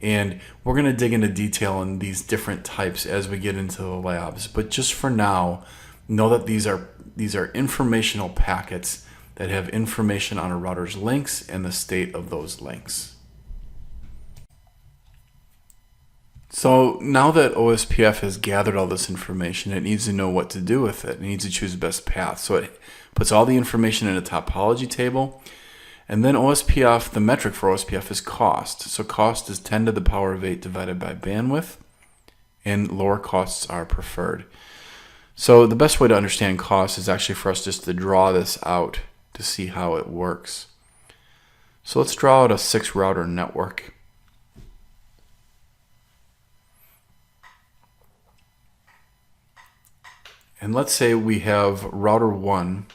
And we're going to dig into detail on these different types as we get into the labs. But just for now, know that these are informational packets that have information on a router's links and the state of those links. So now that OSPF has gathered all this information, it needs to know what to do with it. It needs to choose the best path. So it puts all the information in a topology table. And then OSPF, the metric for OSPF is cost. So cost is 10 to the power of 8 divided by bandwidth, and lower costs are preferred. So the best way to understand cost is actually for us just to draw this out to see how it works. So let's draw out a 6-router network. And let's say we have router 1,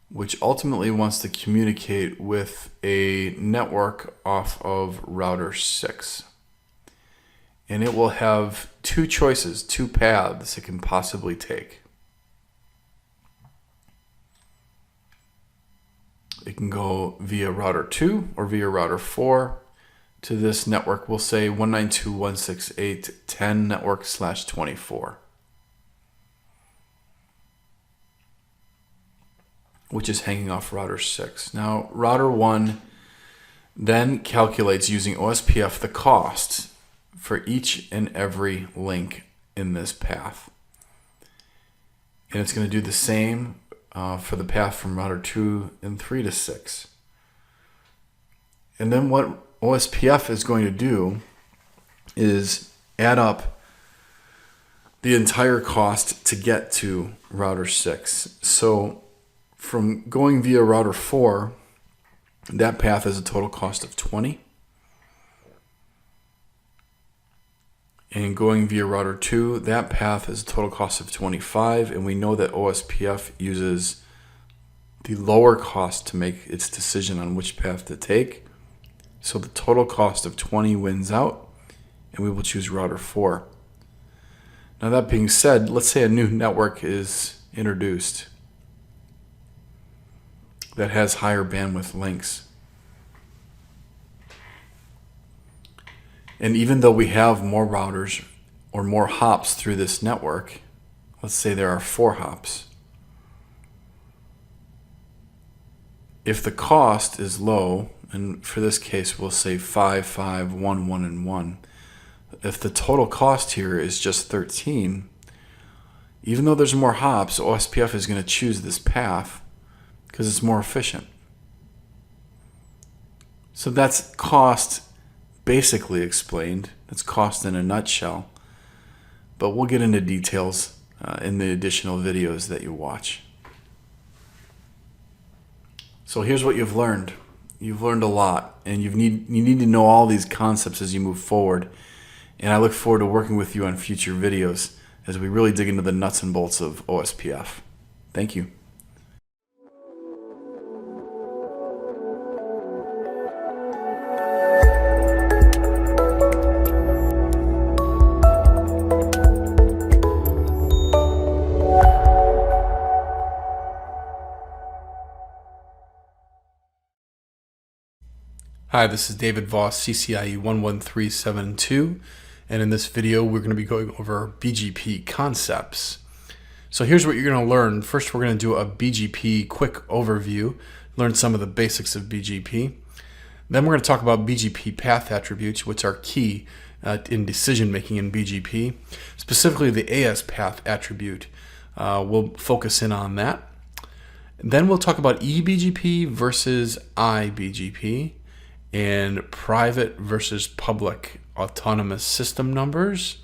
which ultimately wants to communicate with a network off of router 6. And it will have 2 choices, 2 paths it can possibly take. It can go via router 2 or via router 4 to this network. We'll say 192.168.10 network/24. Which is hanging off router 6. Now, router 1 then calculates using OSPF the cost for each and every link in this path. And it's going to do the same for the path from router 2 and 3 to 6. And then what OSPF is going to do is add up the entire cost to get to router 6. So from going via router 4, that path has a total cost of 20. And going via router 2, that path has a total cost of 25. And we know that OSPF uses the lower cost to make its decision on which path to take. So the total cost of 20 wins out, and we will choose router 4. Now that being said, let's say a new network is introduced that has higher bandwidth links. And even though we have more routers or more hops through this network, let's say there are 4 hops. If the cost is low, and for this case we'll say 5, 5, 1, 1, and 1. If the total cost here is just 13, even though there's more hops, OSPF is going to choose this path because it's more efficient. So that's cost basically explained. That's cost in a nutshell. But we'll get into details in the additional videos that you watch. So here's what you've learned. You've learned a lot, and you need to know all these concepts as you move forward. And I look forward to working with you on future videos as we really dig into the nuts and bolts of OSPF. Thank you. Hi, this is David Voss, CCIE 11372, and in this video we're going to be going over BGP concepts. So here's what you're going to learn. First, we're going to do a BGP quick overview, learn some of the basics of BGP. Then we're going to talk about BGP path attributes, which are key in decision making in BGP. Specifically, the AS path attribute. We'll focus in on that. Then we'll talk about eBGP versus iBGP, and private versus public autonomous system numbers.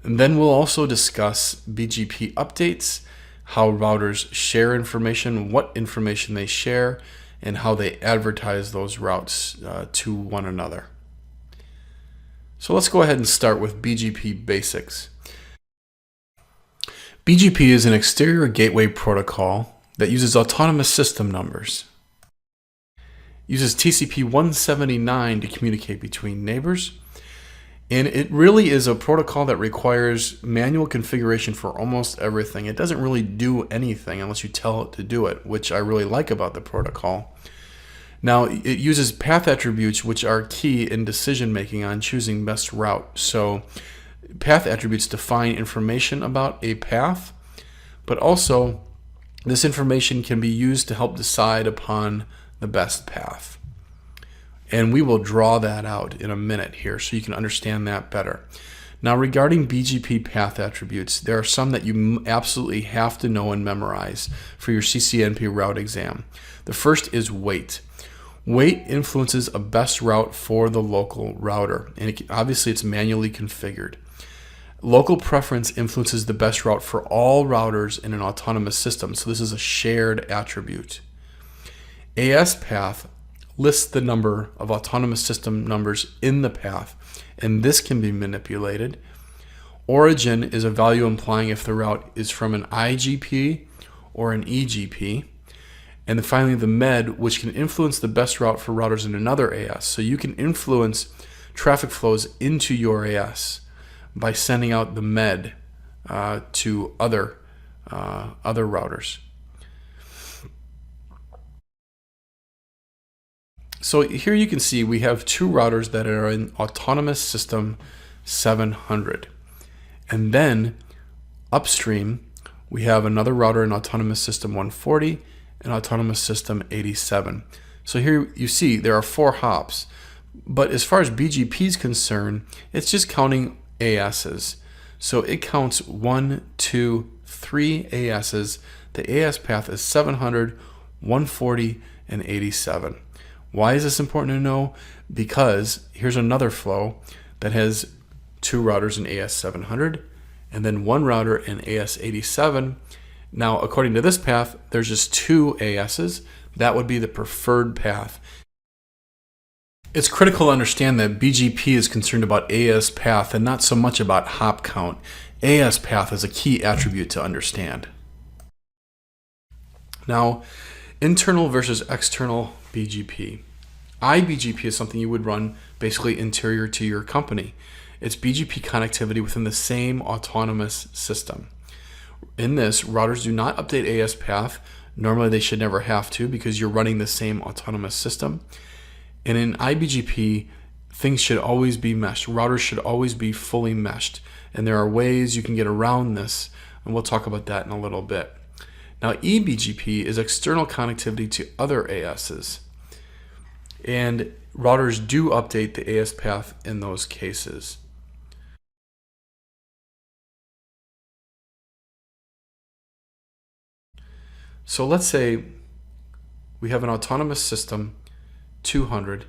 And then we'll also discuss BGP updates, how routers share information, what information they share, and how they advertise those routes to one another. So let's go ahead and start with BGP basics. BGP is an exterior gateway protocol that uses autonomous system numbers. Uses TCP 179 to communicate between neighbors, And it really is a protocol that requires manual configuration for almost everything. It doesn't really do anything unless you tell it to do it, which I really like about the protocol. Now, it uses path attributes, which are key in decision making on choosing best route. So path attributes define information about a path, but also this information can be used to help decide upon the best path. And we will draw that out in a minute here so you can understand that better. Now, regarding BGP path attributes, there are some that you absolutely have to know and memorize for your CCNP route exam. The first is weight. Weight influences a best route for the local router, and obviously it's manually configured. Local preference influences the best route for all routers in an autonomous system, so this is a shared attribute. AS path lists the number of autonomous system numbers in the path, and this can be manipulated. Origin is a value implying if the route is from an IGP or an EGP. And then finally the MED, which can influence the best route for routers in another AS. So you can influence traffic flows into your AS by sending out the MED to other routers. So here you can see we have two routers that are in autonomous system 700. And then upstream, we have another router in autonomous system 140 and autonomous system 87. So here you see there are 4 hops. But as far as BGP is concerned, it's just counting ASs. So it counts 1, 2, 3 ASs. The AS path is 700, 140, and 87. Why is this important to know? Because here's another flow that has 2 routers in AS 700 and then 1 router in AS 87. Now, according to this path, there's just 2 ASs. That would be the preferred path. It's critical to understand that BGP is concerned about AS path and not so much about hop count. AS path is a key attribute to understand. Now, internal versus external BGP. iBGP is something you would run basically interior to your company. It's BGP connectivity within the same autonomous system. In this, routers do not update AS path. Normally they should never have to because you're running the same autonomous system. And in iBGP, things should always be meshed. Routers should always be fully meshed. And there are ways you can get around this, and we'll talk about that in a little bit. Now, eBGP is external connectivity to other ASs. And routers do update the AS path in those cases. So let's say we have an autonomous system 200,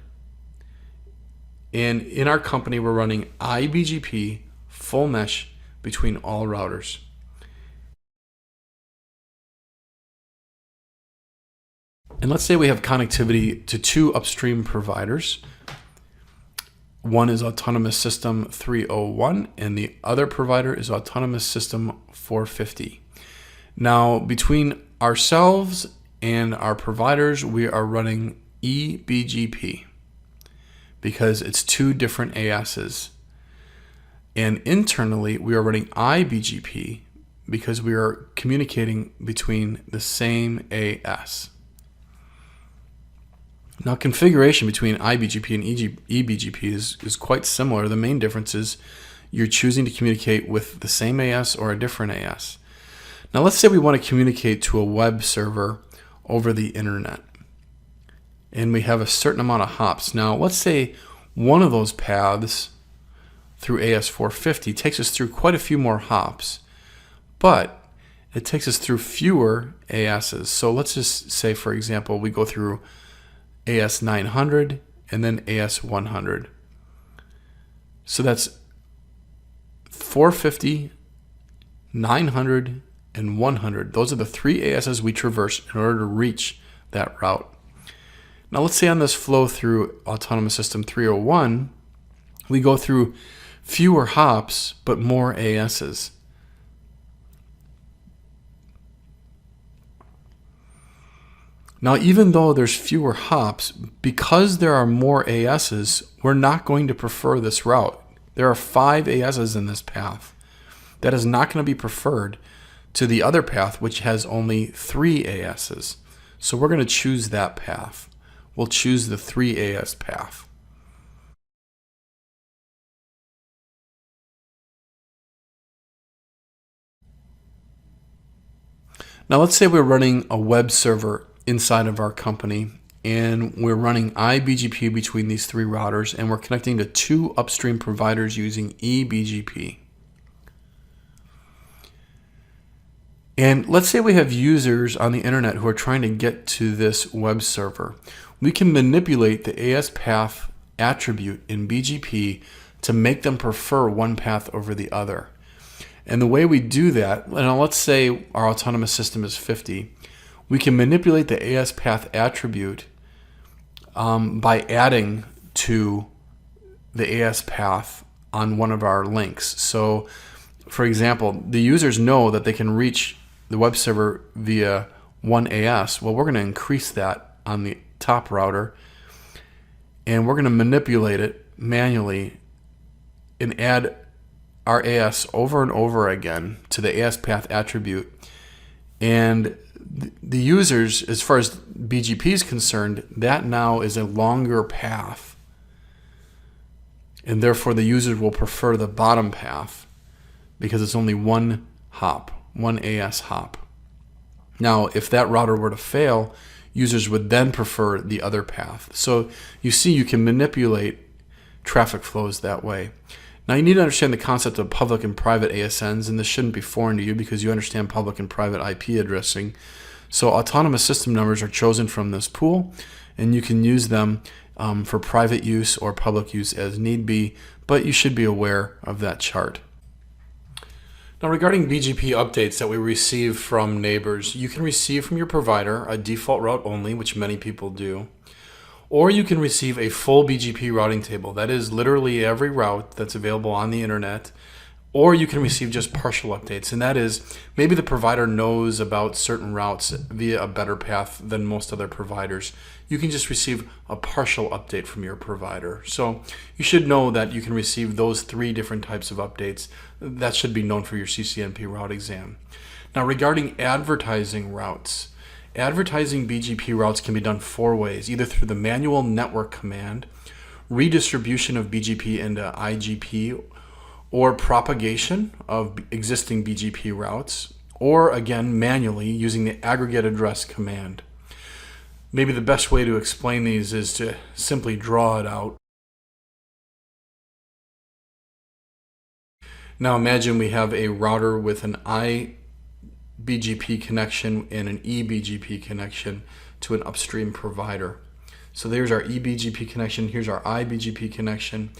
and in our company we're running iBGP full mesh between all routers. And let's say we have connectivity to 2 upstream providers. One is Autonomous System 301 and the other provider is Autonomous System 450. Now, between ourselves and our providers, we are running eBGP because it's 2 different ASs. And internally, we are running iBGP because we are communicating between the same AS. Now, configuration between iBGP and eBGP is quite similar. The main difference is you're choosing to communicate with the same AS or a different AS. Now, let's say we want to communicate to a web server over the internet, and we have a certain amount of hops. Now, let's say one of those paths through AS450 takes us through quite a few more hops, but it takes us through fewer ASs. So let's just say, for example, we go through AS900 and then AS100. So that's 450, 900, and 100. Those are the 3 ASs we traverse in order to reach that route. Now let's say on this flow through Autonomous System 301, we go through fewer hops but more ASs. Now, even though there's fewer hops, because there are more ASs, we're not going to prefer this route. There are 5 ASs in this path. That is not going to be preferred to the other path, which has only 3 ASs. So we're going to choose that path. We'll choose the 3 AS path. Now let's say we're running a web server inside of our company, and we're running iBGP between these 3 routers, and we're connecting to 2 upstream providers using eBGP. And let's say we have users on the internet who are trying to get to this web server. We can manipulate the AS path attribute in BGP to make them prefer one path over the other. And the way we do that, and let's say our autonomous system is 50, we can manipulate the AS path attribute by adding to the AS path on one of our links. So, for example, the users know that they can reach the web server via one AS. Well, we're going to increase that on the top router, and we're going to manipulate it manually and add our AS over and over again to the AS path attribute. And the users, as far as BGP is concerned, that now is a longer path, and therefore the users will prefer the bottom path because it's only one hop, one AS hop. Now, if that router were to fail, users would then prefer the other path. So you see, you can manipulate traffic flows that way. Now, you need to understand the concept of public and private ASNs, and this shouldn't be foreign to you because you understand public and private IP addressing. So autonomous system numbers are chosen from this pool, and you can use them for private use or public use as need be, but you should be aware of that chart. Now, regarding BGP updates that we receive from neighbors, you can receive from your provider a default route only, which many people do. Or you can receive a full BGP routing table. That is literally every route that's available on the internet. Or you can receive just partial updates. And that is, maybe the provider knows about certain routes via a better path than most other providers. You can just receive a partial update from your provider. So you should know that you can receive those 3 different types of updates. That should be known for your CCNP route exam. Now, regarding advertising routes, advertising BGP routes can be done 4 ways, either through the manual network command, redistribution of BGP into IGP, or propagation of existing BGP routes, or again, manually using the aggregate address command. Maybe the best way to explain these is to simply draw it out. Now imagine we have a router with an iBGP connection and an eBGP connection to an upstream provider. So there's our eBGP connection, here's our iBGP connection,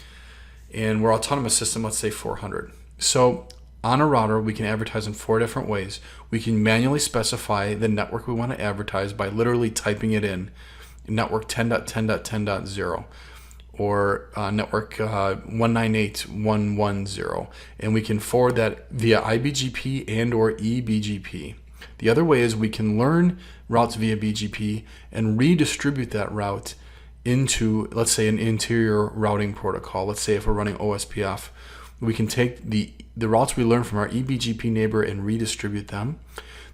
and we're autonomous system, let's say 400. So on a router, we can advertise in 4 different ways. We can manually specify the network we want to advertise by literally typing it in, network 10.10.10.0 or network 198.110, and we can forward that via iBGP and or eBGP. The other way is we can learn routes via BGP and redistribute that route into, let's say, an interior routing protocol. Let's say if we're running OSPF, we can take the routes we learn from our eBGP neighbor and redistribute them.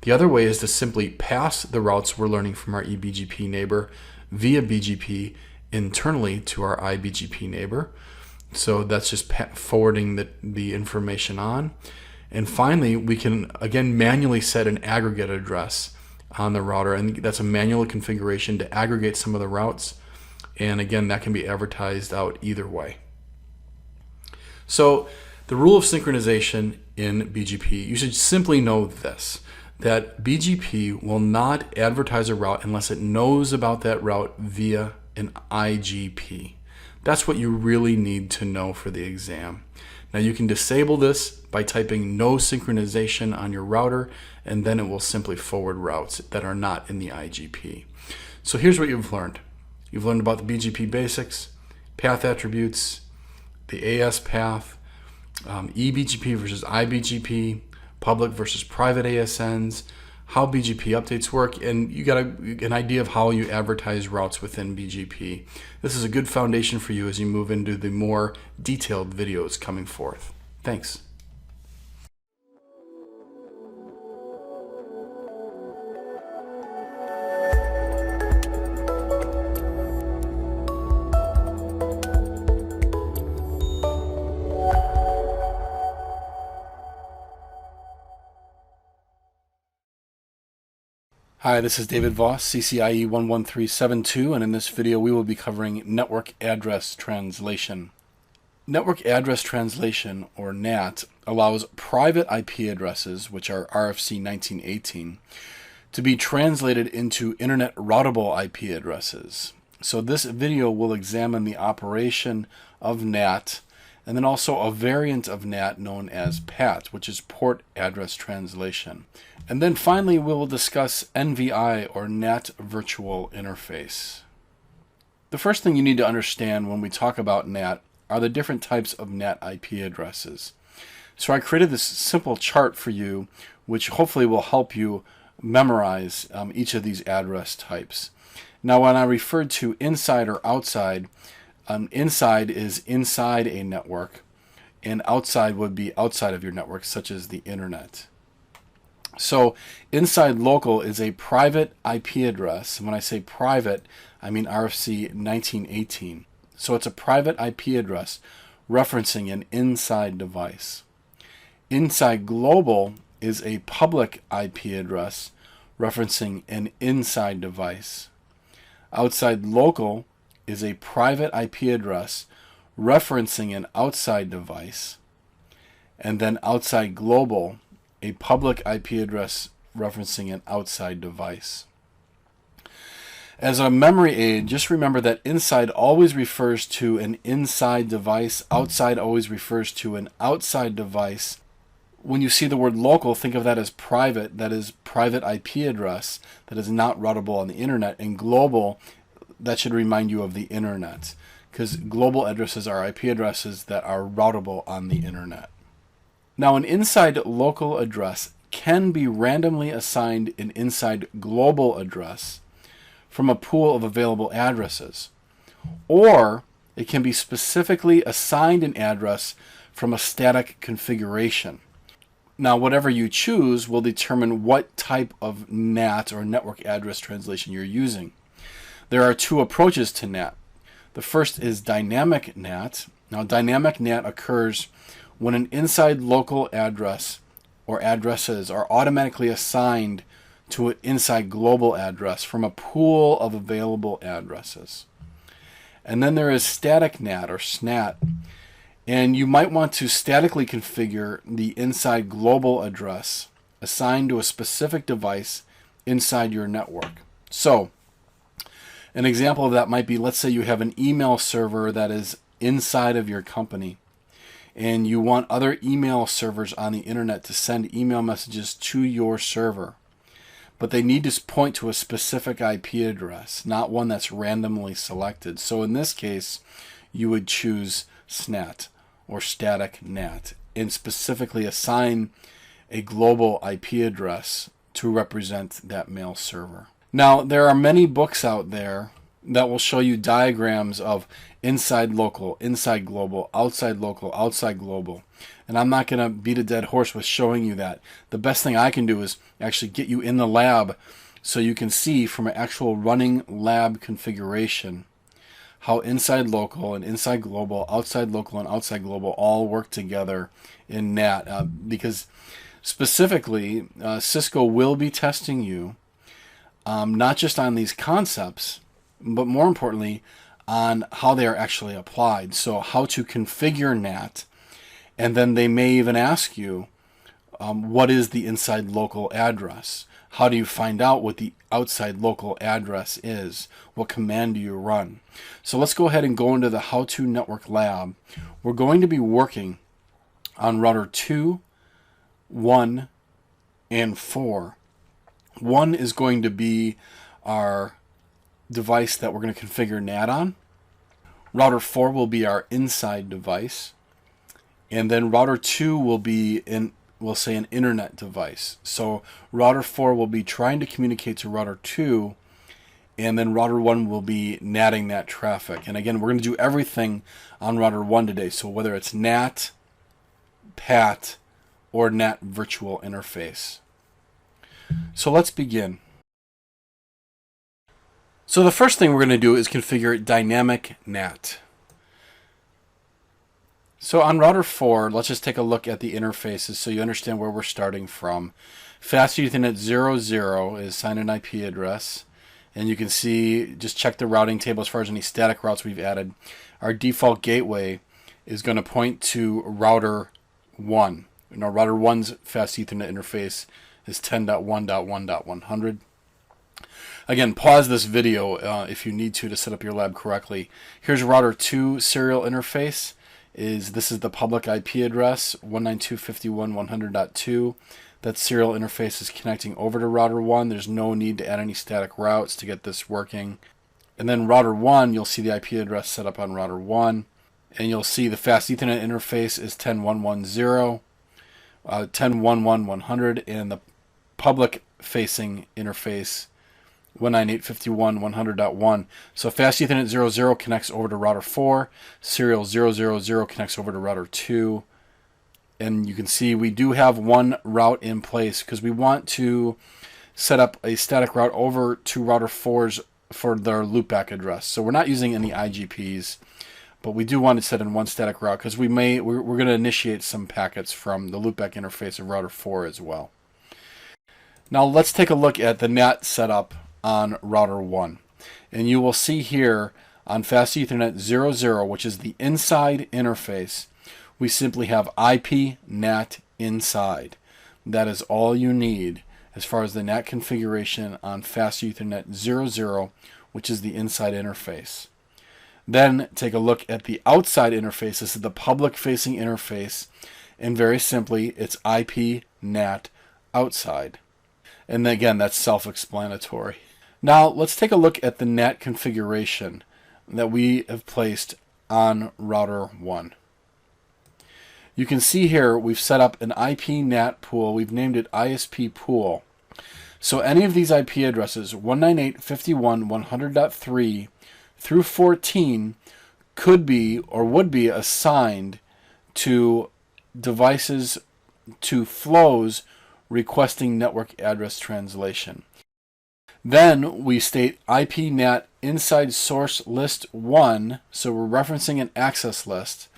The other way is to simply pass the routes we're learning from our eBGP neighbor via BGP internally to our iBGP neighbor. So that's just forwarding the information on. And finally, we can again manually set an aggregate address on the router, and that's a manual configuration to aggregate some of the routes. And again, that can be advertised out either way. So the rule of synchronization in BGP, you should simply know this, that BGP will not advertise a route unless it knows about that route via an IGP. That's what you really need to know for the exam. Now you can disable this by typing no synchronization on your router, and then it will simply forward routes that are not in the IGP. So here's what you've learned. You've learned about the BGP basics, path attributes, the AS path, eBGP versus iBGP, public versus private ASNs, how BGP updates work, and you got an idea of how you advertise routes within BGP. This is a good foundation for you as you move into the more detailed videos coming forth. Thanks. Hi, this is David Voss, CCIE 11372, and in this video we will be covering Network Address Translation. Network Address Translation, or NAT, allows private IP addresses, which are RFC 1918, to be translated into Internet Routable IP addresses. So this video will examine the operation of NAT, and then also a variant of NAT known as PAT, which is Port Address Translation. And then finally, we will discuss NVI, or NAT Virtual Interface. The first thing you need to understand when we talk about NAT are the different types of NAT IP addresses. So I created this simple chart for you, which hopefully will help you memorize each of these address types. Now, when I referred to inside or outside, inside is inside a network, and outside would be outside of your network, such as the internet. So inside local is a private IP address. And when I say private, I mean RFC 1918. So it's a private IP address referencing an inside device. Inside global is a public IP address referencing an inside device. Outside local is a private IP address referencing an outside device. And then outside global, a public IP address referencing an outside device. As a memory aid, just remember that inside always refers to an inside device, outside always refers to an outside device. When you see the word local, think of that as private, that is private IP address that is not routable on the internet, and global, that should remind you of the internet, because global addresses are IP addresses that are routable on the internet. Now, an inside local address can be randomly assigned an inside global address from a pool of available addresses, or it can be specifically assigned an address from a static configuration. Now, whatever you choose will determine what type of NAT, or network address translation, you're using. There are two approaches to NAT. The first is dynamic NAT. Now, dynamic NAT occurs when an inside local address or addresses are automatically assigned to an inside global address from a pool of available addresses. And then there is static NAT, or SNAT, and you might want to statically configure the inside global address assigned to a specific device inside your network. So, an example of that might be, let's say you have an email server that is inside of your company, and you want other email servers on the internet to send email messages to your server. But they need to point to a specific IP address, not one that's randomly selected. So in this case, you would choose SNAT, or static NAT, and specifically assign a global IP address to represent that mail server. Now, there are many books out there that will show you diagrams of inside local, inside global, outside local, outside global. And I'm not going to beat a dead horse with showing you that. The best thing I can do is actually get you in the lab so you can see from an actual running lab configuration how inside local and inside global, outside local and outside global all work together in NAT. Because specifically, Cisco will be testing you not just on these concepts, but more importantly, on how they are actually applied. So how to configure NAT, and then they may even ask you, what is the inside local address? How do you find out what the outside local address is? What command do you run? So let's go ahead and go into the How to Network Lab. We're going to be working on router 2, 1, and 4. 1 is going to be our device that we're going to configure NAT on. Router 4 will be our inside device. And then router 2 will be an we'll say an internet device. So router 4 will be trying to communicate to router 2, and then router 1 will be NATing that traffic. And again, we're going to do everything on router 1 today. So whether it's NAT, PAT, or NAT virtual interface. So let's begin. So the first thing we're going to do is configure dynamic NAT. So on router 4, let's just take a look at the interfaces so you understand where we're starting from. Fast Ethernet 00 is signed an IP address. And you can see, just check the routing table as far as any static routes we've added. Our default gateway is going to point to router 1. Now, router 1's Fast Ethernet interface is 10.1.1.100. Again, pause this video if you need to set up your lab correctly. Here's router 2 serial interface. This is the public IP address, 192.151.100.2. That serial interface is connecting over to router 1. There's no need to add any static routes to get this working. And then router 1, you'll see the IP address set up on router 1. And you'll see the Fast Ethernet interface is 10.1.1.0, 10.1.1.100, and the public facing interface 198.51.100.1. So Fast Ethernet 00 connects over to router 4, serial 000 connects over to router 2. And you can see we do have one route in place because we want to set up a static route over to router 4's for their loopback address. So we're not using any IGPs, but we do want to set in one static route because we're going to initiate some packets from the loopback interface of router 4 as well. Now let's take a look at the NAT setup on router 1. And you will see here on Fast Ethernet 00, which is the inside interface, we simply have IP NAT inside. That is all you need as far as the NAT configuration on Fast Ethernet 00, which is the inside interface. Then take a look at the outside interface. This is the public facing interface, and very simply it's IP NAT outside. And again, that's self-explanatory. Now let's take a look at the NAT configuration that we have placed on router 1. You can see here we've set up an IP NAT pool. We've named it ISP pool. So any of these IP addresses, 198.51.100.3 through 14, could be or would be assigned to devices, to flows requesting network address translation. Then we state IP NAT inside source list 1, so we're referencing an access list.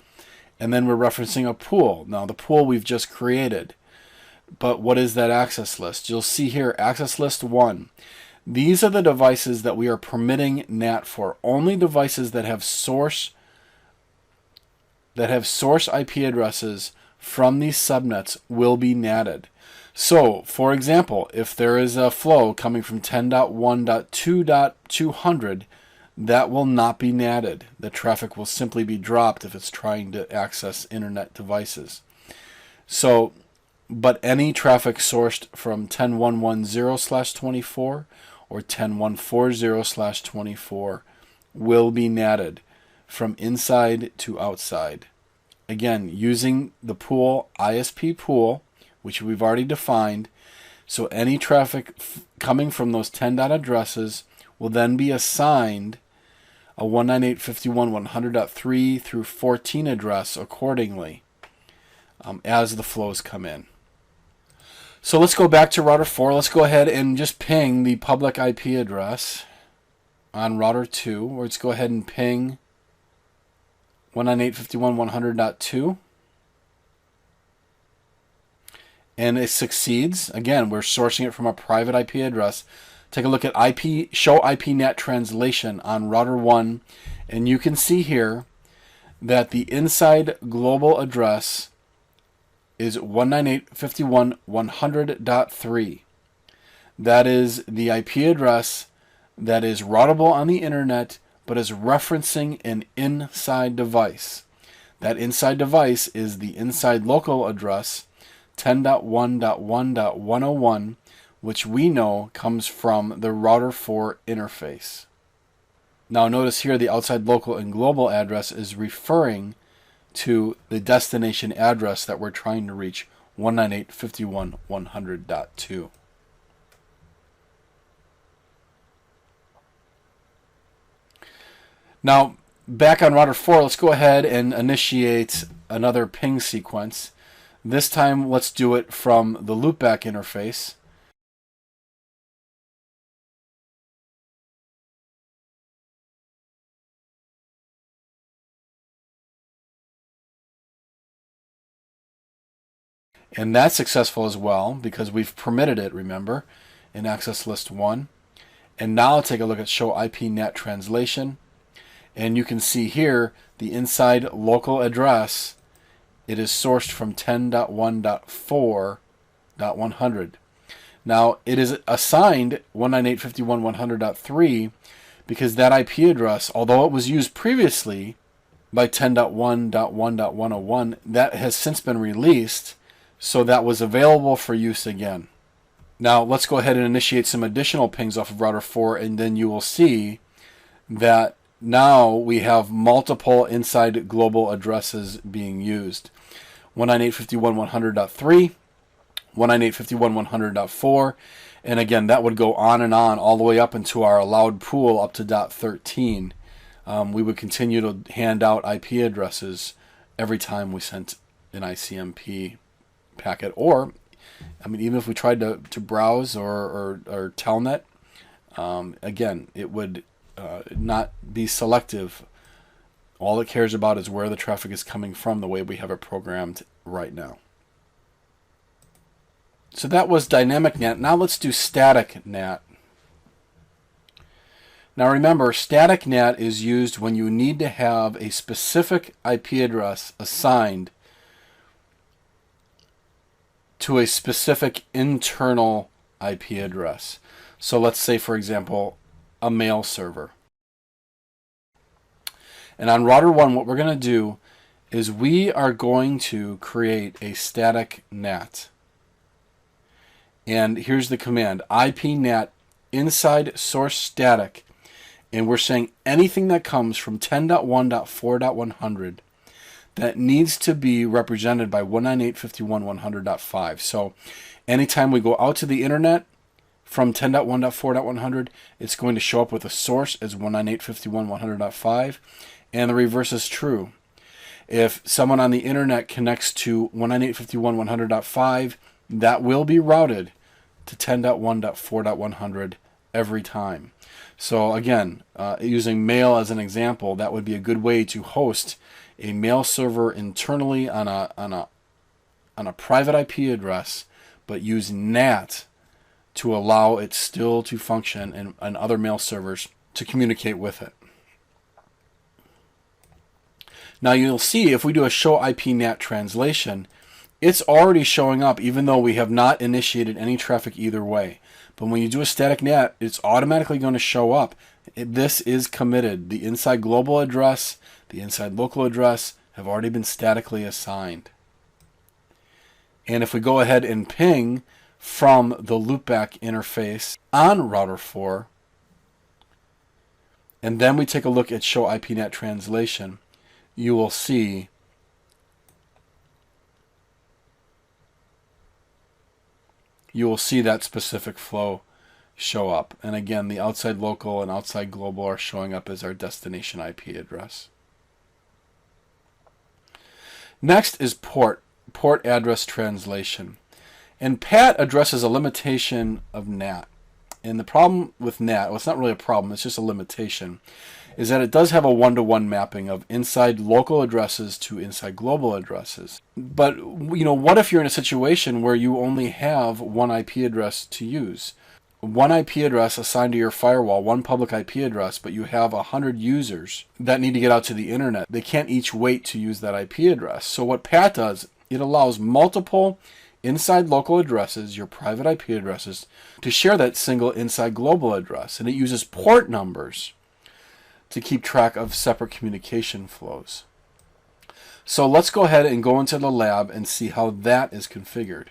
And then we're referencing a pool. Now the pool we've just created. But what is that access list? You'll see here access list 1. These are the devices that we are permitting NAT for. Only devices that have source IP addresses from these subnets will be NATed. So, for example, if there is a flow coming from 10.1.2.200, that will not be NATed. The traffic will simply be dropped if it's trying to access internet devices. So, but any traffic sourced from 10.1.1.0/24 or 10.1.4.0/24 will be NATed from inside to outside. Again, using the pool, ISP pool, which we've already defined. So any traffic coming from those 10 dot addresses will then be assigned a 198.51.100.3 through 14 address accordingly as the flows come in. So let's go back to router 4. Let's go ahead and just ping the public IP address on router 2. Or let's go ahead and ping 198.51.100.2. And it succeeds. Again, we're sourcing it from a private IP address. Take a look at show IP NAT translation on router 1, and you can see here that the inside global address is 198.51.100.3. That is the IP address that is routable on the internet, but is referencing an inside device. That inside device is the inside local address 10.1.1.101, which we know comes from the router 4 interface. Now notice here the outside local and global address is referring to the destination address that we're trying to reach 198.51.100.2. Now, back on router 4, let's go ahead and initiate another ping sequence. This time, let's do it from the loopback interface. And that's successful as well because we've permitted it, remember, in access list 1. And now take a look at show IPNet translation. And you can see here the inside local address. It is sourced from 10.1.4.100. Now it is assigned 198.51.100.3 because that IP address, although it was used previously by 10.1.1.101, that has since been released, so that was available for use again. Now let's go ahead and initiate some additional pings off of router 4, and then you will see that now we have multiple inside global addresses being used. 198.51.100.3, 198.51.100.4, and again that would go on and on all the way up into our allowed pool up to .13. We would continue to hand out IP addresses every time we sent an ICMP packet, or I mean even if we tried to browse or telnet, again it would not be selective. All it cares about is where the traffic is coming from, the way we have it programmed right now. So that was dynamic NAT. Now let's do static NAT. Now remember, static NAT is used when you need to have a specific IP address assigned to a specific internal IP address. So let's say, for example, a mail server. And on router 1, what we're going to do is we are going to create a static NAT. And here's the command, IPNAT inside source static. And we're saying anything that comes from 10.1.4.100 that needs to be represented by 198.51.100.5. So anytime we go out to the internet from 10.1.4.100, it's going to show up with a source as 198.51.100.5, and the reverse is true. If someone on the internet connects to 198.51.100.5, that will be routed to 10.1.4.100 every time. So again, using mail as an example, that would be a good way to host a mail server internally on a private IP address, but use NAT to allow it still to function and other mail servers to communicate with it. Now you'll see if we do a show IPNAT translation, it's already showing up even though we have not initiated any traffic either way. But when you do a static NAT, it's automatically going to show up. This is committed. The inside global address, the inside local address have already been statically assigned. And if we go ahead and ping from the loopback interface on router 4, and then we take a look at show IPNAT translation, you will see that specific flow show up. And again, the outside local and outside global are showing up as our destination IP address. Next is port address translation. And PAT addresses a limitation of NAT. And the problem with NAT, well, it's not really a problem, it's just a limitation, is that it does have a one-to-one mapping of inside local addresses to inside global addresses. But what if you're in a situation where you only have one IP address to use? One IP address assigned to your firewall, one public IP address, but you have 100 users that need to get out to the internet. They can't each wait to use that IP address. So what PAT does, it allows multiple inside local addresses, your private IP addresses, to share that single inside global address. And it uses port numbers to keep track of separate communication flows. So let's go ahead and go into the lab and see how that is configured.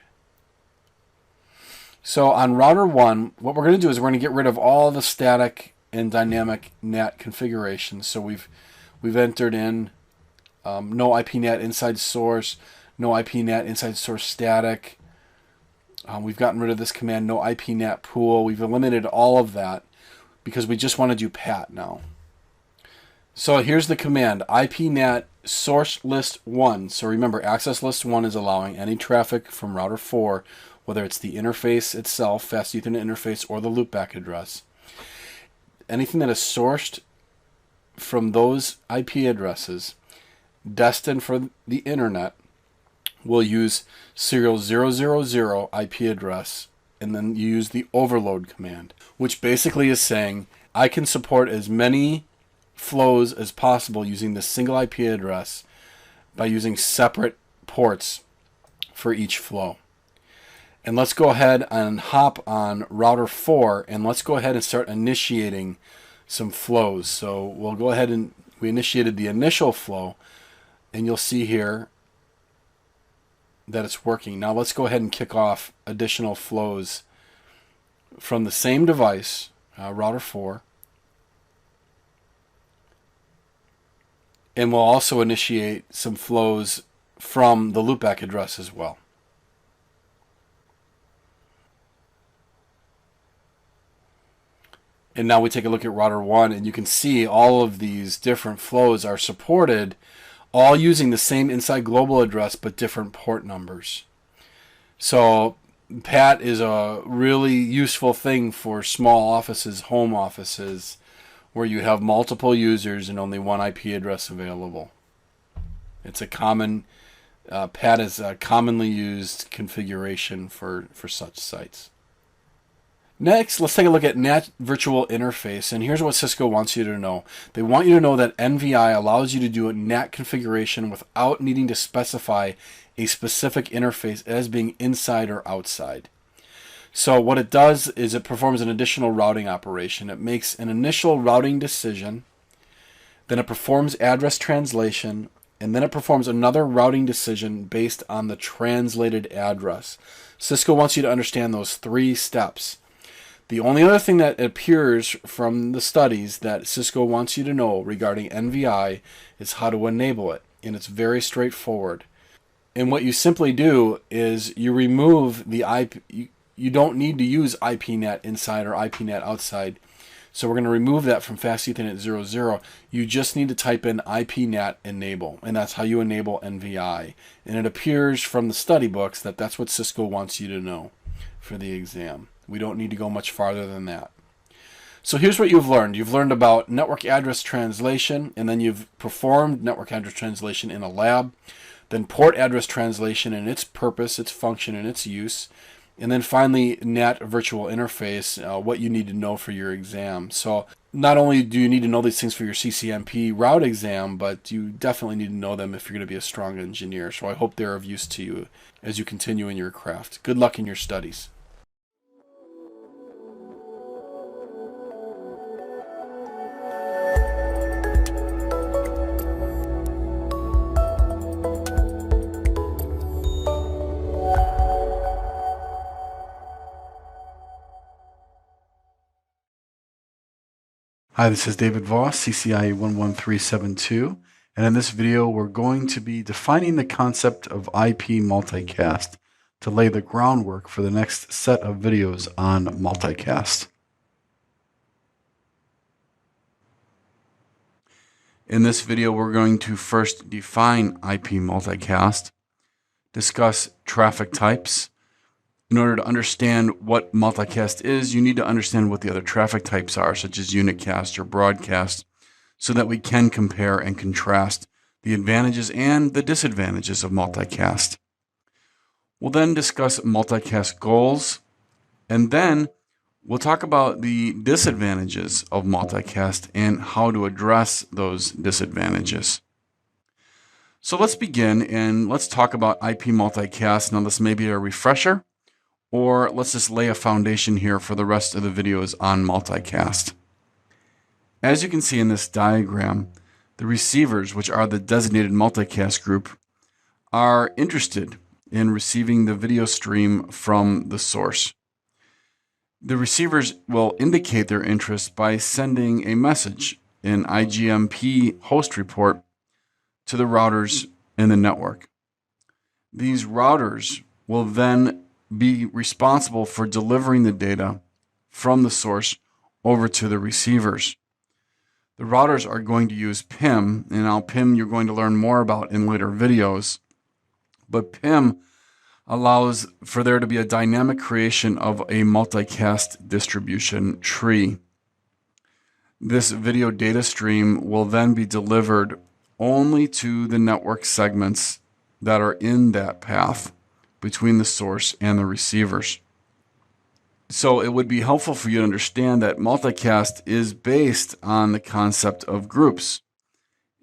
So on router 1, what we're going to do is we're going to get rid of all the static and dynamic NAT configurations. So we've entered in no IPNAT inside source, no IPNet inside source static. We've gotten rid of this command, no IPNet pool. We've eliminated all of that because we just want to do PAT now. So here's the command, IPNet source list 1. So remember, access list 1 is allowing any traffic from router 4, whether it's the interface itself, fast Ethernet interface, or the loopback address. Anything that is sourced from those IP addresses destined for the internet will use serial 000 IP address, and then you use the overload command, which basically is saying I can support as many flows as possible using this single IP address by using separate ports for each flow. And let's go ahead and hop on router 4, and let's go ahead and start initiating some flows. So we'll go ahead and we initiated the initial flow, and you'll see here that it's working. Now let's go ahead and kick off additional flows from the same device, router 4. And we'll also initiate some flows from the loopback address as well. And now we take a look at router 1, and you can see all of these different flows are supported, all using the same inside global address but different port numbers. So PAT is a really useful thing for small offices, home offices, where you have multiple users and only one IP address available. It's a common, PAT is a commonly used configuration for such sites. Next, let's take a look at NAT virtual interface, and here's what Cisco wants you to know. They want you to know that NVI allows you to do a NAT configuration without needing to specify a specific interface as being inside or outside. So what it does is it performs an additional routing operation. It makes an initial routing decision, then it performs address translation, and then it performs another routing decision based on the translated address. Cisco wants you to understand those 3 steps. The only other thing that appears from the studies that Cisco wants you to know regarding NVI is how to enable it, and it's very straightforward. And what you simply do is you remove the IP. You don't need to use IPNet inside or IPNet outside. So we're going to remove that from fast Ethernet 00. You just need to type in IPNet enable, and that's how you enable NVI. And it appears from the study books that that's what Cisco wants you to know for the exam. We don't need to go much farther than that. So here's what you've learned. You've learned about network address translation, and then you've performed network address translation in a lab, then port address translation and its purpose, its function, and its use. And then finally, NAT virtual interface, what you need to know for your exam. So not only do you need to know these things for your CCNP route exam, but you definitely need to know them if you're going to be a strong engineer. So I hope they're of use to you as you continue in your craft. Good luck in your studies. Hi, this is David Voss, CCIE 11372, and in this video we're going to be defining the concept of IP multicast to lay the groundwork for the next set of videos on multicast. In this video we're going to first define IP multicast, discuss traffic types. In order to understand what multicast is, you need to understand what the other traffic types are, such as unicast or broadcast, so that we can compare and contrast the advantages and the disadvantages of multicast. We'll then discuss multicast goals, and then we'll talk about the disadvantages of multicast and how to address those disadvantages. So let's begin and let's talk about IP multicast. Now this may be a refresher, or let's just lay a foundation here for the rest of the videos on multicast. As you can see in this diagram, the receivers, which are the designated multicast group, are interested in receiving the video stream from the source. The receivers will indicate their interest by sending a message, an IGMP host report, to the routers in the network. These routers will then be responsible for delivering the data from the source over to the receivers. The routers are going to use PIM, and now PIM you're going to learn more about in later videos. But PIM allows for there to be a dynamic creation of a multicast distribution tree. This video data stream will then be delivered only to the network segments that are in that path between the source and the receivers. So it would be helpful for you to understand that multicast is based on the concept of groups.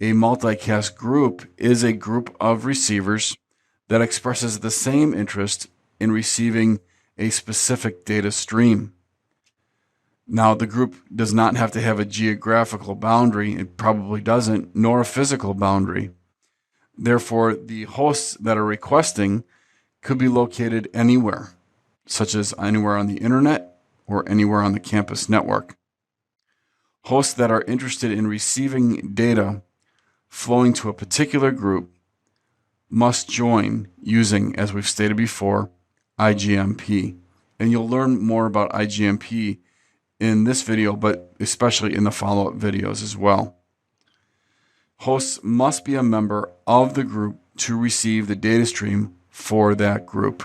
A multicast group is a group of receivers that expresses the same interest in receiving a specific data stream. Now, the group does not have to have a geographical boundary, it probably doesn't, nor a physical boundary. Therefore, the hosts that are requesting could be located anywhere, such as anywhere on the internet or anywhere on the campus network. Hosts that are interested in receiving data flowing to a particular group must join using, as we've stated before, IGMP. And you'll learn more about IGMP in this video, but especially in the follow-up videos as well. Hosts must be a member of the group to receive the data stream for that group.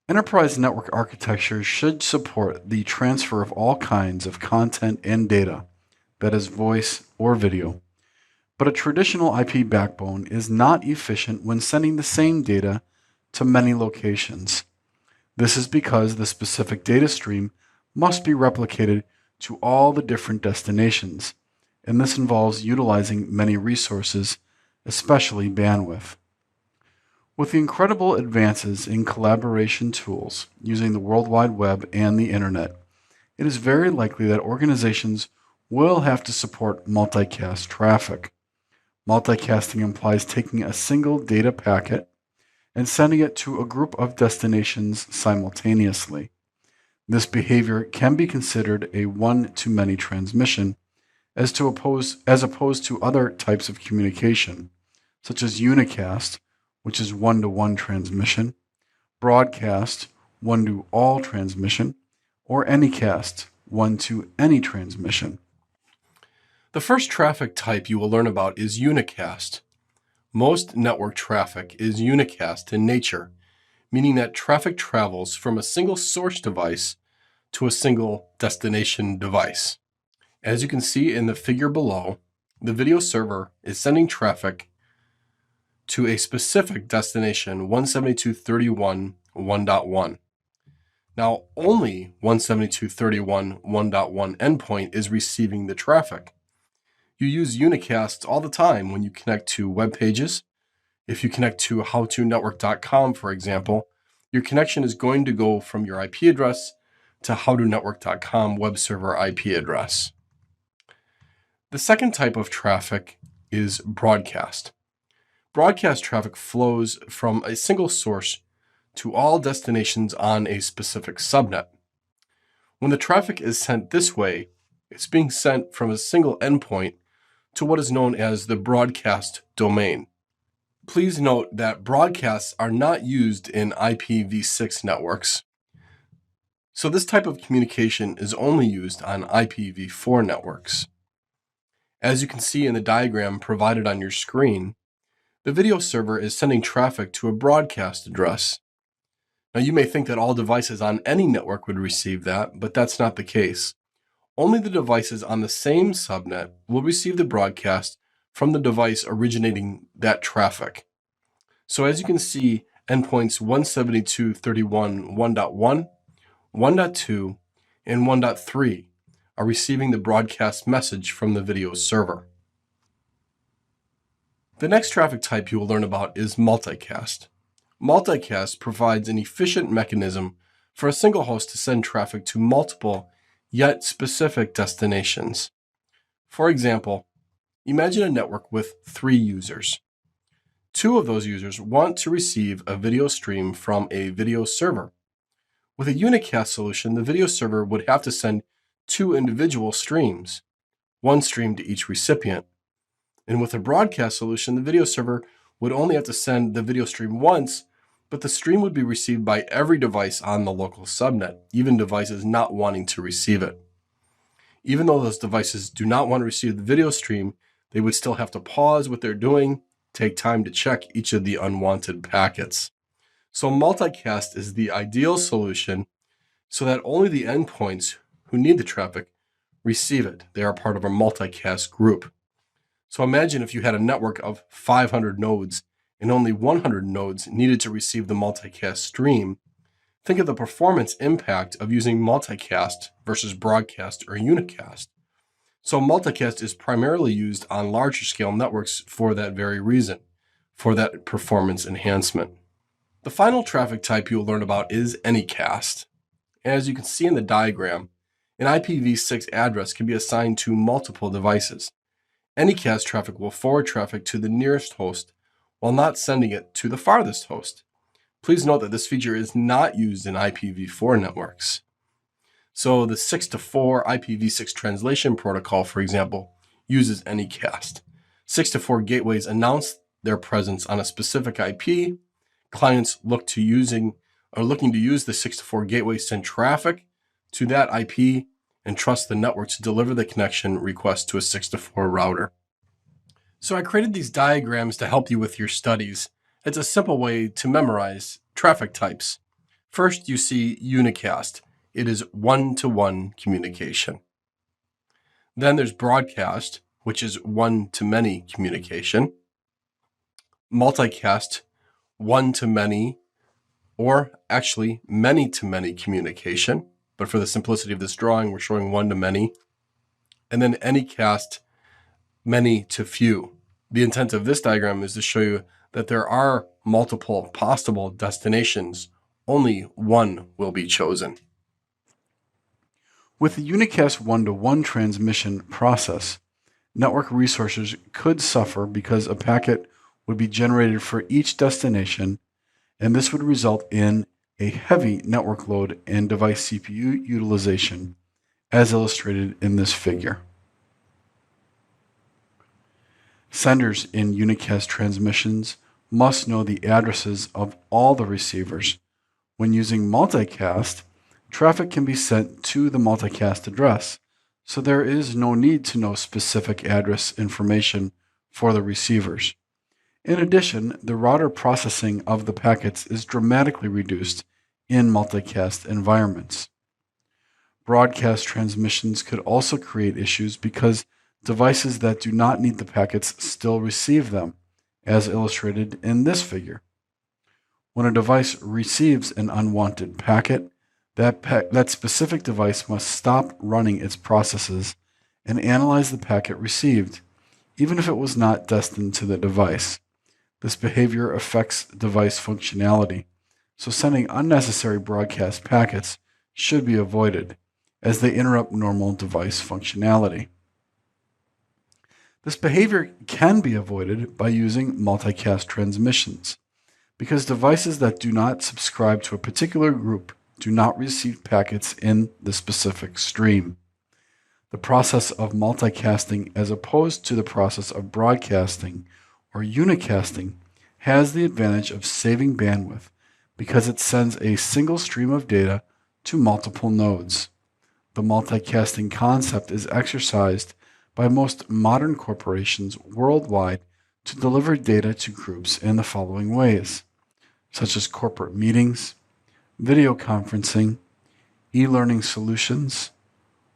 Enterprise network architecture should support the transfer of all kinds of content and data, that is voice or video. But a traditional IP backbone is not efficient when sending the same data to many locations. This is because the specific data stream must be replicated to all the different destinations, and this involves utilizing many resources, especially bandwidth. With the incredible advances in collaboration tools using the World Wide Web and the Internet, it is very likely that organizations will have to support multicast traffic. Multicasting implies taking a single data packet and sending it to a group of destinations simultaneously. This behavior can be considered a one-to-many transmission as opposed to other types of communication, such as unicast, which is one-to-one transmission, broadcast, one-to-all transmission, or anycast, one-to-any transmission. The first traffic type you will learn about is unicast. Most network traffic is unicast in nature, meaning that traffic travels from a single source device to a single destination device. As you can see in the figure below, the video server is sending traffic to a specific destination 172.31.1.1. Now, only 172.31.1.1 endpoint is receiving the traffic. You use unicasts all the time when you connect to web pages. If you connect to howtonetwork.com, for example, your connection is going to go from your IP address to howtonetwork.com web server IP address. The second type of traffic is broadcast. Broadcast traffic flows from a single source to all destinations on a specific subnet. When the traffic is sent this way, it's being sent from a single endpoint to what is known as the broadcast domain. Please note that broadcasts are not used in IPv6 networks, so this type of communication is only used on IPv4 networks. As you can see in the diagram provided on your screen, the video server is sending traffic to a broadcast address. Now, you may think that all devices on any network would receive that, but that's not the case. Only the devices on the same subnet will receive the broadcast from the device originating that traffic. So as you can see, endpoints 172.31.1.1, 1.2, and 1.3 are receiving the broadcast message from the video server. The next traffic type you will learn about is multicast. Multicast provides an efficient mechanism for a single host to send traffic to multiple yet specific destinations. For example, imagine a network with 3 users. 2 of those users want to receive a video stream from a video server. With a unicast solution, the video server would have to send 2 individual streams, one stream to each recipient. And with a broadcast solution, the video server would only have to send the video stream once, but the stream would be received by every device on the local subnet, even devices not wanting to receive it. Even though those devices do not want to receive the video stream, they would still have to pause what they're doing, take time to check each of the unwanted packets. So multicast is the ideal solution so that only the endpoints who need the traffic receive it. They are part of a multicast group. So imagine if you had a network of 500 nodes and only 100 nodes needed to receive the multicast stream. Think of the performance impact of using multicast versus broadcast or unicast. So multicast is primarily used on larger scale networks for that very reason, for that performance enhancement. The final traffic type you'll learn about is anycast. As you can see in the diagram, an IPv6 address can be assigned to multiple devices. Anycast traffic will forward traffic to the nearest host while not sending it to the farthest host. Please note that this feature is not used in IPv4 networks. So the 6-to-4 IPv6 translation protocol, for example, uses anycast. 6-to-4 gateways announce their presence on a specific IP. Clients looking to use the 6-to-4 gateway send traffic to that IP and trust the network to deliver the connection request to a 6-to-4 router. So I created these diagrams to help you with your studies. It's a simple way to memorize traffic types. First, you see unicast. It is one-to-one communication. Then there's broadcast, which is one-to-many communication. Multicast, one-to-many, or actually many-to-many communication. But for the simplicity of this drawing, we're showing one-to-many. And then anycast, many to few. The intent of this diagram is to show you that there are multiple possible destinations. Only one will be chosen. With the unicast one-to-one transmission process, network resources could suffer because a packet would be generated for each destination, and this would result in a heavy network load and device CPU utilization, as illustrated in this figure. Senders in unicast transmissions must know the addresses of all the receivers. When using multicast, traffic can be sent to the multicast address, so there is no need to know specific address information for the receivers. In addition, the router processing of the packets is dramatically reduced in multicast environments. Broadcast transmissions could also create issues because devices that do not need the packets still receive them, as illustrated in this figure. When a device receives an unwanted packet, that specific device must stop running its processes and analyze the packet received, even if it was not destined to the device. This behavior affects device functionality, so sending unnecessary broadcast packets should be avoided, as they interrupt normal device functionality. This behavior can be avoided by using multicast transmissions, because devices that do not subscribe to a particular group do not receive packets in the specific stream. The process of multicasting, as opposed to the process of broadcasting or unicasting, has the advantage of saving bandwidth because it sends a single stream of data to multiple nodes. The multicasting concept is exercised by most modern corporations worldwide to deliver data to groups in the following ways, such as corporate meetings, video conferencing, e-learning solutions,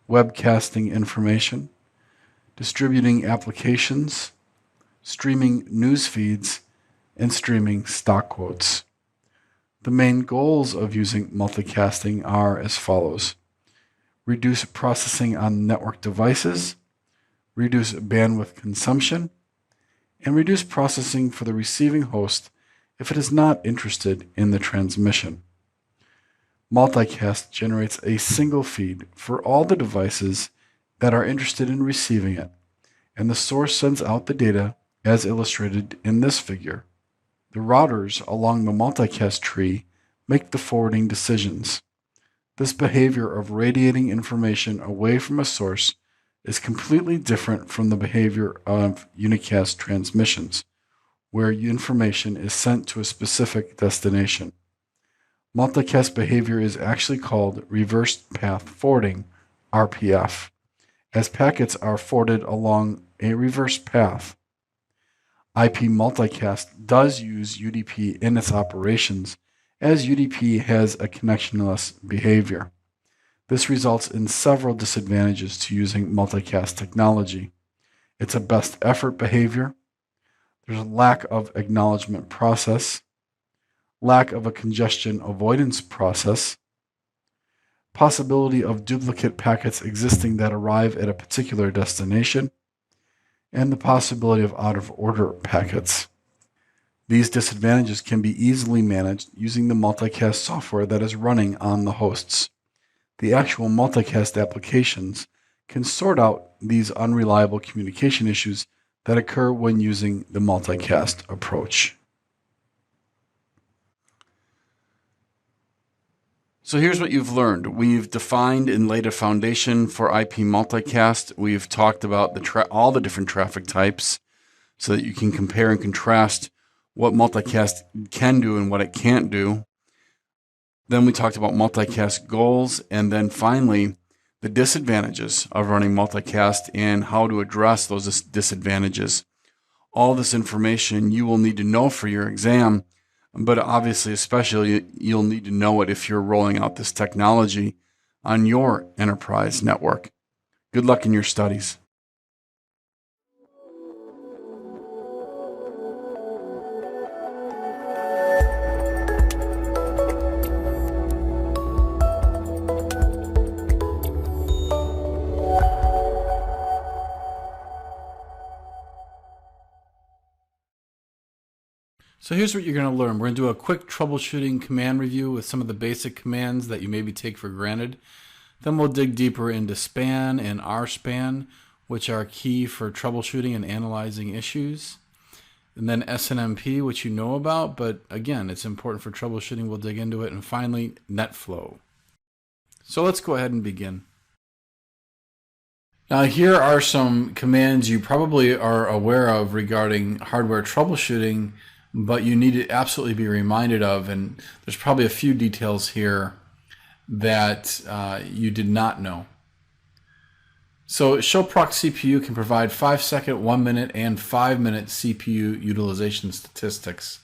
webcasting information, distributing applications, streaming news feeds, and streaming stock quotes. The main goals of using multicasting are as follows: reduce processing on network devices, reduce bandwidth consumption, and reduce processing for the receiving host if it is not interested in the transmission. Multicast generates a single feed for all the devices that are interested in receiving it, and the source sends out the data as illustrated in this figure. The routers along the multicast tree make the forwarding decisions. This behavior of radiating information away from a source is completely different from the behavior of unicast transmissions, where information is sent to a specific destination. Multicast behavior is actually called reverse path forwarding, RPF, as packets are forwarded along a reverse path. IP multicast does use UDP in its operations, as UDP has a connectionless behavior. This results in several disadvantages to using multicast technology. It's a best effort behavior. There's a lack of acknowledgement process, lack of a congestion avoidance process, possibility of duplicate packets existing that arrive at a particular destination, and the possibility of out-of-order packets. These disadvantages can be easily managed using the multicast software that is running on the hosts. The actual multicast applications can sort out these unreliable communication issues that occur when using the multicast approach. So here's what you've learned. We've defined and laid a foundation for IP multicast. We've talked about all the different traffic types so that you can compare and contrast what multicast can do and what it can't do. Then we talked about multicast goals, and then finally the disadvantages of running multicast and how to address those disadvantages. All this information you will need to know for your exam, but obviously especially you'll need to know it if you're rolling out this technology on your enterprise network. Good luck in your studies. So here's what you're going to learn. We're going to do a quick troubleshooting command review with some of the basic commands that you maybe take for granted. Then we'll dig deeper into span and rspan, which are key for troubleshooting and analyzing issues. And then SNMP, which you know about, but again, it's important for troubleshooting. We'll dig into it. And finally, NetFlow. So let's go ahead and begin. Now, here are some commands you probably are aware of regarding hardware troubleshooting, but you need to absolutely be reminded of, and there's probably a few details here that you did not know. So ShowProc CPU can provide 5-second, 1-minute, and 5-minute CPU utilization statistics.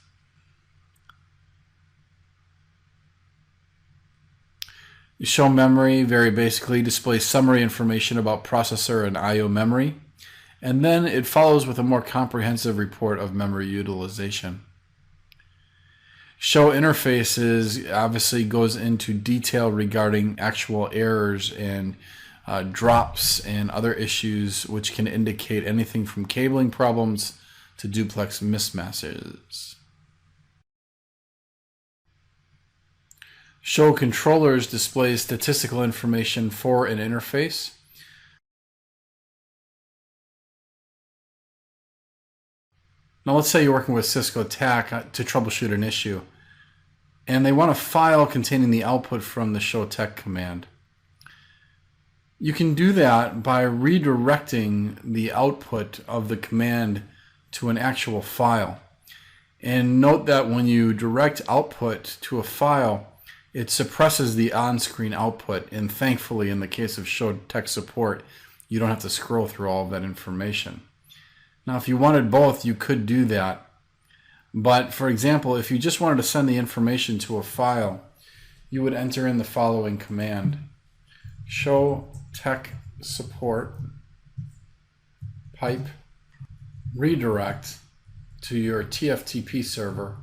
Show memory very basically displays summary information about processor and I/O memory. And then it follows with a more comprehensive report of memory utilization. Show interfaces obviously goes into detail regarding actual errors and drops and other issues, which can indicate anything from cabling problems to duplex mismatches. Show controllers displays statistical information for an interface. Now let's say you're working with Cisco TAC to troubleshoot an issue, and they want a file containing the output from the show tech command. You can do that by redirecting the output of the command to an actual file. And note that when you direct output to a file, it suppresses the on-screen output, and thankfully in the case of show tech support, you don't have to scroll through all of that information. Now, if you wanted both, you could do that. But for example, if you just wanted to send the information to a file, you would enter in the following command: show tech support pipe redirect to your TFTP server,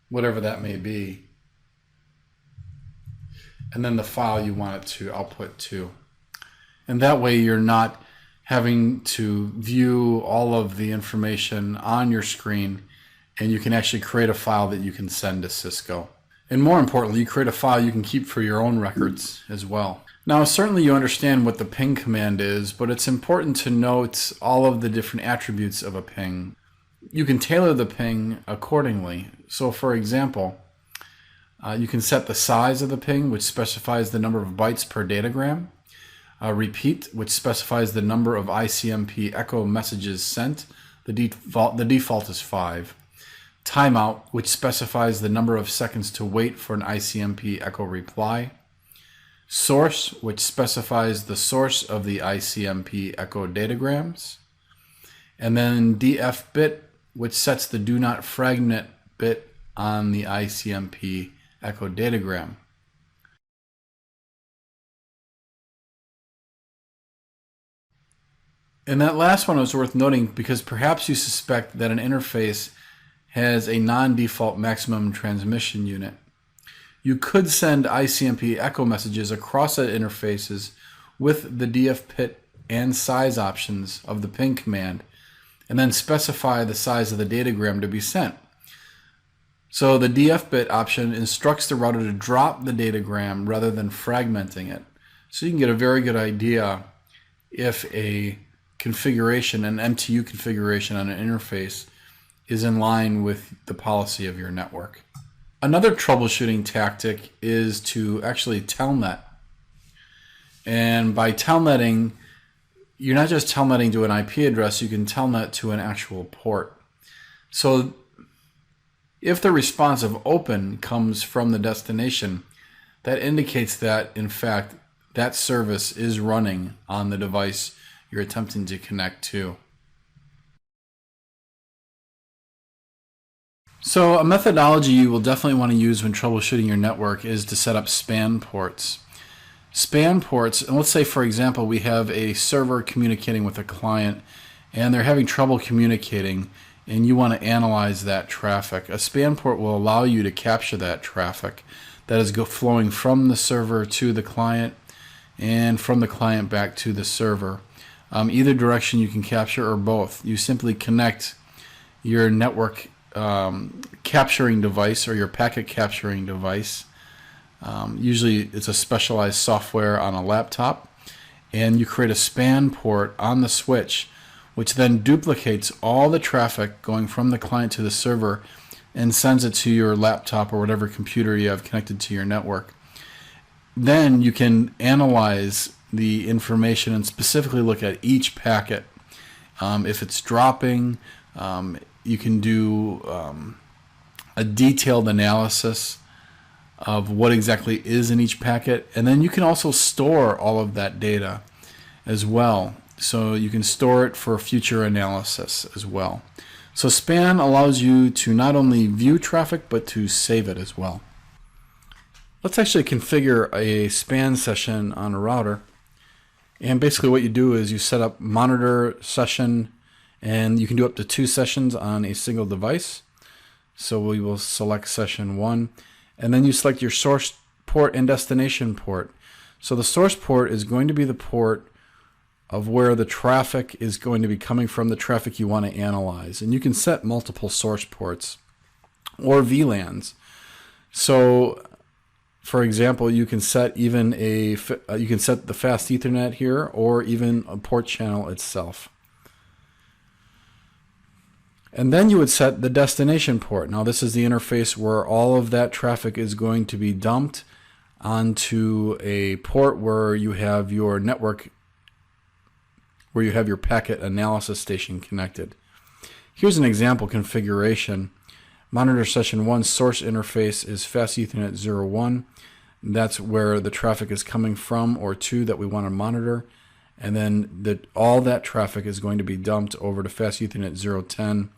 whatever that may be, and then the file you want it to output to. And that way you're not having to view all of the information on your screen, and you can actually create a file that you can send to Cisco. And more importantly, you create a file you can keep for your own records as well. Now, certainly you understand what the ping command is, but it's important to note all of the different attributes of a ping. You can tailor the ping accordingly. So for example, you can set the size of the ping, which specifies the number of bytes per datagram. Repeat, which specifies the number of ICMP echo messages sent. The default is 5. Timeout, which specifies the number of seconds to wait for an ICMP echo reply. Source, which specifies the source of the ICMP echo datagrams. And then DF bit, which sets the do not fragment bit on the ICMP echo datagram. And that last one was worth noting because perhaps you suspect that an interface has a non-default maximum transmission unit. You could send ICMP echo messages across that interfaces with the DF bit and size options of the ping command, and then specify the size of the datagram to be sent. So the DF bit option instructs the router to drop the datagram rather than fragmenting it. So you can get a very good idea if a configuration, an MTU configuration on an interface, is in line with the policy of your network. Another troubleshooting tactic is to actually telnet. And by telnetting, you're not just telnetting to an IP address, you can telnet to an actual port. So if the response of open comes from the destination, that indicates that, in fact, that service is running on the device you're attempting to connect to. So a methodology you will definitely want to use when troubleshooting your network is to set up span ports. Span ports, and let's say for example we have a server communicating with a client and they're having trouble communicating and you want to analyze that traffic. A span port will allow you to capture that traffic that is flowing from the server to the client and from the client back to the server. Either direction you can capture or both. You simply connect your network capturing device or your packet capturing device. Usually it's a specialized software on a laptop, and you create a span port on the switch, which then duplicates all the traffic going from the client to the server and sends it to your laptop or whatever computer you have connected to your network. Then you can analyze the information and specifically look at each packet. If it's dropping, you can do a detailed analysis of what exactly is in each packet, and then you can also store all of that data as well. So you can store it for future analysis as well. So span allows you to not only view traffic but to save it as well. Let's actually configure a span session on a router. And basically what you do is you set up monitor session, and you can do up to 2 sessions on a single device. So we will select session 1, and then you select your source port and destination port. So the source port is going to be the port of where the traffic is going to be coming from, the traffic you want to analyze. And you can set multiple source ports or VLANs. So for example, you can set even you can set the fast Ethernet here, or even a port channel itself. And then you would set the destination port. Now this is the interface where all of that traffic is going to be dumped onto a port where you have your network, where you have your packet analysis station connected. Here's an example configuration. Monitor session 1 source interface is fast Ethernet 01. That's where the traffic is coming from or to that we want to monitor. And then all that traffic is going to be dumped over to fast Ethernet 010,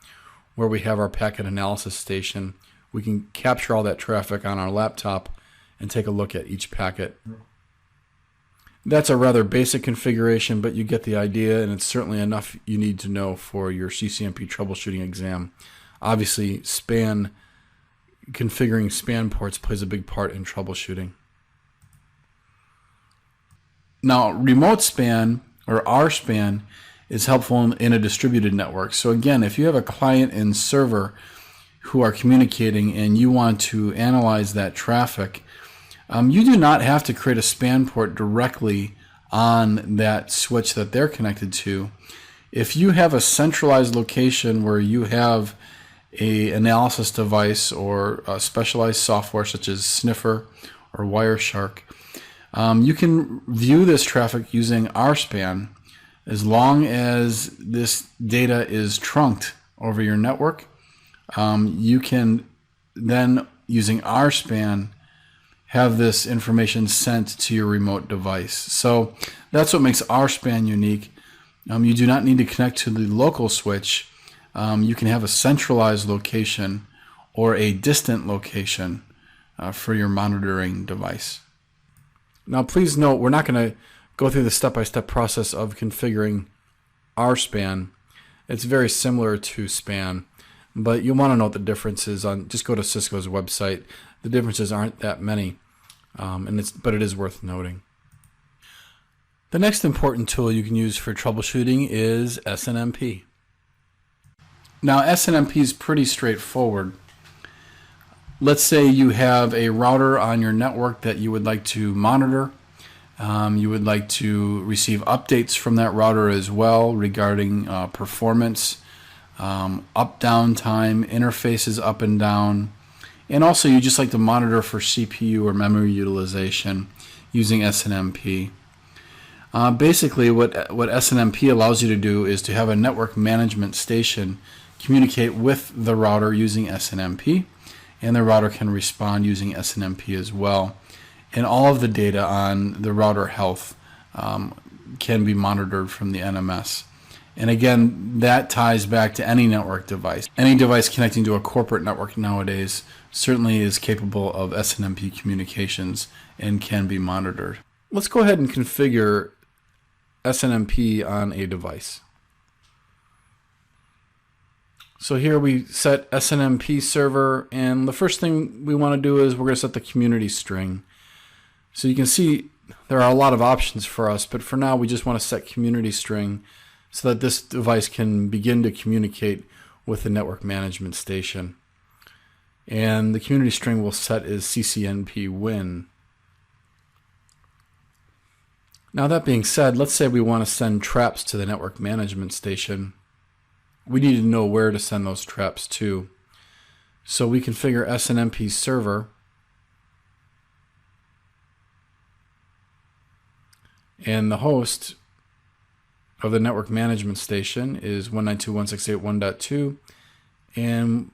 where we have our packet analysis station. We can capture all that traffic on our laptop and take a look at each packet. That's a rather basic configuration, but you get the idea, and it's certainly enough you need to know for your CCNP troubleshooting exam. Obviously, configuring span ports plays a big part in troubleshooting. Now, remote span, or RSpan, is helpful in a distributed network. So again, if you have a client and server who are communicating and you want to analyze that traffic, you do not have to create a span port directly on that switch that they're connected to. If you have a centralized location where you have an analysis device or a specialized software such as Sniffer or Wireshark, You can view this traffic using RSPAN as long as this data is trunked over your network. You can then, using RSPAN, have this information sent to your remote device. So that's what makes RSPAN unique. You do not need to connect to the local switch. You can have a centralized location or a distant location for your monitoring device. Now please note, we're not going to go through the step-by-step process of configuring RSPAN. It's very similar to SPAN, but you'll want to note the differences on, just go to Cisco's website. The differences aren't that many, but it is worth noting. The next important tool you can use for troubleshooting is SNMP. Now SNMP is pretty straightforward. Let's say you have a router on your network that you would like to monitor. You would like to receive updates from that router as well regarding performance, up-down time, interfaces up and down, and also you just like to monitor for CPU or memory utilization using SNMP. Basically what SNMP allows you to do is to have a network management station communicate with the router using SNMP, and the router can respond using SNMP as well. And all of the data on the router health can be monitored from the NMS. And again, that ties back to any network device. Any device connecting to a corporate network nowadays certainly is capable of SNMP communications and can be monitored. Let's go ahead and configure SNMP on a device. So here we set SNMP server, and the first thing we want to do is we're going to set the community string. So you can see there are a lot of options for us, but for now we just want to set community string so that this device can begin to communicate with the network management station. And the community string we'll set is CCNP win. Now that being said, let's say we want to send traps to the network management station. We need to know where to send those traps to. So we configure SNMP server, and the host of the network management station is 192.168.1.2, and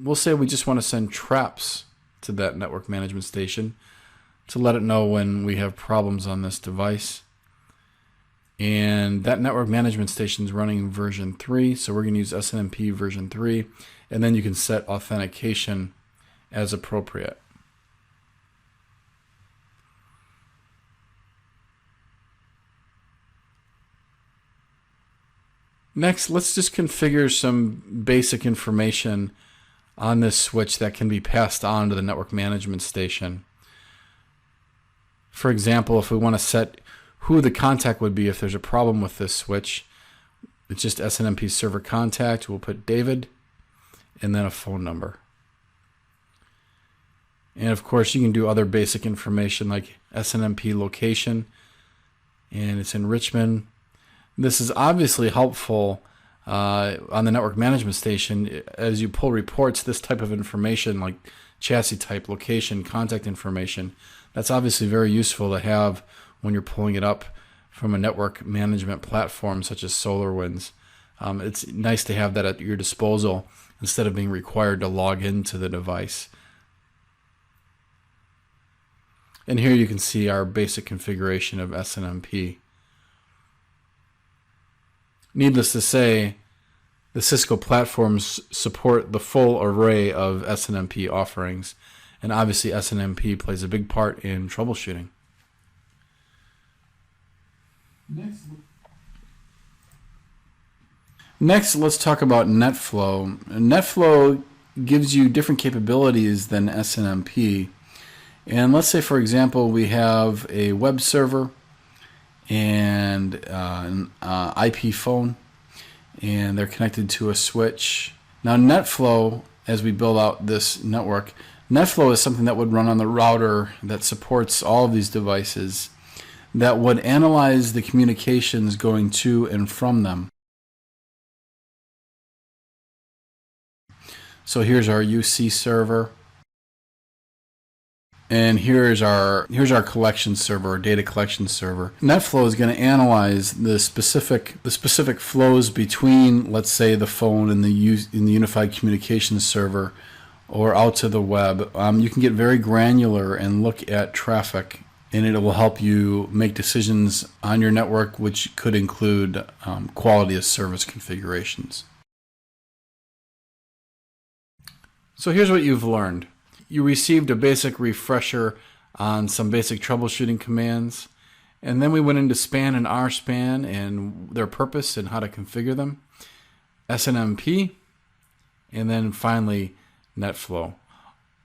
we'll say we just want to send traps to that network management station to let it know when we have problems on this device. And that network management station is running version 3, so we're going to use SNMP version 3, and then you can set authentication as appropriate. Next, let's just configure some basic information on this switch that can be passed on to the network management station. For example, if we want to set who the contact would be if there's a problem with this switch, it's just SNMP server contact. We'll put David and then a phone number. And of course, you can do other basic information like SNMP location, and it's in Richmond. This is obviously helpful on the network management station as you pull reports. This type of information like chassis type, location, contact information, that's obviously very useful to have when you're pulling it up from a network management platform such as SolarWinds. It's nice to have that at your disposal instead of being required to log into the device. And here you can see our basic configuration of SNMP. Needless to say, the Cisco platforms support the full array of SNMP offerings, and obviously SNMP plays a big part in troubleshooting. Next, let's talk about NetFlow. NetFlow gives you different capabilities than SNMP. And let's say, for example, we have a web server and an IP phone, and they're connected to a switch. Now NetFlow, as we build out this network, NetFlow is something that would run on the router that supports all of these devices, that would analyze the communications going to and from them. So here's our UC server. And here's our collection server, our data collection server. NetFlow is going to analyze the specific flows between, let's say, the phone and the unified communications server, or out to the web. You can get very granular and look at traffic, and it will help you make decisions on your network, which could include quality of service configurations. So here's what you've learned. You received a basic refresher on some basic troubleshooting commands, and then we went into SPAN and RSPAN and their purpose and how to configure them, SNMP, and then finally NetFlow.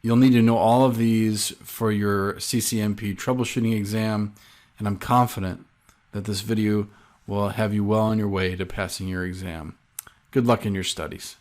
You'll need to know all of these for your CCNP troubleshooting exam, and I'm confident that this video will have you well on your way to passing your exam. Good luck in your studies.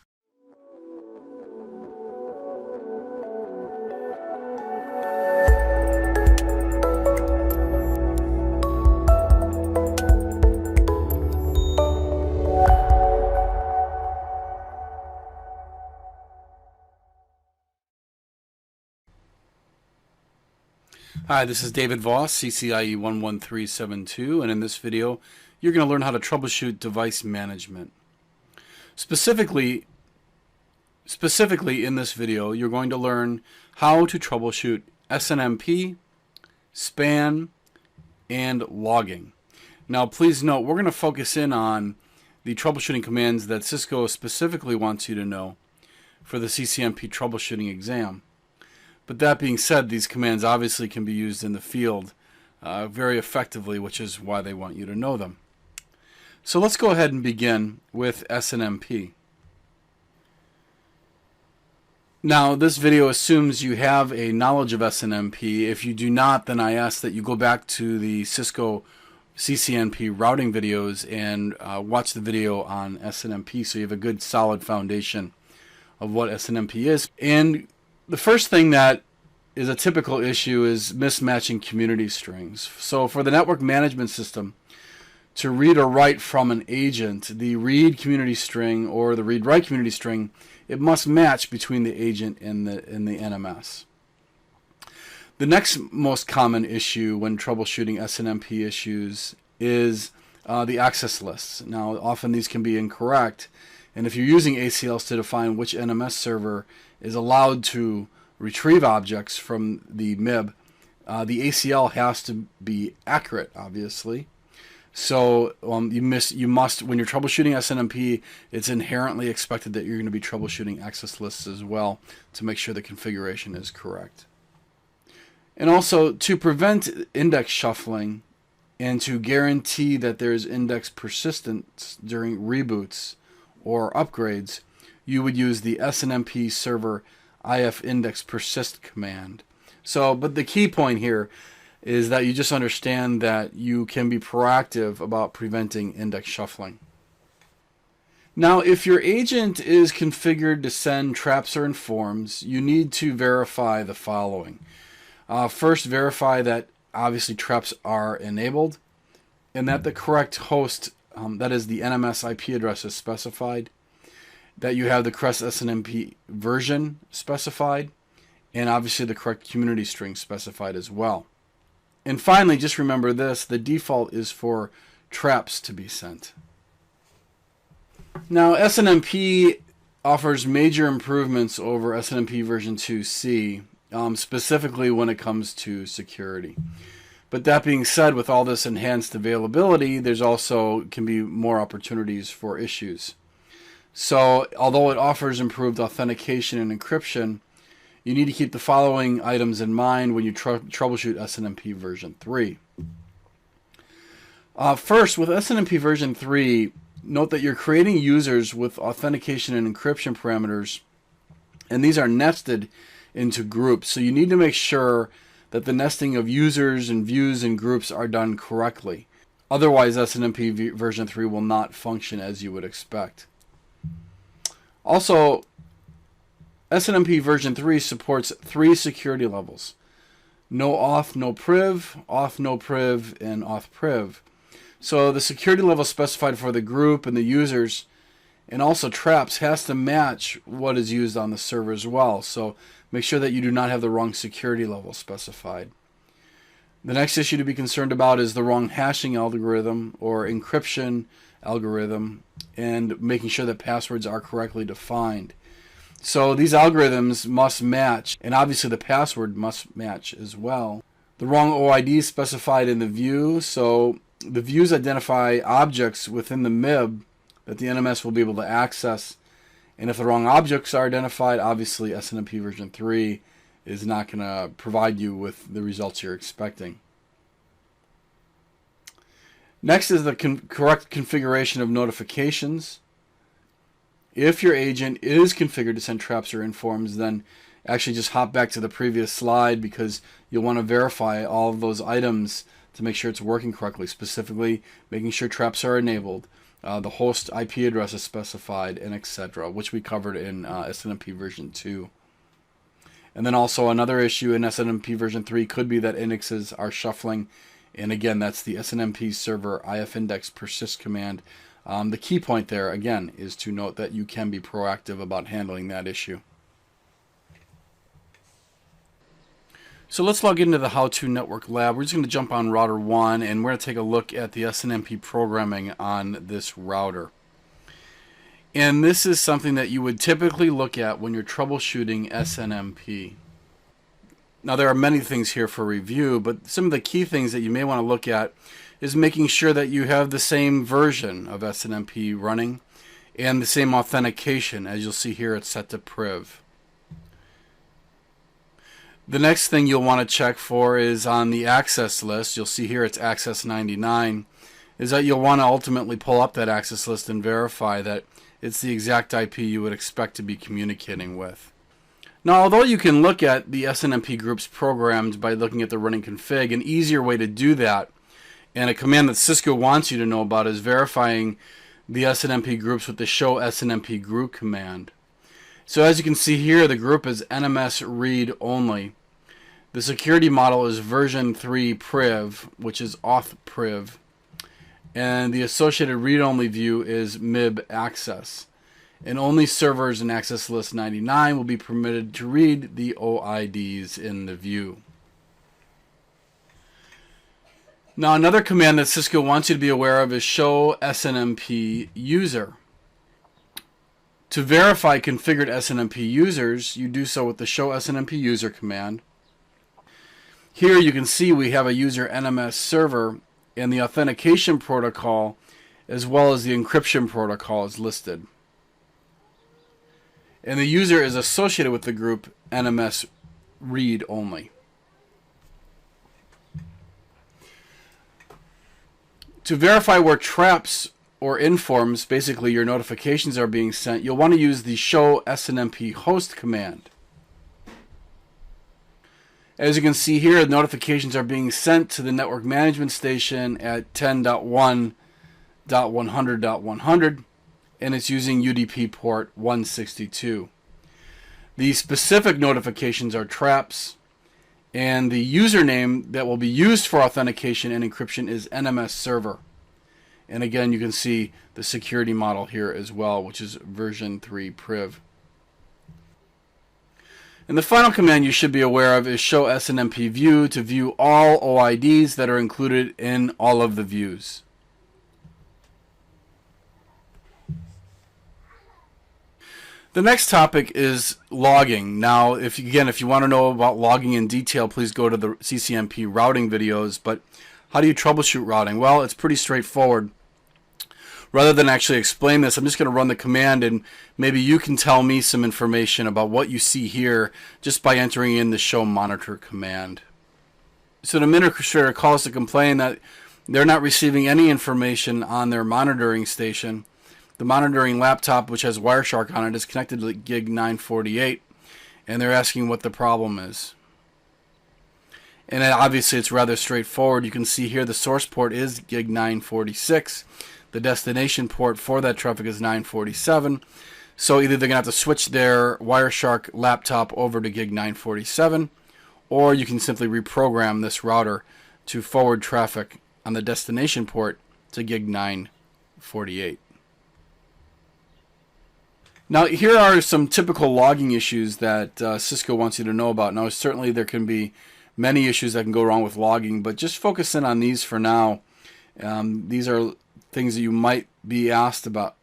Hi, this is David Voss, CCIE 11372, and in this video, you're going to learn how to troubleshoot device management. Specifically in this video, you're going to learn how to troubleshoot SNMP, SPAN, and logging. Now, please note, we're going to focus in on the troubleshooting commands that Cisco specifically wants you to know for the CCNP troubleshooting exam. But that being said, these commands obviously can be used in the field very effectively, which is why they want you to know them. So let's go ahead and begin with SNMP. Now, this video assumes you have a knowledge of SNMP. If you do not, then I ask that you go back to the Cisco CCNP routing videos and watch the video on SNMP so you have a good solid foundation of what SNMP is. And the first thing that is a typical issue is mismatching community strings. So for the network management system to read or write from an agent, the read community string or the read-write community string, it must match between the agent and the NMS. The next most common issue when troubleshooting SNMP issues is the access lists. Now, often these can be incorrect, and if you're using ACLs to define which NMS server is allowed to retrieve objects from the MIB, the ACL has to be accurate, obviously. So you must, when you're troubleshooting SNMP, it's inherently expected that you're going to be troubleshooting access lists as well to make sure the configuration is correct. And also, to prevent index shuffling and to guarantee that there is index persistence during reboots or upgrades, you would use the SNMP server if index persist command. So, but the key point here is that you just understand that you can be proactive about preventing index shuffling. Now, if your agent is configured to send traps or informs, you need to verify the following. First, verify that obviously traps are enabled and that the correct host, that is the NMS IP address, is specified, that you have the correct SNMP version specified, and obviously the correct community string specified as well. And finally, just remember this, the default is for traps to be sent. Now, SNMP offers major improvements over SNMP version 2C, specifically when it comes to security. But that being said, with all this enhanced availability, there's also can be more opportunities for issues. So, although it offers improved authentication and encryption, you need to keep the following items in mind when you troubleshoot SNMP version 3. First, with SNMP version 3, note that you're creating users with authentication and encryption parameters, and these are nested into groups. So you need to make sure that the nesting of users and views and groups are done correctly. Otherwise, SNMP version 3 will not function as you would expect. Also, SNMP version 3 supports 3 security levels: no auth, no priv, auth, no priv, and auth priv. So the security level specified for the group and the users and also traps has to match what is used on the server as well. So make sure that you do not have the wrong security level specified. The next issue to be concerned about is the wrong hashing algorithm or encryption algorithm, and making sure that passwords are correctly defined. So these algorithms must match, and obviously the password must match as well. The wrong OID is specified in the view, so the views identify objects within the MIB that the NMS will be able to access. And if the wrong objects are identified, obviously SNMP version 3 is not going to provide you with the results you're expecting. Next is the correct configuration of notifications. If your agent is configured to send traps or informs, then actually just hop back to the previous slide, because you'll want to verify all of those items to make sure it's working correctly, specifically making sure traps are enabled, the host IP address is specified, and etc., which we covered in SNMP version 2. And then also another issue in SNMP version 3 could be that indexes are shuffling, and again, that's the SNMP server IFIndex persist command. The key point there, again, is to note that you can be proactive about handling that issue. So let's log into the How To Network Lab. We're just going to jump on router 1, and we're going to take a look at the SNMP programming on this router. And this is something that you would typically look at when you're troubleshooting SNMP. Now, there are many things here for review, but some of the key things that you may want to look at is making sure that you have the same version of SNMP running and the same authentication. As you'll see here, it's set to priv. The next thing you'll want to check for is on the access list. You'll see here it's access 99. Is that you'll want to ultimately pull up that access list and verify that it's the exact IP you would expect to be communicating with. Now, although you can look at the SNMP groups programmed by looking at the running config, an easier way to do that, and a command that Cisco wants you to know about, is verifying the SNMP groups with the show SNMP group command. So as you can see here, the group is NMS read only. The security model is version 3 priv, which is auth priv. And the associated read-only view is MIB access. And only servers in access list 99 will be permitted to read the OIDs in the view. Now, another command that Cisco wants you to be aware of is show SNMP user. To verify configured SNMP users, you do so with the show SNMP user command. Here you can see we have a user NMS server, and the authentication protocol as well as the encryption protocol is listed. And the user is associated with the group NMS read only. To verify where traps or informs, basically your notifications, are being sent, you'll want to use the show SNMP host command. As you can see here, the notifications are being sent to the network management station at 10.1.100.100, and it's using UDP port 162. The specific notifications are traps, and the username that will be used for authentication and encryption is NMS server. And again, you can see the security model here as well, which is version 3 priv. And the final command you should be aware of is show SNMP view to view all OIDs that are included in all of the views. The next topic is logging. Now, if you want to know about logging in detail, please go to the CCNP routing videos. But how do you troubleshoot routing? Well, it's pretty straightforward. Rather than actually explain this, I'm just going to run the command, and maybe you can tell me some information about what you see here just by entering in the show monitor command. So the administrator calls to complain that they're not receiving any information on their monitoring station. The monitoring laptop, which has Wireshark on it, is connected to gig 948, and they're asking what the problem is. And obviously it's rather straightforward. You can see here the source port is gig 946. The destination port for that traffic is 947. So either they're going to have to switch their Wireshark laptop over to gig 947, or you can simply reprogram this router to forward traffic on the destination port to gig 948. Now, here are some typical logging issues that Cisco wants you to know about. Now, certainly there can be many issues that can go wrong with logging, but just focus in on these for now. These are things that you might be asked about.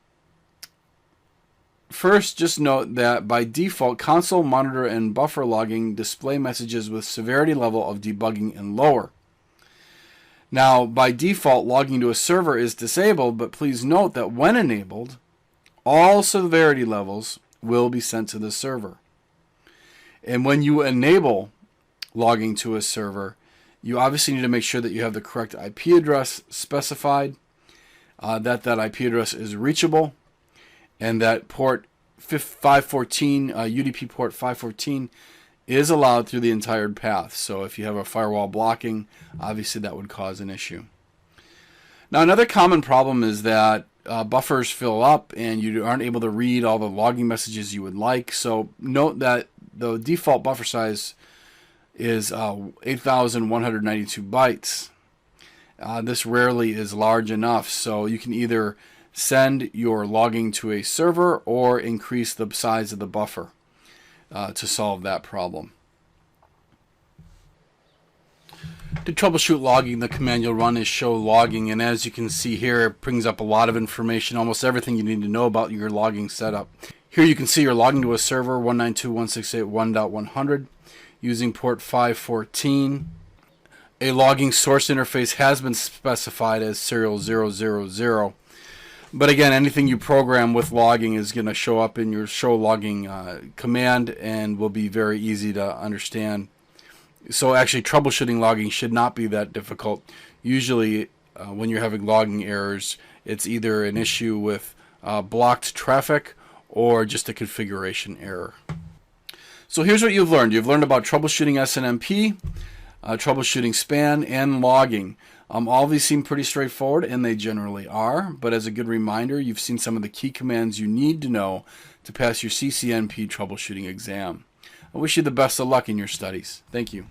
First, just note that by default, console, monitor, and buffer logging display messages with severity level of debugging and lower. Now, by default, logging to a server is disabled, but please note that when enabled, all severity levels will be sent to the server. And when you enable logging to a server, you obviously need to make sure that you have the correct IP address specified, that IP address is reachable, and that port 514, UDP port 514, is allowed through the entire path. So if you have a firewall blocking, obviously that would cause an issue. Now, another common problem is that buffers fill up and you aren't able to read all the logging messages you would like. So note that the default buffer size is 8,192 bytes. This rarely is large enough, so you can either send your logging to a server or increase the size of the buffer to solve that problem. To troubleshoot logging, the command you'll run is show logging, and as you can see here, it brings up a lot of information, almost everything you need to know about your logging setup. Here you can see you're logging to a server 192.168.1.100 using port 514. A logging source interface has been specified as serial 000. But again, anything you program with logging is going to show up in your show logging command and will be very easy to understand. So actually, troubleshooting logging should not be that difficult. Usually, when you're having logging errors, it's either an issue with blocked traffic or just a configuration error. So here's what you've learned. You've learned about troubleshooting SNMP, troubleshooting span, and logging. All of these seem pretty straightforward, and they generally are, but as a good reminder, you've seen some of the key commands you need to know to pass your CCNP troubleshooting exam. I wish you the best of luck in your studies. Thank you.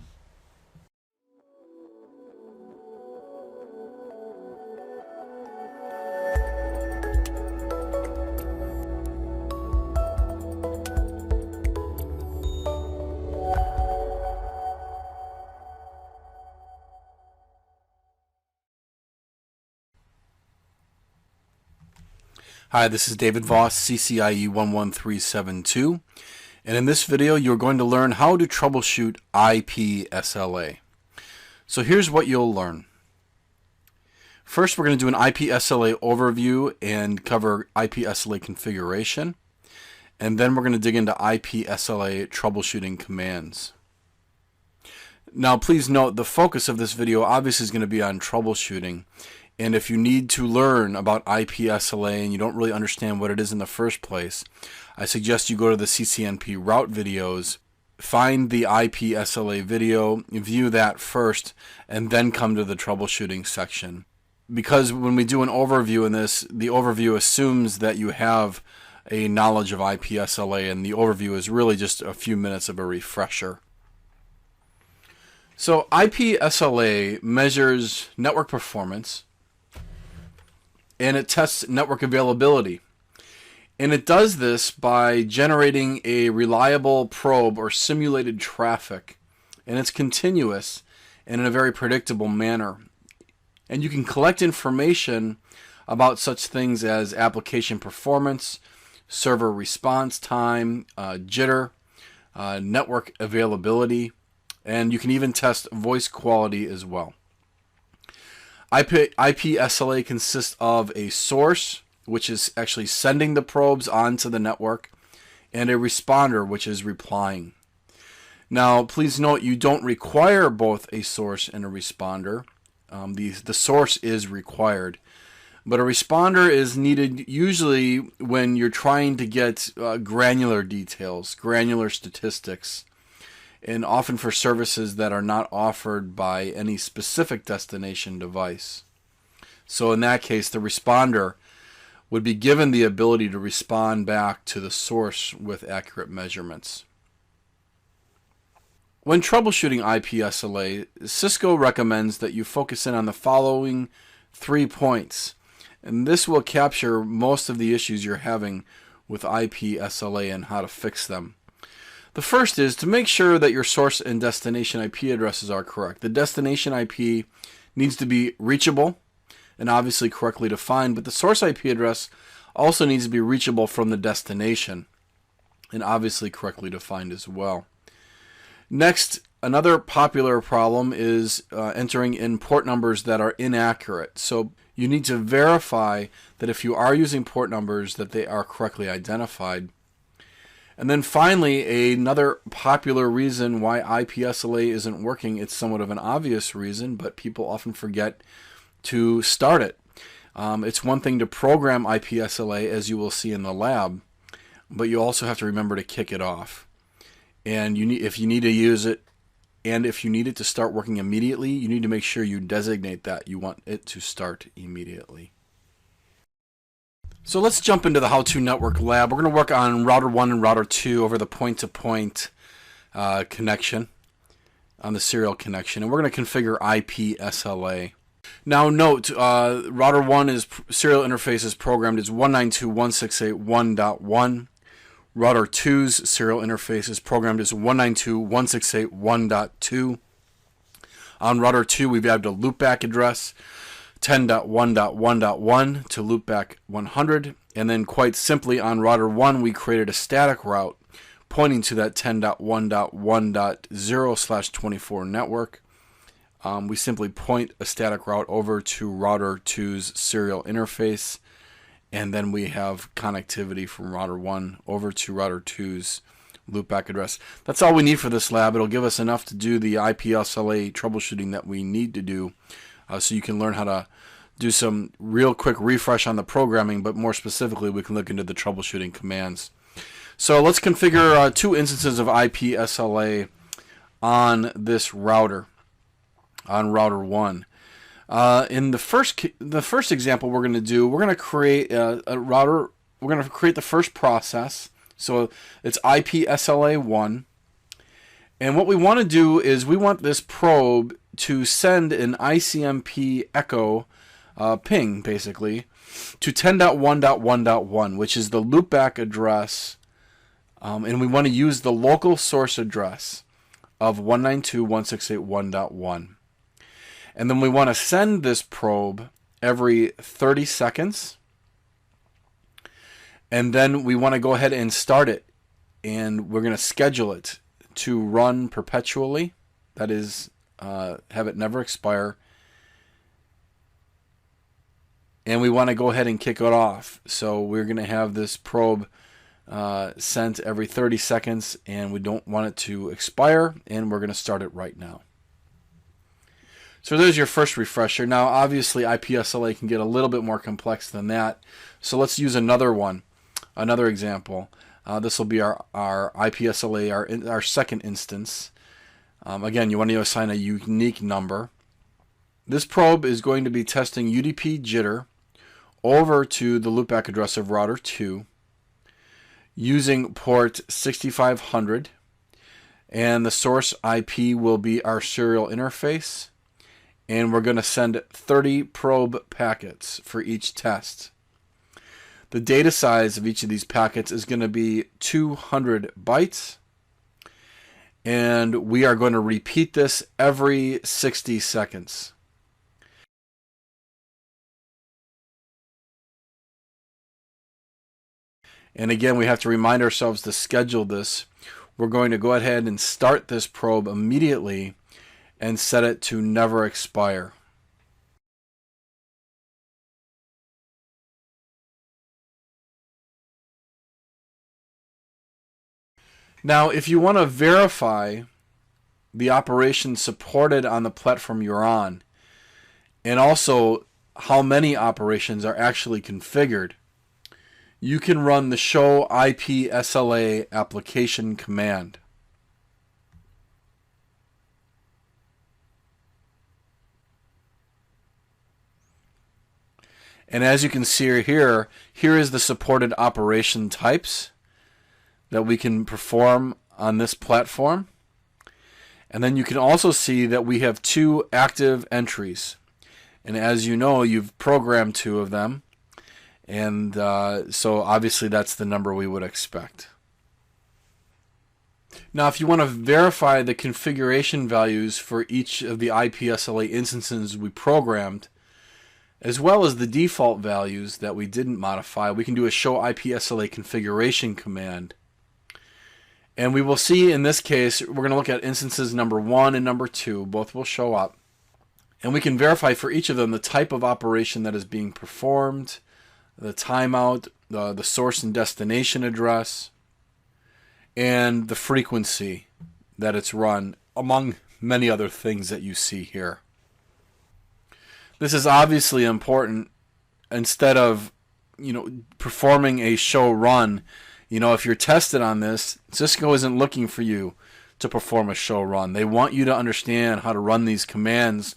Hi, this is David Voss, CCIE 11372, and in this video you're going to learn how to troubleshoot IP SLA. So here's what you'll learn. First, we're going to do an IP SLA overview and cover IP SLA configuration, and then we're going to dig into IP SLA troubleshooting commands. Now please note the focus of this video obviously is going to be on troubleshooting. And if you need to learn about IP SLA and you don't really understand what it is in the first place, I suggest you go to the CCNP route videos, find the IP SLA video, view that first, and then come to the troubleshooting section. Because when we do an overview in this, the overview assumes that you have a knowledge of IP SLA, and the overview is really just a few minutes of a refresher. So IP SLA measures network performance, and it tests network availability. And it does this by generating a reliable probe or simulated traffic. And it's continuous and in a very predictable manner. And you can collect information about such things as application performance, server response time, jitter, network availability, and you can even test voice quality as well. IP SLA consists of a source, which is actually sending the probes onto the network, and a responder, which is replying. Now, please note you don't require both a source and a responder. The source is required, but a responder is needed usually when you're trying to get granular details, granular statistics, and often for services that are not offered by any specific destination device. So in that case, the responder would be given the ability to respond back to the source with accurate measurements. When troubleshooting IP SLA, Cisco recommends that you focus in on the following 3 points, and this will capture most of the issues you're having with IP SLA and how to fix them. The first is to make sure that your source and destination IP addresses are correct. The destination IP needs to be reachable and obviously correctly defined, but the source IP address also needs to be reachable from the destination and obviously correctly defined as well. Next, another popular problem is entering in port numbers that are inaccurate. So you need to verify that if you are using port numbers that they are correctly identified. And then finally, another popular reason why IP SLA isn't working, it's somewhat of an obvious reason, but people often forget to start it. It's one thing to program IP SLA, as you will see in the lab, but you also have to remember to kick it off. And if you need to use it, and if you need it to start working immediately, you need to make sure you designate that you want it to start immediately. So let's jump into the How-To Network lab. We're going to work on Router 1 and Router 2 over the point-to-point connection, on the serial connection, and we're going to configure IP SLA. Now note, Router 1's serial interface is programmed as 192.168.1.1. Router 2's serial interface is programmed as 192.168.1.2. On Router 2, we've added a loopback address, 10.1.1.1 to loopback 100, and then quite simply on Router 1 we created a static route pointing to that 10.1.1.0/24 network. We simply point a static route over to Router 2's serial interface, and then we have connectivity from Router 1 over to Router 2's loopback address. That's all we need for this lab. It'll give us enough to do the IP SLA troubleshooting that we need to do. So you can learn how to do some real quick refresh on the programming, but more specifically we can look into the troubleshooting commands. So let's configure 2 instances of IP SLA on this router, on Router 1. In the first example we're going to do, we're going to create a router. We're going to create the first process. So it's IP SLA 1. And what we want to do is we want this probe to send an ICMP echo ping, basically, to 10.1.1.1, which is the loopback address, and we want to use the local source address of 192.168.1.1. And then we want to send this probe every 30 seconds, and then we want to go ahead and start it, and we're going to schedule it to run perpetually. That is, have it never expire. And we want to go ahead and kick it off. So we're going to have this probe sent every 30 seconds, and we don't want it to expire, and we're going to start it right now. So there's your first refresher. Now obviously IP SLA can get a little bit more complex than that. So let's use another one, another example. This will be our IP SLA, our second instance. Again, you want to assign a unique number. This probe is going to be testing UDP jitter over to the loopback address of Router 2 using port 6500, and the source IP will be our serial interface, and we're going to send 30 probe packets for each test. The data size of each of these packets is going to be 200 bytes, and we are going to repeat this every 60 seconds. And again, we have to remind ourselves to schedule this. We're going to go ahead and start this probe immediately and set it to never expire. Now, if you want to verify the operation supported on the platform you're on, and also how many operations are actually configured, you can run the show IP SLA application command. And as you can see here is the supported operation types that we can perform on this platform. And then you can also see that we have 2 active entries. And as you know, you've programmed 2 of them. And so obviously that's the number we would expect. Now, if you want to verify the configuration values for each of the IP SLA instances we programmed, as well as the default values that we didn't modify, we can do a show IP SLA configuration command. And we will see in this case, we're going to look at instances number 1 and number 2. Both will show up. And we can verify for each of them the type of operation that is being performed, the timeout, the source and destination address, and the frequency that it's run, among many other things that you see here. This is obviously important. Instead of, performing a show run, if you're tested on this, Cisco isn't looking for you to perform a show run. They want you to understand how to run these commands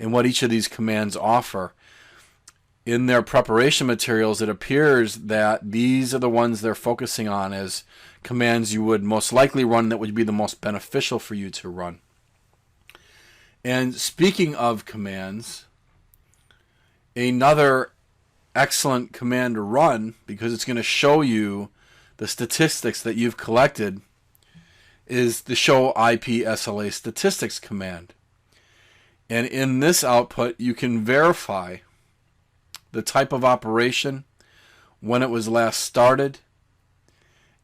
and what each of these commands offer. In their preparation materials, it appears that these are the ones they're focusing on as commands you would most likely run that would be the most beneficial for you to run. And speaking of commands, another excellent command to run, because it's going to show you the statistics that you've collected, is the show IP SLA statistics command. And in this output, you can verify the type of operation, when it was last started,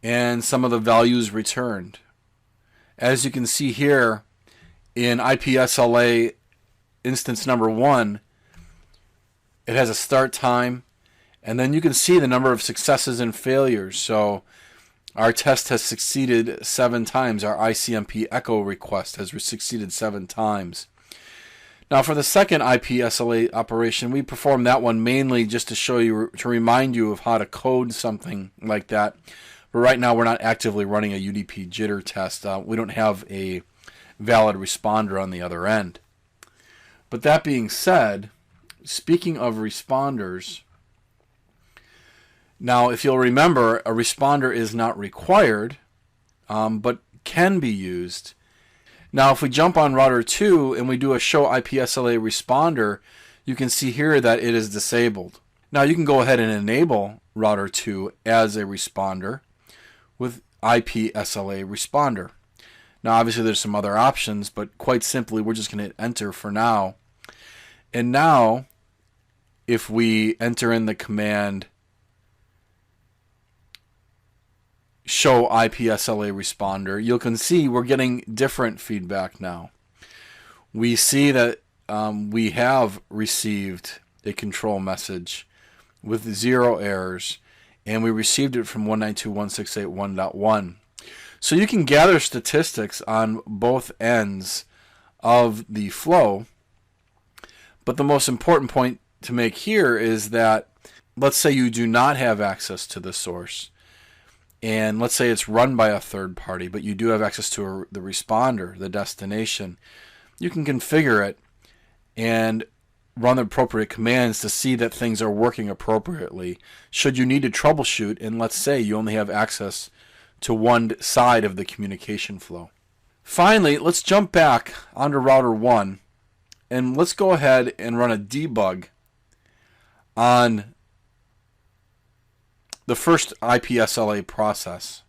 and some of the values returned. As you can see here, in IP SLA instance number 1, it has a start time, and then you can see the number of successes and failures. So our test has succeeded 7 times. Our ICMP echo request has succeeded 7 times. Now for the second IP SLA operation, we performed that one mainly just to show you, to remind you of how to code something like that. But right now we're not actively running a UDP jitter test. We don't have a valid responder on the other end. But that being said, speaking of responders, now if you'll remember, a responder is not required, but can be used. Now if we jump on router 2 and we do a show IP SLA responder, you can see here that it is disabled. Now you can go ahead and enable router 2 as a responder with IP SLA responder. Now obviously there's some other options, but quite simply we're just going to hit enter for now. And now if we enter in the command show IP SLA responder, you can see we're getting different feedback now. We see that we have received a control message with 0 errors, and we received it from 192.168.1.1. So you can gather statistics on both ends of the flow, but the most important point to make here is that, let's say you do not have access to the source, and let's say it's run by a third party, but you do have access to the responder, the destination. You can configure it and run the appropriate commands to see that things are working appropriately. Should you need to troubleshoot, and let's say you only have access to one side of the communication flow. Finally, let's jump back onto router 1, and let's go ahead and run a debug on the first IP SLA process.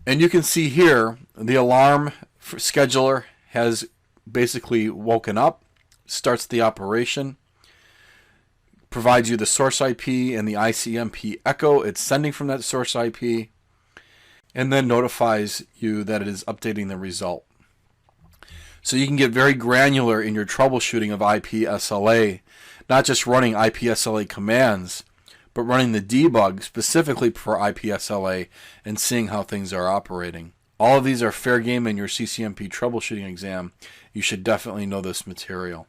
And you can see here the alarm scheduler has basically woken up, starts the operation, provides you the source IP and the ICMP echo it's sending from that source IP, and then notifies you that it is updating the result. So you can get very granular in your troubleshooting of IP SLA, not just running IP SLA commands, but running the debug specifically for IP SLA and seeing how things are operating. All of these are fair game in your CCNP troubleshooting exam. You should definitely know this material.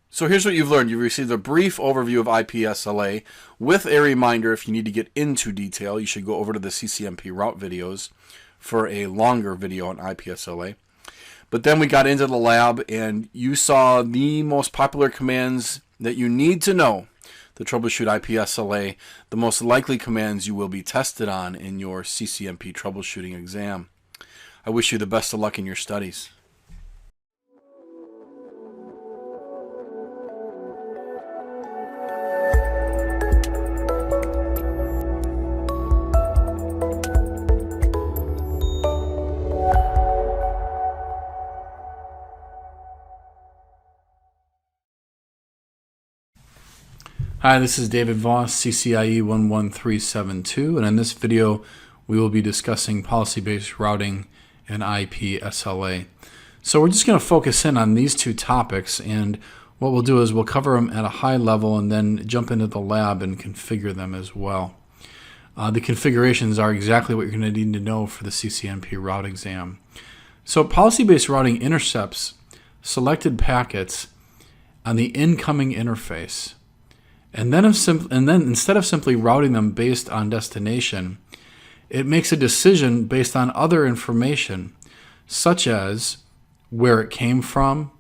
So here's what you've learned. You've received a brief overview of IP SLA with a reminder if you need to get into detail, you should go over to the CCNP route videos for a longer video on IP SLA. But then we got into the lab and you saw the most popular commands that you need to know to troubleshoot IP SLA, the most likely commands you will be tested on in your CCNP troubleshooting exam. I wish you the best of luck in your studies. Hi, this is David Voss, CCIE 11372, and in this video we will be discussing policy-based routing and IP SLA. So we're just going to focus in on these two topics, and what we'll do is we'll cover them at a high level and then jump into the lab and configure them as well. The configurations are exactly what you're going to need to know for the CCNP route exam. So policy-based routing intercepts selected packets on the incoming interface. And then instead of simply routing them based on destination, it makes a decision based on other information, such as where it came from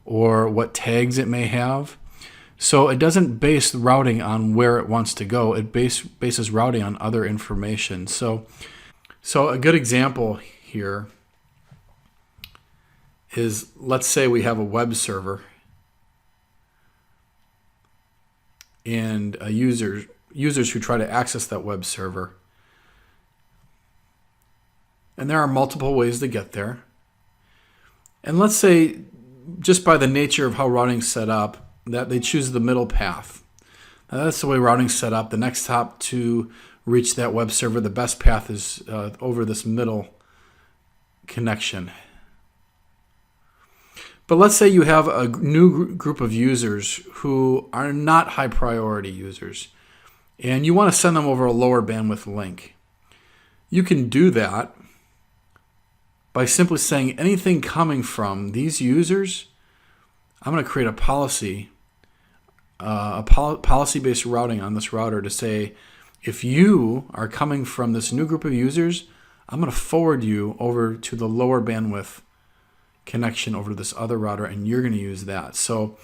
or what tags it may have. So it doesn't base routing on where it wants to go. It bases routing on other information. So a good example here is, let's say we have a web server and users who try to access that web server. And there are multiple ways to get there. And let's say, just by the nature of how routing's set up, that they choose the middle path. Now, that's the way routing's set up. The next hop to reach that web server, the best path is over this middle connection. But let's say you have a new group of users who are not high priority users, and you want to send them over a lower bandwidth link. You can do that by simply saying anything coming from these users, I'm going to create a policy, policy-based routing on this router to say, if you are coming from this new group of users, I'm going to forward you over to the lower bandwidth connection over to this other router, and you're going to use that. So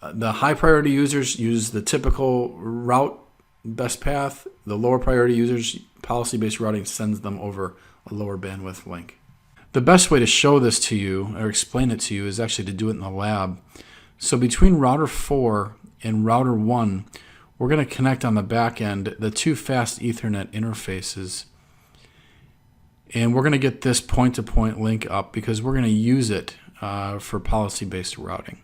the high priority users use the typical route best path. The lower priority users, policy-based routing sends them over a lower bandwidth link. The best way to show this to you or explain it to you is actually to do it in the lab. So between router 4 and router 1, we're going to connect on the back end the two fast Ethernet interfaces. And we're going to get this point-to-point link up because we're going to use it for policy-based routing.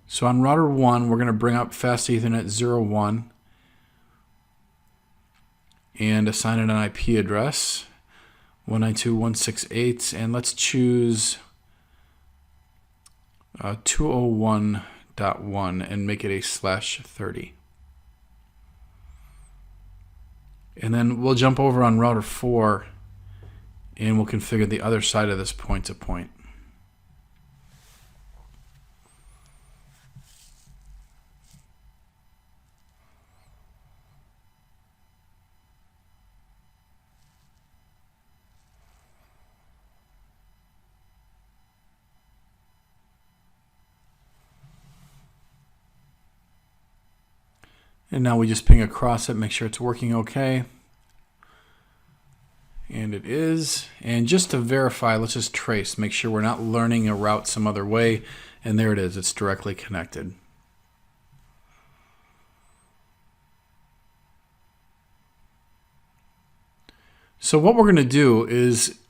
So on router 1, we're going to bring up fast Ethernet 01 and assign it an IP address, 192.168, and let's choose 201.1 and make it a /30. And then we'll jump over on router 4 and we'll configure the other side of this point-to-point. And now we just ping across it, make sure it's working okay. And it is. And just to verify, let's just trace, make sure we're not learning a route some other way. And there it is, it's directly connected. So what we're going to do is,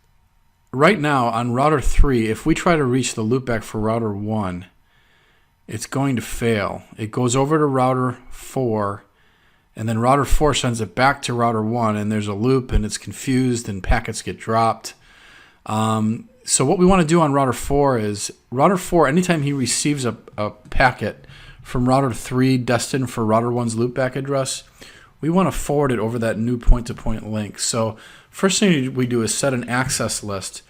right now on router 3, if we try to reach the loopback for router 1, it's going to fail. It goes over to router 4, and then router 4 sends it back to router 1, and there's a loop, and it's confused, and packets get dropped. So what we want to do on router 4 is, router 4, anytime he receives a packet from router 3 destined for router 1's loopback address, we want to forward it over that new point-to-point link. So first thing we do is set an access list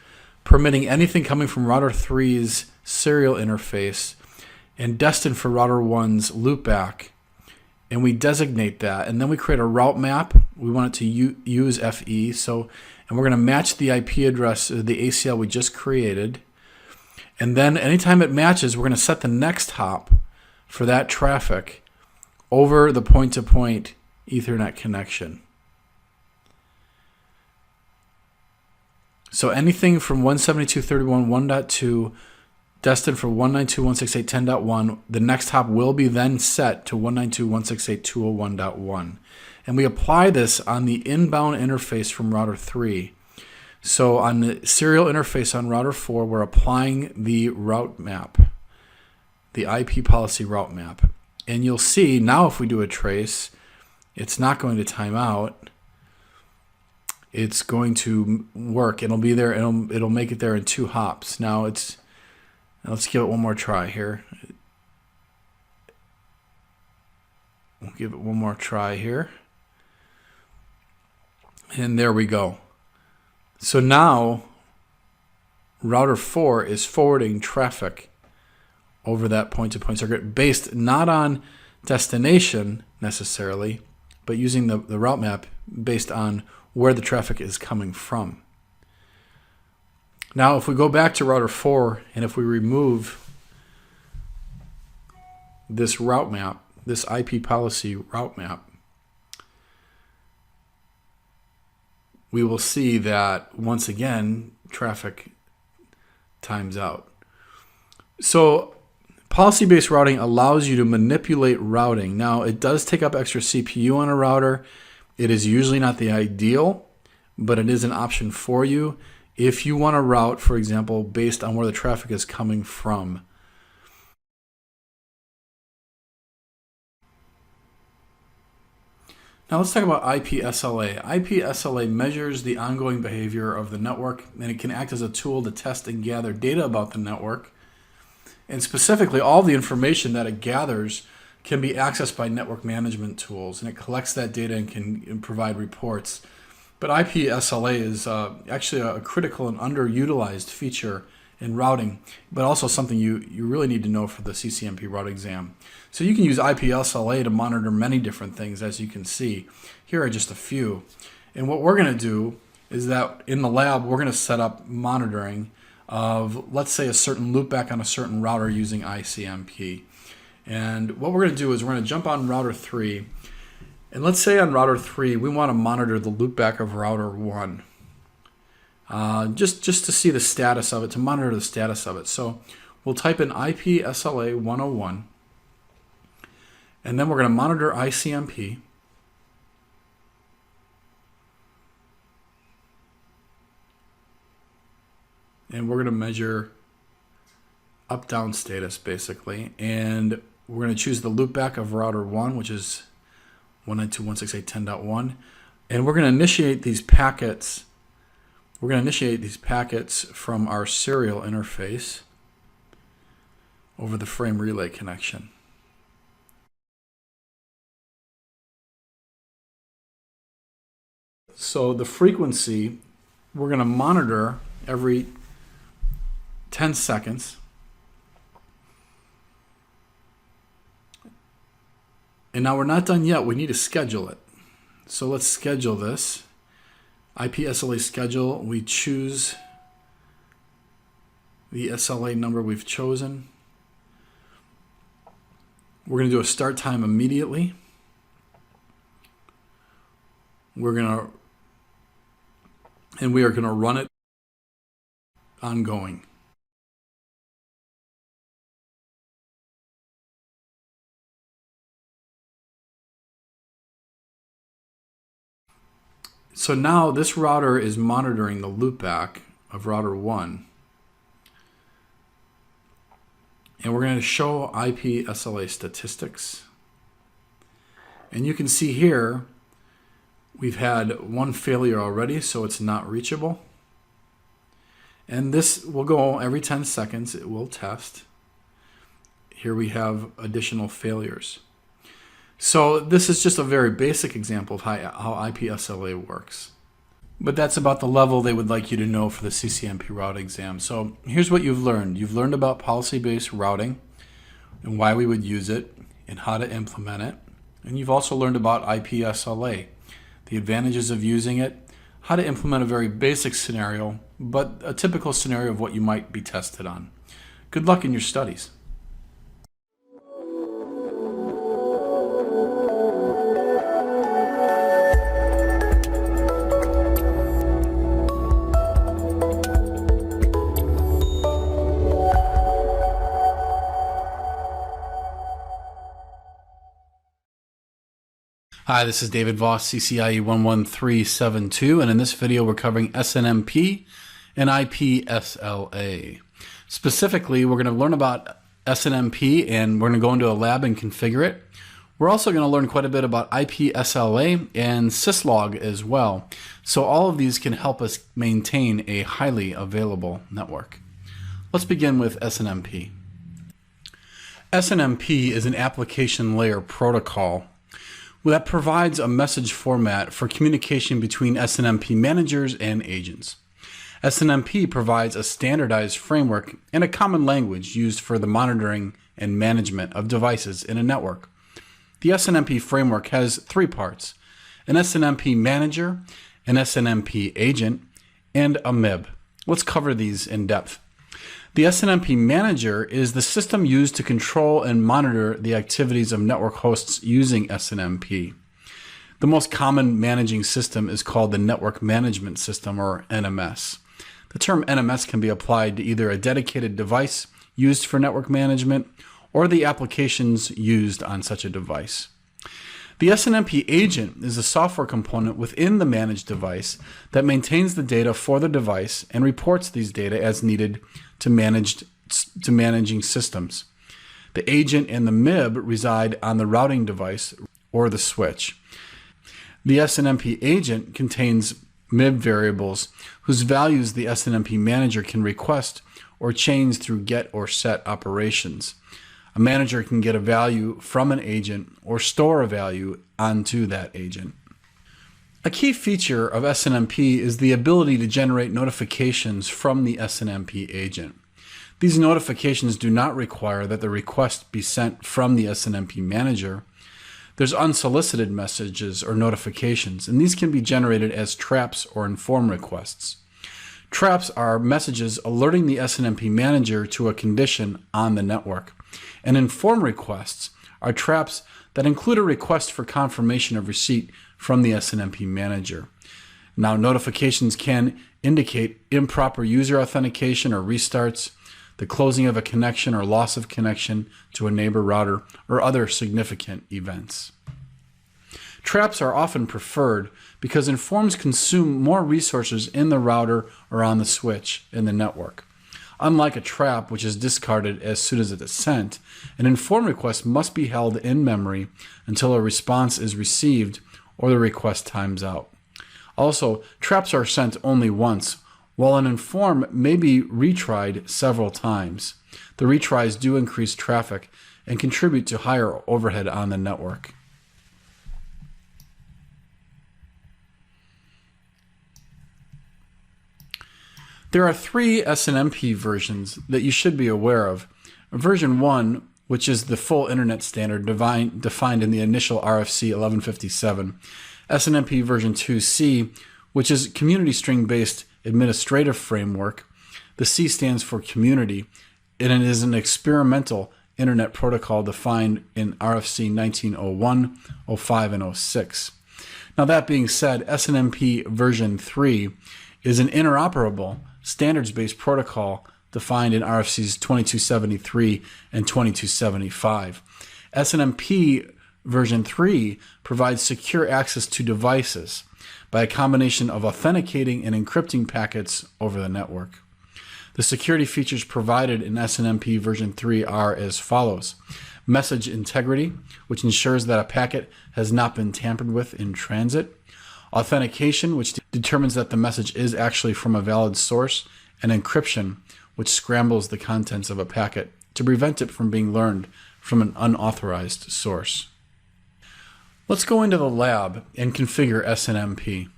permitting anything coming from router 3's serial interface and destined for router 1's loopback, and we designate that, and then we create a route map. We want it to use FE, and we're going to match the IP address, the ACL we just created, and then anytime it matches, we're going to set the next hop for that traffic over the point-to-point Ethernet connection. So anything from 172.31.1.2 destined for 192.168.10.1, the next hop will be then set to 192.168.201.1. And we apply this on the inbound interface from router 3. So on the serial interface on router 4, we're applying the route map, the IP policy route map. And you'll see now if we do a trace, it's not going to time out. It's going to work. It'll be there. It'll make it there in 2 hops. Now let's give it one more try here. We'll give it one more try here. And there we go. So now router 4 is forwarding traffic over that point-to-point circuit based not on destination necessarily, but using the route map based on where the traffic is coming from. Now, if we go back to router 4 and if we remove this route map, this IP policy route map, we will see that once again, traffic times out. So policy-based routing allows you to manipulate routing. Now, it does take up extra CPU on a router. It is usually not the ideal, but it is an option for you if you want to route, for example, based on where the traffic is coming from. Now let's talk about IP SLA. IP SLA measures the ongoing behavior of the network, and it can act as a tool to test and gather data about the network. And specifically, all the information that it gathers can be accessed by network management tools, and it collects that data and can provide reports. But IP SLA is actually a critical and underutilized feature in routing, but also something you really need to know for the CCNP route exam. So you can use IP SLA to monitor many different things, as you can see. Here are just a few. And what we're going to do is that in the lab, we're going to set up monitoring of, let's say, a certain loopback on a certain router using ICMP. And what we're going to do is we're going to jump on router 3. And let's say on router 3, we want to monitor the loopback of router 1. Just to see the status of it, to monitor the status of it. So we'll type in IP SLA 101. And then we're going to monitor ICMP. And we're going to measure up-down status, basically. And we're going to choose the loopback of router 1, which is 192.168.10.1. And we're going to initiate these packets. We're going to initiate these packets from our serial interface over the frame relay connection. So the frequency, we're going to monitor every 10 seconds. And now we're not done yet. We need to schedule it. So let's schedule this. IP SLA schedule. We choose the SLA number we've chosen. We're going to do a start time immediately. We are going to run it ongoing. So now this router is monitoring the loopback of router 1. And we're going to show IP SLA statistics. And you can see here we've had one failure already, so it's not reachable. And this will go every 10 seconds. It will test. Here we have additional failures. So this is just a very basic example of how IP SLA works. But that's about the level they would like you to know for the CCNP route exam. So here's what you've learned. You've learned about policy-based routing and why we would use it and how to implement it. And you've also learned about IP SLA, the advantages of using it, how to implement a very basic scenario, but a typical scenario of what you might be tested on. Good luck in your studies. Hi, this is David Voss, CCIE 11372, and in this video we're covering SNMP and IP SLA. Specifically, we're going to learn about SNMP, and we're going to go into a lab and configure it. We're also going to learn quite a bit about IP SLA and syslog as well. So all of these can help us maintain a highly available network. Let's begin with SNMP. SNMP is an application layer protocol that provides a message format for communication between SNMP managers and agents. SNMP provides a standardized framework and a common language used for the monitoring and management of devices in a network. The SNMP framework has three parts: an SNMP manager, an SNMP agent, and a MIB. Let's cover these in depth. The SNMP manager is the system used to control and monitor the activities of network hosts using SNMP. The most common managing system is called the Network Management System, or NMS. The term NMS can be applied to either a dedicated device used for network management or the applications used on such a device. The SNMP agent is a software component within the managed device that maintains the data for the device and reports these data as needed to managing systems. The agent and the MIB reside on the routing device or the switch. The SNMP agent contains MIB variables whose values the SNMP manager can request or change through get or set operations. A manager can get a value from an agent or store a value onto that agent. A key feature of SNMP is the ability to generate notifications from the SNMP agent. These notifications do not require that the request be sent from the SNMP manager. There's unsolicited messages or notifications, and these can be generated as traps or inform requests. Traps are messages alerting the SNMP manager to a condition on the network. And inform requests are traps that include a request for confirmation of receipt from the SNMP manager. Now, notifications can indicate improper user authentication or restarts, the closing of a connection or loss of connection to a neighbor router, or other significant events. Traps are often preferred because informs consume more resources in the router or on the switch in the network. Unlike a trap, which is discarded as soon as it is sent, an inform request must be held in memory until a response is received or the request times out. Also, traps are sent only once, while an inform may be retried several times. The retries do increase traffic and contribute to higher overhead on the network. There are three SNMP versions that you should be aware of. Version 1, which is the full internet standard defined in the initial RFC 1157. SNMP version 2C, which is community string-based administrative framework. The C stands for community, and it is an experimental internet protocol defined in RFC 1901, 05, and 06. Now, that being said, SNMP version 3 is an interoperable standards-based protocol defined in RFCs 2273 and 2275. SNMP version 3 provides secure access to devices by a combination of authenticating and encrypting packets over the network. The security features provided in SNMP version 3 are as follows: message integrity, which ensures that a packet has not been tampered with in transit; authentication, which determines that the message is actually from a valid source; and encryption, which scrambles the contents of a packet to prevent it from being learned from an unauthorized source. Let's go into the lab and configure SNMP.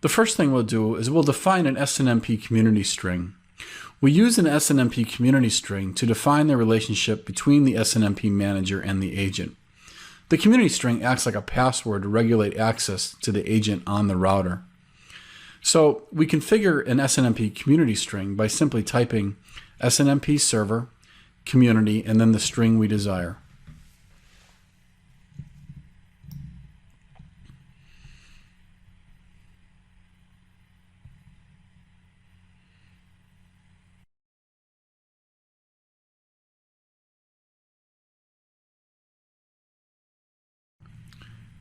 The first thing we'll do is we'll define an SNMP community string. We use an SNMP community string to define the relationship between the SNMP manager and the agent. The community string acts like a password to regulate access to the agent on the router. So we configure an SNMP community string by simply typing SNMP server, community, and then the string we desire.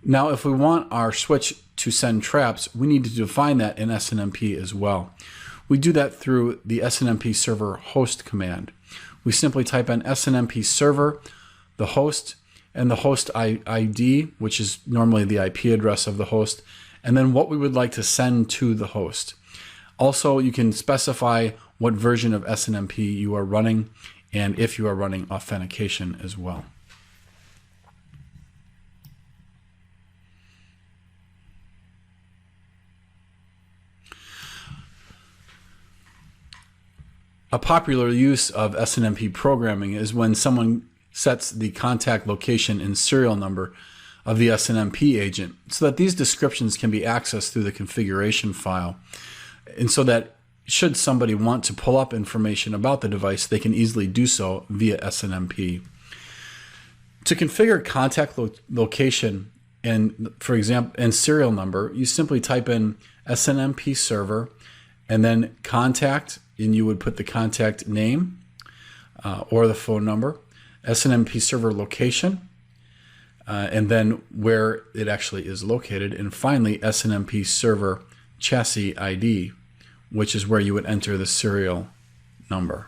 Now, if we want our switch to send traps, we need to define that in SNMP as well. We do that through the SNMP server host command. We simply type in SNMP server, the host, and the host ID, which is normally the IP address of the host, and then what we would like to send to the host. Also, you can specify what version of SNMP you are running and if you are running authentication as well. A popular use of SNMP programming is when someone sets the contact location and serial number of the SNMP agent so that these descriptions can be accessed through the configuration file, and so that should somebody want to pull up information about the device, they can easily do so via SNMP. To configure contact location and, for example, and serial number, you simply type in SNMP server and then contact, and you would put the contact name or the phone number, SNMP server location, and then where it actually is located, and finally SNMP server chassis ID, which is where you would enter the serial number.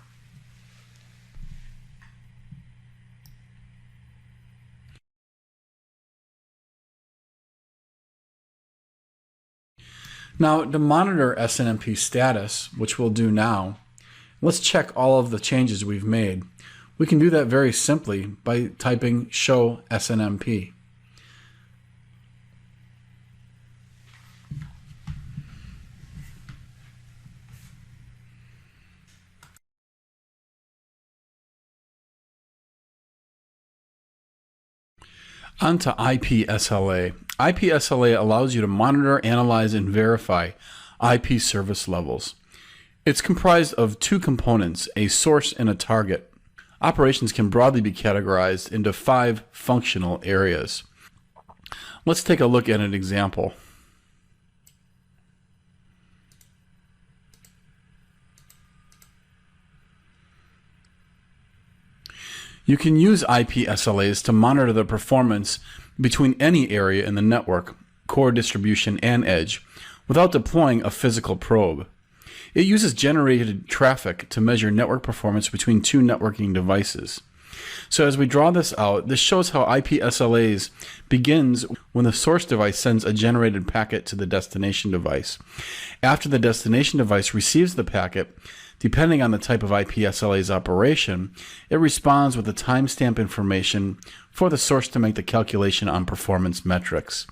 Now, to monitor SNMP status, which we'll do now, let's check all of the changes we've made. We can do that very simply by typing show SNMP. Onto IP SLA. IP SLA allows you to monitor, analyze, and verify IP service levels. It's comprised of two components, a source and a target. Operations can broadly be categorized into 5 functional areas. Let's take a look at an example. You can use IP SLAs to monitor the performance between any area in the network, core distribution, and edge, without deploying a physical probe. It uses generated traffic to measure network performance between 2 networking devices. So as we draw this out, this shows how IP SLAs begins when the source device sends a generated packet to the destination device. After the destination device receives the packet, depending on the type of IP SLA's operation, it responds with the timestamp information for the source to make the calculation on performance metrics.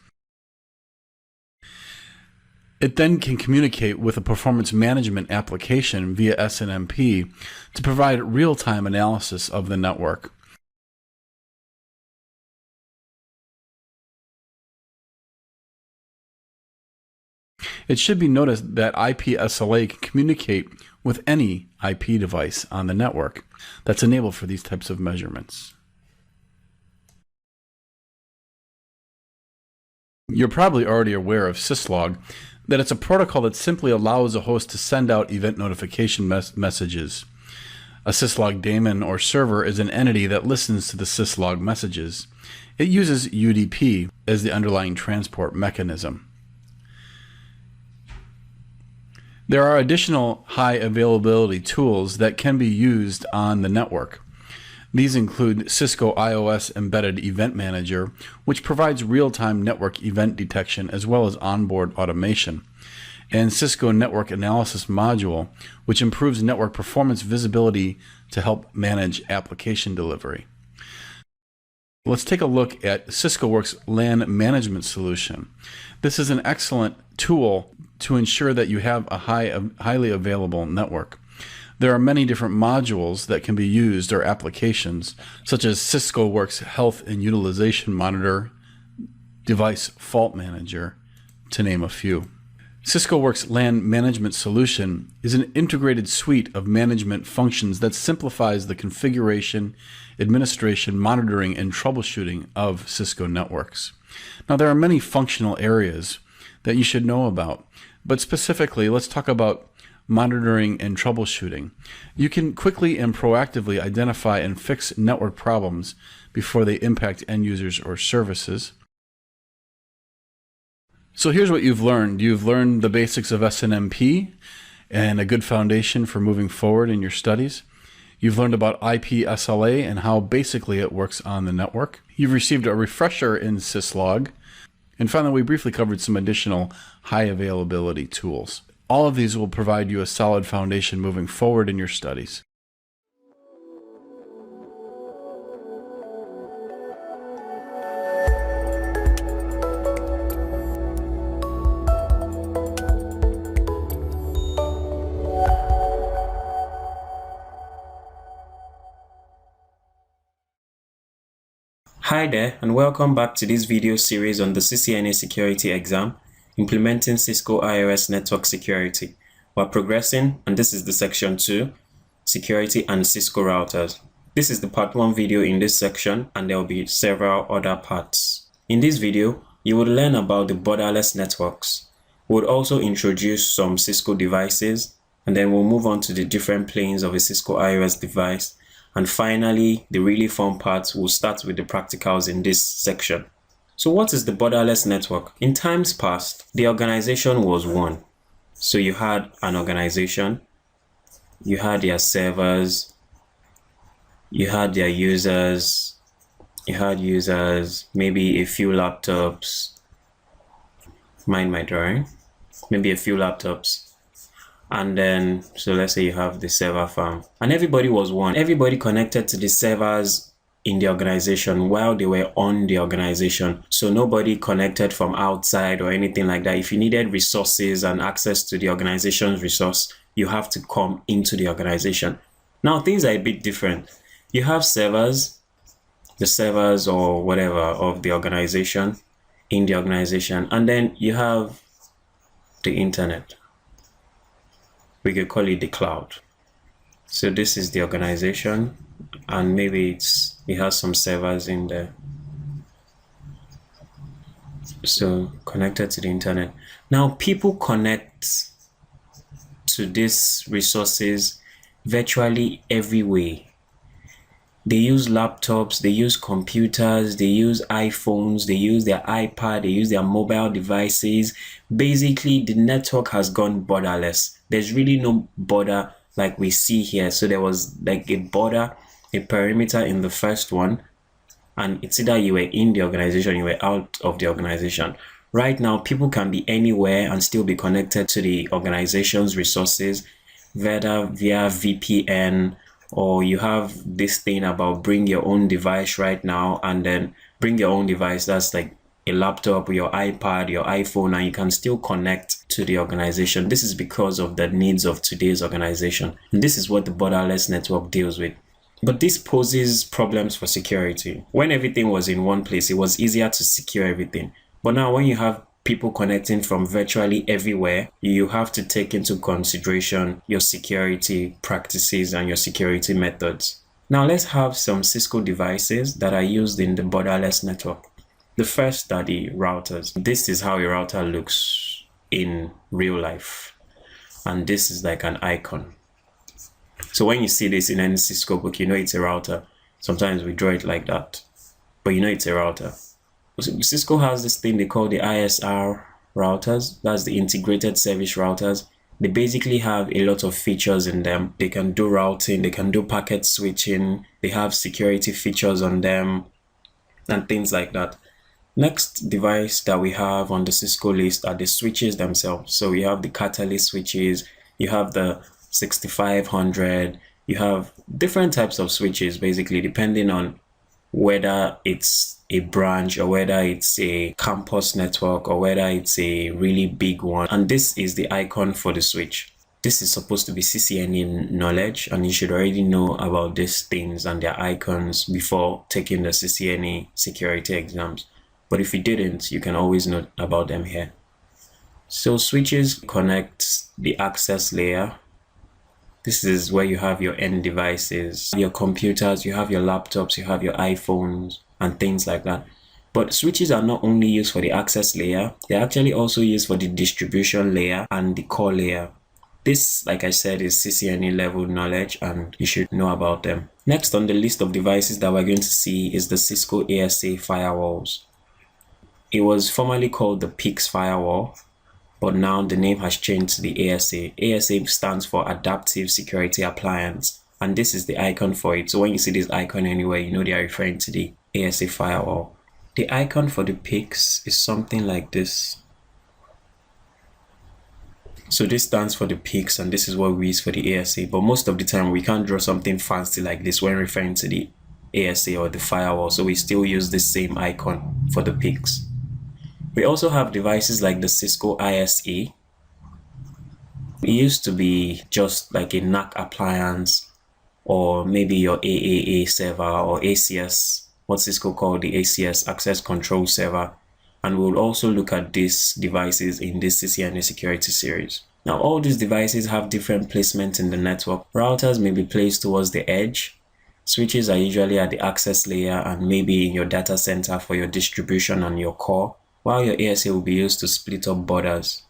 It then can communicate with a performance management application via SNMP to provide real-time analysis of the network. It should be noticed that IP SLA can communicate with any IP device on the network that's enabled for these types of measurements. You're probably already aware of syslog, that it's a protocol that simply allows a host to send out event notification messages. A syslog daemon or server is an entity that listens to the syslog messages. It uses UDP as the underlying transport mechanism. There are additional high availability tools that can be used on the network. These include Cisco iOS Embedded Event Manager, which provides real-time network event detection as well as onboard automation, and Cisco Network Analysis Module, which improves network performance visibility to help manage application delivery. Let's take a look at Cisco Works LAN Management Solution. This is an excellent tool to ensure that you have a highly available network. There are many different modules that can be used or applications, such as Cisco Works Health and Utilization Monitor, Device Fault Manager, to name a few. Cisco Works LAN Management Solution is an integrated suite of management functions that simplifies the configuration, administration, monitoring, and troubleshooting of Cisco networks. Now, there are many functional areas that you should know about, but specifically, let's talk about monitoring and troubleshooting. You can quickly and proactively identify and fix network problems before they impact end users or services. So here's what you've learned. You've learned the basics of SNMP, and a good foundation for moving forward in your studies. You've learned about IP SLA and how basically it works on the network. You've received a refresher in syslog. And finally, we briefly covered some additional high availability tools. All of these will provide you a solid foundation moving forward in your studies. Hi there, and welcome back to this video series on the CCNA security exam, implementing Cisco IOS network security. We're progressing, and this is the section 2, security and Cisco routers. This is the part 1 video in this section, and there will be several other parts. In this video, you will learn about the borderless networks. We'll also introduce some Cisco devices, and then we'll move on to the different planes of a Cisco IOS device. And finally, the really fun part, will start with the practicals in this section. So what is the borderless network? In times past, the organization was one. So you had an organization, you had their servers, you had their users, maybe a few laptops, mind my drawing, maybe a few laptops. And then, so let's say you have the server farm, and everybody was one. Everybody connected to the servers in the organization while they were on the organization. So nobody connected from outside or anything like that. If you needed resources and access to the organization's resource, you have to come into the organization. Now things are a bit different. You have servers, the servers or whatever of the organization in the organization, and then you have the internet. We could call it the cloud. So this is the organization, and maybe it has some servers in there. So connected to the internet. Now people connect to these resources virtually everywhere. They use laptops, they use computers, they use iPhones, they use their iPad, they use their mobile devices. Basically, the network has gone borderless. There's really no border like we see here. So there was like a border, a perimeter in the first one, and it's either you were in the organization, you were out of the organization. Right now, people can be anywhere and still be connected to the organization's resources, whether via VPN, or you have this thing about bring your own device right now, and then bring your own device. That's like a laptop, your iPad, your iPhone, and you can still connect to the organization. This is because of the needs of today's organization. And this is what the borderless network deals with. But this poses problems for security. When everything was in one place, it was easier to secure everything. But now when you have people connecting from virtually everywhere, you have to take into consideration your security practices and your security methods. Now let's have some Cisco devices that are used in the borderless network. The first are the routers. This is how a router looks in real life. And this is like an icon. So when you see this in any Cisco book, you know it's a router. Sometimes we draw it like that, but you know it's a router. Cisco has this thing they call the ISR routers. That's the integrated service routers. They basically have a lot of features in them. They can do routing, they can do packet switching, they have security features on them, and things like that. Next device that we have on the Cisco list are the switches themselves. So you have the Catalyst switches, you have the 6500, you have different types of switches, basically, depending on whether it's a branch or whether it's a campus network or whether it's a really big one. And this is the icon for the switch. This is supposed to be CCNA knowledge, and you should already know about these things and their icons before taking the CCNA security exams. But if you didn't, you can always know about them here. So switches connect the access layer. This is where you have your end devices, your computers, you have your laptops, you have your iPhones, and things like that. But switches are not only used for the access layer, they're actually also used for the distribution layer and the core layer. This, like I said, is CCNA level knowledge, and you should know about them. Next on the list of devices that we're going to see is the Cisco ASA firewalls. It was formerly called the PIX firewall, but now the name has changed to the ASA. ASA stands for Adaptive Security Appliance, and this is the icon for it. So when you see this icon anywhere, you know they are referring to the ASA firewall. The icon for the PICs is something like this. So this stands for the PICs, and this is what we use for the ASA, but most of the time we can't draw something fancy like this when referring to the ASA or the firewall, so we still use the same icon for the PICs. We also have devices like the Cisco ISE. It used to be just like a NAC appliance, or maybe your AAA server or ACS, what Cisco called the ACS, Access Control Server. And we'll also look at these devices in this CCNA security series. Now, all these devices have different placements in the network. Routers may be placed towards the edge. Switches are usually at the access layer and maybe in your data center for your distribution and your core, while your ASA will be used to split up borders.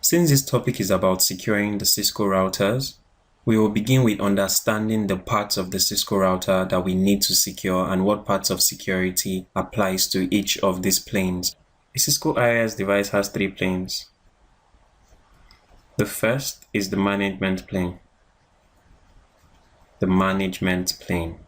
Since this topic is about securing the Cisco routers, we will begin with understanding the parts of the Cisco router that we need to secure and what parts of security applies to each of these planes. A Cisco IIS device has 3 planes. The first is the management plane. The management plane.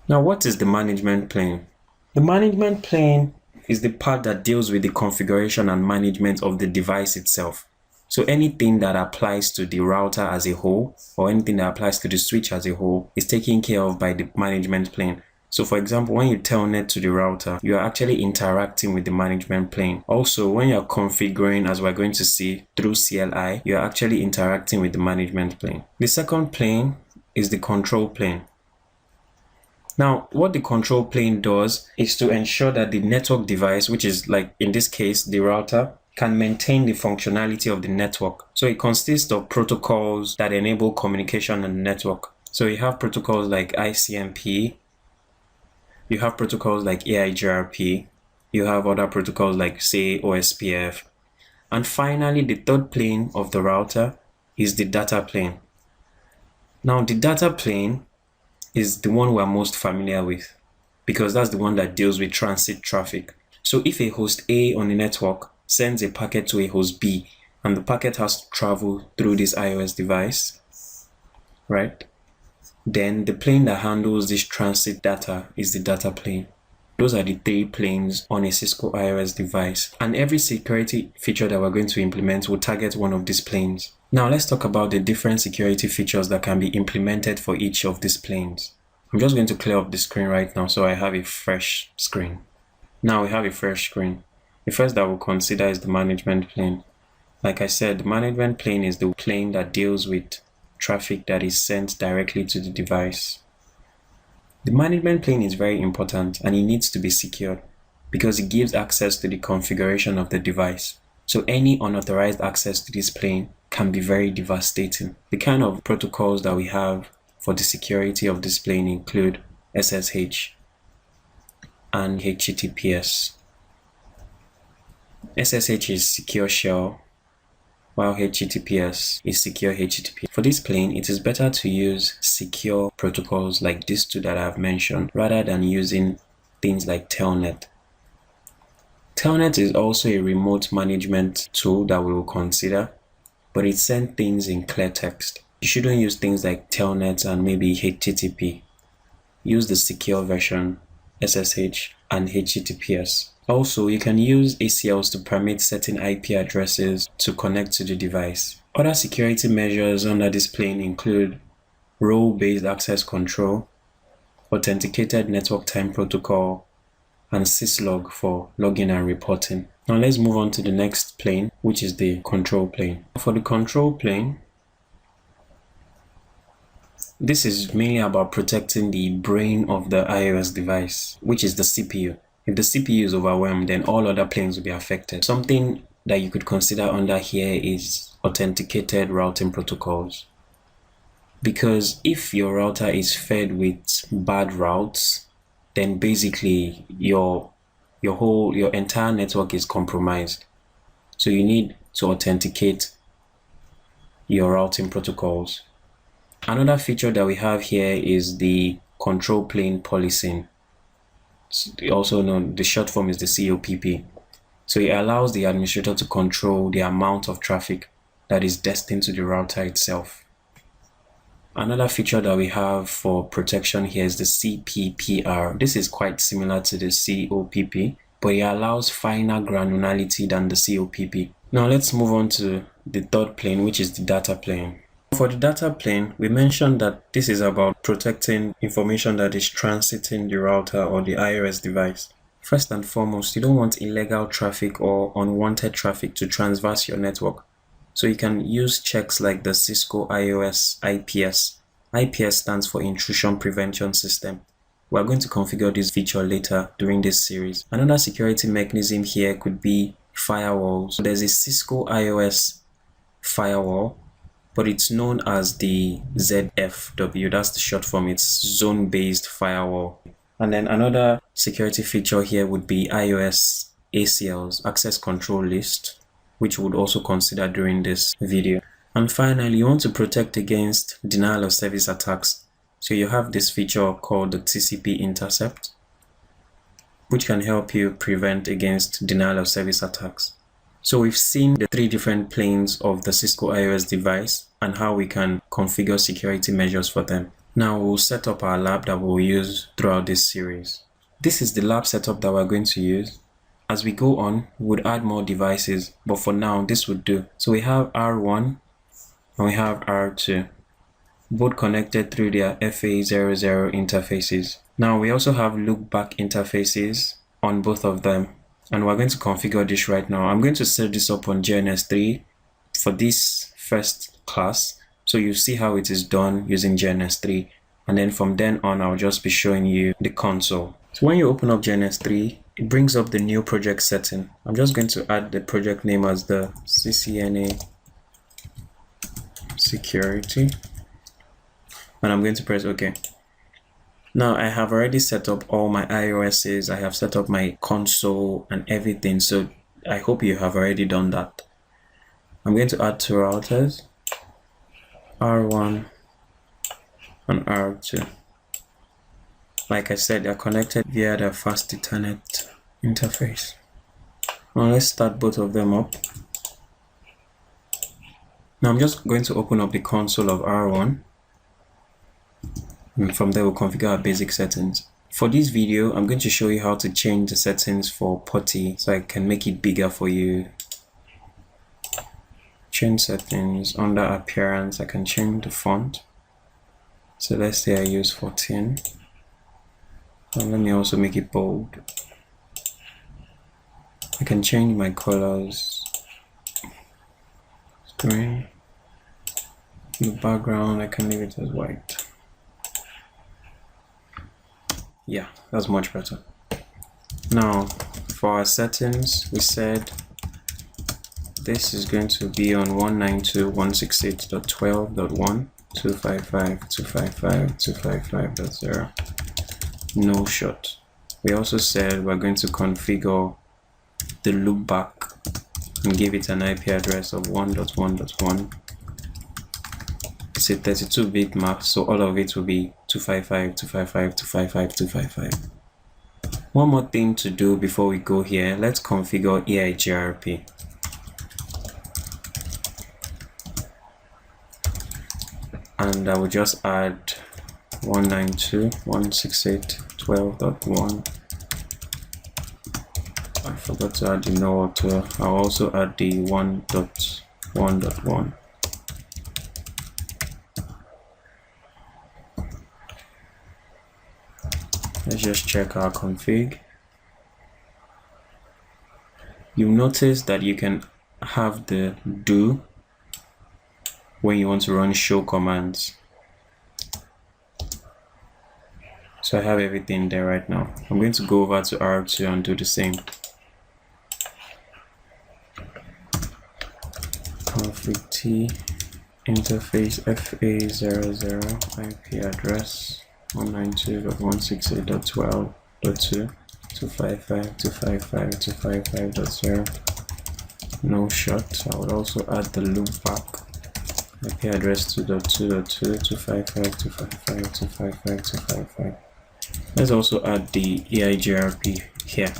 Now, what is the management plane? The management plane is the part that deals with the configuration and management of the device itself. So anything that applies to the router as a whole, or anything that applies to the switch as a whole, is taken care of by the management plane. So for example, when you telnet to the router, you are actually interacting with the management plane. Also, when you are configuring, as we're going to see through CLI, you are actually interacting with the management plane. The second plane is the control plane. Now, what the control plane does is to ensure that the network device, which is like in this case, the router, can maintain the functionality of the network. So it consists of protocols that enable communication on the network. So you have protocols like ICMP, you have protocols like EIGRP, you have other protocols like, say, OSPF. And finally, the third plane of the router is the data plane. Now, the data plane is the one we're most familiar with because that's the one that deals with transit traffic. So if a host A on the network sends a packet to a host B and the packet has to travel through this iOS device, right? Then the plane that handles this transit data is the data plane. Those are the 3 planes on a Cisco iOS device, and every security feature that we're going to implement will target one of these planes. Now let's talk about the different security features that can be implemented for each of these planes. I'm just going to clear up the screen right now so I have a fresh screen. Now we have a fresh screen. The first that we'll consider is the management plane. Like I said, the management plane is the plane that deals with traffic that is sent directly to the device. The management plane is very important and it needs to be secured because it gives access to the configuration of the device. So any unauthorized access to this plane can be very devastating. The kind of protocols that we have for the security of this plane include SSH and HTTPS. SSH is secure shell, while HTTPS is secure HTTP. For this plane, it is better to use secure protocols like these 2 that I have mentioned rather than using things like Telnet. Telnet is also a remote management tool that we will consider, but it sends things in clear text. You shouldn't use things like Telnet and maybe HTTP. Use the secure version, SSH and HTTPS. Also, you can use ACLs to permit certain IP addresses to connect to the device. Other security measures under this plane include role-based access control, authenticated network time protocol, and syslog for logging and reporting. Now let's move on to the next plane, which is the control plane. For the control plane, this is mainly about protecting the brain of the iOS device, which is the CPU. If the CPU is overwhelmed, then all other planes will be affected. Something that you could consider under here is authenticated routing protocols. Because if your router is fed with bad routes, then basically your entire network is compromised. So you need to authenticate your routing protocols. Another feature that we have here is the control plane policing. Also known, the short form is the COPP. So it allows the administrator to control the amount of traffic that is destined to the router itself. Another feature that we have for protection here is the CPPR. This is quite similar to the COPP, but it allows finer granularity than the COPP. Now let's move on to the third plane, which is the data plane. For the data plane, we mentioned that this is about protecting information that is transiting the router or the iOS device. First and foremost, you don't want illegal traffic or unwanted traffic to transverse your network. So you can use checks like the Cisco iOS IPS. IPS stands for Intrusion Prevention System. We're going to configure this feature later during this series. Another security mechanism here could be firewalls. So there's a Cisco iOS firewall, but it's known as the ZFW. That's the short form. It's zone-based firewall. And then another security feature here would be iOS ACLs, Access Control List, which we would also consider during this video. And finally, you want to protect against denial of service attacks. So you have this feature called the TCP intercept, which can help you prevent against denial of service attacks. So we've seen the three different planes of the Cisco iOS device and how we can configure security measures for them. Now we'll set up our lab that we'll use throughout this series. This is the lab setup that we're going to use. As we go on, we would add more devices, but for now, this would do. So we have R1 and we have R2, both connected through their FA00 interfaces. Now we also have loopback interfaces on both of them, and we're going to configure this right now. I'm going to set this up on JNS3 for this first class, so you see how it is done using JNS3, and then from then on, I'll just be showing you the console. So when you open up JNS3, it brings up the new project setting. I'm just going to add the project name as the CCNA security, and I'm going to press OK. Now I have already set up all my iOSs, I have set up my console and everything, so I hope you have already done that. I'm going to add two routers, R1 and R2. Like I said, they're connected via the fast Ethernet interface. Now let's start both of them up. Now I'm just going to open up the console of R1, and from there we'll configure our basic settings. For this video, I'm going to show you how to change the settings for PuTTY, so I can make it bigger for you. Change settings. Under appearance, I can change the font. So let's say I use 14. And let me also make it bold. I can change my colors. Screen. The background, I can leave it as white. Yeah, that's much better. Now, for our settings, we said this is going to be on 192.168.12.1, 255.255.255.0. No shot. We also said we're going to configure the loopback and give it an IP address of 1.1.1. It's a 32-bit map, so all of it will be 255.255.255.255. One more thing to do before we go here, let's configure EIGRP. And I will just add 192.168.12.1. I forgot to add the no auto. I'll also add the 1.1.1. Let's just check our config. You'll notice that you can have the do when you want to run show commands. So I have everything there right now. I'm going to go over to R2 and do the same. Config T interface FA00 IP address 192.168.12.2 255.255.255.0. No shot. I would also add the loopback IP address 2.2.2 255.255.255.255. Let's also add the EIGRP here.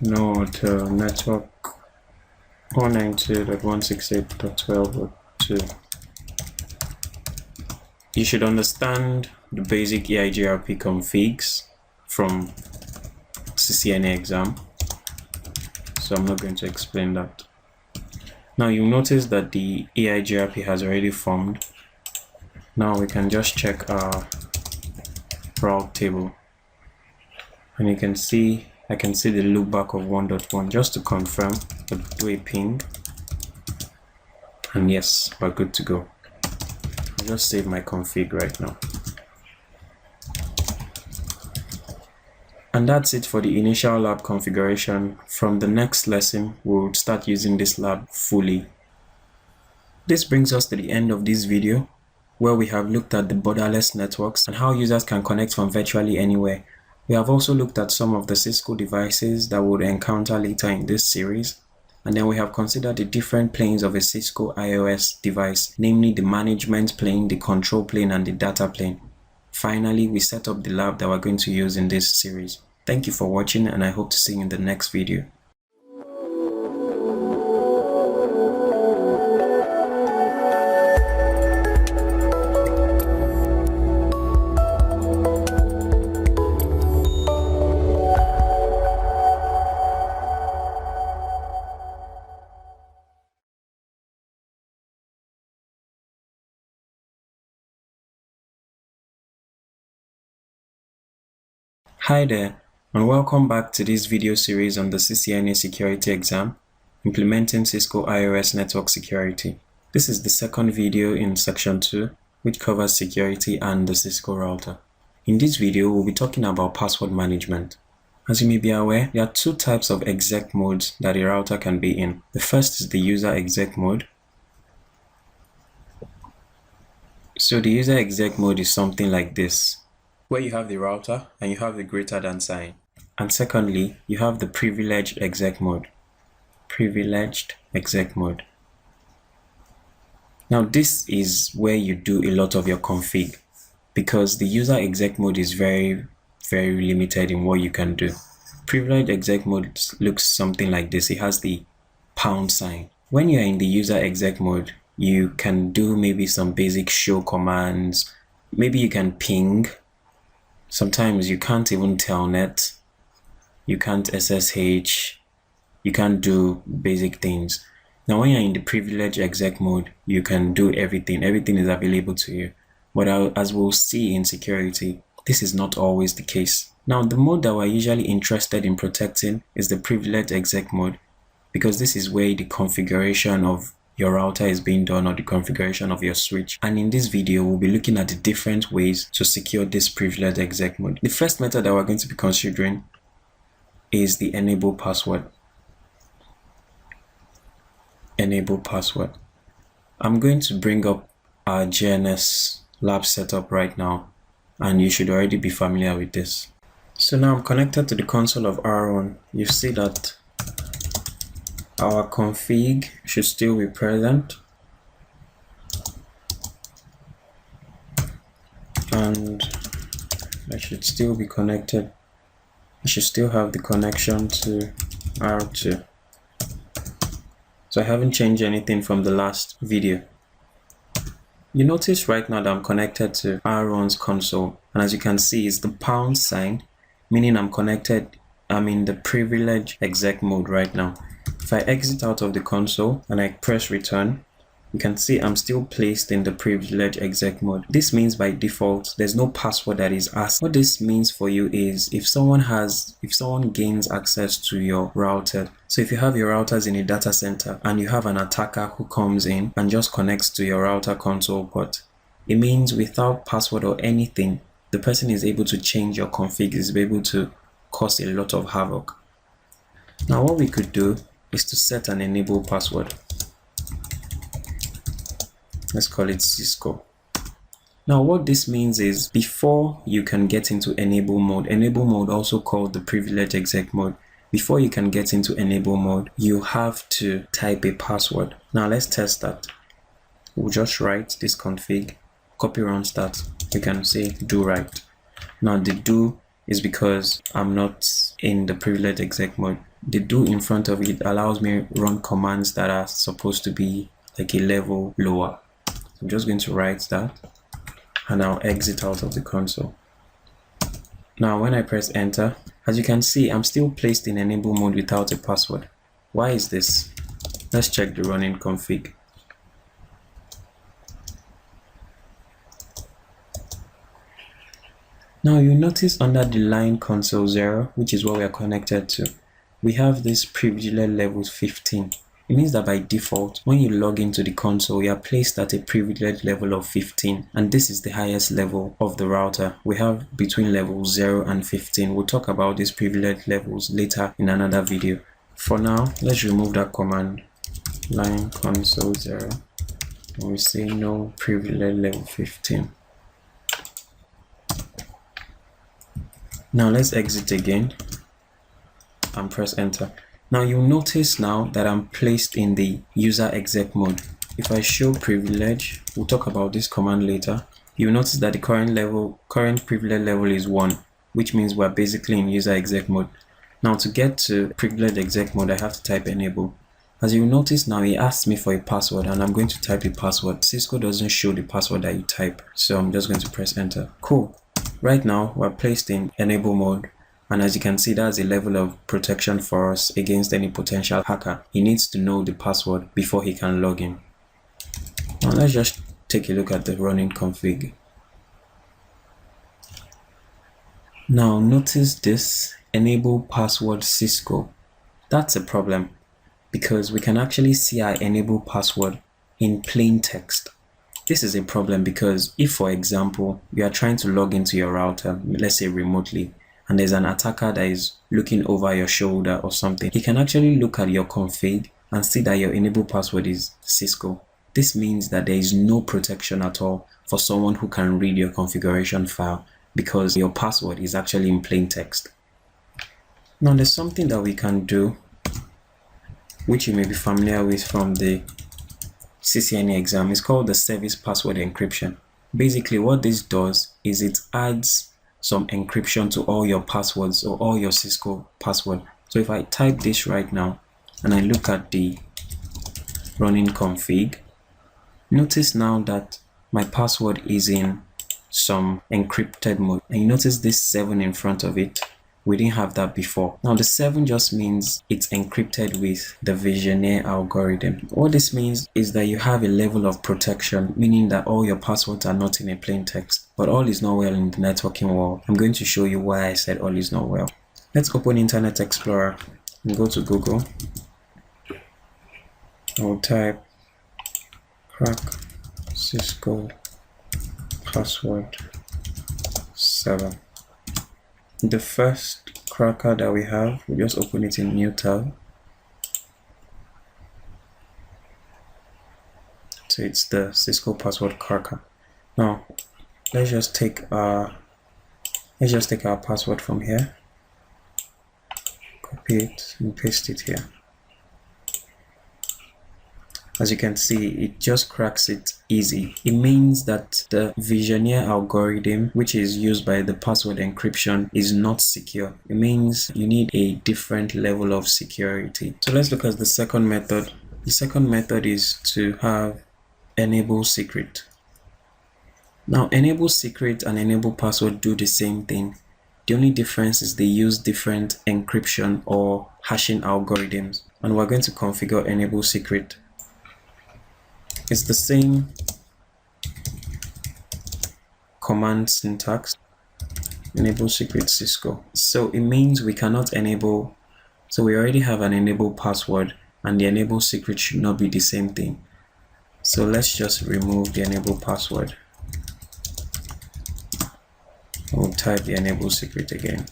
node network 192.168.12.2. You should understand the basic EIGRP configs from CCNA exam, so I'm not going to explain that. Now you'll notice that the EIGRP has already formed. Now we can just check our route table, and you can see I can see the loopback of 1.1. Just to confirm, we'll do a ping, and yes, we're good to go. I'll just save my config right now. And that's it for the initial lab configuration. From the next lesson, we'll start using this lab fully. This brings us to the end of this video, where we have looked at the borderless networks and how users can connect from virtually anywhere. We have also looked at some of the Cisco devices that we'll encounter later in this series. And then we have considered the different planes of a Cisco IOS device, namely the management plane, the control plane, and the data plane. Finally, we set up the lab that we're going to use in this series. Thank you for watching, and I hope to see you in the next video. Hi there, and welcome back to this video series on the CCNA security exam, implementing Cisco iOS network security. This is the second video in section 2, which covers security and the Cisco router. In this video, we'll be talking about password management. As you may be aware, there are two types of exec modes that a router can be in. The first is the user exec mode. So the user exec mode is something like this, where you have the router and you have the greater than sign. And secondly, you have the privileged exec mode. Privileged exec mode. Now this is where you do a lot of your config, because the user exec mode is very limited in what you can do. Privileged exec mode looks something like this. It has the pound sign. When you're in the user exec mode, you can do maybe some basic show commands. Maybe you can ping. Sometimes you can't even telnet, you can't SSH, you can't do basic things. Now when you're in the privileged exec mode, you can do everything. Everything is available to you. But as we'll see in security, this is not always the case. Now the mode that we're usually interested in protecting is the privileged exec mode, because this is where the configuration of your router is being done, or the configuration of your switch. And in this video, we'll be looking at the different ways to secure this privileged exec mode. The first method that we're going to be considering is the enable password. Enable password. I'm going to bring up our GNS lab setup right now, and you should already be familiar with this. So now I'm connected to the console of R1. You see that our config should still be present, and I should still be connected. I should still have the connection to R2. So I haven't changed anything from the last video. You notice right now that I'm connected to R1's console, and as you can see, it's the pound sign, meaning I'm in the privileged exec mode right now. If I exit out of the console and I press return, you can see I'm still placed in the privileged exec mode. This means by default, there's no password that is asked. What this means for you is if someone gains access to your router, so if you have your routers in a data center and you have an attacker who comes in and just connects to your router console port, it means without password or anything, the person is able to change your config, is able to cause a lot of havoc. Now what we could do is to set an enable password. Let's call it Cisco. Now what this means is before you can get into enable mode, also called the privileged exec mode, before you can get into enable mode, you have to type a password. Now let's test that. We'll just write this config, copy run start. We can say do write. Now the do is because I'm not in the privileged exec mode. the do in front of it allows me run commands that are supposed to be like a level lower. I'm just going to write that and I'll exit out of the console. Now when I press enter, as you can see, I'm still placed in enable mode without a password. Why is this? Let's check the running config. Now you notice under the line console 0, which is what we are connected to, we have this privilege level 15. It means that by default, when you log into the console, you are placed at a privilege level of 15, and this is the highest level of the router. We have between levels 0 and 15. We'll talk about these privilege levels later in another video. For now, let's remove that command, line console 0, and we say no privilege level 15. Now let's exit again and press enter. Now you'll notice now that I'm placed in the user exec mode. If I show privilege, we'll talk about this command later. You'll notice that the current privilege level is 1, which means we're basically in user exec mode. Now to get to privilege exec mode, I have to type enable. As you'll notice now, it asks me for a password and I'm going to type the password. Cisco doesn't show the password that you type, so I'm just going to press enter. Cool. Right now, we're placed in enable mode, and as you can see, that's a level of protection for us against any potential hacker. He needs to know the password before he can log in. Now let's just take a look at the running config. Now notice this, enable password Cisco. That's a problem because we can actually see our enable password in plain text. This is a problem because if, for example, you are trying to log into your router, let's say remotely, and there's an attacker that is looking over your shoulder or something, he can actually look at your config and see that your enable password is Cisco. This means that there is no protection at all for someone who can read your configuration file because your password is actually in plain text. Now there's something that we can do which you may be familiar with from the CCNA exam. Is called the service password encryption. Basically what this does is it adds some encryption to all your passwords or all your Cisco password. So if I type this right now and I look at the running config, notice now that my password is in some encrypted mode, and you notice this 7 in front of it. We didn't have that before. Now the 7 just means it's encrypted with the Vigenère algorithm. What this means is that you have a level of protection, meaning that all your passwords are not in a plain text. But all is not well in the networking world. I'm going to show you why I said all is not well. Let's open Internet Explorer and go to Google. I'll type crack Cisco password 7. The first cracker that we have, we just open it in new tab. So it's the Cisco password cracker. Now let's just take our password from here, copy it and paste it here. As you can see, it just cracks it easy. It means that the Vigenère algorithm, which is used by the password encryption, is not secure. It means you need a different level of security. So let's look at the second method. The second method is to have enable secret. Now, enable secret and enable password do the same thing. The only difference is they use different encryption or hashing algorithms. And we're going to configure enable secret. It's the same command syntax, enable secret Cisco. So it means we cannot enable, so we already have an enable password and the enable secret should not be the same thing. So let's just remove the enable password. We'll type the enable secret again.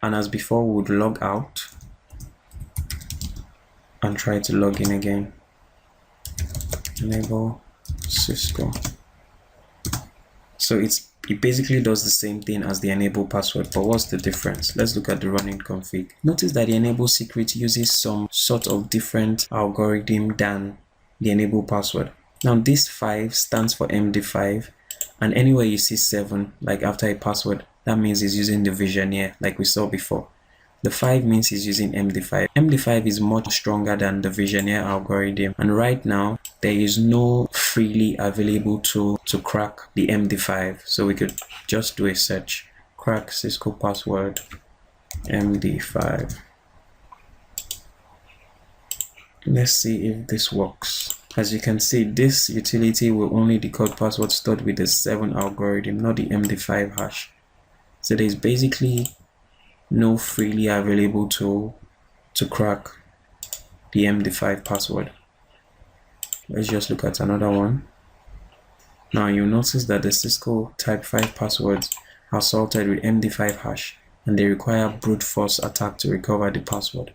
And as before, we would log out and try to log in again. Enable Cisco. So it basically does the same thing as the enable password, but what's the difference? Let's look at the running config. Notice that the enable secret uses some sort of different algorithm than the enable password. Now this 5 stands for MD5, and anywhere you see 7 like after a password, that means it's using the Vigenère like we saw before. The 5 means he's using MD5. MD5 is much stronger than the Vigenère algorithm, and right now there is no freely available tool to crack the MD5. So we could just do a search, crack Cisco password MD5. Let's see if this works. As you can see, this utility will only decode passwords stored with the 7 algorithm, not the MD5 hash. So there's basically no freely available tool to crack the MD5 password. Let's just look at another one. Now you'll notice that the Cisco Type 5 passwords are sorted with MD5 hash, and they require brute force attack to recover the password.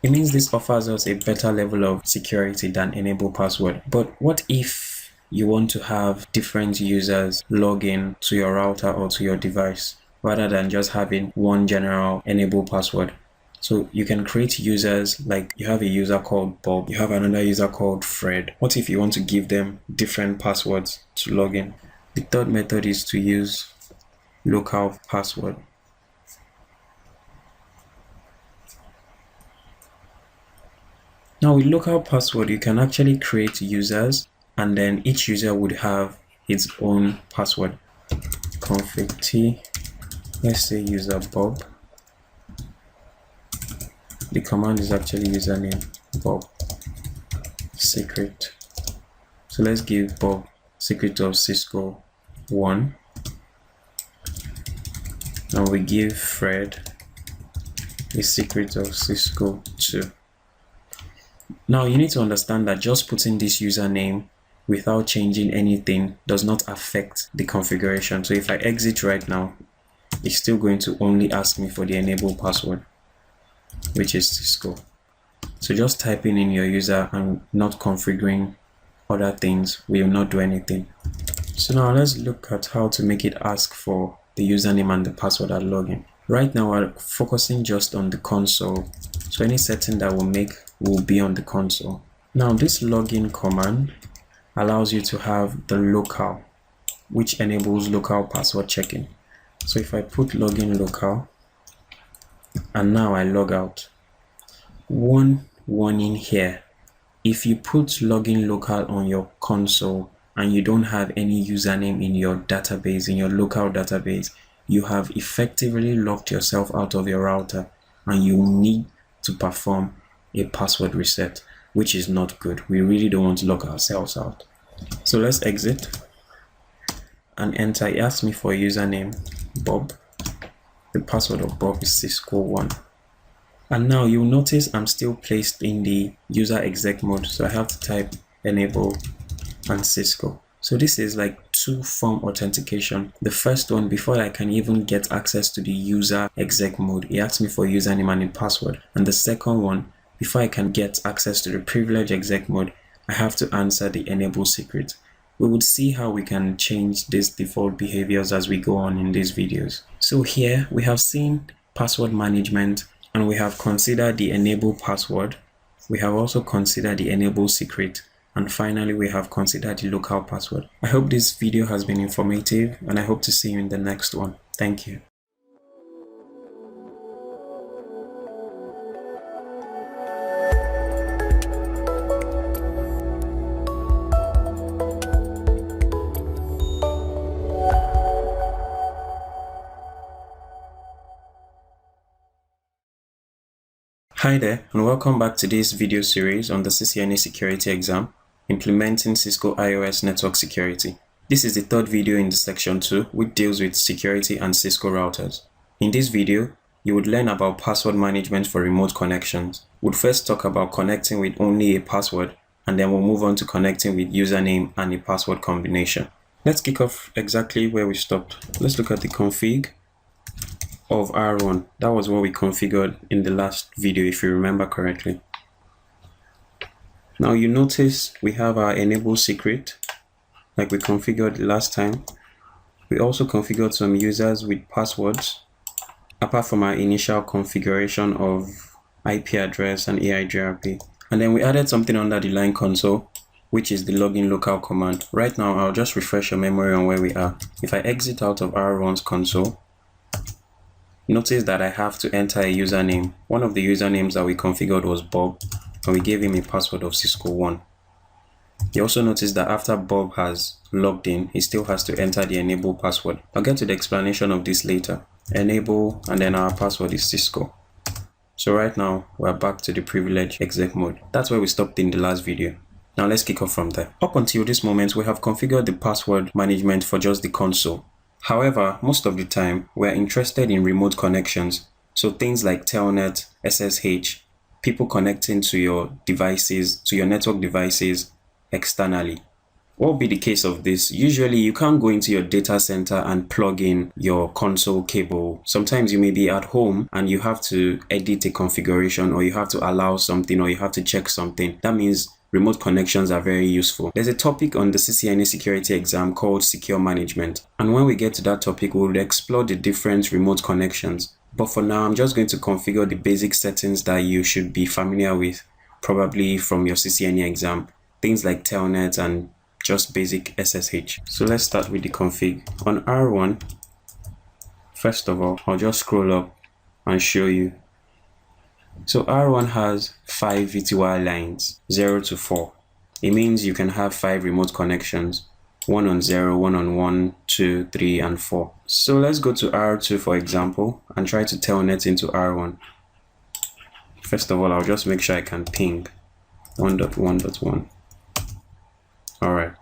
It means this offers us a better level of security than enable password. But what if you want to have different users log in to your router or to your device rather than just having one general enable password? So you can create users, like you have a user called Bob, you have another user called Fred. What if you want to give them different passwords to log in? The third method is to use local password. Now with local password, you can actually create users, and then each user would have its own password. Config T, let's say user Bob. The command is actually username Bob secret. So let's give Bob secret of Cisco 1. Now we give Fred a secret of Cisco 2. Now you need to understand that just putting this username without changing anything does not affect the configuration. So if I exit right now, it's still going to only ask me for the enable password, which is Cisco. So just typing in your user and not configuring other things will not do anything. So now let's look at how to make it ask for the username and the password at login. Right now we're focusing just on the console. So any setting that we'll make will be on the console. Now this login command allows you to have the local, which enables local password checking. So if I put login local and now I log out, one warning here: if you put login local on your console and you don't have any username in your database, in your local database, you have effectively locked yourself out of your router, and you need to perform a password reset, which is not good. We really don't want to lock ourselves out. So let's exit and enter. It asks me for a username Bob. The password of Bob is Cisco 1. And now you'll notice I'm still placed in the user exec mode, so I have to type enable and Cisco. So this is like two-form authentication. The first one, before I can even get access to the user exec mode, it asks me for username and a password. And the second one, before I can get access to the privilege exec mode, I have to answer the enable secret. We would see how we can change these default behaviors as we go on in these videos. So here we have seen password management, and we have considered the enable password. We have also considered the enable secret. And finally, we have considered the local password. I hope this video has been informative, and I hope to see you in the next one. Thank you. Hi there, and welcome back to this video series on the CCNA security exam, implementing Cisco IOS network security. This is the third video in the section 2, which deals with security and Cisco routers. In this video, you would learn about password management for remote connections. We'll first talk about connecting with only a password, and then we'll move on to connecting with username and a password combination. Let's kick off exactly where we stopped. Let's look at the config of R1. That was what we configured in the last video, if you remember correctly. Now you notice we have our enable secret like we configured last time. We also configured some users with passwords apart from our initial configuration of IP address and EIGRP. And then we added something under the line console, which is the login local command. Right now I'll just refresh your memory on where we are. If I exit out of R1's console Notice that I have to enter a username. One of the usernames that we configured was Bob, and we gave him a password of Cisco 1. You also notice that after Bob has logged in, he still has to enter the enable password. I'll get to the explanation of this later. Enable, and then our password is Cisco. So right now, we're back to the privilege exec mode. That's where we stopped in the last video. Now let's kick off from there. Up until this moment, we have configured the password management for just the console. However, most of the time, we're interested in remote connections. So things like Telnet, SSH, people connecting to your devices, to your network devices externally. What will be the case of this? Usually you can't go into your data center and plug in your console cable. Sometimes you may be at home and you have to edit a configuration, or you have to allow something, or you have to check something. That means remote connections are very useful. There's a topic on the CCNA security exam called secure management. And when we get to that topic, we'll explore the different remote connections. But for now, I'm just going to configure the basic settings that you should be familiar with, probably from your CCNA exam. Things like Telnet and just basic SSH. So let's start with the config. On R1, first of all, I'll just scroll up and show you. So R1 has 5 VTY lines, 0 to 4. It means you can have 5 remote connections, 1 on 0, 1 on 1, 2, 3, and 4. So let's go to R2, for example, and try to telnet into R1. First of all, I'll just make sure I can ping 1.1.1. Alright,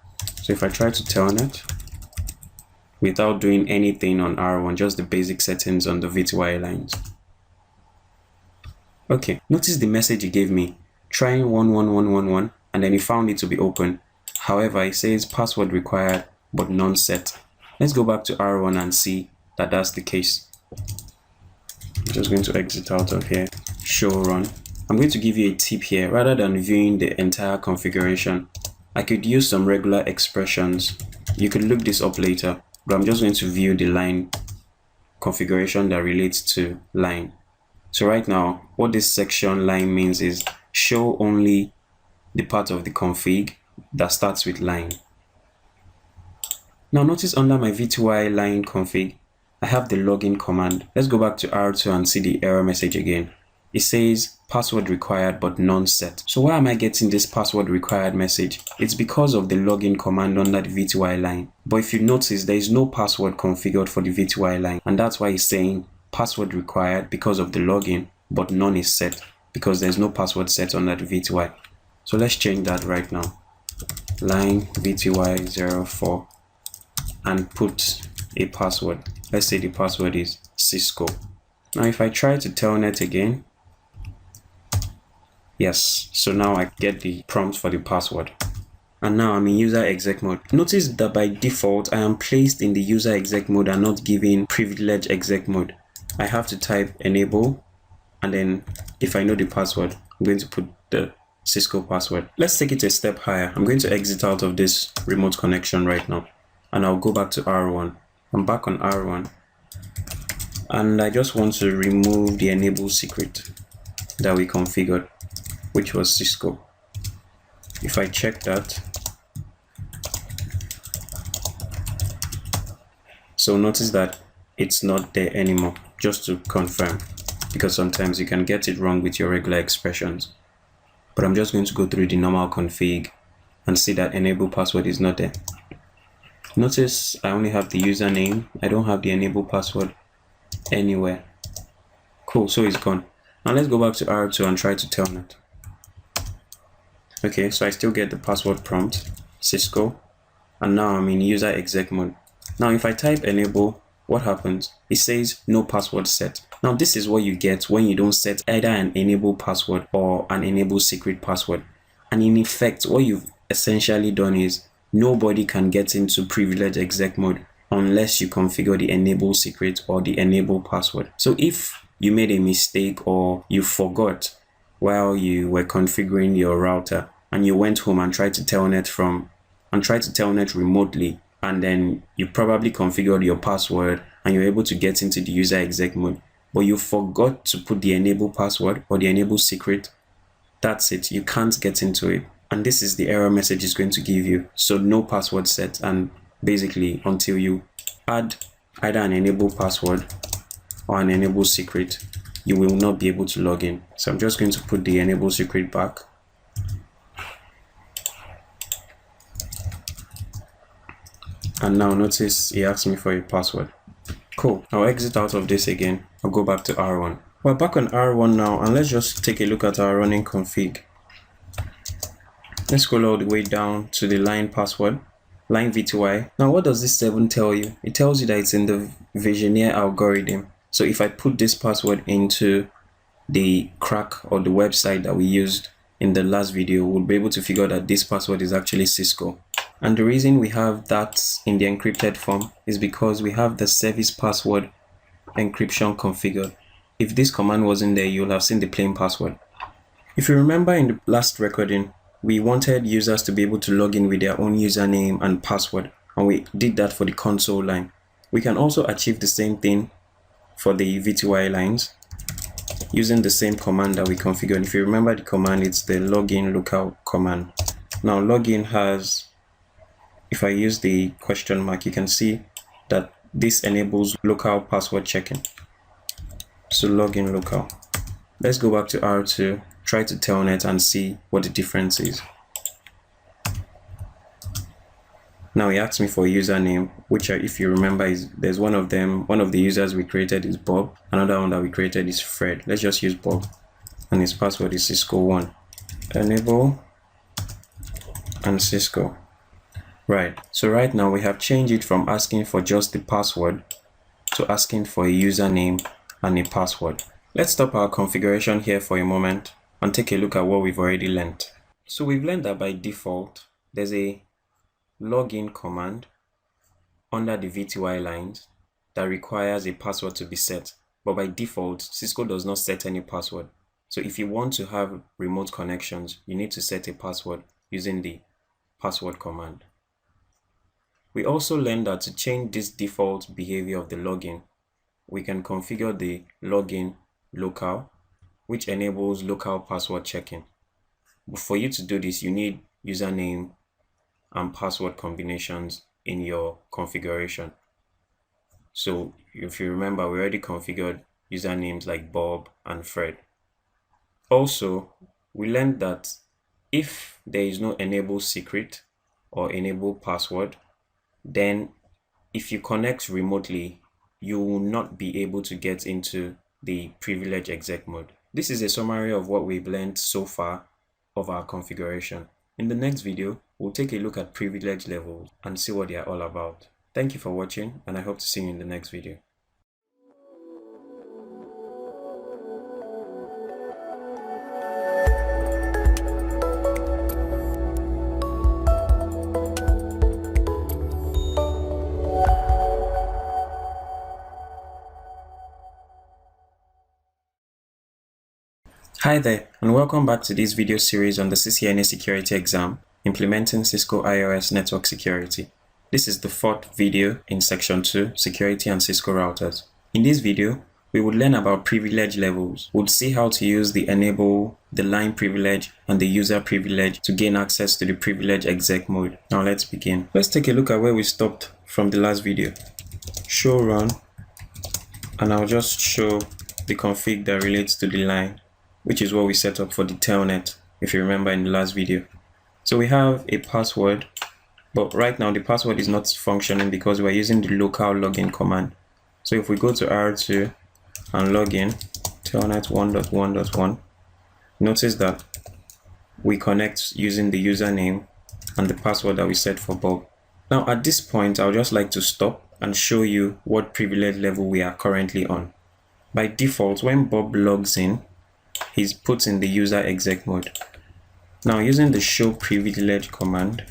so if I try to telnet without doing anything on R1, just the basic settings on the VTY lines. Okay, notice the message it gave me, trying 11111, and then it found it to be open. However, it says password required but none set. Let's go back to R1 and see that that's the case. I'm just going to exit out of here, show run. I'm going to give you a tip here. Rather than viewing the entire configuration, I could use some regular expressions. You could look this up later, but I'm just going to view the line configuration that relates to line. So right now, what this section line means is show only the part of the config that starts with line. Now notice under my VTY line config, I have the login command. Let's go back to R2 and see the error message again. It says password required but none set. So why am I getting this password required message? It's because of the login command under the VTY line. But if you notice, there is no password configured for the VTY line, and that's why it's saying password required because of the login, but none is set because there's no password set under the VTY. So let's change that right now. Line VTY04 and put a password. Let's say the password is Cisco. Now if I try to telnet again, yes, so now I get the prompt for the password. And now I'm in user exec mode. Notice that by default, I am placed in the user exec mode and not given privilege exec mode. I have to type enable, and then if I know the password, I'm going to put the Cisco password. Let's take it a step higher. I'm going to exit out of this remote connection right now, and I'll go back to R1. I'm back on R1, and I just want to remove the enable secret that we configured, which was Cisco. If I check that, so notice that it's not there anymore, just to confirm, because sometimes you can get it wrong with your regular expressions. But I'm just going to go through the normal config and see that enable password is not there. Notice I only have the username. I don't have the enable password anywhere. Cool, so it's gone. Now let's go back to R2 and try to telnet. Okay, so I still get the password prompt, Cisco, and now I'm in user exec mode. Now if I type enable, what happens? It says no password set. Now this is what you get when you don't set either an enable password or an enable secret password. And in effect, what you've essentially done is nobody can get into privilege exec mode unless you configure the enable secret or the enable password. So if you made a mistake or you forgot while you were configuring your router and you went home and tried to telnet remotely, and then you probably configured your password and you're able to get into the user exec mode, but you forgot to put the enable password or the enable secret, that's it. You can't get into it. And this is the error message it's going to give you. So no password set, and basically until you add either an enable password or an enable secret, you will not be able to log in. So I'm just going to put the enable secret back. And now notice it asks me for a password. Cool. I'll exit out of this again. I'll go back to R1. We're back on R1 now, and let's just take a look at our running config. Let's scroll all the way down to the line password, line V2I. Now what does this 7 tell you? It tells you that it's in the Vigenère algorithm. So if I put this password into the crack or the website that we used in the last video, we'll be able to figure that this password is actually Cisco. And the reason we have that in the encrypted form is because we have the service password encryption configured. If this command wasn't there, you'll have seen the plain password. If you remember in the last recording, we wanted users to be able to log in with their own username and password, and we did that for the console line. We can also achieve the same thing for the V2I lines using the same command that we configured. If you remember the command, it's the login lookout command. Now login has, if I use the question mark, you can see that this enables local password checking. So login local. Let's go back to R2, try to telnet and see what the difference is. Now he asks me for a username, which if you remember is there's one of them, one of the users we created is Bob, another one that we created is Fred. Let's just use Bob, and his password is Cisco1. Enable and Cisco. Right, so right now we have changed it from asking for just the password to asking for a username and a password. Let's stop our configuration here for a moment and take a look at what we've already learned. So we've learned that by default, there's a login command under the V2I lines that requires a password to be set. But by default, Cisco does not set any password. So if you want to have remote connections, you need to set a password using the password command. We also learned that to change this default behavior of the login, we can configure the login local, which enables local password checking. But for you to do this, you need username and password combinations in your configuration. So if you remember, we already configured usernames like Bob and Fred. Also, we learned that if there is no enable secret or enable password, then if you connect remotely, you will not be able to get into the privilege exec mode. This is a summary of what we've learned so far of our configuration. In the next video, we'll take a look at privilege levels and see what they are all about. Thank you for watching, and I hope to see you in the next video. Hi there, and welcome back to this video series on the CCNA security exam, implementing Cisco IOS network security. This is the fourth video in section 2, security and Cisco routers. In this video, we would learn about privilege levels. We'll see how to use the enable, the line privilege, and the user privilege to gain access to the privilege exec mode. Now let's begin. Let's take a look at where we stopped from the last video. Show run, and I'll just show the config that relates to the line, which is what we set up for the telnet, if you remember in the last video. So we have a password, but right now the password is not functioning because we're using the local login command. So if we go to R2 and login, telnet 1.1.1, notice that we connect using the username and the password that we set for Bob. Now at this point, I would just like to stop and show you what privilege level we are currently on. By default, when Bob logs in, he's put in the user exec mode. Now using the show privilege command,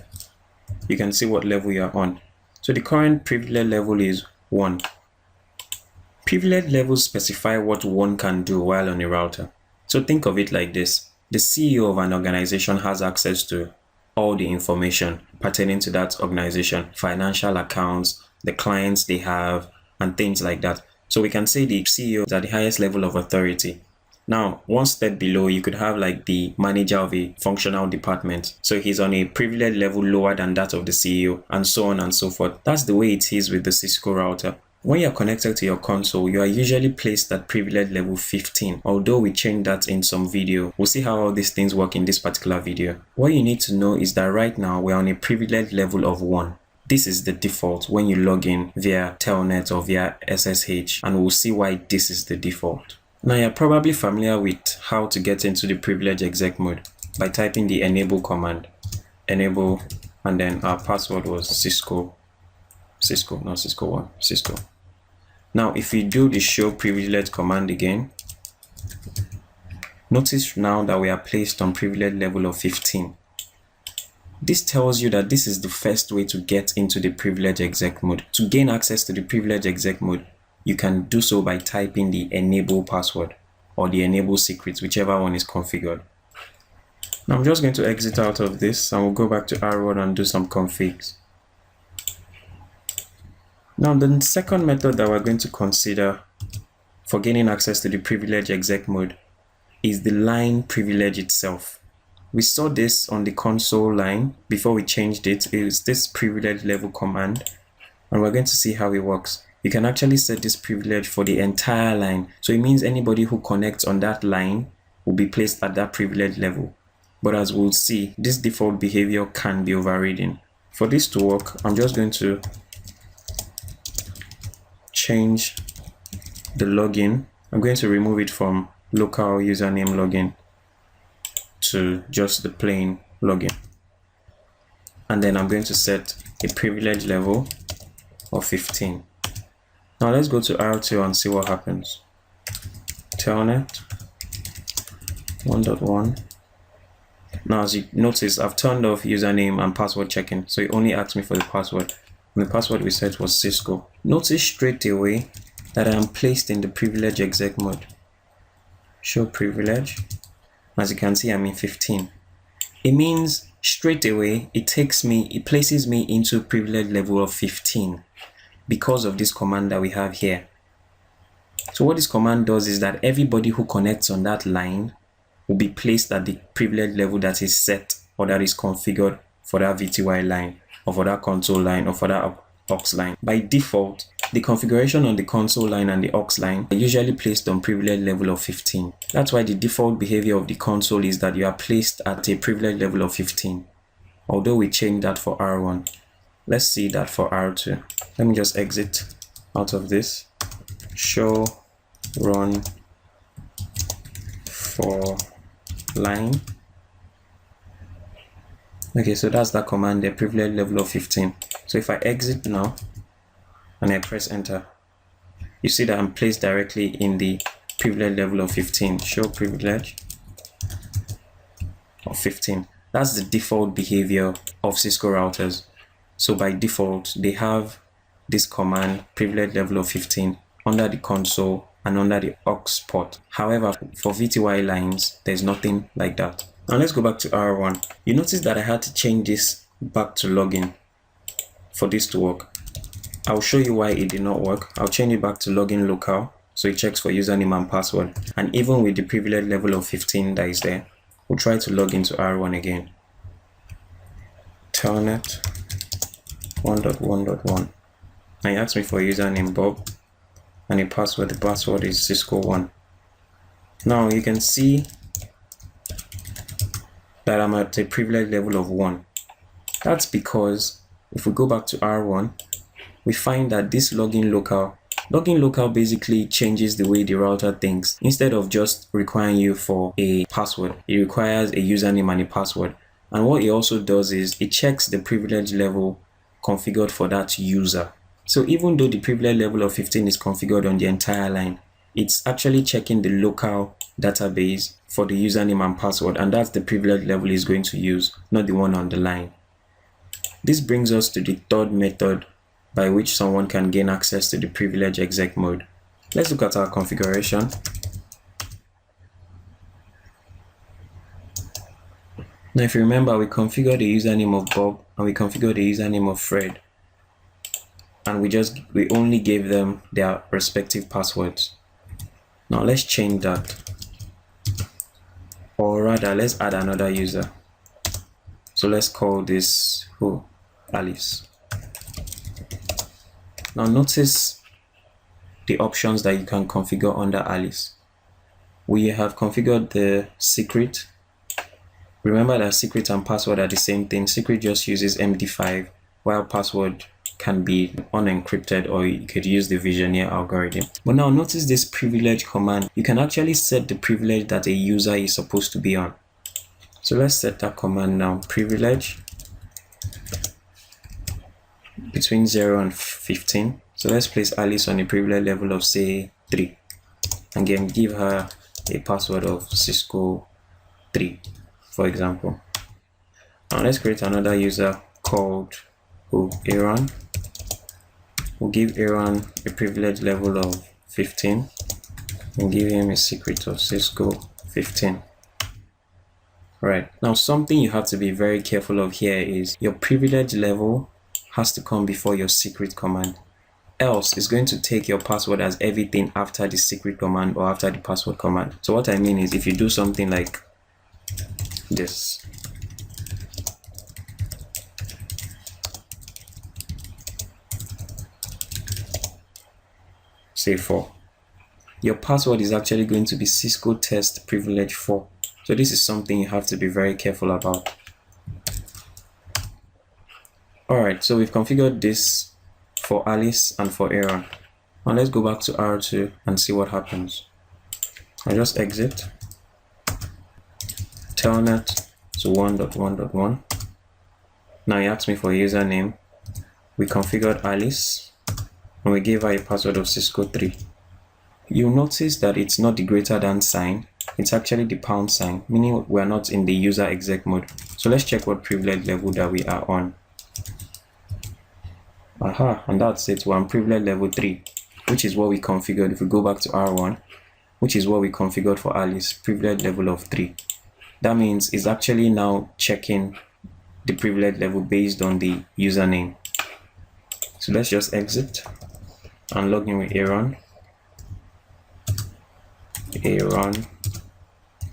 you can see what level you are on. So the current privilege level is 1. Privilege levels specify what one can do while on a router. So think of it like this. The CEO of an organization has access to all the information pertaining to that organization, financial accounts, the clients they have, and things like that. So we can say the CEO is at the highest level of authority. Now, one step below, you could have like the manager of a functional department. So he's on a privilege level lower than that of the CEO, and so on and so forth. That's the way it is with the Cisco router. When you're connected to your console, you are usually placed at privilege level 15, although we changed that in some video. We'll see how all these things work in this particular video. What you need to know is that right now we're on a privilege level of 1. This is the default when you log in via Telnet or via SSH, and we'll see why this is the default. Now you're probably familiar with how to get into the privilege exec mode by typing the enable command. Enable, and then our password was Cisco. Now if you do the show privilege command again, notice now that we are placed on privilege level of 15. This tells you that this is the first way to get into the privilege exec mode. To gain access to the privilege exec mode, you can do so by typing the enable password or the enable secret, whichever one is configured. Now I'm just going to exit out of this and we'll go back to R1 and do some configs. Now the second method that we're going to consider for gaining access to the privilege exec mode is the line privilege itself. We saw this on the console line before we changed it. It was this privilege level command, and we're going to see how it works. You can actually set this privilege for the entire line. So it means anybody who connects on that line will be placed at that privilege level. But as we'll see, this default behavior can be overridden. For this to work, I'm just going to change the login. I'm going to remove it from local username login to just the plain login, and then I'm going to set a privilege level of 15. Now let's go to R2 and see what happens. Telnet 1.1. Now as you notice, I've turned off username and password checking, so it only asks me for the password, and the password we set was Cisco. Notice straight away that I am placed in the privilege exec mode. Show privilege. As you can see, I'm in 15. It means straight away it places me into privilege level of 15 because of this command that we have here. So what this command does is that everybody who connects on that line will be placed at the privilege level that is set or that is configured for that VTY line or for that console line or for that aux line. By default, the configuration on the console line and the aux line are usually placed on privilege level of 15. That's why the default behavior of the console is that you are placed at a privilege level of 15. Although we changed that for R1. Let's see that for R2. Let me just exit out of this. Show run for line. Okay, so that's that command there, privilege level of 15. So if I exit now and I press enter, you see that I'm placed directly in the privilege level of 15. Show privilege of 15. That's the default behavior of Cisco routers. So by default, they have this command, privilege level of 15, under the console and under the aux port. However, for VTY lines, there's nothing like that. Now let's go back to R1. You notice that I had to change this back to login for this to work. I'll show you why it did not work. I'll change it back to login local, so it checks for username and password. And even with the privilege level of 15 that is there, we'll try to log into R1 again. Telnet 1.1.1. Now it asks me for username Bob and a password. The password is Cisco1. Now you can see that I'm at a privilege level of 1. That's because if we go back to R1, we find that this login local basically changes the way the router thinks. Instead of just requiring you for a password, it requires a username and a password. And what it also does is it checks the privilege level configured for that user. So even though the privilege level of 15 is configured on the entire line, it's actually checking the local database for the username and password, and that's the privilege level it's going to use, not the one on the line. This brings us to the third method by which someone can gain access to the privilege exec mode. Let's look at our configuration. Now if you remember, we configured the username of Bob and we configured the username of Fred, and we only gave them their respective passwords. Now let's change that, or rather let's add another user. So let's call this Alice. Now notice the options that you can configure under Alice. We have configured the secret. Remember that secret and password are the same thing. Secret just uses MD5, while password can be unencrypted, or you could use the Visioneer algorithm. But now notice this privilege command. You can actually set the privilege that a user is supposed to be on. So let's set that command now. Privilege between 0 and 15. So let's place Alice on a privilege level of say 3, and then give her a password of Cisco 3, for example. Now let's create another user called Aaron. We'll give Aaron a privilege level of 15 and give him a secret of Cisco 15. Right, now something you have to be very careful of here is your privilege level has to come before your secret command. Else, it's going to take your password as everything after the secret command or after the password command. So what I mean is, if you do something like this, say 4, your password is actually going to be Cisco test privilege 4. So this is something you have to be very careful about. Alright, so we've configured this for Alice and for Aaron. Now let's go back to R2 and see what happens. I just exit, telnet to 1.1.1. Now he asks me for a username. We configured Alice and we gave her a password of Cisco 3. You'll notice that it's not the greater than sign, it's actually the pound sign, meaning we're not in the user exec mode. So let's check what privilege level that we are on. And that's it. We're on privilege level 3, which is what we configured. If we go back to R1, which is what we configured for Alice, privilege level of 3. That means it's actually now checking the privilege level based on the username. So let's just exit and log in with Aaron. Aaron,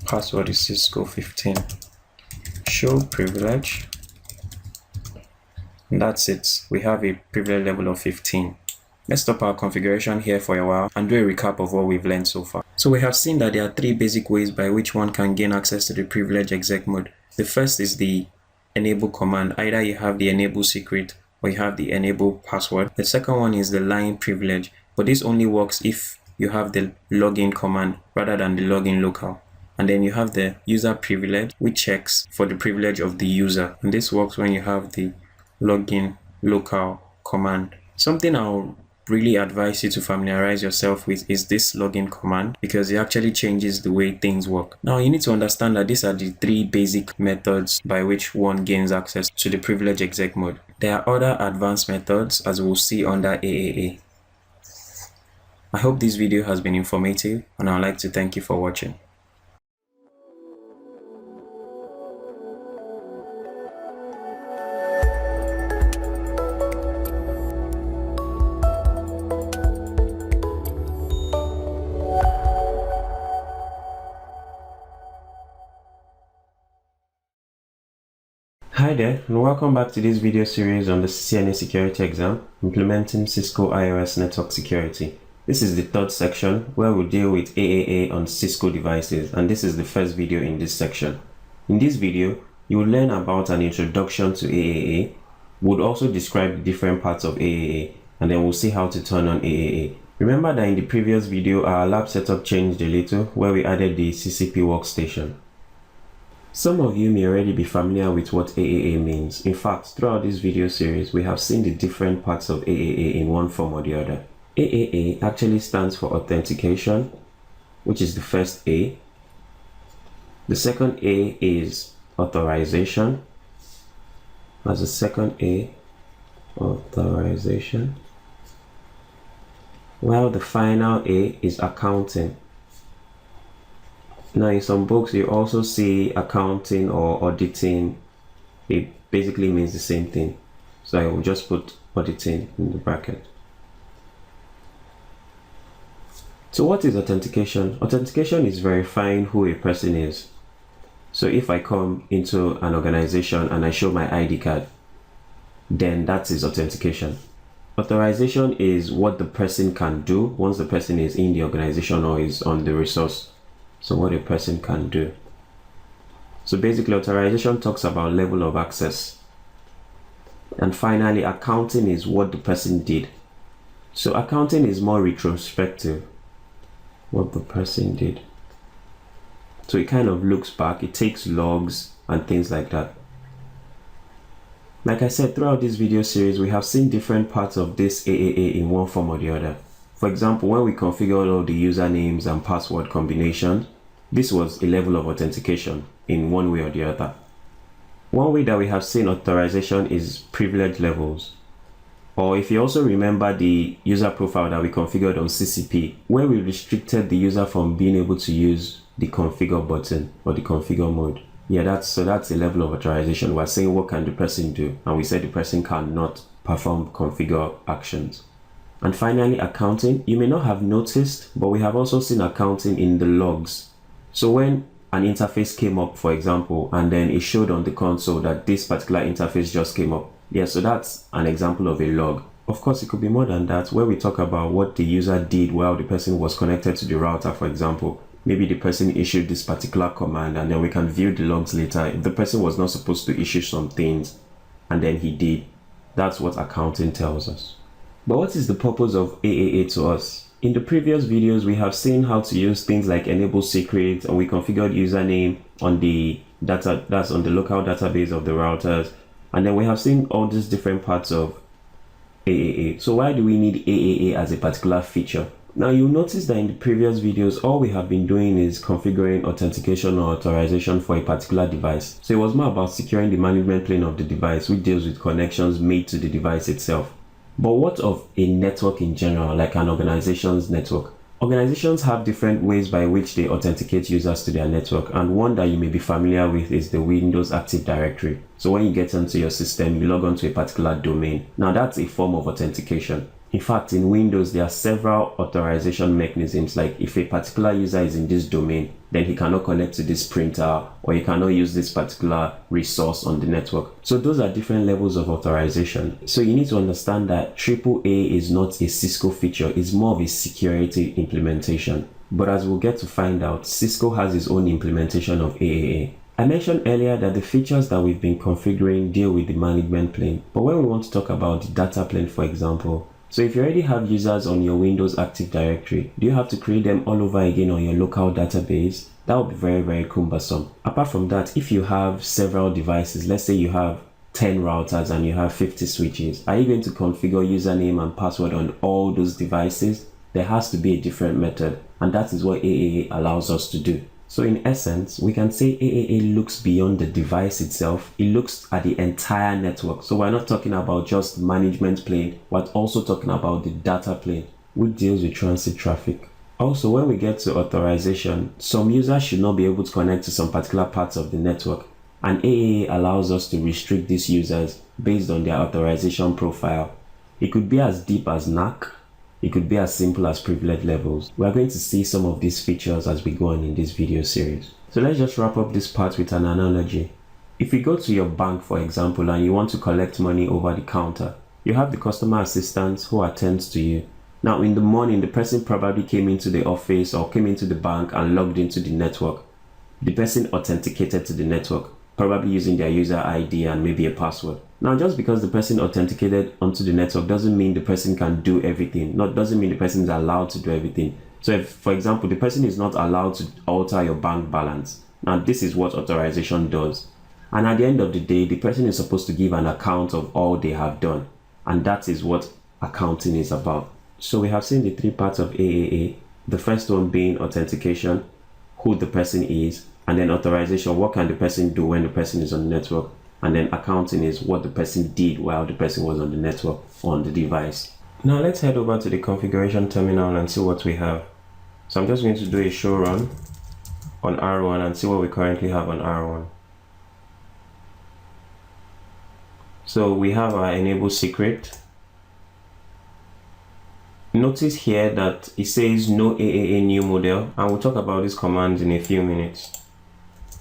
password is Cisco 15. Show privilege. And that's it. We have a privilege level of 15. Let's stop our configuration here for a while and do a recap of what we've learned so far. So we have seen that there are 3 basic ways by which one can gain access to the privilege exec mode. The first is the enable command. Either you have the enable secret or you have the enable password. The second one is the line privilege, but this only works if you have the login command rather than the login local. And then you have the user privilege, which checks for the privilege of the user. And this works when you have the login local command. Something I'll really advise you to familiarize yourself with is this login command, because it actually changes the way things work. Now you need to understand that these are the 3 basic methods by which one gains access to the privilege exec mode. There are other advanced methods, as we'll see under AAA. I hope this video has been informative, and I'd like to thank you for watching. Hi there, and welcome back to this video series on the CCNA security exam, implementing Cisco iOS network security. This is the 3rd section where we'll deal with AAA on Cisco devices, and this is the first video in this section. In this video, you will learn about an introduction to AAA. We'll also describe the different parts of AAA, and then we'll see how to turn on AAA. Remember that in the previous video, our lab setup changed a little, where we added the CCP workstation. Some of you may already be familiar with what AAA means. In fact, throughout this video series, we have seen the different parts of AAA in one form or the other. AAA actually stands for authentication, which is the first A. The second A is authorization. As the second A, authorization. While the final A is accounting. Now in some books you also see accounting or auditing. It basically means the same thing. So I will just put auditing in the bracket. So what is authentication? Authentication is verifying who a person is. So if I come into an organization and I show my ID card, then that is authentication. Authorization is what the person can do once the person is in the organization or is on the resource. So what a person can do. So basically, authorization talks about level of access. And finally, accounting is what the person did. So accounting is more retrospective, what the person did. So it kind of looks back, it takes logs and things like that. Like I said, throughout this video series, we have seen different parts of this AAA in one form or the other. For example, when we configured all the usernames and password combinations, this was a level of authentication in one way or the other. One way that we have seen authorization is privilege levels. Or if you also remember the user profile that we configured on CCP, where we restricted the user from being able to use the configure button or the configure mode. Yeah, that's a level of authorization. We're saying what can the person do, and we said the person cannot perform configure actions. And finally, accounting. You may not have noticed, but we have also seen accounting in the logs. So when an interface came up, for example, and then it showed on the console that this particular interface just came up. Yeah, so that's an example of a log. Of course, it could be more than that, where we talk about what the user did while the person was connected to the router, for example. Maybe the person issued this particular command and then we can view the logs later. If the person was not supposed to issue some things and then he did, that's what accounting tells us. But what is the purpose of AAA to us? In the previous videos, we have seen how to use things like enable secrets, and we configured username on the data, that's on the local database of the routers. And then we have seen all these different parts of AAA. So why do we need AAA as a particular feature? Now you'll notice that in the previous videos, all we have been doing is configuring authentication or authorization for a particular device. So it was more about securing the management plane of the device, which deals with connections made to the device itself. But what of a network in general, like an organization's network? Organizations have different ways by which they authenticate users to their network, and one that you may be familiar with is the Windows Active Directory. So when you get onto your system, you log onto a particular domain. Now that's a form of authentication. In fact, in Windows, there are several authorization mechanisms, like if a particular user is in this domain, then he cannot connect to this printer, or he cannot use this particular resource on the network. So those are different levels of authorization. So you need to understand that AAA is not a Cisco feature, it's more of a security implementation. But as we'll get to find out, Cisco has its own implementation of AAA. I mentioned earlier that the features that we've been configuring deal with the management plane. But when we want to talk about the data plane, for example, so if you already have users on your Windows Active Directory, do you have to create them all over again on your local database? That would be very, very cumbersome. Apart from that, if you have several devices, let's say you have 10 routers and you have 50 switches, are you going to configure username and password on all those devices? There has to be a different method, and that is what AAA allows us to do. So in essence, we can say AAA looks beyond the device itself. It looks at the entire network. So we're not talking about just management plane, we're also talking about the data plane, which deals with transit traffic. Also, when we get to authorization, some users should not be able to connect to some particular parts of the network, and AAA allows us to restrict these users based on their authorization profile. It could be as deep as NAC. It could be as simple as privilege levels. We are going to see some of these features as we go on in this video series. So let's just wrap up this part with an analogy. If you go to your bank, for example, and you want to collect money over the counter, you have the customer assistant who attends to you. Now in the morning, the person probably came into the office or came into the bank and logged into the network. The person authenticated to the network, probably using their user ID and maybe a password. Now, just because the person authenticated onto the network doesn't mean the person can do everything. Doesn't mean the person is allowed to do everything. So if, for example, the person is not allowed to alter your bank balance, now this is what authorization does. And at the end of the day, the person is supposed to give an account of all they have done. And that is what accounting is about. So we have seen the three parts of AAA. The first one being authentication, who the person is, and then authorization, what can the person do when the person is on the network. And then accounting is what the person did while the person was on the network or on the device. Now let's head over to the configuration terminal and see what we have. So I'm just going to do a show run on R1 and see what we currently have on R1. So we have our enable secret. Notice here that it says no AAA new model, and we'll talk about this command in a few minutes.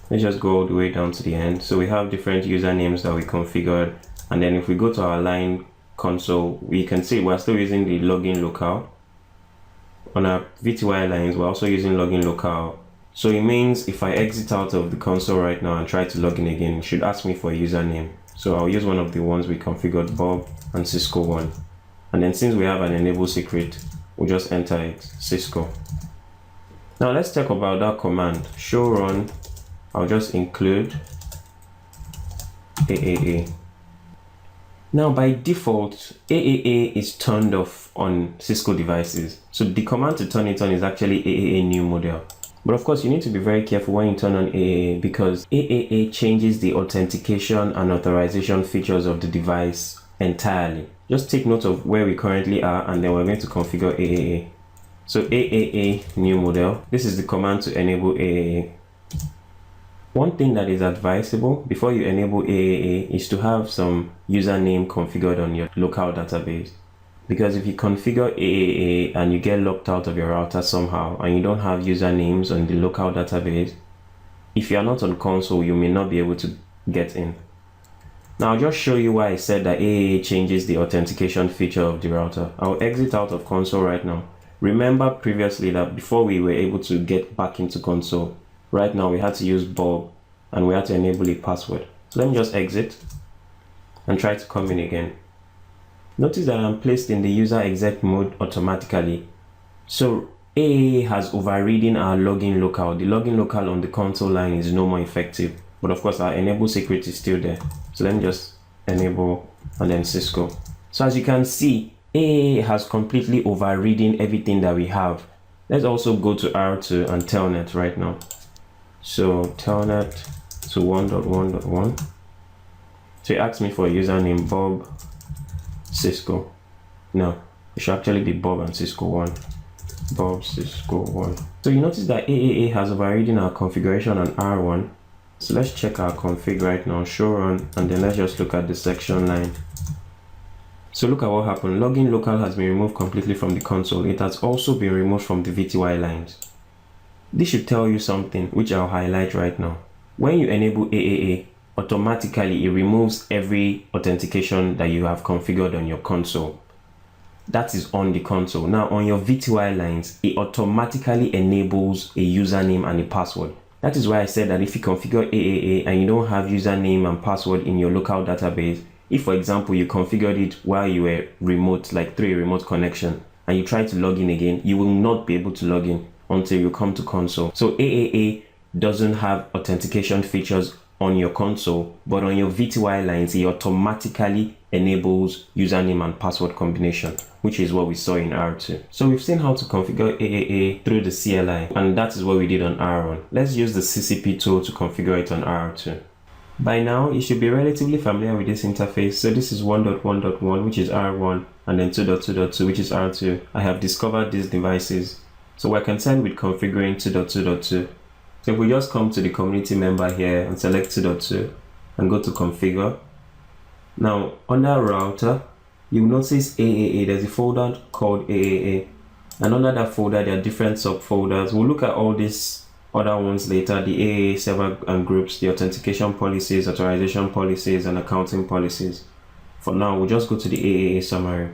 Let's just go all the way down to the end. So we have different usernames that we configured, and then if we go to our line console, we can see we're still using the login locale. On our VTY lines, we're also using login locale. So it means if I exit out of the console right now and try to log in again, it should ask me for a username. So I'll use one of the ones we configured, Bob and Cisco 1. And then since we have an enable secret, we'll just enter it, Cisco. Now let's talk about that command, show run. I'll just include AAA. Now by default, AAA is turned off on Cisco devices. So the command to turn it on is actually AAA new model. But of course, you need to be very careful when you turn on AAA, because AAA changes the authentication and authorization features of the device entirely. Just take note of where we currently are, and then we're going to configure AAA. So AAA new model, this is the command to enable AAA. One thing that is advisable before you enable AAA is to have some username configured on your local database. Because if you configure AAA and you get locked out of your router somehow and you don't have usernames on the local database, if you are not on console, you may not be able to get in. Now I'll just show you why I said that AAA changes the authentication feature of the router. I'll exit out of console right now. Remember previously that before we were able to get back into console, right now we had to use Bob and we had to enable a password. So let me just exit and try to come in again. Notice that I'm placed in the user exec mode automatically. So AAA has overridden our login locale. The login locale on the console line is no more effective. But of course our enable secret is still there. So let me just enable and then Cisco. So as you can see, AAA has completely overridden everything that we have. Let's also go to R2 and telnet right now. So telnet to 1.1.1. So it asks me for a username, Bob Cisco. No, it should actually be Bob and Cisco 1. Bob Cisco 1. So you notice that AAA has overridden our configuration on R1. So let's check our config right now, show run, and then let's just look at the section line. So look at what happened. Login local has been removed completely from the console. It has also been removed from the VTY lines. This should tell you something, which I'll highlight right now. When you enable AAA, automatically it removes every authentication that you have configured on your console. That is on the console. Now on your VTY lines, it automatically enables a username and a password. That is why I said that if you configure AAA and you don't have username and password in your local database, if for example you configured it while you were remote, like through a remote connection, and you try to log in again, you will not be able to log in until you come to console. So AAA doesn't have authentication features on your console, but on your VTY lines, it automatically enables username and password combination, which is what we saw in R2. So we've seen how to configure AAA through the CLI, and that is what we did on R1. Let's use the CCP tool to configure it on R2. By now, you should be relatively familiar with this interface. So this is 1.1.1, which is R1, and then 2.2.2, which is R2. I have discovered these devices. So we're concerned with configuring 2.2.2. So if we just come to the community member here and select 2.2 and go to configure. Now under router, you'll notice AAA, there's a folder called AAA. And under that folder, there are different subfolders. We'll look at all these other ones later, the AAA server and groups, the authentication policies, authorization policies, and accounting policies. For now, we'll just go to the AAA summary.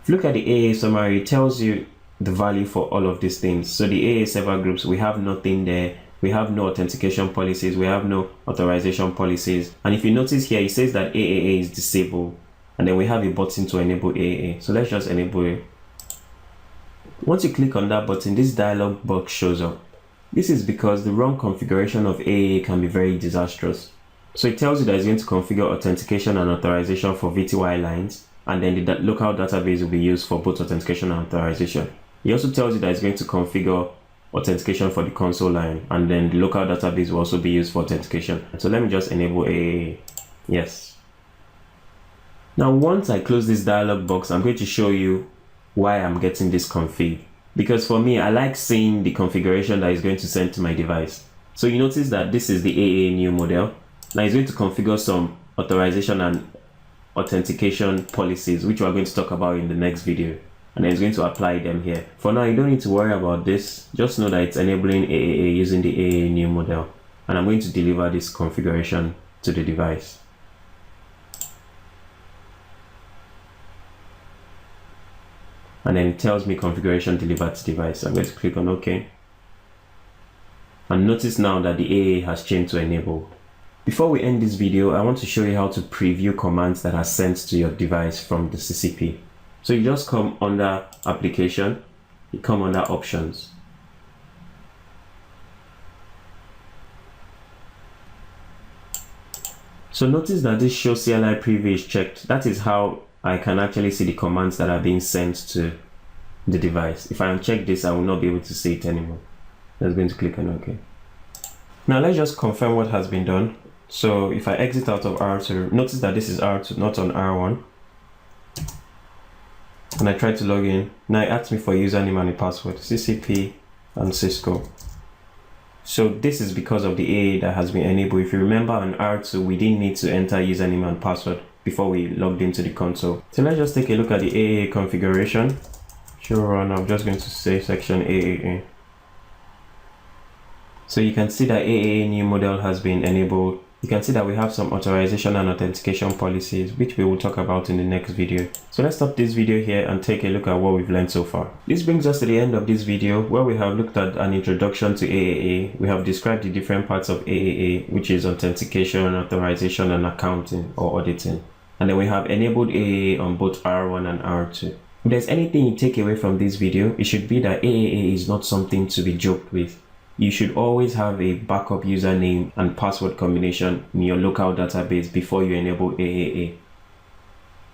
If you look at the AAA summary, it tells you the value for all of these things. So the AA server groups, we have nothing there. We have no authentication policies. We have no authorization policies. And if you notice here, it says that AAA is disabled. And then we have a button to enable AAA. So let's just enable it. Once you click on that button, this dialog box shows up. This is because the wrong configuration of AAA can be very disastrous. So it tells you that it's going to configure authentication and authorization for VTY lines. And then the local database will be used for both authentication and authorization. It also tells you that it's going to configure authentication for the console line, and then the local database will also be used for authentication. So let me just enable AAA. Yes. Now once I close this dialog box, I'm going to show you why I'm getting this config. Because for me, I like seeing the configuration that is going to send to my device. So you notice that this is the AAA new model. Now it's going to configure some authorization and authentication policies, which we're going to talk about in the next video. And then it's going to apply them here. For now, you don't need to worry about this. Just know that it's enabling AAA using the AAA new model. And I'm going to deliver this configuration to the device. and then it tells me configuration delivered to device. I'm going to click on OK. And notice now that the AA has changed to enable. Before we end this video, I want to show you how to preview commands that are sent to your device from the CCP. So you just come under Application, you come under Options. So notice that this Show CLI Preview is checked. That is how I can actually see the commands that are being sent to the device. If I uncheck this, I will not be able to see it anymore. I'm going to click on OK. Now let's just confirm what has been done. So if I exit out of R2, notice that this is R2, not on R1. And I try to log in. Now it asks me for username and a password, CCP and Cisco. So this is because of the AA that has been enabled. If you remember on R2, we didn't need to enter username and password before we logged into the console. So let's just take a look at the AA configuration. Sure, and I'm just going to say section AAA. So you can see that AA new model has been enabled. You can see that we have some authorization and authentication policies, which we will talk about in the next video. So let's stop this video here and take a look at what we've learned so far. This brings us to the end of this video, where we have looked at an introduction to AAA. We have described the different parts of AAA, which is authentication, authorization, and accounting or auditing. And then we have enabled AAA on both R1 and R2. If there's anything you take away from this video, it should be that AAA is not something to be joked with. You should always have a backup username and password combination in your local database before you enable AAA.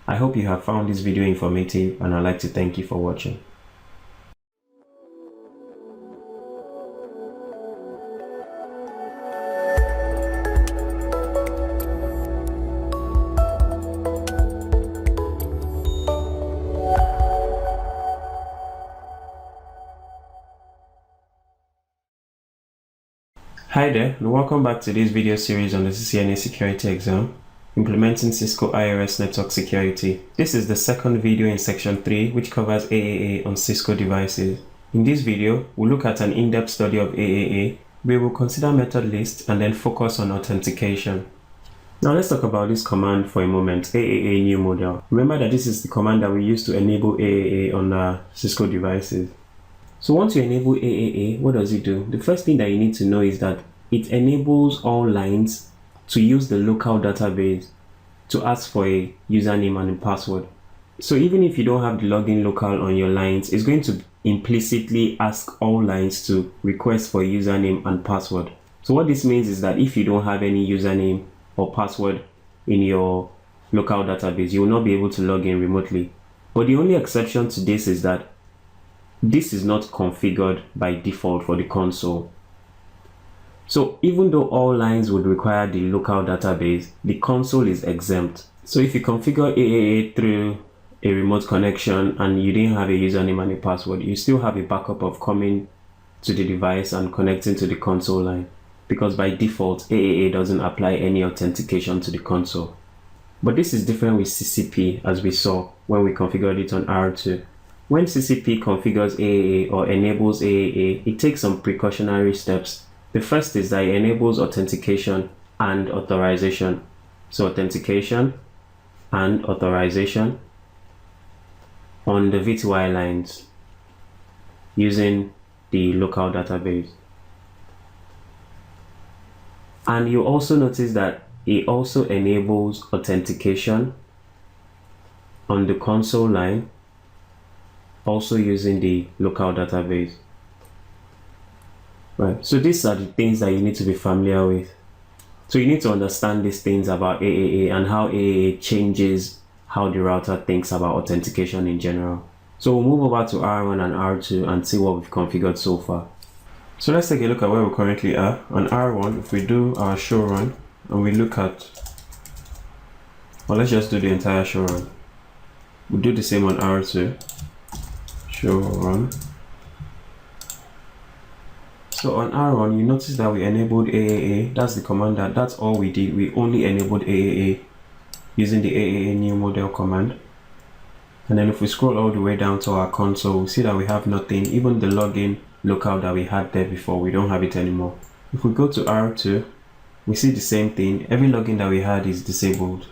I hope you have found this video informative, and I'd like to thank you for watching. Hi there, and welcome back to this video series on the CCNA security exam, implementing Cisco IRS network security. This is the second video in section 3, which covers AAA on Cisco devices. In this video, we'll look at an in-depth study of AAA. We will consider method lists and then focus on authentication. Now let's talk about this command for a moment, AAA new model. Remember that this is the command that we use to enable AAA on our Cisco devices. So once you enable AAA, what does it do? The first thing that you need to know is that it enables all lines to use the local database to ask for a username and a password. So even if you don't have the login local on your lines, it's going to implicitly ask all lines to request for a username and password. So what this means is that if you don't have any username or password in your local database, you will not be able to log in remotely. But the only exception to this is that this is not configured by default for the console. So even though all lines would require the local database, the console is exempt. So if you configure AAA through a remote connection and you didn't have a username and a password, you still have a backup of coming to the device and connecting to the console line, because by default AAA doesn't apply any authentication to the console. But this is different with CCP, as we saw when we configured it on R2. When CCP configures AAA or enables AAA, it takes some precautionary steps. The first is that it enables authentication and authorization. So authentication and authorization on the VTY lines using the local database. And you also notice that it also enables authentication on the console line, also using the local database. Right, so these are the things that you need to be familiar with. So you need to understand these things about AAA and how AAA changes how the router thinks about authentication in general. So we'll move over to R1 and R2 and see what we've configured so far. So let's take a look at where we currently are. On R1, if we do our show run and we look at, well, let's just do the entire show run. We'll do the same on R2. Show run. So on R1, you notice that we enabled AAA. That's the command. That's all we did. We only enabled AAA using the AAA new model command. And then if we scroll all the way down to our console, we see that we have nothing. Even the login local that we had there before, we don't have it anymore. If we go to R2, we see the same thing. Every login that we had is disabled.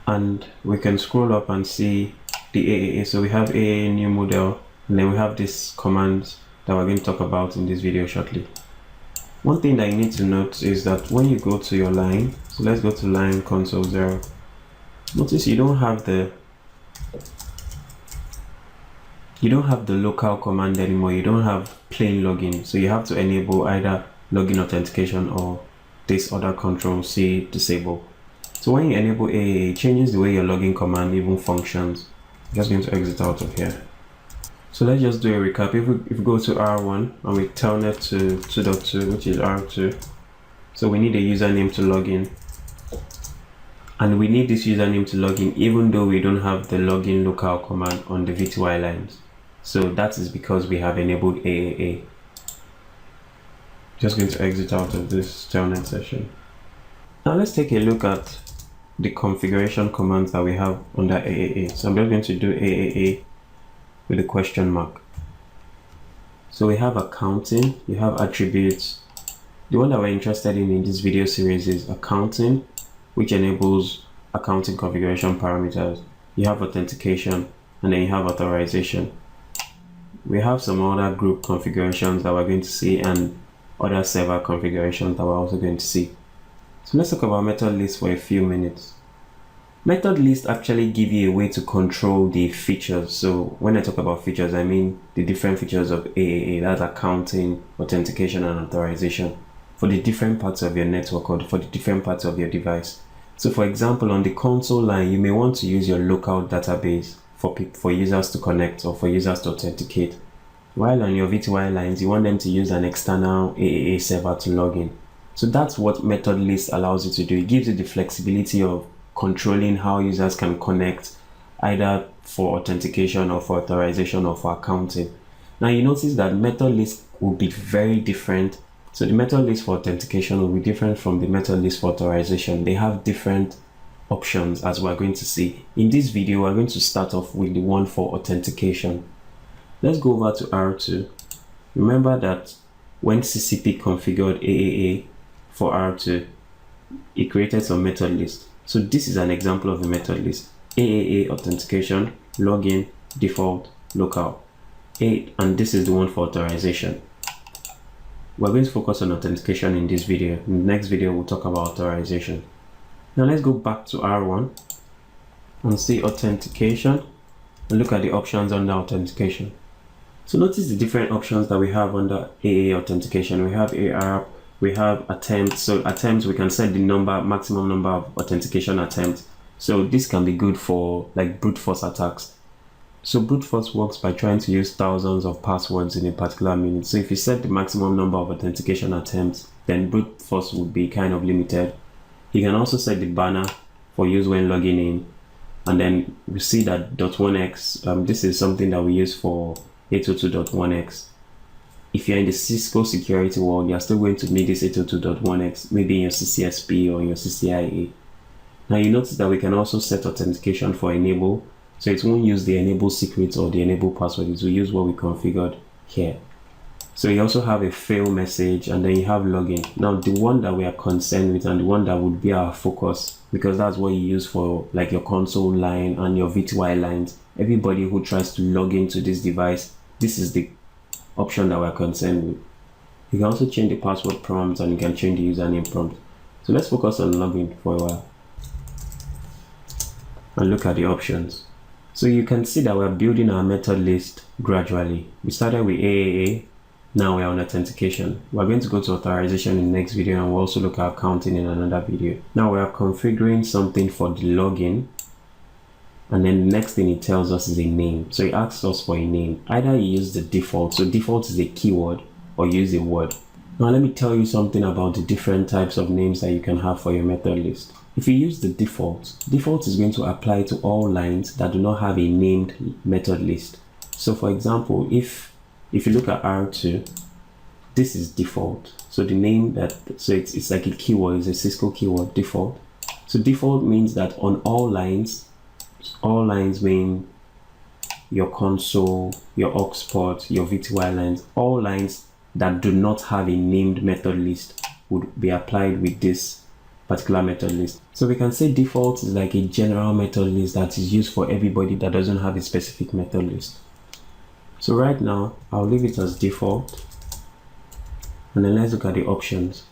And we can scroll up and see the AAA. So we have AAA new model, and then we have this commands that we're going to talk about in this video shortly. One thing that you need to note is that when you go to your line, so let's go to line console 0, notice you don't have the local command anymore. You don't have plain login, so you have to enable either login authentication or this other control C disable. So when you enable AAA, it changes the way your login command even functions. I'm just going to exit out of here. So let's just do a recap. If we go to R1 and we telnet to 2.2, which is R2, so we need a username to log in. And we need this username to log in even though we don't have the login local command on the VTY lines. So that is because we have enabled AAA. Just going to exit out of this telnet session. Now let's take a look at the configuration commands that we have under AAA. So I'm just going to do AAA with a question mark. So we have accounting, you have attributes. The one that we're interested in this video series is accounting, which enables accounting configuration parameters. You have authentication, and then you have authorization. We have some other group configurations that we're going to see and other server configurations that we're also going to see. So let's talk about method lists for a few minutes. Method lists actually give you a way to control the features. So when I talk about features, I mean the different features of AAA, that's accounting, authentication, and authorization for the different parts of your network or for the different parts of your device. So for example, on the console line, you may want to use your local database for users to connect or for users to authenticate. While on your VTY lines, you want them to use an external AAA server to log in. So that's what method list allows you to do. It gives you the flexibility of controlling how users can connect either for authentication or for authorization or for accounting. Now you notice that method list will be very different. So the method list for authentication will be different from the method list for authorization. They have different options, as we're going to see. In this video, we're going to start off with the one for authentication. Let's go over to R2. Remember that when CCP configured AAA for R2, it created some method list. So this is an example of a method list. AAA authentication, login, default, local. And this is the one for authorization. We're going to focus on authentication in this video. In the next video, we'll talk about authorization. Now let's go back to R1 and see authentication and look at the options under authentication. So notice the different options that we have under AAA authentication. We have ARP, we have attempts. So attempts, we can set the maximum number of authentication attempts. So this can be good for like brute force attacks. So brute force works by trying to use thousands of passwords in a particular minute. So if you set the maximum number of authentication attempts, then brute force would be kind of limited. You can also set the banner for use when logging in. And then we see that .1x, this is something that we use for 802.1x. If you're in the Cisco security world, you're still going to need this 802.1x, maybe in your CCSP or in your CCIA. Now you notice that we can also set authentication for enable. So it won't use the enable secret or the enable password. It will use what we configured here. So you also have a fail message, and then you have login. Now the one that we are concerned with and the one that would be our focus, because that's what you use for like your console line and your VTY lines. Everybody who tries to log into this device, this is the option that we're concerned with. You can also change the password prompt and you can change the username prompt. So let's focus on login for a while and look at the options. So you can see that we're building our method list gradually. We started with AAA, now we're on authentication. We're going to go to authorization in the next video, and we'll also look at accounting in another video. Now we are configuring something for the login, and then the next thing it tells us is a name. So it asks us for a name. Either you use the default, so default is a keyword, or use a word. Now let me tell you something about the different types of names that you can have for your method list. If you use the default is going to apply to all lines that do not have a named method list. So for example, if you look at R2, this is default. So the name it's like a keyword, it's a Cisco keyword, default. So default means that on all lines mean your console, your aux port, your VTY lines, all lines that do not have a named method list would be applied with this particular method list. So we can say default is like a general method list that is used for everybody that doesn't have a specific method list. So right now, I'll leave it as default. And then let's look at the options.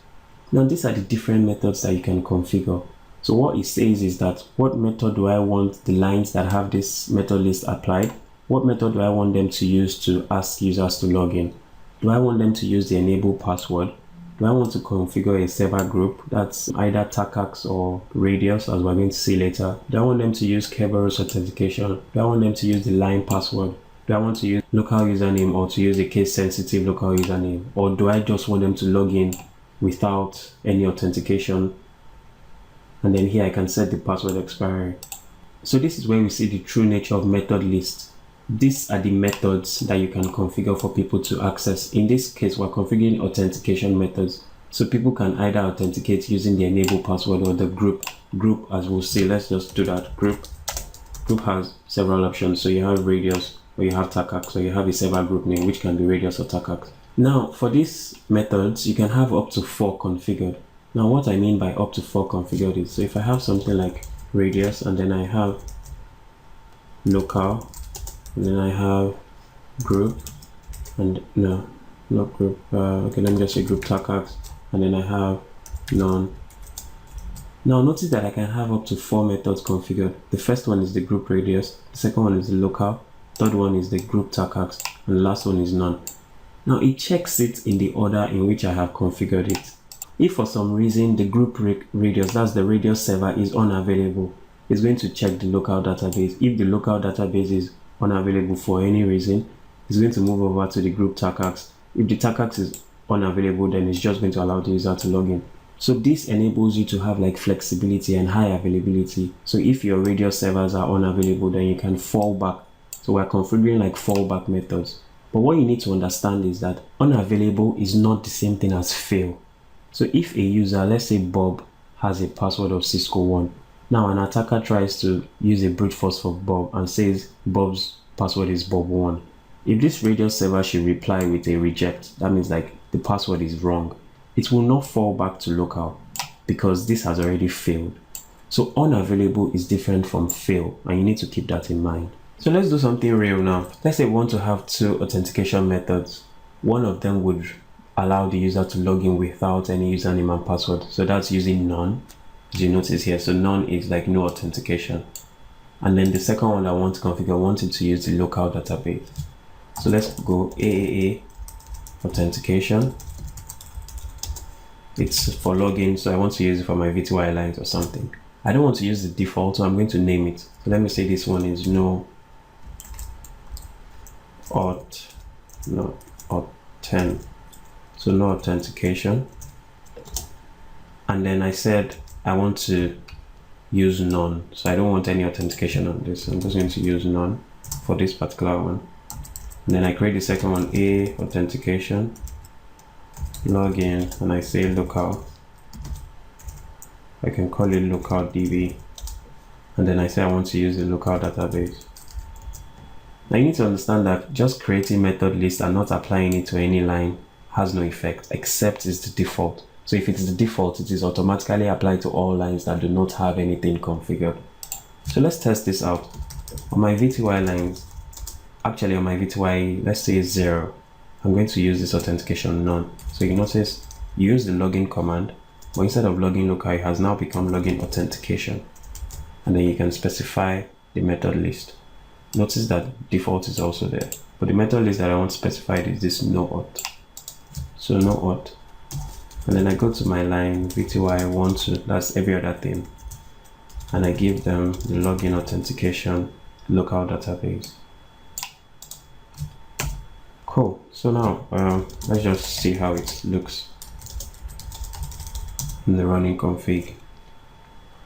Now these are the different methods that you can configure. So what it says is that what method do I want the lines that have this method list applied? What method do I want them to use to ask users to log in? Do I want them to use the enable password? Do I want to configure a server group that's either TACACS or Radius, as we're going to see later? Do I want them to use Kerberos authentication? Do I want them to use the line password? Do I want to use local username or to use a case sensitive local username? Or do I just want them to log in without any authentication? And then here I can set the password expiry. So this is where we see the true nature of method lists. These are the methods that you can configure for people to access. In this case, we're configuring authentication methods. So people can either authenticate using the enable password or the group. Group, as we'll see, let's just do that. Group has several options. So you have Radius, or you have TACACS, so you have a server group name, which can be Radius or TACACS. Now, for these methods, you can have up to 4 configured. Now, what I mean by up to 4 configured is, so if I have something like Radius, and then I have local, and then I have group, and no, not group, okay, let me just say group TACACS, and then I have none. Now notice that I can have up to 4 methods configured. The first one is the group Radius, the second one is the local, third one is the group TACACS, and the last one is none. Now it checks it in the order in which I have configured it. If for some reason the group Radius, that's the Radius server, is unavailable, it's going to check the local database. If the local database is unavailable for any reason, it's going to move over to the group TACACS. If the TACACS is unavailable, then it's just going to allow the user to log in. So this enables you to have like flexibility and high availability. So if your Radius servers are unavailable, then you can fall back. So we're configuring like fallback methods. But what you need to understand is that unavailable is not the same thing as fail. So if a user, let's say Bob, has a password of Cisco 1, now an attacker tries to use a brute force for Bob and says Bob's password is Bob 1. If this Radius server should reply with a reject, that means like the password is wrong, it will not fall back to local because this has already failed. So unavailable is different from fail, and you need to keep that in mind. So let's do something real now. Let's say we want to have 2 authentication methods. One of them would allow the user to log in without any username and password. So that's using none, as you notice here. So none is like no authentication. And then the second one I want to configure, I want it to use the local database. So let's go AAA authentication. It's for login, so I want to use it for my VTY lines or something. I don't want to use the default, so I'm going to name it. So let me say this one is no auth 10. So no authentication. And then I said I want to use none. So I don't want any authentication on this. I'm just going to use none for this particular one. And then I create the second one, A authentication, login, and I say local. I can call it local DB. And then I say I want to use the local database. Now you need to understand that just creating method lists and not applying it to any line has no effect, except it's the default. So if it's the default, it is automatically applied to all lines that do not have anything configured. So let's test this out. On my VTY lines, actually on my VTY, let's say 0, I'm going to use this authentication none. So you notice you use the login command, but instead of login local, it has now become login authentication. And then you can specify the method list. Notice that default is also there, but the method list that I want specified is this no auth. So no auth, and then I go to my line VTY 1 2, that's every other thing, and I give them the login authentication local database. Cool. So now let's just see how it looks in the running config.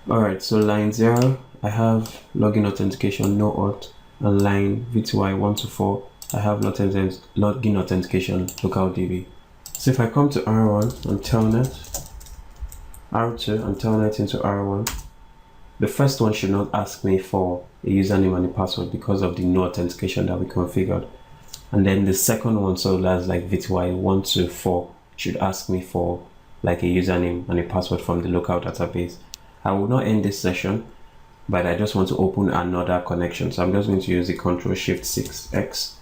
Alright, so line 0, I have login authentication no auth, and line VTY 1 to 4, I have login authentication local DB. So if I come to R1 and telnet, R2 and telnet into R1, the first one should not ask me for a username and a password because of the no authentication that we configured. And then the second one, so that's like VTY 1 to 4, should ask me for like a username and a password from the local database. I will not end this session, but I just want to open another connection. So I'm just going to use the Ctrl+Shift+6X.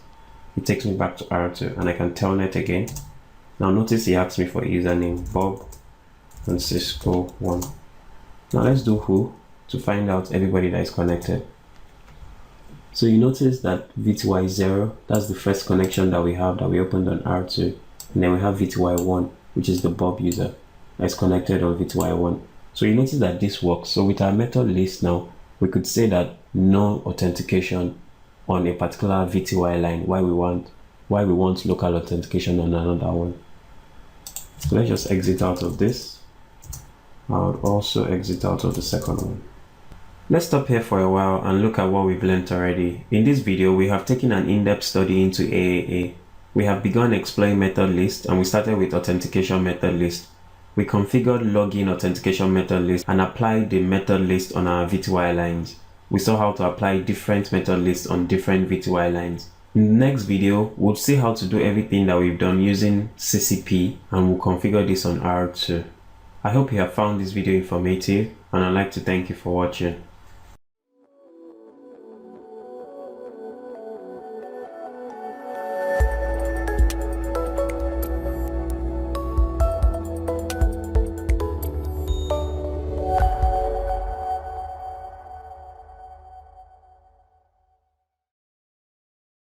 It takes me back to R2 and I can telnet again. Now notice he asks me for a username, Bob and Cisco 1. Now let's do who to find out everybody that is connected. So you notice that VTY0, that's the first connection that we have that we opened on R2. And then we have VTY1, which is the Bob user that's connected on VTY1. So you notice that this works. So with our method list now, we could say that no authentication on a particular VTY line, why we want local authentication on another one. So let's just exit out of this. I would also exit out of the second one. Let's stop here for a while and look at what we've learned already. In this video, we have taken an in-depth study into AAA. We have begun exploring method list and we started with authentication method list. We configured login authentication method list and applied the method list on our VTY lines. We saw how to apply different method lists on different VTY lines. In the next video, we'll see how to do everything that we've done using CCP and we'll configure this on R2. I hope you have found this video informative and I'd like to thank you for watching.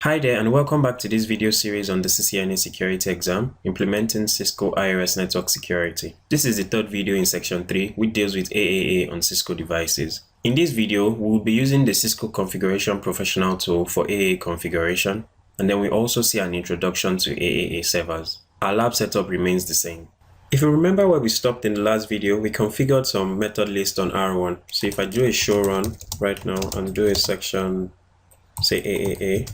Hi there and welcome back to this video series on the CCNA security exam, implementing Cisco IRS network security. This is the third video in section 3 which deals with AAA on Cisco devices. In this video, we will be using the Cisco Configuration Professional tool for AAA configuration, and then we also see an introduction to AAA servers. Our lab setup remains the same. If you remember where we stopped in the last video, we configured some method list on R1. So if I do a show run right now and do a section, say AAA,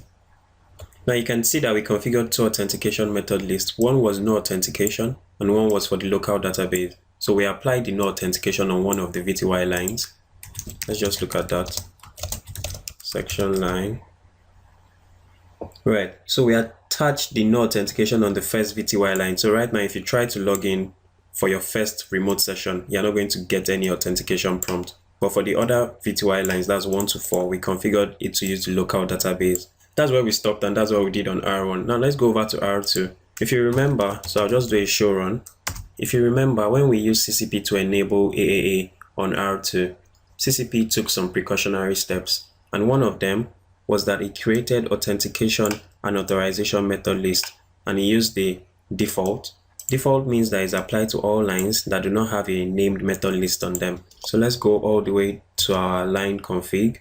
now you can see that we configured two authentication method lists. One was no authentication and one was for the local database. So we applied the no authentication on one of the VTY lines. Let's just look at that. Section line. Right, so we attached the no authentication on the first VTY line. So right now, if you try to log in for your first remote session, you're not going to get any authentication prompt. But for the other VTY lines, that's 1 to 4, we configured it to use the local database. That's where we stopped and that's what we did on R1. Now let's go over to R2. If you remember, so I'll just do a show run. If you remember, when we used CCP to enable AAA on R2, CCP took some precautionary steps. And one of them was that it created authentication and authorization method list. And it used the default. Default means that it's applied to all lines that do not have a named method list on them. So let's go all the way to our line config.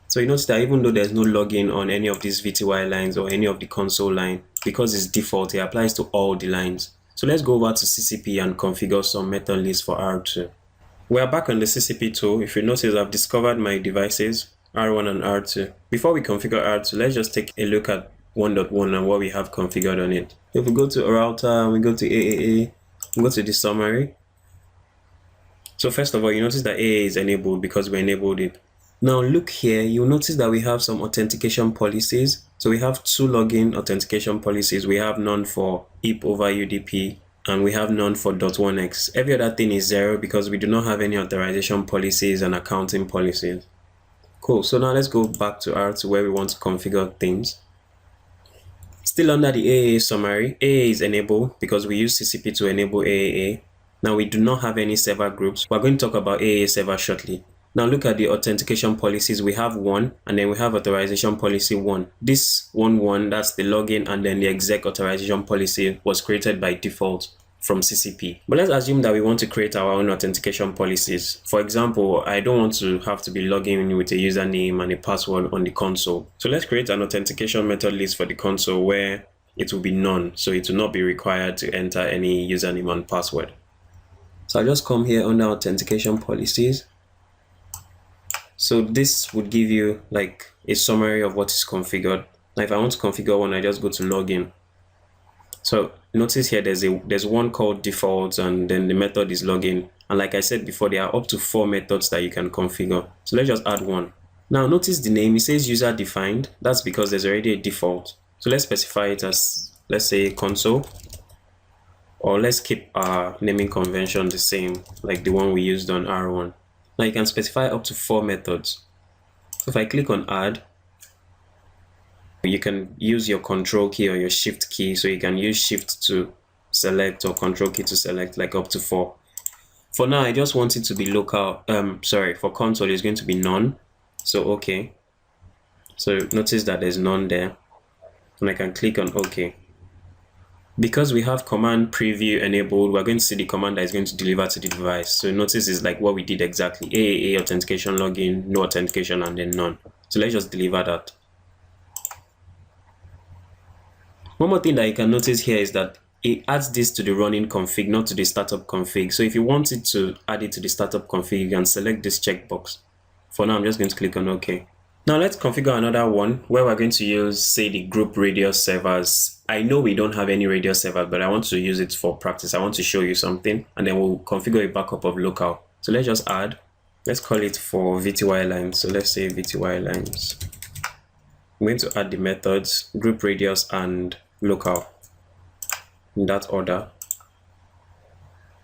So you notice that even though there's no login on any of these VTY lines or any of the console line, because it's default, it applies to all the lines. So let's go over to CCP and configure some method lists for R2. We are back on the CCP tool. If you notice, I've discovered my devices, R1 and R2. Before we configure R2, let's just take a look at 1.1 and what we have configured on it. If we go to a router, we go to AAA, we go to the summary. So first of all, you notice that AA is enabled because we enabled it. Now look here, you'll notice that we have some authentication policies. So we have two login authentication policies. We have none for IP over UDP and we have none for .1x. Every other thing is 0 because we do not have any authorization policies and accounting policies. Cool, so now let's go back to R2 where we want to configure things. Still under the AAA summary, AA is enabled because we use CCP to enable AAA. Now we do not have any server groups. We're going to talk about AAA server shortly. Now look at the authentication policies. We have 1 and then we have authorization policy 1. This 1.1, that's the login, and then the exec authorization policy was created by default from CCP. But let's assume that we want to create our own authentication policies. For example, I don't want to have to be logging in with a username and a password on the console. So let's create an authentication method list for the console where it will be none. So it will not be required to enter any username and password. So I'll just come here under authentication policies. So this would give you like a summary of what is configured. Now if I want to configure one, I just go to login. So notice here there's one called default and then the method is login. And like I said before, there are up to 4 methods that you can configure. So let's just add one. Now notice the name, it says user defined. That's because there's already a default. So let's specify it as, let's say, console. Or let's keep our naming convention the same, like the one we used on R1. Now you can specify up to 4 methods. So if I click on add, you can use your control key or your shift key. So you can use shift to select or control key to select, like up to 4. For now, I just want it to be local. For console, it's going to be none. So okay. So notice that there's none there, and I can click on OK. Because we have command preview enabled, we're going to see the command that is going to deliver to the device. So notice it's like what we did exactly: AAA authentication login, no authentication, and then none. So let's just deliver that. One more thing that you can notice here is that it adds this to the running config, not to the startup config. So if you wanted to add it to the startup config, you can select this checkbox. For now, I'm just going to click on OK. Now let's configure another one where we're going to use, say, the group radius servers. I know we don't have any radius servers, but I want to use it for practice. I want to show you something, and then we'll configure a backup of local. So let's just add, let's call it for VTY lines. So let's say VTY lines. I'm going to add the methods, group radius and local, in that order.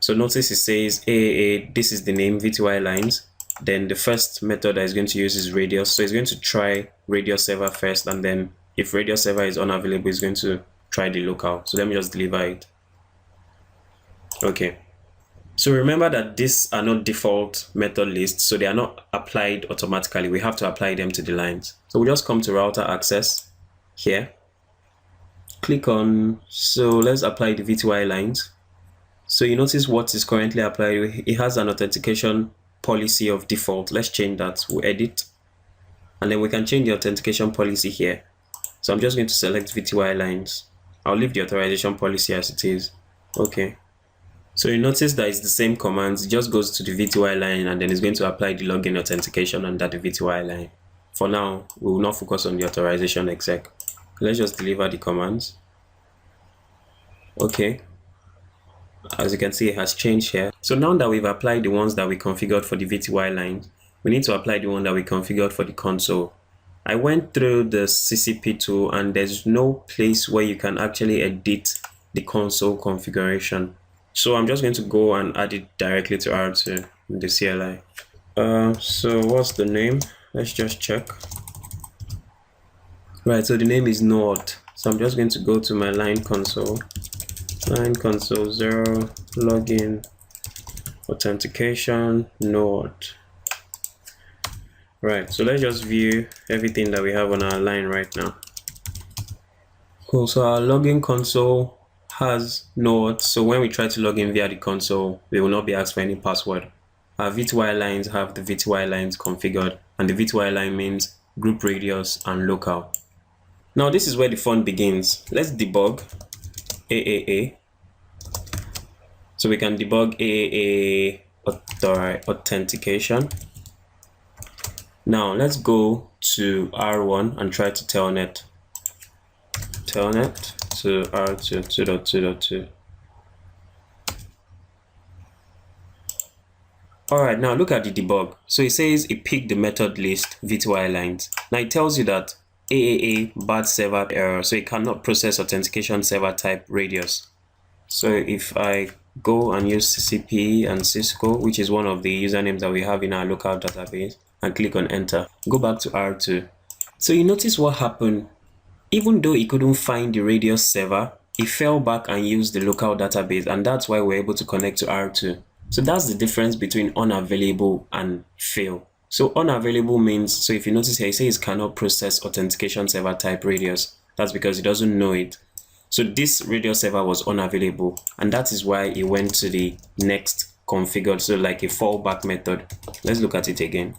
So notice it says AAA, this is the name, VTY lines. Then the first method that is going to use is radius. So it's going to try radius server first, and then if radius server is unavailable, it's going to try the local. So let me just deliver it. Okay. So remember that these are not default method lists, so they are not applied automatically. We have to apply them to the lines. So we just come to router access here. Click on, so let's apply the VTY lines. So you notice what is currently applied. It has an authentication policy of default. Let's change that. We'll edit, and then we can change the authentication policy here. So I'm just going to select VTY lines. I'll leave the authorization policy as it is. Okay. So you notice that it's the same commands. It just goes to the VTY line, and then it's going to apply the login authentication under the VTY line. For now, we will not focus on the authorization exec. Let's just deliver the commands. Okay. As you can see, it has changed here. So now that we've applied the ones that we configured for the VTY lines, we need to apply the one that we configured for the console. I went through the CCP tool, and there's no place where you can actually edit the console configuration. So I'm just going to go and add it directly to R2 in the CLI. So what's the name? Let's just check. Right, so the name is Node. So I'm just going to go to my line console 0 login authentication node. Right, so let's just view everything that we have on our line right now. Cool, so our login console has node, so when we try to log in via the console, we will not be asked for any password. Our VTY lines have the VTY lines configured, and the VTY line means group radius and local. Now this is where the fun begins. Let's debug AAA. So we can debug AAA authentication. Now let's go to R1 and try to telnet to R2 2.2.2. Alright, now look at the debug. So it says it picked the method list VTY lines. Now it tells you that AAA bad server error, so it cannot process authentication server type radius. So if I go and use CCP and Cisco, which is one of the usernames that we have in our local database, and click on enter, go back to R2. So you notice what happened. Even though it couldn't find the radius server, it fell back and used the local database, and that's why we're able to connect to R2. So that's the difference between unavailable and fail. So unavailable means, so if you notice here, it says it cannot process authentication server type radius. That's because it doesn't know it. So this radius server was unavailable, and that is why it went to the next configured, so like a fallback method. Let's look at it again.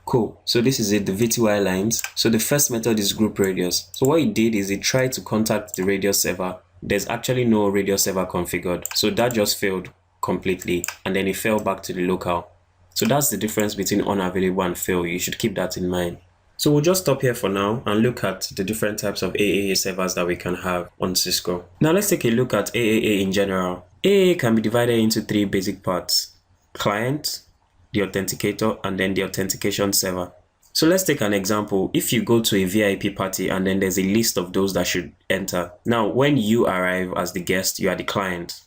Cool, so this is it, the VTY lines. So the first method is group radius. So what it did is it tried to contact the radius server. There's actually no radius server configured, so that just failed completely, and then it fell back to the local. So that's the difference between unavailable and fail. You should keep that in mind. So we'll just stop here for now and look at the different types of AAA servers that we can have on Cisco. Now let's take a look at AAA in general. AAA can be divided into 3 basic parts: client, the authenticator, and then the authentication server. So let's take an example. If you go to a VIP party and then there's a list of those that should enter. Now, when you arrive as the guest, you are the client.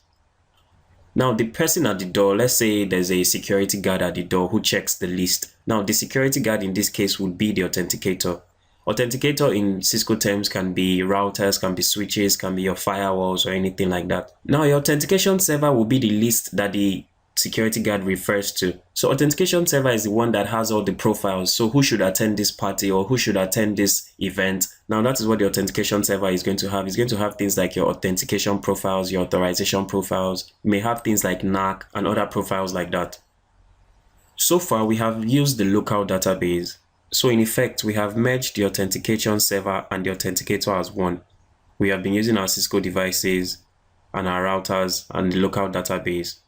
Now, the person at the door, let's say there's a security guard at the door who checks the list. Now, the security guard in this case would be the authenticator. Authenticator in Cisco terms can be routers, can be switches, can be your firewalls or anything like that. Now, your authentication server will be the list that the security guard refers to. So authentication server is the one that has all the profiles. So who should attend this party or who should attend this event? Now that is what the authentication server is going to have. It's going to have things like your authentication profiles, your authorization profiles. You may have things like NAC and other profiles like that. So far, we have used the local database. So in effect, we have merged the authentication server and the authenticator as one. We have been using our Cisco devices and our routers and the local database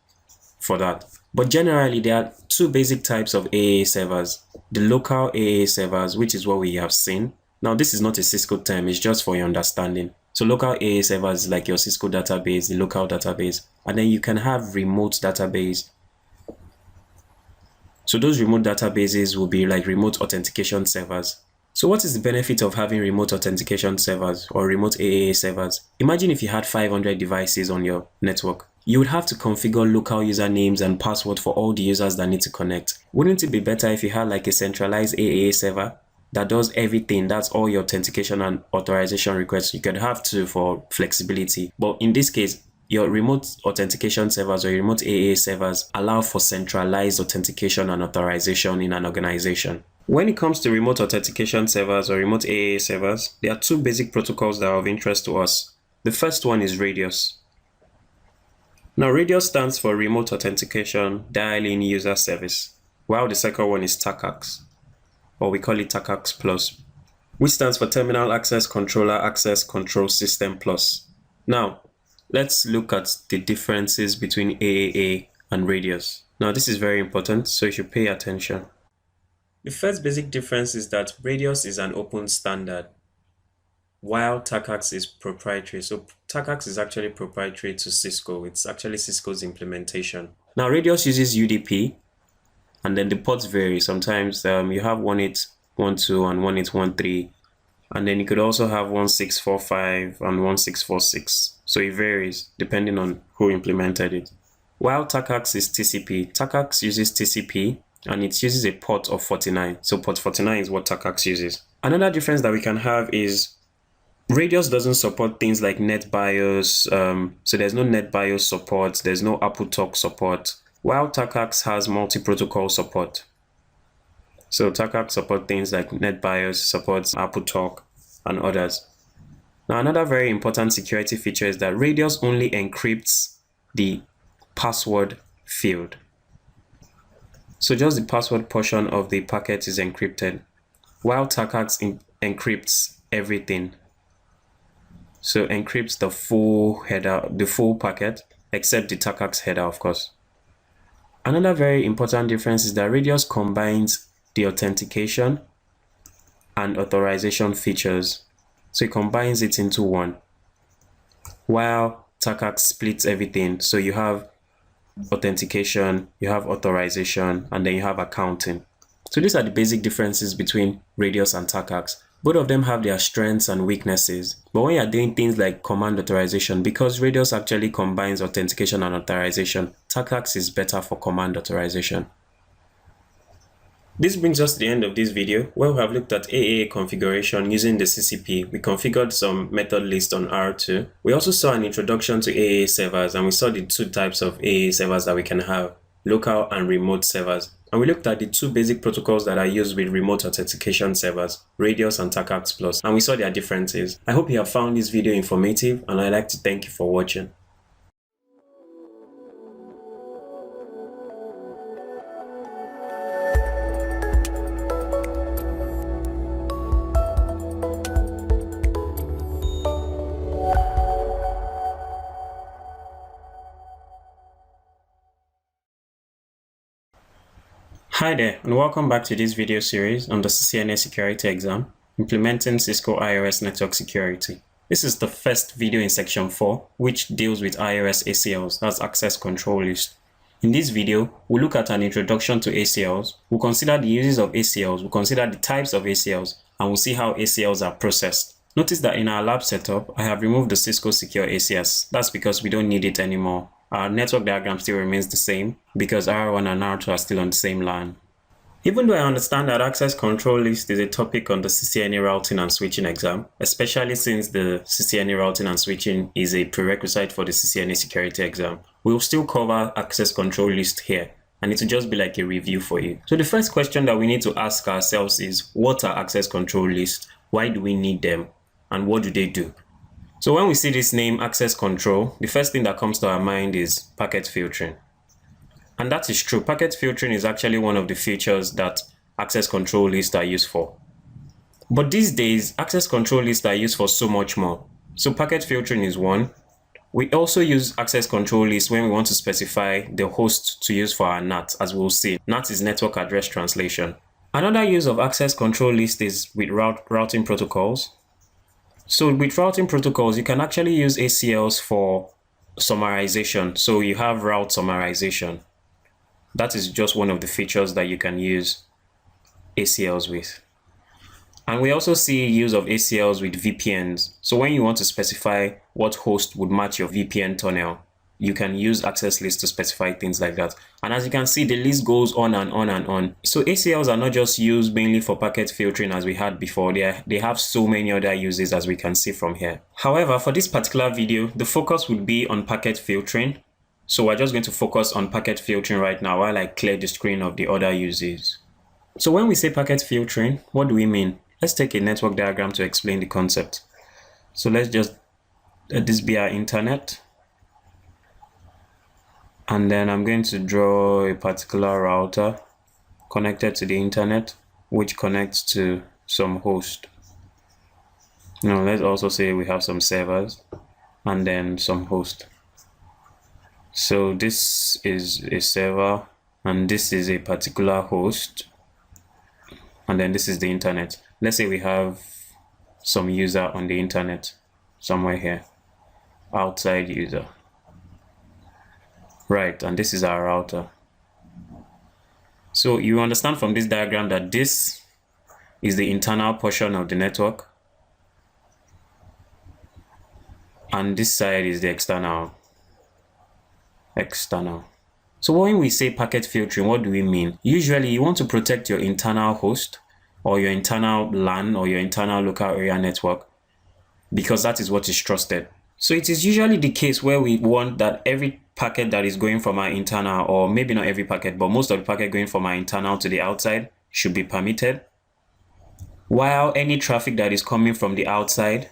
for that. But generally, there are two basic types of AAA servers. The local AAA servers, which is what we have seen. Now, this is not a Cisco term, it's just for your understanding. So local AAA servers is like your Cisco database, the local database. And then you can have remote database. So those remote databases will be like remote authentication servers. So what is the benefit of having remote authentication servers or remote AAA servers? Imagine if you had 500 devices on your network. You would have to configure local usernames and password for all the users that need to connect. Wouldn't it be better if you had like a centralized AAA server that does everything? That's all your authentication and authorization requests. You could have two for flexibility. But in this case, your remote authentication servers or your remote AAA servers allow for centralized authentication and authorization in an organization. When it comes to remote authentication servers or remote AAA servers, there are two basic protocols that are of interest to us. The first one is Radius. Now, Radius stands for Remote Authentication Dial-in User Service, while the second one is TACACS, or we call it TACACS Plus, which stands for Terminal Access Controller Access Control System Plus. Now, let's look at the differences between AAA and Radius. Now, this is very important, so you should pay attention. The first basic difference is that Radius is an open standard, while TACACS is proprietary. So TACACS is actually proprietary to Cisco. It's actually Cisco's implementation. Now, Radius uses UDP, and then the ports vary. Sometimes you have 1812 and 1813, and then you could also have 1645 and 1646. So it varies depending on who implemented it. While TACACS is TCP. TACACS uses TCP, and it uses a port of 49. So port 49 is what TACACS uses. Another difference that we can have is Radius doesn't support things like NetBIOS, so there's no NetBIOS support, there's no AppleTalk support, while TACACS has multi-protocol support. So TACACS supports things like NetBIOS, supports AppleTalk, and others. Now, another very important security feature is that Radius only encrypts the password field. So just the password portion of the packet is encrypted, while TACACS encrypts everything. So encrypts the full header, the full packet, except the TACACS header, of course. Another very important difference is that Radius combines the authentication and authorization features. So it combines it into one, while TACACS splits everything. So you have authentication, you have authorization, and then you have accounting. So these are the basic differences between Radius and TACACS. Both of them have their strengths and weaknesses. But when you're doing things like command authorization, because Radius actually combines authentication and authorization, TACACS is better for command authorization. This brings us to the end of this video, where we have looked at AAA configuration using the CCP. We configured some method list on R2. We also saw an introduction to AAA servers, and we saw the two types of AAA servers that we can have, local and remote servers. And we looked at the two basic protocols that are used with remote authentication servers, Radius and TACACS Plus, and we saw their differences. I hope you have found this video informative, and I'd like to thank you for watching. Hi there, and welcome back to this video series on the CCNA security exam, implementing Cisco IRS network security. This is the first video in section 4, which deals with IRS ACLs, that's access control list. In this video, we'll look at an introduction to ACLs, we'll consider the uses of ACLs, we'll consider the types of ACLs, and we'll see how ACLs are processed. Notice that in our lab setup, I have removed the Cisco Secure ACS. That's because we don't need it anymore. Our network diagram still remains the same because R1 and R2 are still on the same LAN. Even though I understand that access control list is a topic on the CCNA routing and switching exam, especially since the CCNA routing and switching is a prerequisite for the CCNA security exam, we'll still cover access control list here, and it will just be like a review for you. So the first question that we need to ask ourselves is, what are access control lists? Why do we need them? And what do they do? So when we see this name access control, the first thing that comes to our mind is packet filtering. And that is true. Packet filtering is actually one of the features that access control lists are used for. But these days, access control lists are used for so much more. So packet filtering is one. We also use access control lists when we want to specify the host to use for our NAT, as we'll see. NAT is network address translation. Another use of access control list is with routing protocols. So with routing protocols, you can actually use ACLs for summarization. So you have route summarization. That is just one of the features that you can use ACLs with. And we also see use of ACLs with VPNs. So when you want to specify what host would match your VPN tunnel, you can use access lists to specify things like that. And as you can see, the list goes on and on and on. So ACLs are not just used mainly for packet filtering as we had before. They have so many other uses, as we can see from here. However, for this particular video, the focus would be on packet filtering. So we're just going to focus on packet filtering right now while I clear the screen of the other uses. So when we say packet filtering, what do we mean? Let's take a network diagram to explain the concept. So let's just let this be our internet. And then I'm going to draw a particular router connected to the internet, which connects to some host. Now let's also say we have some servers and then some host. So this is a server and this is a particular host, and then this is the internet. Let's say we have some user on the internet somewhere here, outside user. Right, and this is our router. So you understand from this diagram that this is the internal portion of the network, and this side is the external. So when we say packet filtering, what do we mean? Usually you want to protect your internal host or your internal LAN or your internal local area network because that is what is trusted. So it is usually the case where we want that every packet that is going from our internal, or maybe not every packet, but most of the packet going from our internal to the outside should be permitted, while any traffic that is coming from the outside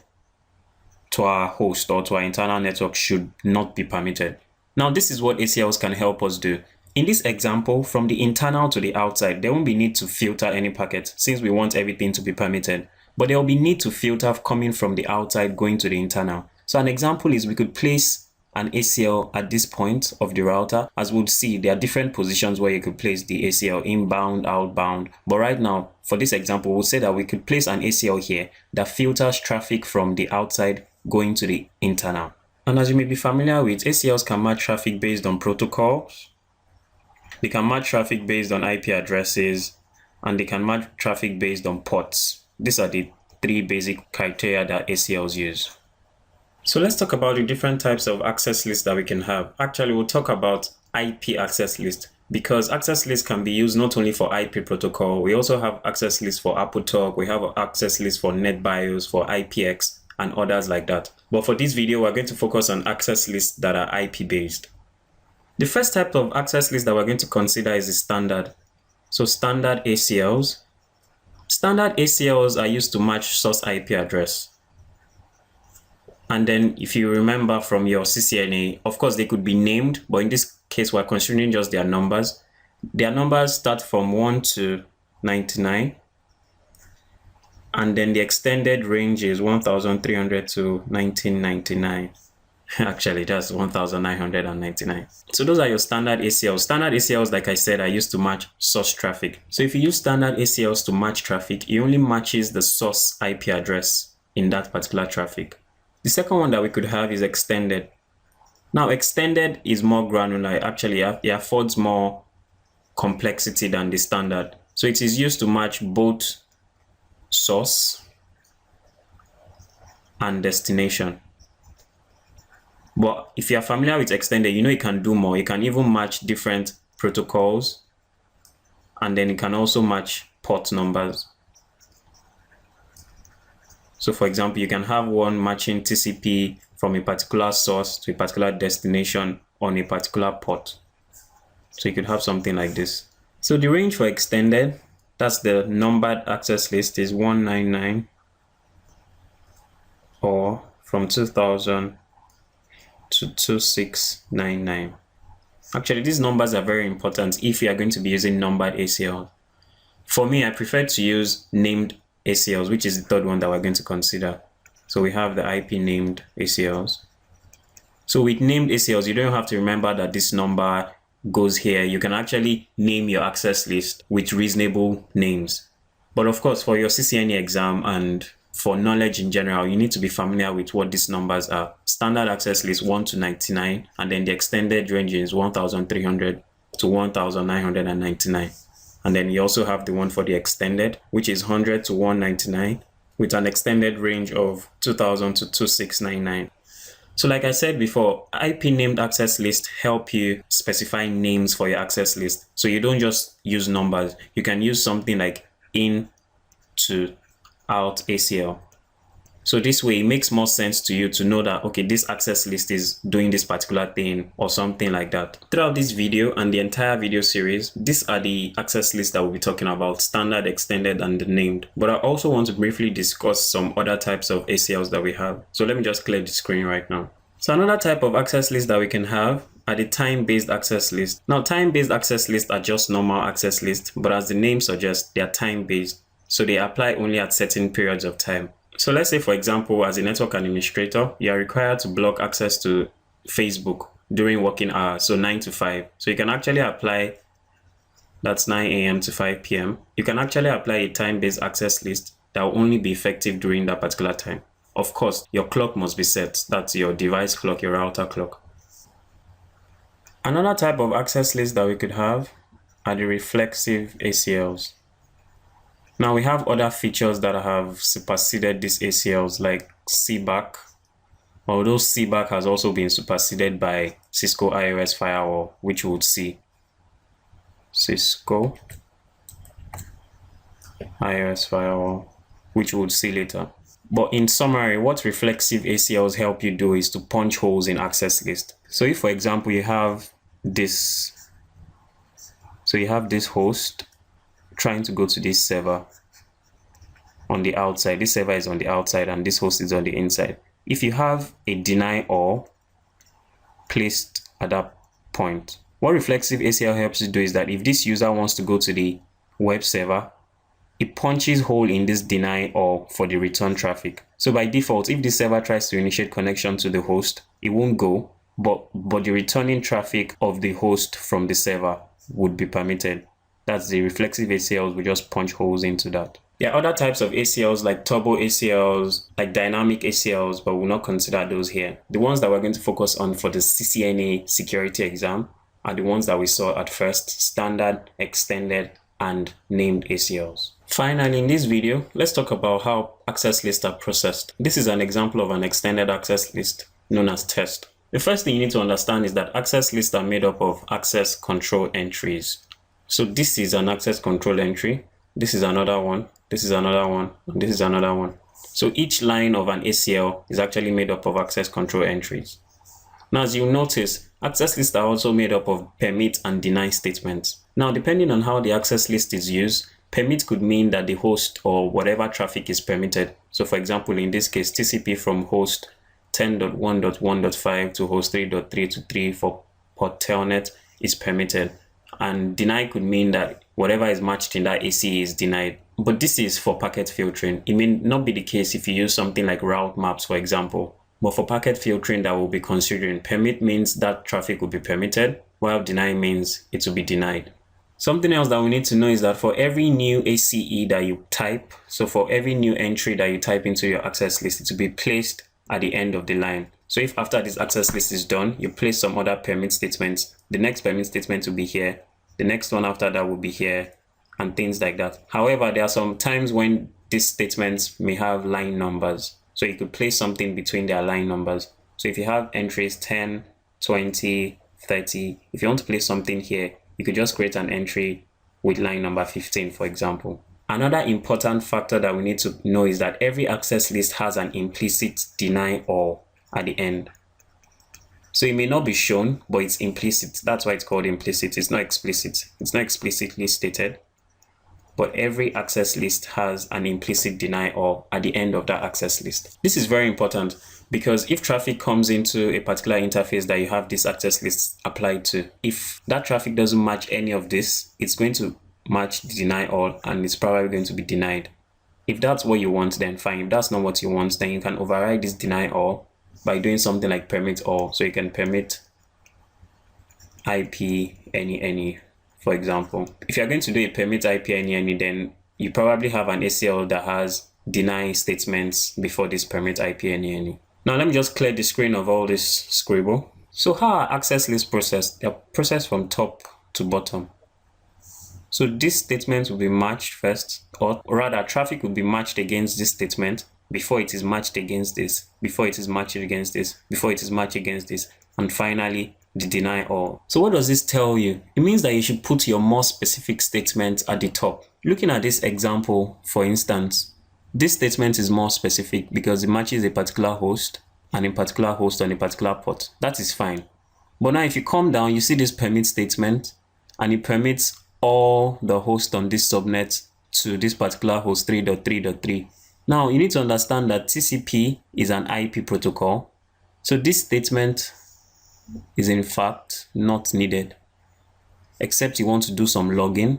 to our host or to our internal network should not be permitted. Now, this is what ACLs can help us do. In this example, from the internal to the outside, there won't be need to filter any packet since we want everything to be permitted, but there will be need to filter coming from the outside going to the internal. So an example is we could place an ACL at this point of the router. As we'll see, there are different positions where you could place the ACL, inbound, outbound. But right now, for this example, we'll say that we could place an ACL here that filters traffic from the outside going to the internal. And as you may be familiar with, ACLs can match traffic based on protocols, they can match traffic based on IP addresses, and they can match traffic based on ports. These are the three basic criteria that ACLs use. So let's talk about the different types of access lists that we can have. Actually, we'll talk about IP access list because access lists can be used not only for IP protocol, we also have access lists for AppleTalk, we have access lists for NetBIOS, for IPX, and others like that. But for this video, we're going to focus on access lists that are IP based. The first type of access list that we're going to consider is the standard. So standard ACLs. Standard ACLs are used to match source IP address. And then if you remember from your CCNA, of course they could be named, but in this case we're considering just their numbers. Their numbers start from 1 to 99. And then the extended range is 1300 to 1999. Actually, that's 1999. So those are your standard ACLs. Standard ACLs, like I said, are used to match source traffic. So if you use standard ACLs to match traffic, it only matches the source IP address in that particular traffic. The second one that we could have is extended. Now, extended is more granular. Actually, it affords more complexity than the standard. So it is used to match both source and destination. But if you are familiar with extended, you know you can do more. You can even match different protocols, and then you can also match port numbers. So for example, you can have one matching TCP from a particular source to a particular destination on a particular port. So you could have something like this. So the range for extended, that's the numbered access list, is 199 or from 2000 to 2699. Actually, these numbers are very important if you are going to be using numbered ACL. For me, I prefer to use named ACLs, which is the third one that we're going to consider. So we have the IP named ACLs. So with named ACLs, you don't have to remember that this number goes here. You can actually name your access list with reasonable names. But of course, for your CCNA exam and for knowledge in general, you need to be familiar with what these numbers are. Standard access list 1 to 99, and then the extended range is 1300 to 1999. And then you also have the one for the extended, which is 100 to 199 with an extended range of 2000 to 2699. So like I said before, IP named access list help you specify names for your access list. So you don't just use numbers. You can use something like in to out ACL. So this way it makes more sense to you to know that, okay, this access list is doing this particular thing or something like that. Throughout this video and the entire video series, these are the access lists that we'll be talking about: standard, extended, and the named. But I also want to briefly discuss some other types of ACLs that we have. So let me just clear the screen right now. So another type of access list that we can have are the time-based access lists. Now, time-based access lists are just normal access lists, but as the name suggests, they are time-based. So they apply only at certain periods of time. So let's say, for example, as a network administrator, you are required to block access to Facebook during working hours, so 9 to 5. So you can actually apply, that's 9 a.m. to 5 p.m. You can actually apply a time-based access list that will only be effective during that particular time. Of course, your clock must be set. That's your device clock, your router clock. Another type of access list that we could have are the reflexive ACLs. Now we have other features that have superseded these ACLs, like CBAC, although CBAC has also been superseded by Cisco iOS Firewall, which we would see. Cisco iOS Firewall, which we would see later. But in summary, what reflexive ACLs help you do is to punch holes in access list. So if, for example, you have this host trying to go to this server on the outside. This server is on the outside and this host is on the inside. If you have a deny all placed at that point, what reflexive ACL helps you do is that if this user wants to go to the web server, it punches hole in this deny all for the return traffic. So by default, if the server tries to initiate connection to the host, it won't go, but the returning traffic of the host from the server would be permitted. That's the reflexive ACLs. We just punch holes into that. There are other types of ACLs like turbo ACLs, like dynamic ACLs, but we'll not consider those here. The ones that we're going to focus on for the CCNA security exam are the ones that we saw at first: standard, extended, and named ACLs. Finally, in this video, let's talk about how access lists are processed. This is an example of an extended access list known as test. The first thing you need to understand is that access lists are made up of access control entries. So this is an access control entry. This is another one. This is another one. And this is another one. So each line of an ACL is actually made up of access control entries. Now, as you'll notice, access lists are also made up of permit and deny statements. Now, depending on how the access list is used, permit could mean that the host or whatever traffic is permitted. So for example, in this case, TCP from host 10.1.1.5 to host 3.3 to 3 for port telnet is permitted. And deny could mean that whatever is matched in that ACE is denied. But this is for packet filtering. It may not be the case if you use something like route maps, for example. But for packet filtering that we'll be considering, permit means that traffic will be permitted, while deny means it will be denied. Something else that we need to know is that for every new ACE that you type, so for every new entry that you type into your access list, it will be placed at the end of the line. So if after this access list is done, you place some other permit statements, the next permit statement will be here, the next one after that will be here, and things like that. However, there are some times when these statements may have line numbers. So you could place something between their line numbers. So if you have entries 10, 20, 30, if you want to place something here, you could just create an entry with line number 15, for example. Another important factor that we need to know is that every access list has an implicit deny all at the end. So it may not be shown, but it's implicit. That's why it's called implicit. It's not explicit. It's not explicitly stated, but every access list has an implicit deny all at the end of that access list. This is very important because if traffic comes into a particular interface that you have this access list applied to, if that traffic doesn't match any of this, it's going to match the deny all and it's probably going to be denied. If that's what you want, then fine. If that's not what you want, then you can override this deny all by doing something like permit all. So you can permit IP any, for example. If you're going to do a permit IP any, then you probably have an ACL that has deny statements before this permit IP any. Now let me just clear the screen of all this scribble. So how are access lists processed? They're processed from top to bottom. So this statement will be matched first, or rather traffic will be matched against this statement before it is matched against this, before it is matched against this, before it is matched against this, and finally the deny all. So what does this tell you? It means that you should put your more specific statement at the top. Looking at this example, for instance, this statement is more specific because it matches a particular host and a particular host on a particular port. That is fine. But now if you come down, you see this permit statement and it permits all the hosts on this subnet to this particular host 3.3.3. Now you need to understand that TCP is an IP protocol. So this statement is in fact not needed, except you want to do some logging,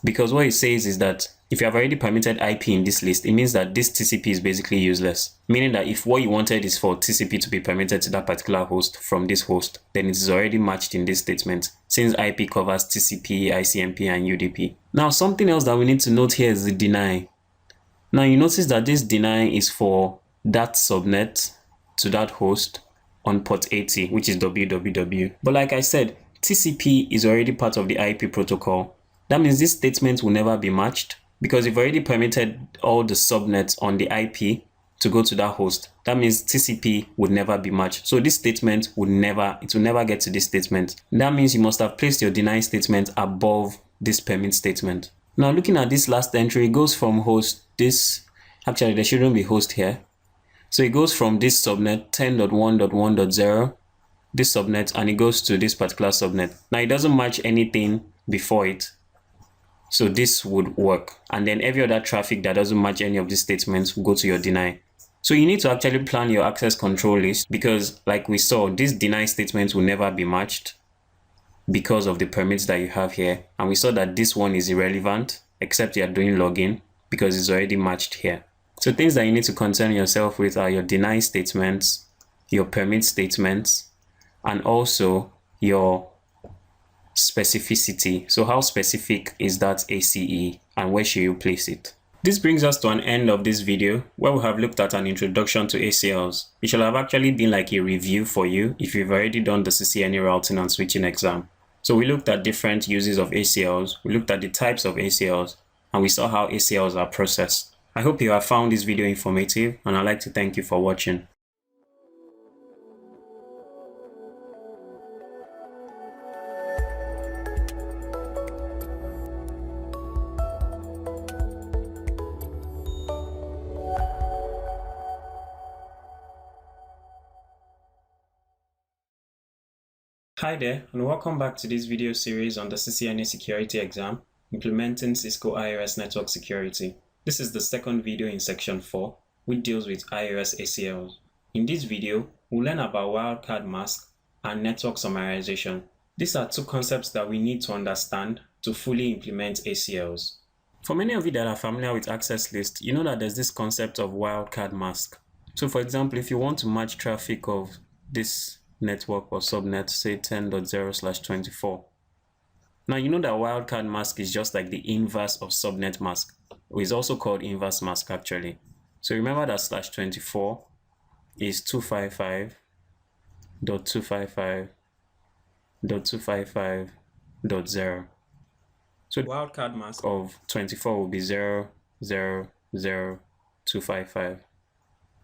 because what it says is that if you have already permitted IP in this list, it means that this TCP is basically useless, meaning that if what you wanted is for TCP to be permitted to that particular host from this host, then it is already matched in this statement, since IP covers TCP, ICMP, and UDP. Now something else that we need to note here is the deny. Now you notice that this deny is for that subnet to that host on port 80, which is www. But like I said, TCP is already part of the IP protocol. That means this statement will never be matched because you've already permitted all the subnets on the IP to go to that host. That means TCP would never be matched. So this statement would never get to this statement. That means you must have placed your deny statement above this permit statement. Now looking at this last entry, it goes from host actually there shouldn't be host here. So it goes from this subnet 10.1.1.0, this subnet, and it goes to this particular subnet. Now it doesn't match anything before it, so this would work. And then every other traffic that doesn't match any of these statements will go to your deny. So you need to actually plan your access control list because, like we saw, these deny statements will never be matched because of the permits that you have here. And we saw that this one is irrelevant except you are doing login because it's already matched here. So things that you need to concern yourself with are your deny statements, your permit statements, and also your specificity. So how specific is that ACE and where should you place it? This brings us to an end of this video where we have looked at an introduction to ACLs. It should have actually been like a review for you if you've already done the CCNA routing and switching exam. So we looked at different uses of ACLs, we looked at the types of ACLs, and we saw how ACLs are processed. I hope you have found this video informative, and I'd like to thank you for watching. Hi there, and welcome back to this video series on the CCNA security exam, implementing Cisco IRS network security. This is the second video in section 4, which deals with IRS ACLs. In this video, we'll learn about wildcard mask and network summarization. These are two concepts that we need to understand to fully implement ACLs. For many of you that are familiar with access list, you know that there's this concept of wildcard mask. So for example, if you want to match traffic of this network or subnet, say 10.0/24. Now you know that wildcard mask is just like the inverse of subnet mask, or is also called inverse mask actually. So remember that /24 is 255.255.255.0. So the wildcard mask of 24 will be 0.0.0.255.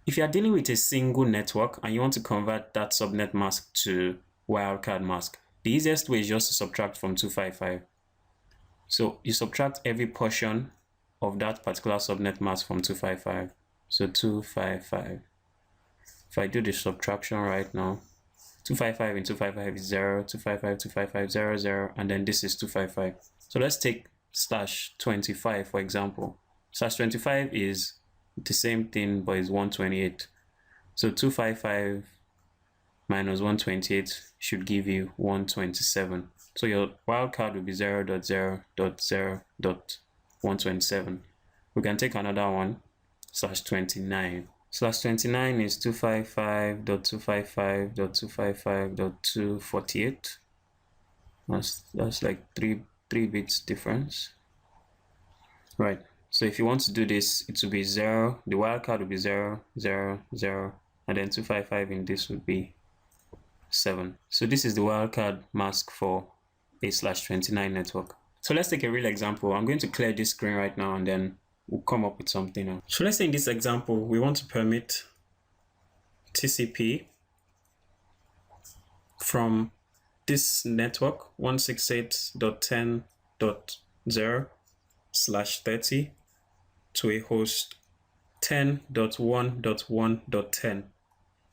If you are dealing with a single network and you want to convert that subnet mask to wildcard mask, the easiest way is just to subtract from 255. So you subtract every portion of that particular subnet mask from 255. So 255. If I do the subtraction right now, 255 into 255 is 0, 255, 255, 0, 0, and then this is 255. So let's take /25 for example. /25 is the same thing, but it's 128. So 255 minus 128 should give you 127. So your wildcard will be 0.0.0.127. We can take another one, /29. /29 is 255.255.255.248. That's like three bits difference. Right. So if you want to do this, it will be 0. The wildcard will be 0, 0, 0, and then 255 in this would be 7. So this is the wildcard mask for a /29 network. So let's take a real example. I'm going to clear this screen right now and then we'll come up with something else. So let's say in this example, we want to permit TCP from this network 168.10.0/30 to a host 10.1.1.10.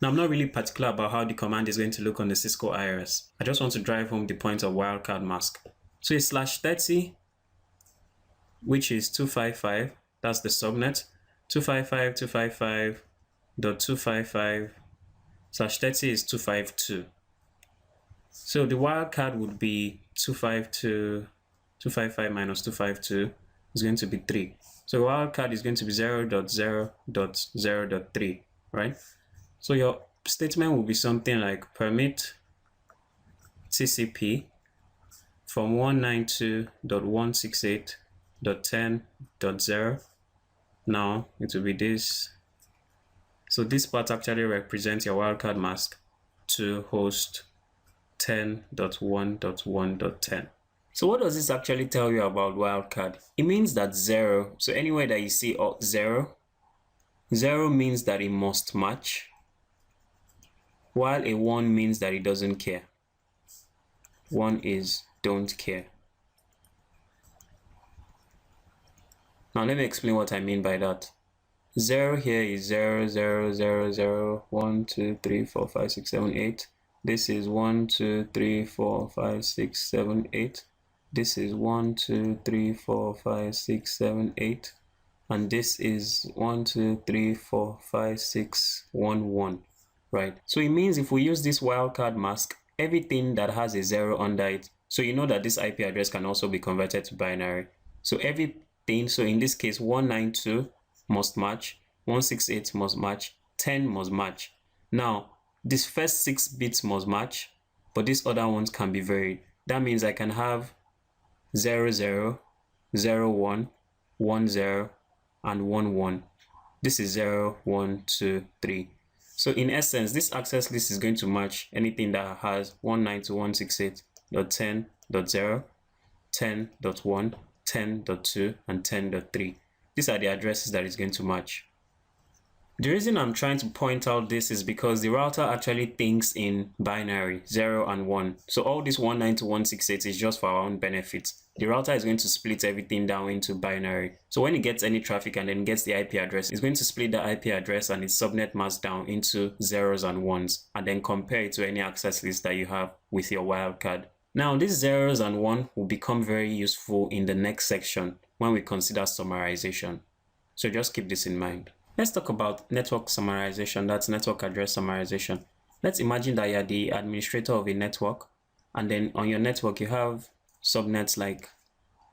Now, I'm not really particular about how the command is going to look on the Cisco IRS. I just want to drive home the point of wildcard mask. So it's /30, which is 255, that's the subnet, 255.255.255 /30 is 252. So the wildcard would be 255 minus 252 is going to be 3. So the wildcard is going to be 0.0.0.3, right? So your statement will be something like permit TCP from 192.168.10.0. Now it will be this. So this part actually represents your wildcard mask to host 10.1.1.10. So what does this actually tell you about wildcard? It means that 0, so anywhere that you see 0, 0 means that it must match, while a 1 means that it doesn't care. 1 is don't care. Now let me explain what I mean by that. 0 here is 0, 0, 0, 0, 1, 2, 3, 4, 5, 6, 7, 8. This is 1, 2, 3, 4, 5, 6, 7, 8. This is 1, 2, 3, 4, 5, 6, 7, 8. And this is 1, 2, 3, 4, 5, 6, 1, 1. Right? So it means if we use this wildcard mask, everything that has a 0 under it, so you know that this IP address can also be converted to binary. So everything, so in this case, 192 must match, 168 must match, 10 must match. Now, this first 6 bits must match, but these other ones can be varied. That means I can have 00, 01, 10, and 11. This is 0, 1, 2, 3. So in essence, this access list is going to match anything that has 192.168.10.0, 10.1, 10.2, and 10.3. These are the addresses that it's going to match. The reason I'm trying to point out this is because the router actually thinks in binary, 0 and 1. So all this 192.168 is just for our own benefit. The router is going to split everything down into binary. So when it gets any traffic and then gets the IP address, it's going to split the IP address and its subnet mask down into zeros and ones, and then compare it to any access list that you have with your wildcard. Now, these zeros and one will become very useful in the next section when we consider summarization. So just keep this in mind. Let's talk about network summarization, that's network address summarization. Let's imagine that you're the administrator of a network, and then on your network you have subnets like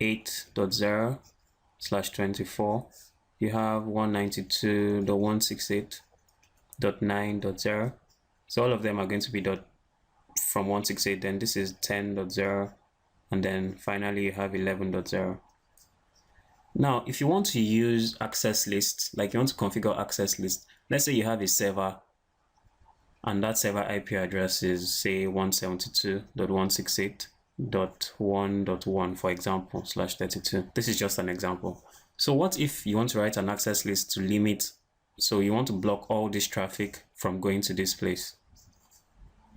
8.0/24. You have 192.168.9.0. So all of them are going to be from 168, then this is 10.0, and then finally you have 11.0. Now, if you want to use access lists, like you want to configure access lists, let's say you have a server and that server IP address is say 172.168.1.1 for example /32. This is just an example. So what if you want to write an access list to limit, so you want to block all this traffic from going to this place?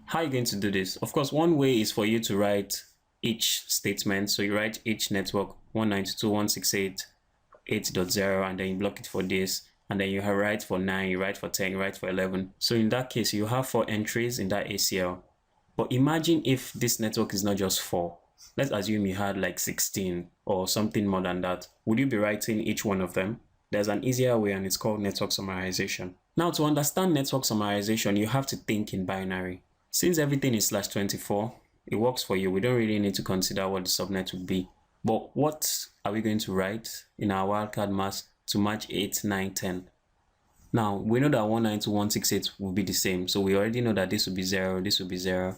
How are you going to do this? Of course, one way is for you to write each statement. So you write each network 192.168.8.0 and then you block it for this, and then you write for 9, you write for 10, you write for 11. So in that case, you have 4 entries in that ACL. But imagine if this network is not just 4. Let's assume you had like 16 or something more than that. Would you be writing each one of them? There's an easier way, and it's called network summarization. Now, to understand network summarization, you have to think in binary. Since everything is /24, it works for you. We don't really need to consider what the subnet would be. But what are we going to write in our wildcard mask to match 8, 9, 10? Now, we know that 192.168 will be the same. So we already know that this will be 0, this will be 0.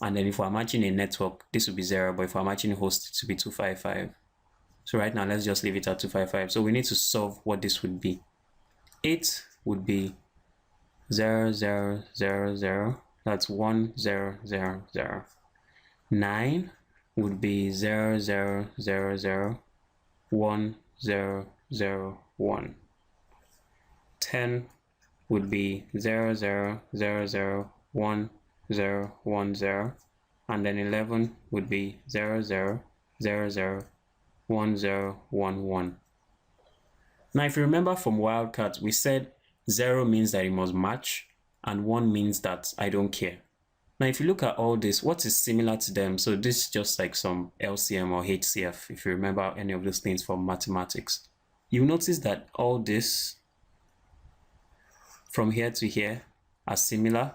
And then if we're matching a network, this will be 0. But if we're matching a host, it will be 255. So right now, let's just leave it at 255. So we need to solve what this would be. 8 would be 0, 0, 0, 0. That's 1, 0, 0, 0. 9 would be 0, 0, 0, 0, 1, 0, 0, 1. 10 would be 0, 0, 0, 0, 1, 0, 1, 0. And then 11 would be 0, 0, 0, 0, 1, 0, 1, 1. Now, if you remember from wildcards, we said 0 means that it must match, and 1 means that I don't care. Now, if you look at all this, what is similar to them? So this is just like some LCM or HCF, if you remember any of those things from mathematics. You'll notice that all this from here to here are similar,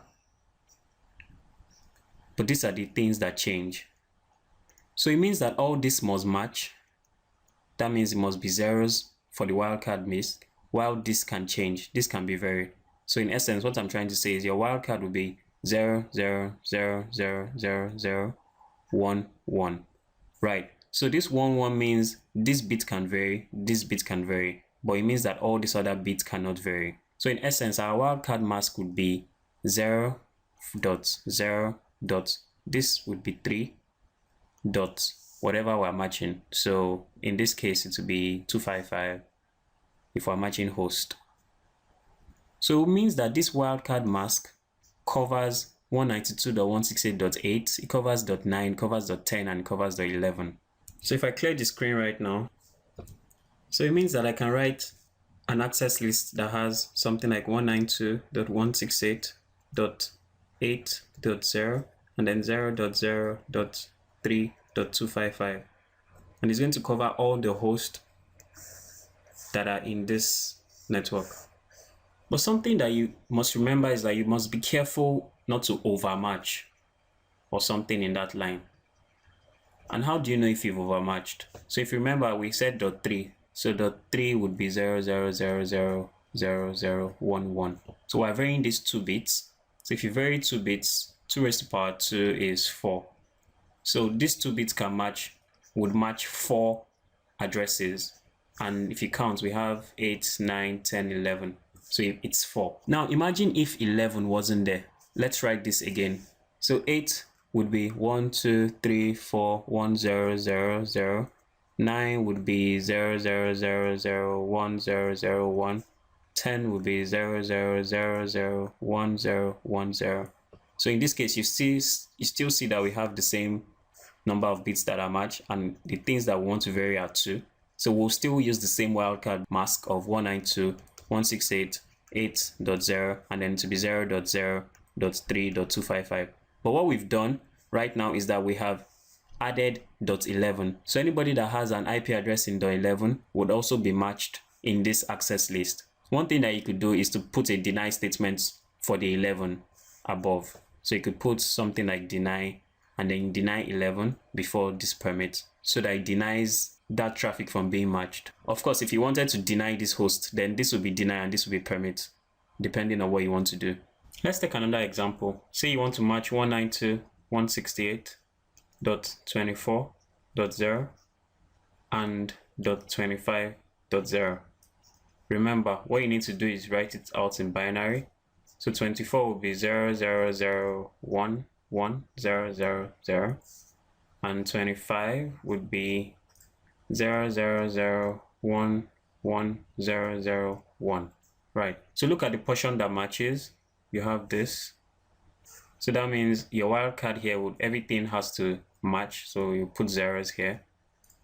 but these are the things that change. So it means that all this must match. That means it must be zeros for the wildcard mask, while this can change. This can be varied. So in essence, what I'm trying to say is your wildcard will be 0, 0, 0, 0, 0, 0, 1, 1. Right. So this 1, 1 means this bit can vary, this bit can vary, but it means that all these other bits cannot vary. So in essence, our wildcard mask would be 0 dot 0 dot, this would be 3 dot whatever we're matching. So in this case, it would be 255 if we're matching host. So it means that this wildcard mask covers 192.168.8, it covers .9, covers .10, and covers .11. So if I clear the screen right now, so it means that I can write an access list that has something like 192.168.8.0 and then 0.0.3.255, and it's going to cover all the hosts that are in this network. But something that you must remember is that you must be careful not to overmatch or something in that line. And how do you know if you've overmatched? So if you remember, we said .3. So .3 would be 0.0.0.0.0.0.1.1. So we're varying these 2 bits. So if you vary 2 bits, 2 raised to the power 2 is 4. So these 2 bits can match, would match 4 addresses. And if you count, we have 8, 9, 10, 11. So it's 4. Now imagine if 11 wasn't there. Let's write this again. So 8 would be 1, 2, 3, 4, 1, 0, 0, 0. 9 would be 0, 0, 0, 0, 1, 0, 0, 1. 10 would be 0, 0, 0, 0, 1, 0, 1, 0. So in this case, you still see that we have the same number of bits that are matched, and the things that we want to vary are 2. So we'll still use the same wildcard mask of 192.168.8.0 and then to be 0.0.3.255. But what we've done right now is that we have added .11. So anybody that has an IP address in .11 would also be matched in this access list. One thing that you could do is to put a deny statement for the 11 above. So you could put something like deny and then deny 11 before this permit, so that it denies that traffic from being matched. Of course, if you wanted to deny this host, then this would be deny and this would be permit, depending on what you want to do. Let's take another example. Say you want to match 192.168.24.0 and .25.0. Remember, what you need to do is write it out in binary. So 24 will be 0, 0, 0, 1, 1, 0, 0, 0. And 25 would be 0, 0, 0, 1, 1, 0, 0, 1. Right. So look at the portion that matches. You have this. So that means your wildcard here would, everything has to match. So you put zeros here.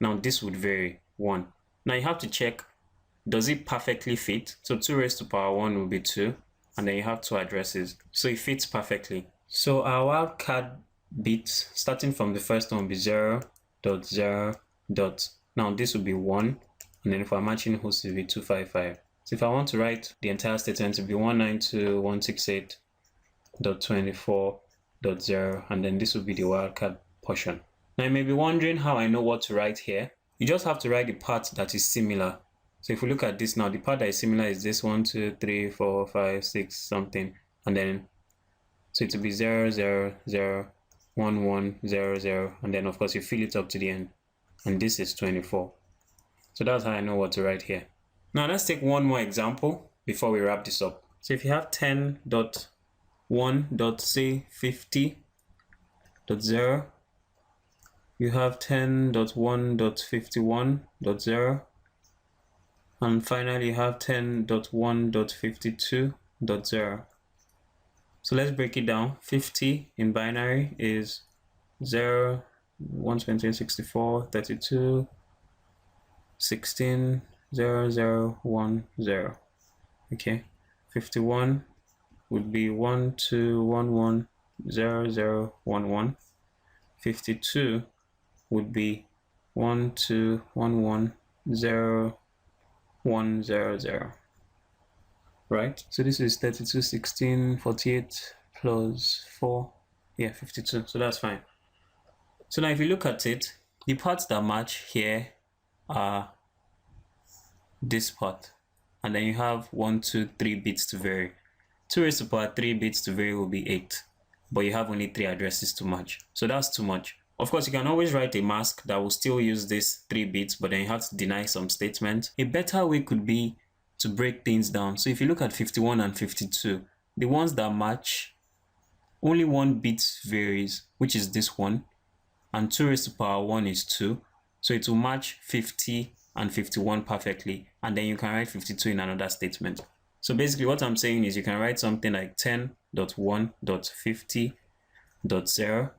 Now this would vary 1. Now you have to check, does it perfectly fit? So 2 raised to power 1 will be 2. And then you have 2 addresses. So it fits perfectly. So our wildcard bits, starting from the first one, will be 0, dot, 0, dot. Now this will be 1. And then if we're matching hosts, it will be 255. So if I want to write the entire statement, it will be 192.168.24.0. And then this will be the wildcard portion. Now you may be wondering how I know what to write here. You just have to write the part that is similar. So if we look at this now, the part that is similar is this 1, 2, 3, 4, 5, 6, something. And then, so it will be 0, 0, 0, 1, 1, 0, 0. And then of course you fill it up to the end. And this is 24. So that's how I know what to write here. Now let's take one more example before we wrap this up. So if you have 10.1.say50.0, you have 10.1.51.0, and finally you have 10.1.52.0. So let's break it down. 50 in binary is 0, 128, 64, 32, 16, 0, 0, 1, 0. Okay. 51 would be 1, 2, 1, 1, 0, 0, 1, 1. 52 would be 1, 2, 1, 1, 0, 1, 0, 0. Right? So this is 32, 16, 48 plus 4. Yeah, 52. So that's fine. So now if you look at it, the parts that match here are this part. And then you have 1, 2, 3 bits to vary. 2 raised to power 3 bits to vary will be 8. But you have only 3 addresses to match. So that's too much. Of course, you can always write a mask that will still use this 3 bits, but then you have to deny some statements. A better way could be to break things down. So if you look at 51 and 52, the ones that match, only 1 bit varies, which is this one. And 2 raised to power 1 is 2. So it will match 50 and 51 perfectly. And then you can write 52 in another statement. So basically what I'm saying is you can write something like 10.1.50.0,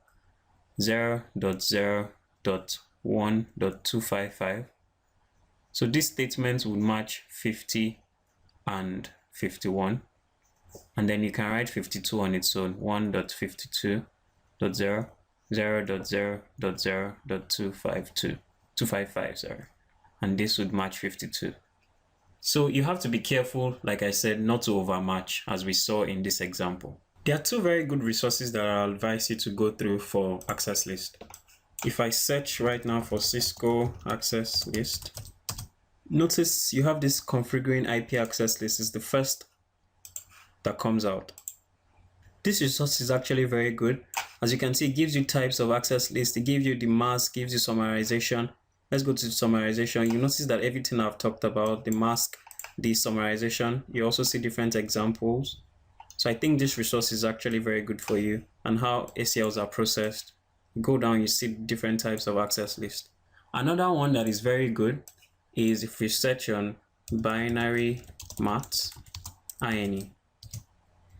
0.0.1.255. So this statement would match 50 and 51. And then you can write 52 on its own, 1.52.0, 0.0.0.255, sorry. And this would match 52. So you have to be careful, like I said, not to overmatch, as we saw in this example. There are 2 very good resources that I'll advise you to go through for access list. If I search right now for Cisco access list, notice you have this configuring IP access list is the first that comes out. This resource is actually very good. As you can see, it gives you types of access list. It gives you the mask, gives you summarization. Let's go to summarization. You notice that everything I've talked about, the mask, the summarization, you also see different examples. So I think this resource is actually very good for you, and how ACLs are processed. You go down, you see different types of access list. Another one that is very good is if we search on binary maths, INE.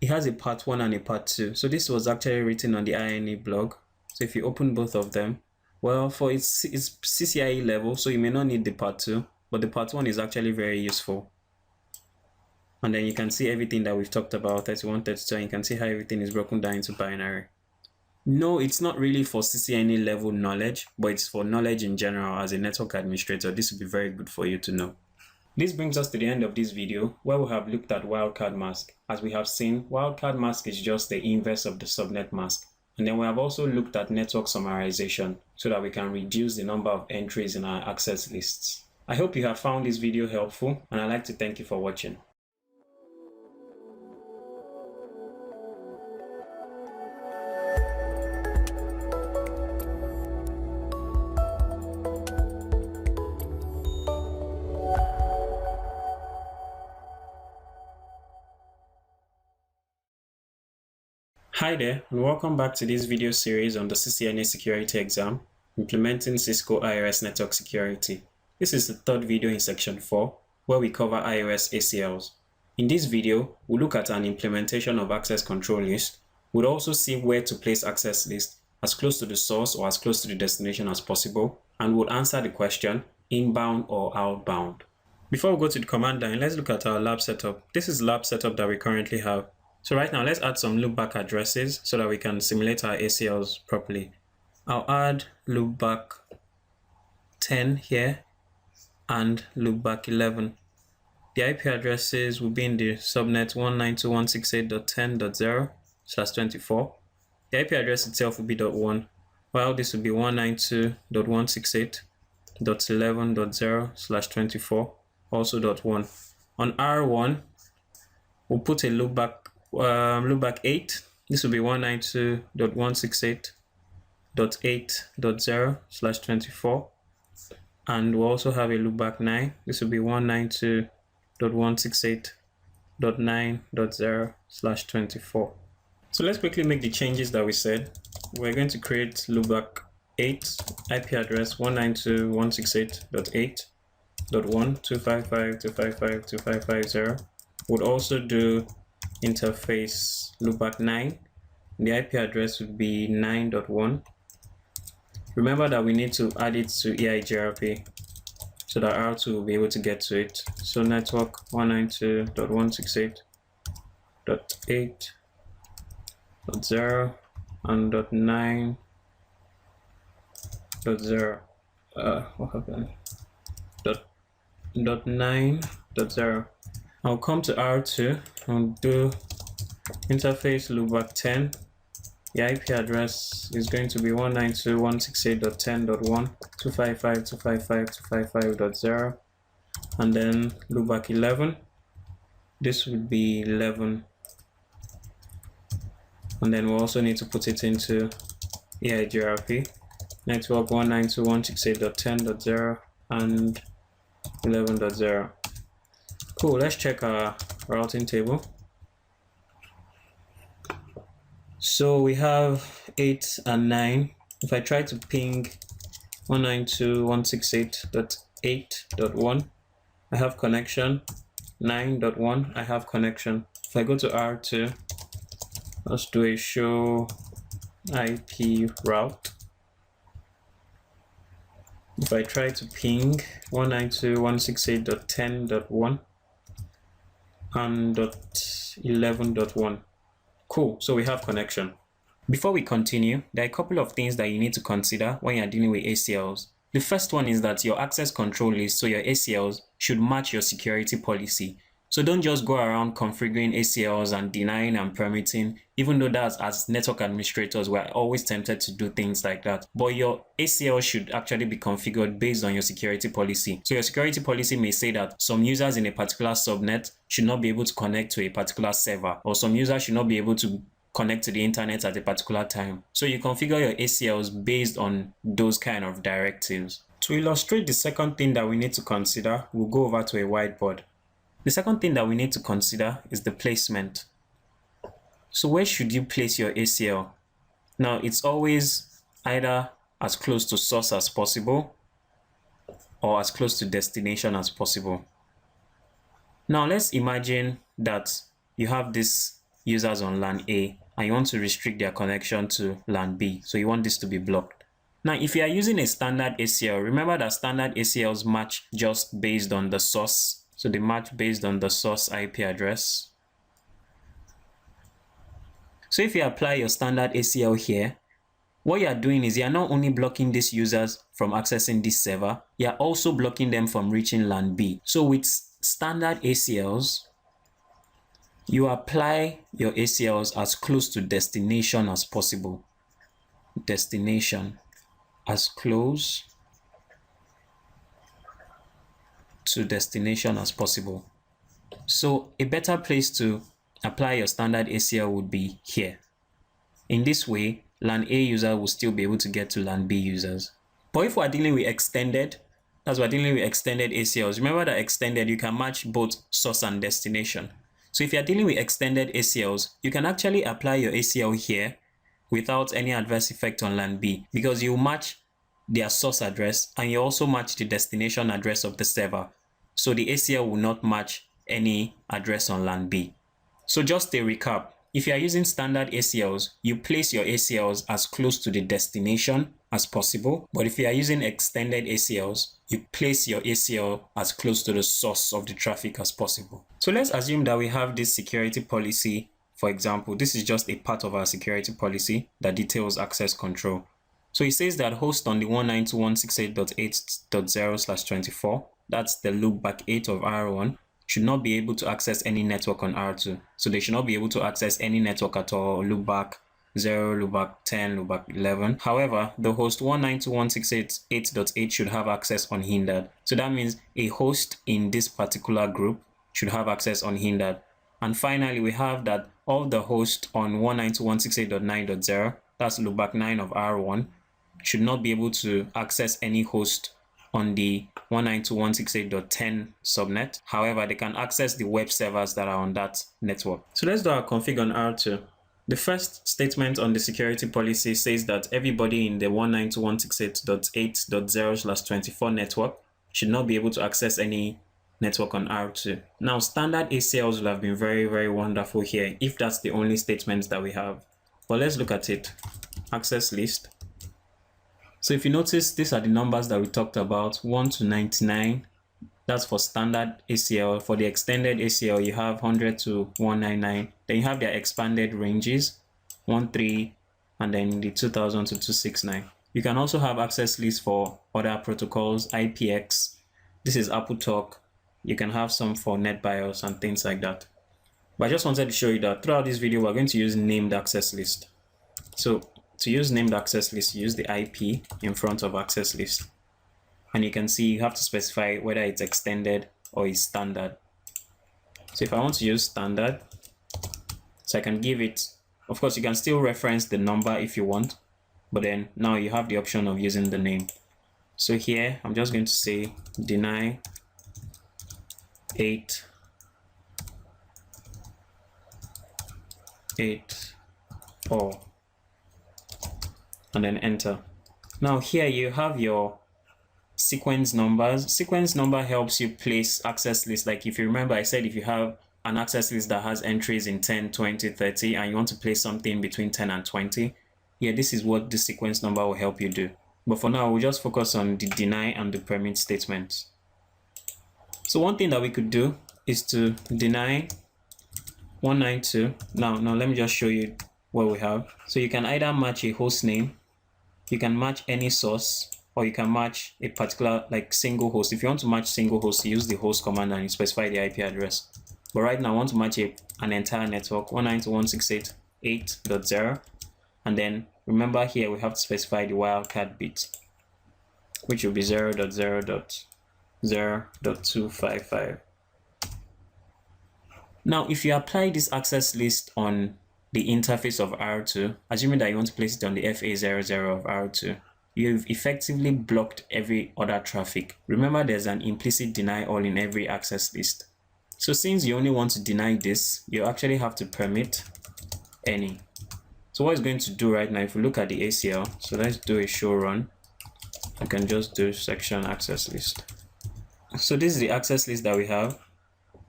It has a part 1 and a part 2. So this was actually written on the INE blog. So if you open both of them, well, for its CCIE level, so you may not need the part 2, but the part 1 is actually very useful. And then you can see everything that we've talked about, 31, 32, and you can see how everything is broken down into binary. No, it's not really for CCNA level knowledge, but it's for knowledge in general. As a network administrator, this would be very good for you to know. This brings us to the end of this video, where we have looked at wildcard mask. As we have seen, wildcard mask is just the inverse of the subnet mask. And then we have also looked at network summarization so that we can reduce the number of entries in our access lists. I hope you have found this video helpful, and I'd like to thank you for watching. Hi there, and welcome back to this video series on the CCNA security exam, implementing Cisco iOS network security. This is the third video in section 4, where we cover iOS ACLs. In this video, we'll look at an implementation of access control list. We'll also see where to place access list as close to the source or as close to the destination as possible, and we'll answer the question, inbound or outbound. Before we go to the command line, let's look at our lab setup. This is the lab setup that we currently have. So right now, let's add some loopback addresses so that we can simulate our ACLs properly. I'll add loopback 10 here and loopback 11. The IP addresses will be in the subnet 192.168.10.0/24. The IP address itself will be .1, while this will be 192.168.11.0/24, also .1. On R1, we'll put a loopback 8. This will be 192.168.8.0/24, and we'll also have a loopback 9. This will be 192.168.9.0/24. So let's quickly make the changes that we said. We're going to create loopback 8, IP address 192.168.8.1.255.255.255.0. We'll also do interface loopback 9. The IP address would be 9.1. Remember that we need to add it to EIGRP so that R2 will be able to get to it. So network 192.168.8.0 and .9.0. What happened? .9.0. I'll come to R2 and do interface loopback 10. The IP address is going to be 192.168.10.1.255.255.255.0, and then loopback 11. This would be 11, and then we'll also need to put it into EIGRP. Network 192.168.10.0 and 11.0. Cool, let's check our routing table. So we have 8 and 9. If I try to ping 192.168.8.1, I have connection. 9.1, I have connection. If I go to R2, let's do a show IP route. If I try to ping 192.168.10.1 and .11.1. Cool, so we have connection. Before we continue, there are a couple of things that you need to consider when you're dealing with ACLs. The first one is that your access control list, so your ACLs, should match your security policy. So don't just go around configuring ACLs and denying and permitting, even though that's, as network administrators, we're always tempted to do things like that. But your ACL should actually be configured based on your security policy. So your security policy may say that some users in a particular subnet should not be able to connect to a particular server, or some users should not be able to connect to the internet at a particular time. So you configure your ACLs based on those kind of directives. To illustrate the second thing that we need to consider, we'll go over to a whiteboard. The second thing that we need to consider is the placement. So where should you place your ACL? Now, it's always either as close to source as possible or as close to destination as possible. Now, let's imagine that you have these users on LAN A and you want to restrict their connection to LAN B. So you want this to be blocked. Now, if you are using a standard ACL, remember that standard ACLs match just based on the source. So they match based on the source IP address. So if you apply your standard ACL here, what you are doing is you are not only blocking these users from accessing this server, you are also blocking them from reaching LAN B. So with standard ACLs, you apply your ACLs as close to destination as possible. Destination as close to destination as possible. So a better place to apply your standard ACL would be here. In this way, LAN A user will still be able to get to LAN B users. But if we're dealing with extended, as we're dealing with extended ACLs, remember that extended, you can match both source and destination. So if you're dealing with extended ACLs, you can actually apply your ACL here without any adverse effect on LAN B, because you match their source address and you also match the destination address of the server. So the ACL will not match any address on LAN B. So just a recap, if you are using standard ACLs, you place your ACLs as close to the destination as possible. But if you are using extended ACLs, you place your ACL as close to the source of the traffic as possible. So let's assume that we have this security policy. For example, this is just a part of our security policy that details access control. So it says that host on the 192.168.8.0/24, that's the loopback 8 of R1, should not be able to access any network on R2. So they should not be able to access any network at all, loopback 0, loopback 10, loopback 11. However, the host 192.168.8.8 should have access unhindered. So that means a host in this particular group should have access unhindered. And finally, we have that all the hosts on 192.168.9.0, that's loopback 9 of R1, should not be able to access any host on the 192.168.10 subnet. However, they can access the web servers that are on that network. So let's do our config on R2. The first statement on the security policy says that everybody in the 192.168.8.0/24 network should not be able to access any network on R2. Now, standard ACLs will have been very, very wonderful here if that's the only statement that we have. But let's look at it. Access list. So if you notice, these are the numbers that we talked about, 1 to 99. That's for standard ACL. For the extended ACL, you have 100 to 199. Then you have their expanded ranges, 13, and then the 2000 to 269. You can also have access lists for other protocols, IPX. This is AppleTalk. You can have some for NetBIOS and things like that. But I just wanted to show you that throughout this video, we're going to use named access list. So to use named access list, use the IP in front of access list. And you can see you have to specify whether it's extended or it's standard. So if I want to use standard, so I can give it, of course, you can still reference the number if you want, but then now you have the option of using the name. So here, I'm just going to say deny 8 all. And then enter. Now here you have your sequence numbers. Sequence number helps you place access lists. Like if you remember, I said if you have an access list that has entries in 10, 20, 30, and you want to place something between 10 and 20, yeah, this is what the sequence number will help you do. But for now, we'll just focus on the deny and the permit statements. So one thing that we could do is to deny 192. Now let me just show you what we have. So you can either match a host name, you can match any source, or you can match a particular like single host. If you want to match single host, you use the host command and you specify the IP address. But right now I want to match an entire network, 192.168.8.0, and then remember here we have to specify the wildcard bit, which will be 0.0.0.255. Now if you apply this access list on the interface of R2, assuming that you want to place it on the FA00 of R2, you've effectively blocked every other traffic. Remember, there's an implicit deny all in every access list. So since you only want to deny this, you actually have to permit any. So what it's going to do right now, if we look at the ACL, so let's do a show run. I can just do section access list. So this is the access list that we have.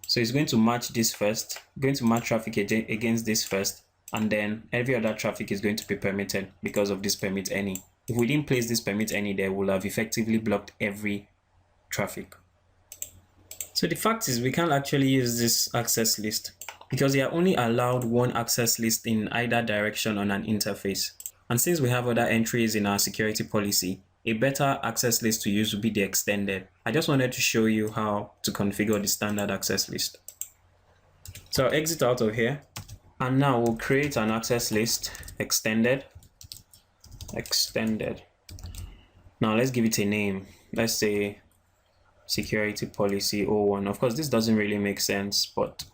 So it's going to match this first, going to match traffic against this first, and then every other traffic is going to be permitted because of this permit any. If we didn't place this permit any there, we'll have effectively blocked every traffic. So the fact is we can't actually use this access list because they are only allowed one access list in either direction on an interface. And since we have other entries in our security policy, a better access list to use would be the extended. I just wanted to show you how to configure the standard access list. So I'll exit out of here. And now we'll create an access list, extended. Now let's give it a name. Let's say security policy 01. Of course, this doesn't really make sense, but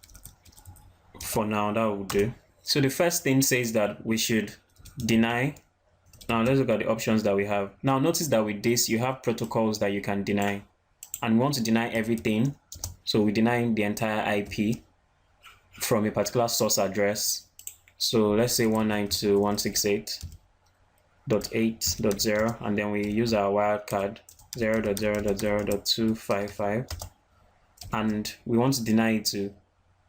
for now that will do. So the first thing says that we should deny. Now let's look at the options that we have. Now notice that with this, you have protocols that you can deny. And we want to deny everything. So we deny the entire IP. from a particular source address. So let's say 192.168.8.0, and then we use our wildcard 0.0.0.255, and we want to deny it to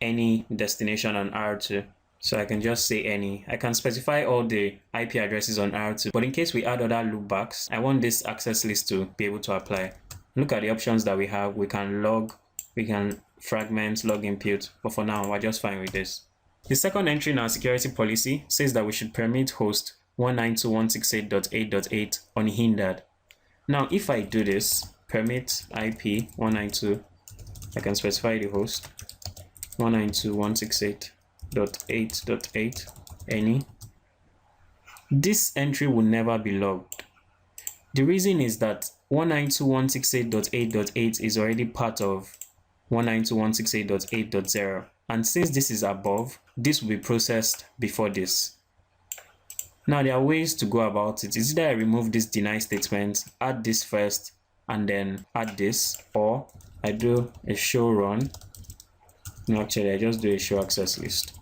any destination on R2. So I can just say any. I can specify all the IP addresses on R2, but in case we add other loopbacks, I want this access list to be able to apply. Look at the options that we have. We can log, we can fragment, log input, but for now, we're just fine with this. The second entry in our security policy says that we should permit host 192.168.8.8 unhindered. Now, if I do this, permit IP 192, I can specify the host 192.168.8.8 any. This entry will never be logged. The reason is that 192.168.8.8 is already part of 192.168.8.0, and since this is above, this will be processed before this. Now there are ways to go about it. It's either I remove this deny statement, add this first, and then add this, or I do a show run. No, actually I just do a show access list.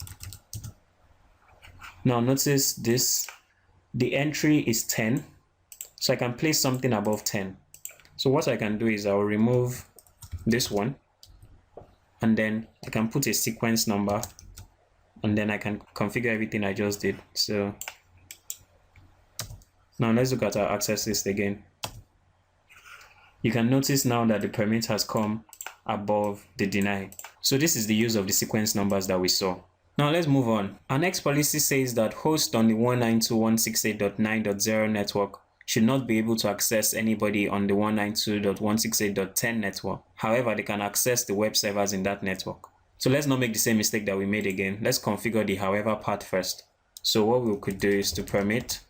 Now notice this, the entry is 10, so I can place something above 10. So what I can do is I will remove this one, and then I can put a sequence number, and then I can configure everything I just did. So now let's look at our access list again. You can notice now that the permit has come above the deny. So this is the use of the sequence numbers that we saw. Now let's move on. Our next policy says that hosts on the 192.168.9.0 network should not be able to access anybody on the 192.168.10 network. However, they can access the web servers in that network. So let's not make the same mistake that we made again. Let's configure the however part first. So what we could do is to permit.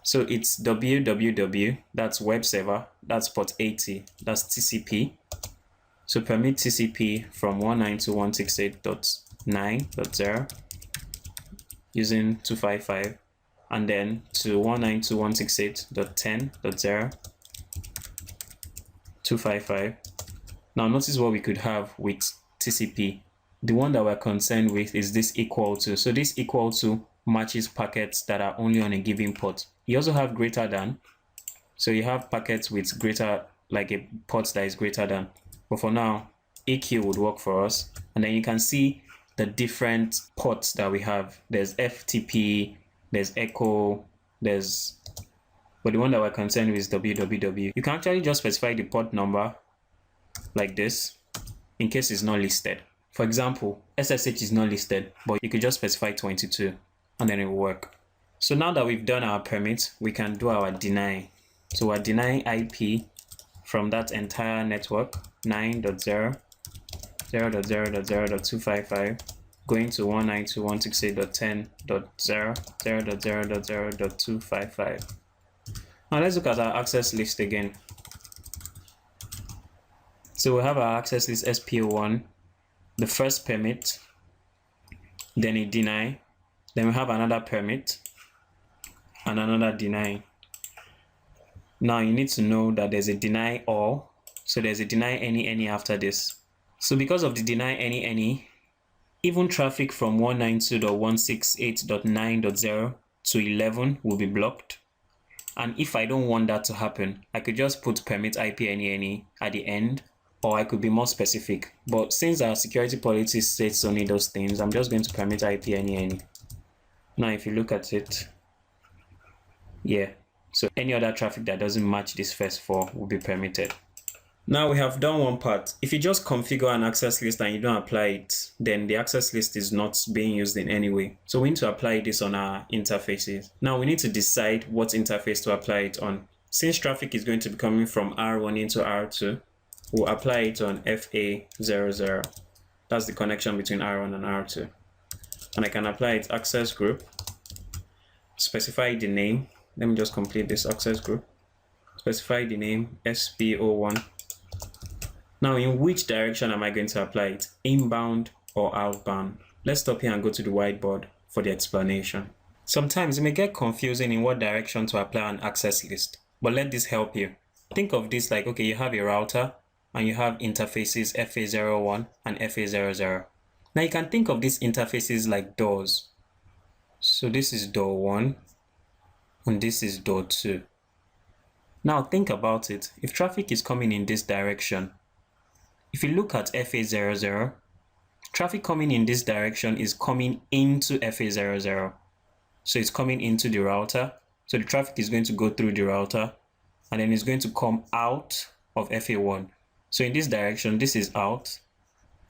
So it's www, that's web server, that's port 80, that's TCP. So permit TCP from 192.168.9.0 using 255, and then to 192.168.10.0 255. Now notice what we could have with TCP. The one that we're concerned with is this equal to. So this equal to matches packets that are only on a given port. You also have greater than. So you have packets with greater, like a port that is greater than. But for now, EQ would work for us. And then you can see the different ports that we have. There's FTP, there's Echo, but the one that we're concerned with is www. You can actually just specify the port number like this in case it's not listed. For example, SSH is not listed, but you could just specify 22 and then it will work. So now that we've done our permit, we can do our deny. So we're denying IP from that entire network 9.0.0.0.0.255 going to 192.168.10.0.0.0.255. Now let's look at our access list again. So we have our access list SPO1, the first permit, then a deny, then we have another permit and another deny. Now you need to know that there's a deny all, so there's a deny any after this. So because of the deny any, even traffic from 192.168.9.0 to 11 will be blocked. And if I don't want that to happen, I could just put permit IP any at the end, or I could be more specific. But since our security policy states only those things, I'm just going to permit IP any. Now if you look at it, yeah, so any other traffic that doesn't match this first four will be permitted. Now we have done one part. If you just configure an access list and you don't apply it, then the access list is not being used in any way. So we need to apply this on our interfaces. Now we need to decide what interface to apply it on. Since traffic is going to be coming from R1 into R2, we'll apply it on FA00. That's the connection between R1 and R2. And I can apply it access group, specify the name. Let me just complete this access group. Specify the name SPO1. Now, in which direction am I going to apply it? Inbound or outbound? Let's stop here and go to the whiteboard for the explanation. Sometimes it may get confusing in what direction to apply an access list, but let this help you. Think of this like, okay, you have a router and you have interfaces FA01 and FA00. Now you can think of these interfaces like doors. So this is door 1 and this is door 2. Now think about it. If traffic is coming in this direction, if you look at FA00, traffic coming in this direction is coming into FA00. So it's coming into the router. So the traffic is going to go through the router and then it's going to come out of FA1. So in this direction, this is out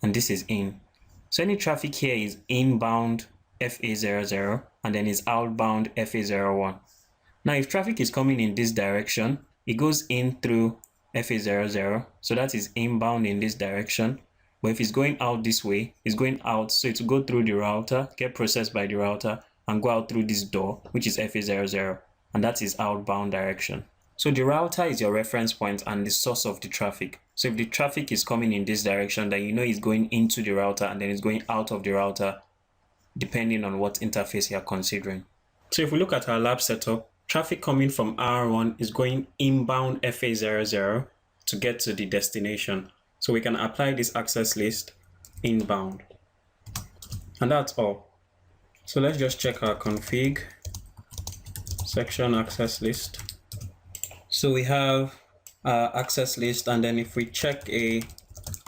and this is in. So any traffic here is inbound FA00 and then is outbound FA01. Now if traffic is coming in this direction, it goes in through FA00, so that is inbound in this direction. But if it's going out this way, it's going out, so it will go through the router, get processed by the router, and go out through this door, which is FA00, and that is outbound direction. So the router is your reference point and the source of the traffic. So if the traffic is coming in this direction, then you know it's going into the router and then it's going out of the router, depending on what interface you are considering. So if we look at our lab setup, traffic coming from R1 is going inbound FA00 to get to the destination. So we can apply this access list inbound. And that's all. So let's just check our config section access list. So we have our access list, and then if we check a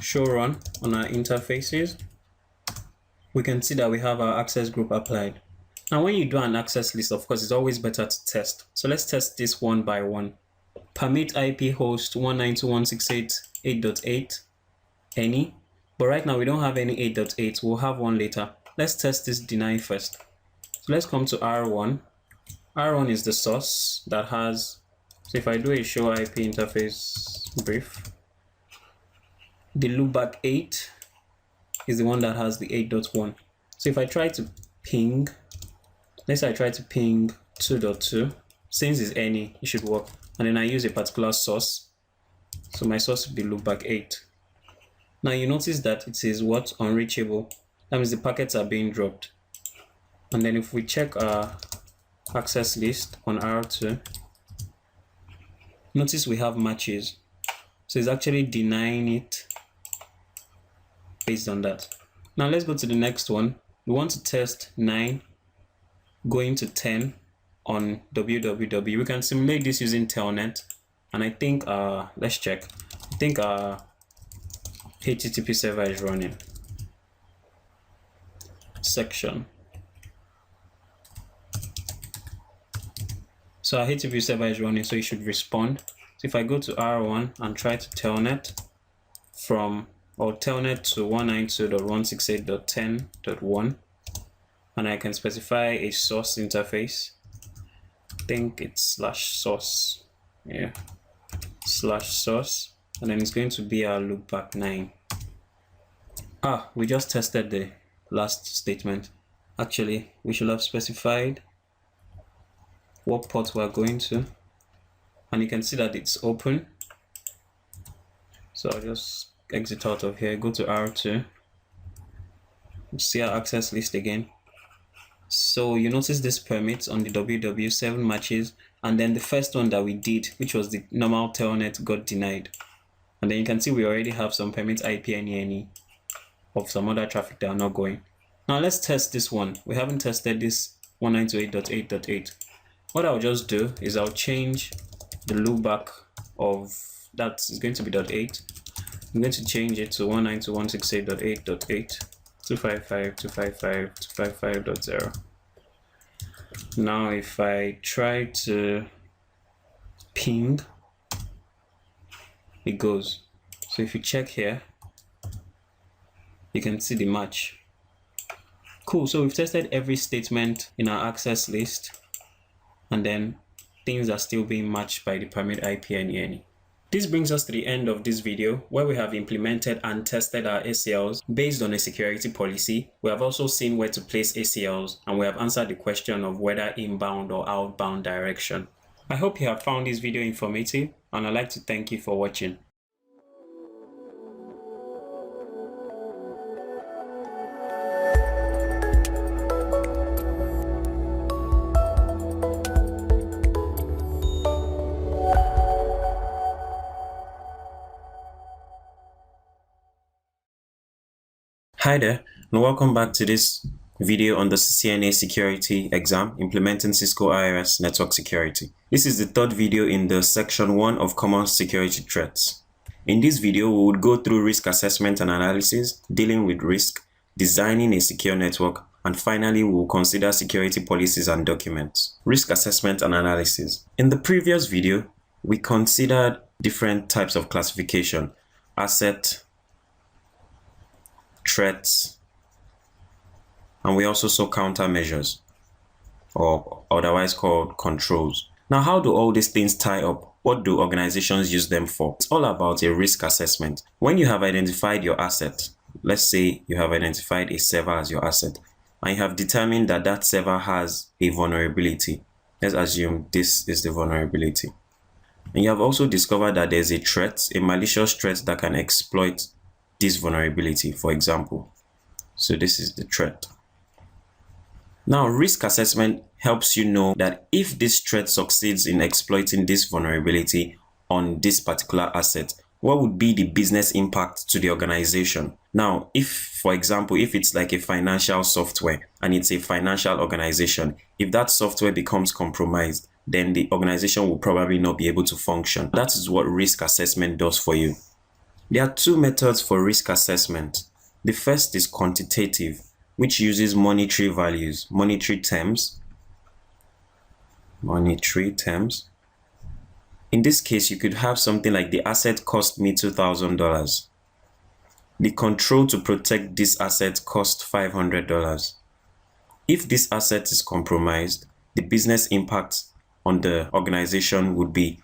show run on our interfaces, we can see that we have our access group applied. Now when you do an access list, of course, it's always better to test. So let's test this one by one. Permit IP host 192.168.8.8 any, but right now we don't have any 8.8. We'll have one later. Let's test this deny first. So let's come to R1. R1 is the source that has, so if I do a show IP interface brief, the loopback 8 is the one that has the 8.1. So if I try to ping, let's say I try to ping 2.2, since it's any, it should work. And then I use a particular source. So my source will be loopback 8. Now you notice that it says what? Unreachable. That means the packets are being dropped. And then if we check our access list on R2, notice we have matches. So it's actually denying it based on that. Now let's go to the next one. We want to test 9 going to 10 on www. We can simulate this using telnet, and I think let's check. I think our HTTP server is running. Section. So our HTTP server is running, so it should respond. So if I go to R1 and try to telnet from, or telnet to 192.168.10.1, and I can specify a source interface. I think it's /source, yeah, /source, and then it's going to be our loopback 9. We just tested the last statement. Actually, we should have specified what port we're going to, and you can see that it's open. So I'll just exit out of here, go to R2, see our access list again. So you notice this permit on the WW 7 matches, and then the first one that we did, which was the normal telnet, got denied. And then you can see we already have some permit IP any of some other traffic that are not going. Now let's test this one. We haven't tested this 192.8.8.8. What I'll just do is I'll change the loopback of that is going to be .8. I'm going to change it to 192.168.8.8, 255.255.255.0. Now if I try to ping, it goes. So if you check here, you can see the match. Cool, so we've tested every statement in our access list, and then things are still being matched by the permit IP any. This brings us to the end of this video, where we have implemented and tested our ACLs based on a security policy. We have also seen where to place ACLs, and we have answered the question of whether inbound or outbound direction. I hope you have found this video informative, and I'd like to thank you for watching. Hi there, and welcome back to this video on the CCNA security exam, implementing Cisco IRS network security. This is the third video in the section 1 of common security threats. In this video, we would go through risk assessment and analysis, dealing with risk, designing a secure network, and finally, we will consider security policies and documents. Risk assessment and analysis. In the previous video, we considered different types of classification: asset, threats, and we also saw countermeasures, or otherwise called controls. Now, how do all these things tie up? What do organizations use them for? It's all about a risk assessment. When you have identified your asset, let's say you have identified a server as your asset, and you have determined that that server has a vulnerability. Let's assume this is the vulnerability. And you have also discovered that there's a threat, a malicious threat that can exploit this vulnerability, for example. So this is the threat. Now, risk assessment helps you know that if this threat succeeds in exploiting this vulnerability on this particular asset, what would be the business impact to the organization? Now, if, for example, if it's like a financial software and it's a financial organization, if that software becomes compromised, then the organization will probably not be able to function. That is what risk assessment does for you. There are two methods for risk assessment. The first is quantitative, which uses monetary values, monetary terms. In this case, you could have something like the asset cost me $2,000. The control to protect this asset cost $500. If this asset is compromised, the business impact on the organization would be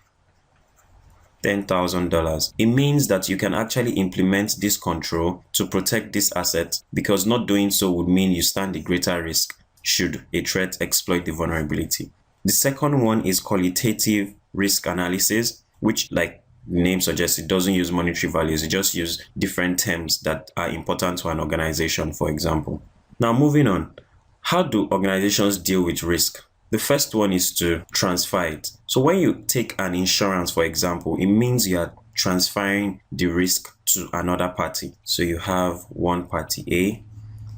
$10,000. It means that you can actually implement this control to protect this asset, because not doing so would mean you stand a greater risk should a threat exploit the vulnerability. The second one is qualitative risk analysis, which, like the name suggests, it doesn't use monetary values. It just uses different terms that are important to an organization, for example. Now, moving on. How do organizations deal with risk? The first one is to transfer it. So when you take an insurance, for example, it means you are transferring the risk to another party. So you have one party A,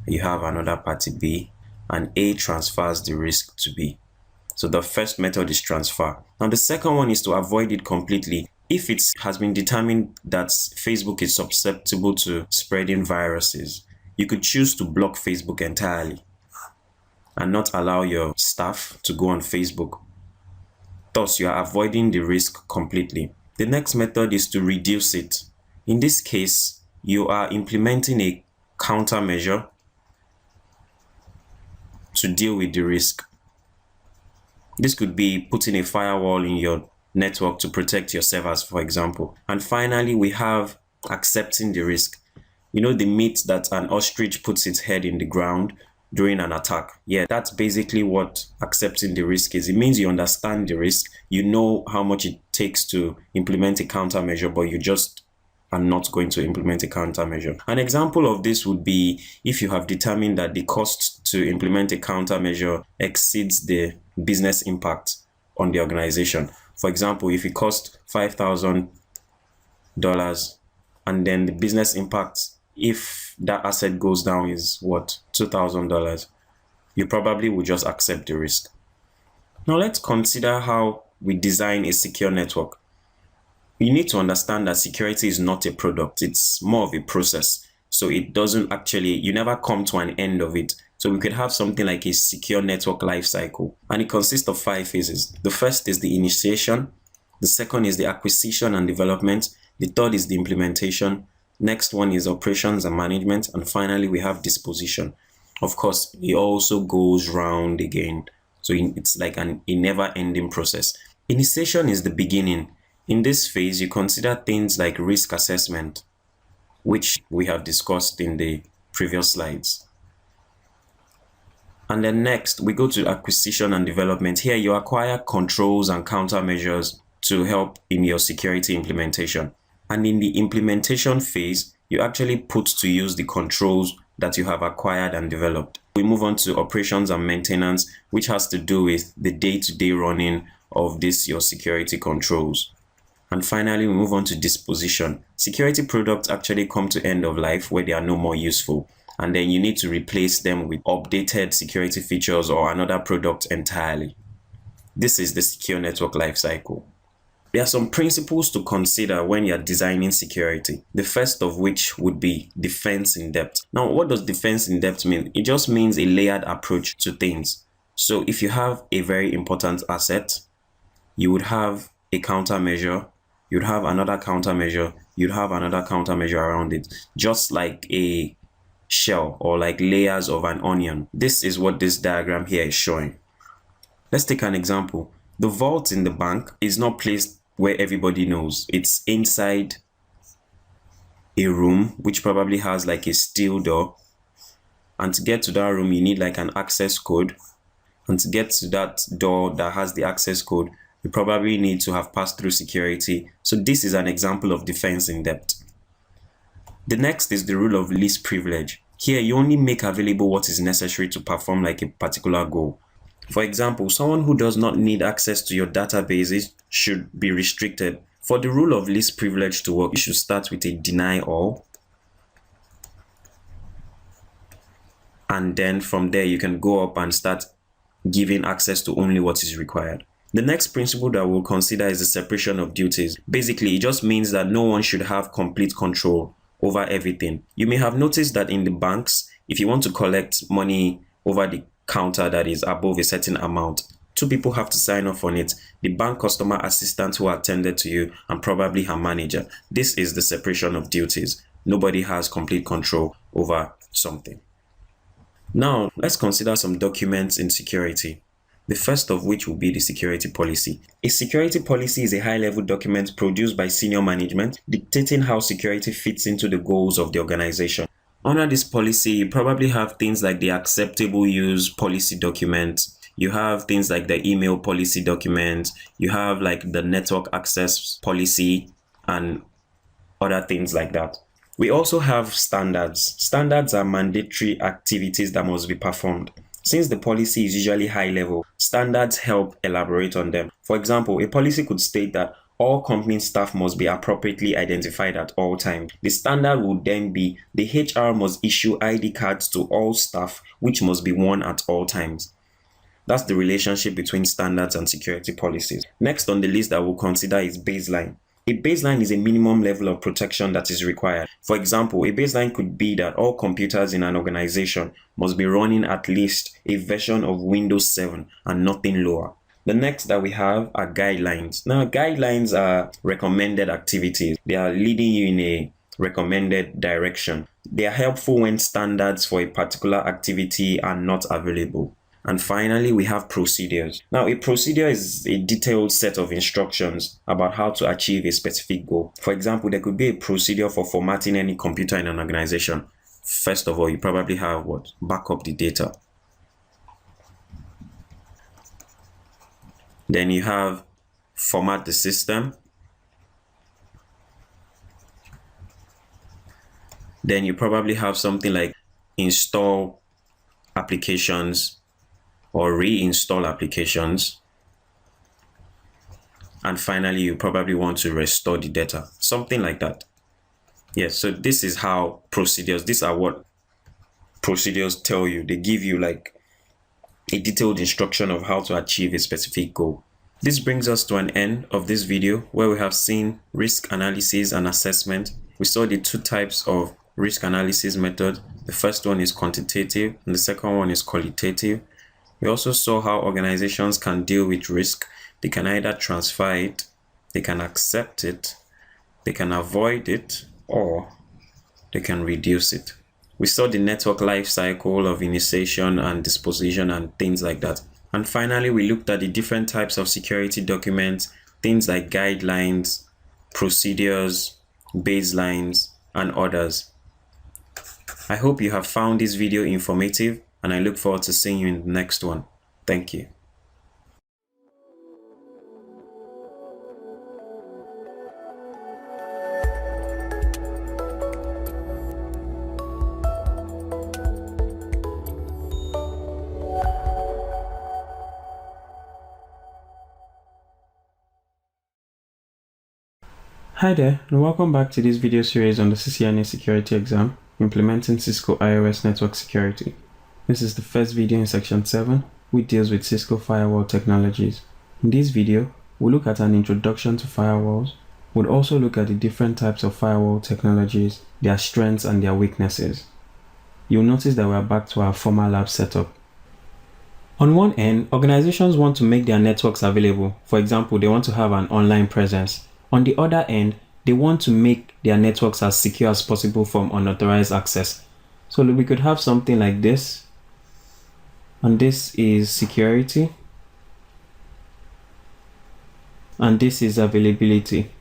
you have another party B, and A transfers the risk to B. So the first method is transfer. Now the second one is to avoid it completely. If it has been determined that Facebook is susceptible to spreading viruses, you could choose to block Facebook entirely and not allow your staff to go on Facebook. Thus, you are avoiding the risk completely. The next method is to reduce it. In this case, you are implementing a countermeasure to deal with the risk. This could be putting a firewall in your network to protect your servers, for example. And finally, we have accepting the risk. You know the myth that an ostrich puts its head in the ground during an attack? Yeah, that's basically what accepting the risk is. It means you understand the risk, you know how much it takes to implement a countermeasure, but you just are not going to implement a countermeasure. An example of this would be if you have determined that the cost to implement a countermeasure exceeds the business impact on the organization. For example, if it costs $5,000 and then the business impact, if that asset goes down, is what, $2,000, you probably would just accept the risk. Now let's consider how we design a secure network. You need to understand that security is not a product, it's more of a process. So it doesn't actually, you never come to an end of it. So we could have something like a secure network lifecycle, and it consists of 5 phases. The first is the initiation, the second is the acquisition and development, the third is the implementation, next one is operations and management, and finally we have disposition. Of course, it also goes round again, so it's like a never-ending process. Initiation is the beginning. In this phase, you consider things like risk assessment, which we have discussed in the previous slides. And then next, we go to acquisition and development. Here, you acquire controls and countermeasures to help in your security implementation. And in the implementation phase, you actually put to use the controls that you have acquired and developed. We move on to operations and maintenance, which has to do with the day-to-day running of your security controls. And finally, we move on to disposition. Security products actually come to end of life where they are no more useful. and then you need to replace them with updated security features or another product entirely. This is the secure network lifecycle. There are some principles to consider when you're designing security. The first of which would be defense in depth. Now, what does defense in depth mean? It just means a layered approach to things. So if you have a very important asset, you would have a countermeasure, you'd have another countermeasure, you'd have another countermeasure around it, just like a shell or like layers of an onion. This is what this diagram here is showing. Let's take an example. The vault in the bank is not placed where everybody knows. It's inside a room which probably has like a steel door, and to get to that room you need like an access code, and to get to that door that has the access code you probably need to have passed through security. So this is an example of defense in depth. The next is the rule of least privilege. Here you only make available what is necessary to perform like a particular goal. For example, someone who does not need access to your databases should be restricted. For the rule of least privilege to work, you should start with a deny all. And then from there, you can go up and start giving access to only what is required. The next principle that we'll consider is the separation of duties. Basically, it just means that no one should have complete control over everything. You may have noticed that in the banks, if you want to collect money over the counter that is above a certain amount, 2 people have to sign off on it: the bank customer assistant who attended to you and probably her manager. This is the separation of duties. Nobody has complete control over something. Now, let's consider some documents in security. The first of which will be the security policy. A security policy is a high-level document produced by senior management dictating how security fits into the goals of the organization. Under this policy, you probably have things like the acceptable use policy document, you have things like the email policy document, you have like the network access policy and other things like that. We also have standards. Standards are mandatory activities that must be performed. Since the policy is usually high level, standards help elaborate on them. For example, a policy could state that all company staff must be appropriately identified at all times. The standard would then be the HR must issue ID cards to all staff, which must be worn at all times. That's the relationship between standards and security policies. Next on the list that we'll consider is baseline. A baseline is a minimum level of protection that is required. For example, a baseline could be that all computers in an organization must be running at least a version of Windows 7 and nothing lower. The next that we have are guidelines. Now, guidelines are recommended activities. They are leading you in a recommended direction. They are helpful when standards for a particular activity are not available. And finally, we have procedures. Now, a procedure is a detailed set of instructions about how to achieve a specific goal. For example, there could be a procedure for formatting any computer in an organization. First of all, you probably have what? Back up the data. Then you have format the system. Then you probably have something like install applications or reinstall applications. And finally, you probably want to restore the data, something like that. Yes, so this is how procedures, these are what procedures tell you. They give you like a detailed instruction of how to achieve a specific goal. This brings us to an end of this video where we have seen risk analysis and assessment. We saw the 2 types of risk analysis method. The first one is quantitative and the second one is qualitative. We also saw how organizations can deal with risk. They can either transfer it, they can accept it, they can avoid it, or they can reduce it. We saw the network life cycle of initiation and disposition and things like that. And finally, we looked at the different types of security documents, things like guidelines, procedures, baselines, and others. I hope you have found this video informative, and I look forward to seeing you in the next one. Thank you. Hi there, and welcome back to this video series on the CCNA security exam. implementing Cisco iOS network security. This is the first video in section 7, which deals with Cisco firewall technologies. In this video, we'll look at an introduction to firewalls. We'll also look at the different types of firewall technologies, their strengths and their weaknesses. You'll notice that we're back to our former lab setup. On one end, organizations want to make their networks available. For example, they want to have an online presence. On the other end, they want to make their networks as secure as possible from unauthorized access. So we could have something like this. And this is security. And this is availability.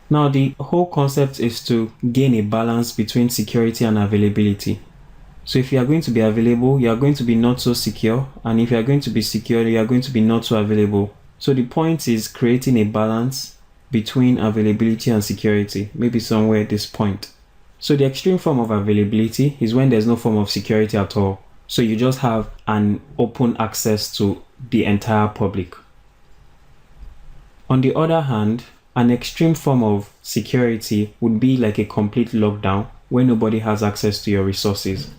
Now, the whole concept is to gain a balance between security and availability. So if you are going to be available, you are going to be not so secure. And if you are going to be secure, you are going to be not so available. So the point is creating a balance between availability and security, maybe somewhere at this point. So the extreme form of availability is when there's no form of security at all. So you just have an open access to the entire public. On the other hand, an extreme form of security would be like a complete lockdown where nobody has access to your resources.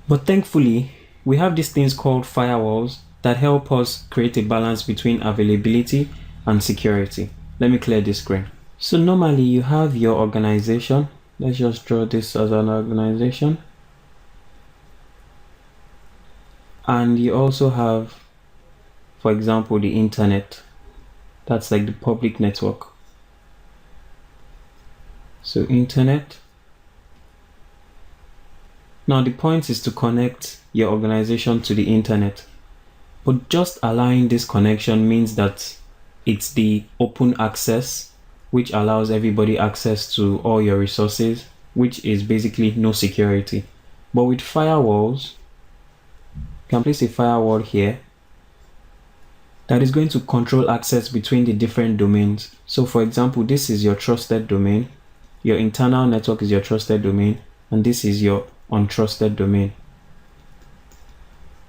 But thankfully, we have these things called firewalls that help us create a balance between availability and security. Let me clear this screen. So normally you have your organization. Let's just draw this as an organization. And you also have, for example, the internet. That's like the public network. So internet. Now the point is to connect your organization to the internet. But just allowing this connection means that it's the open access, which allows everybody access to all your resources, which is basically no security. But with firewalls, you can place a firewall here that is going to control access between the different domains. So for example, this is your trusted domain, your internal network is your trusted domain, and this is your untrusted domain.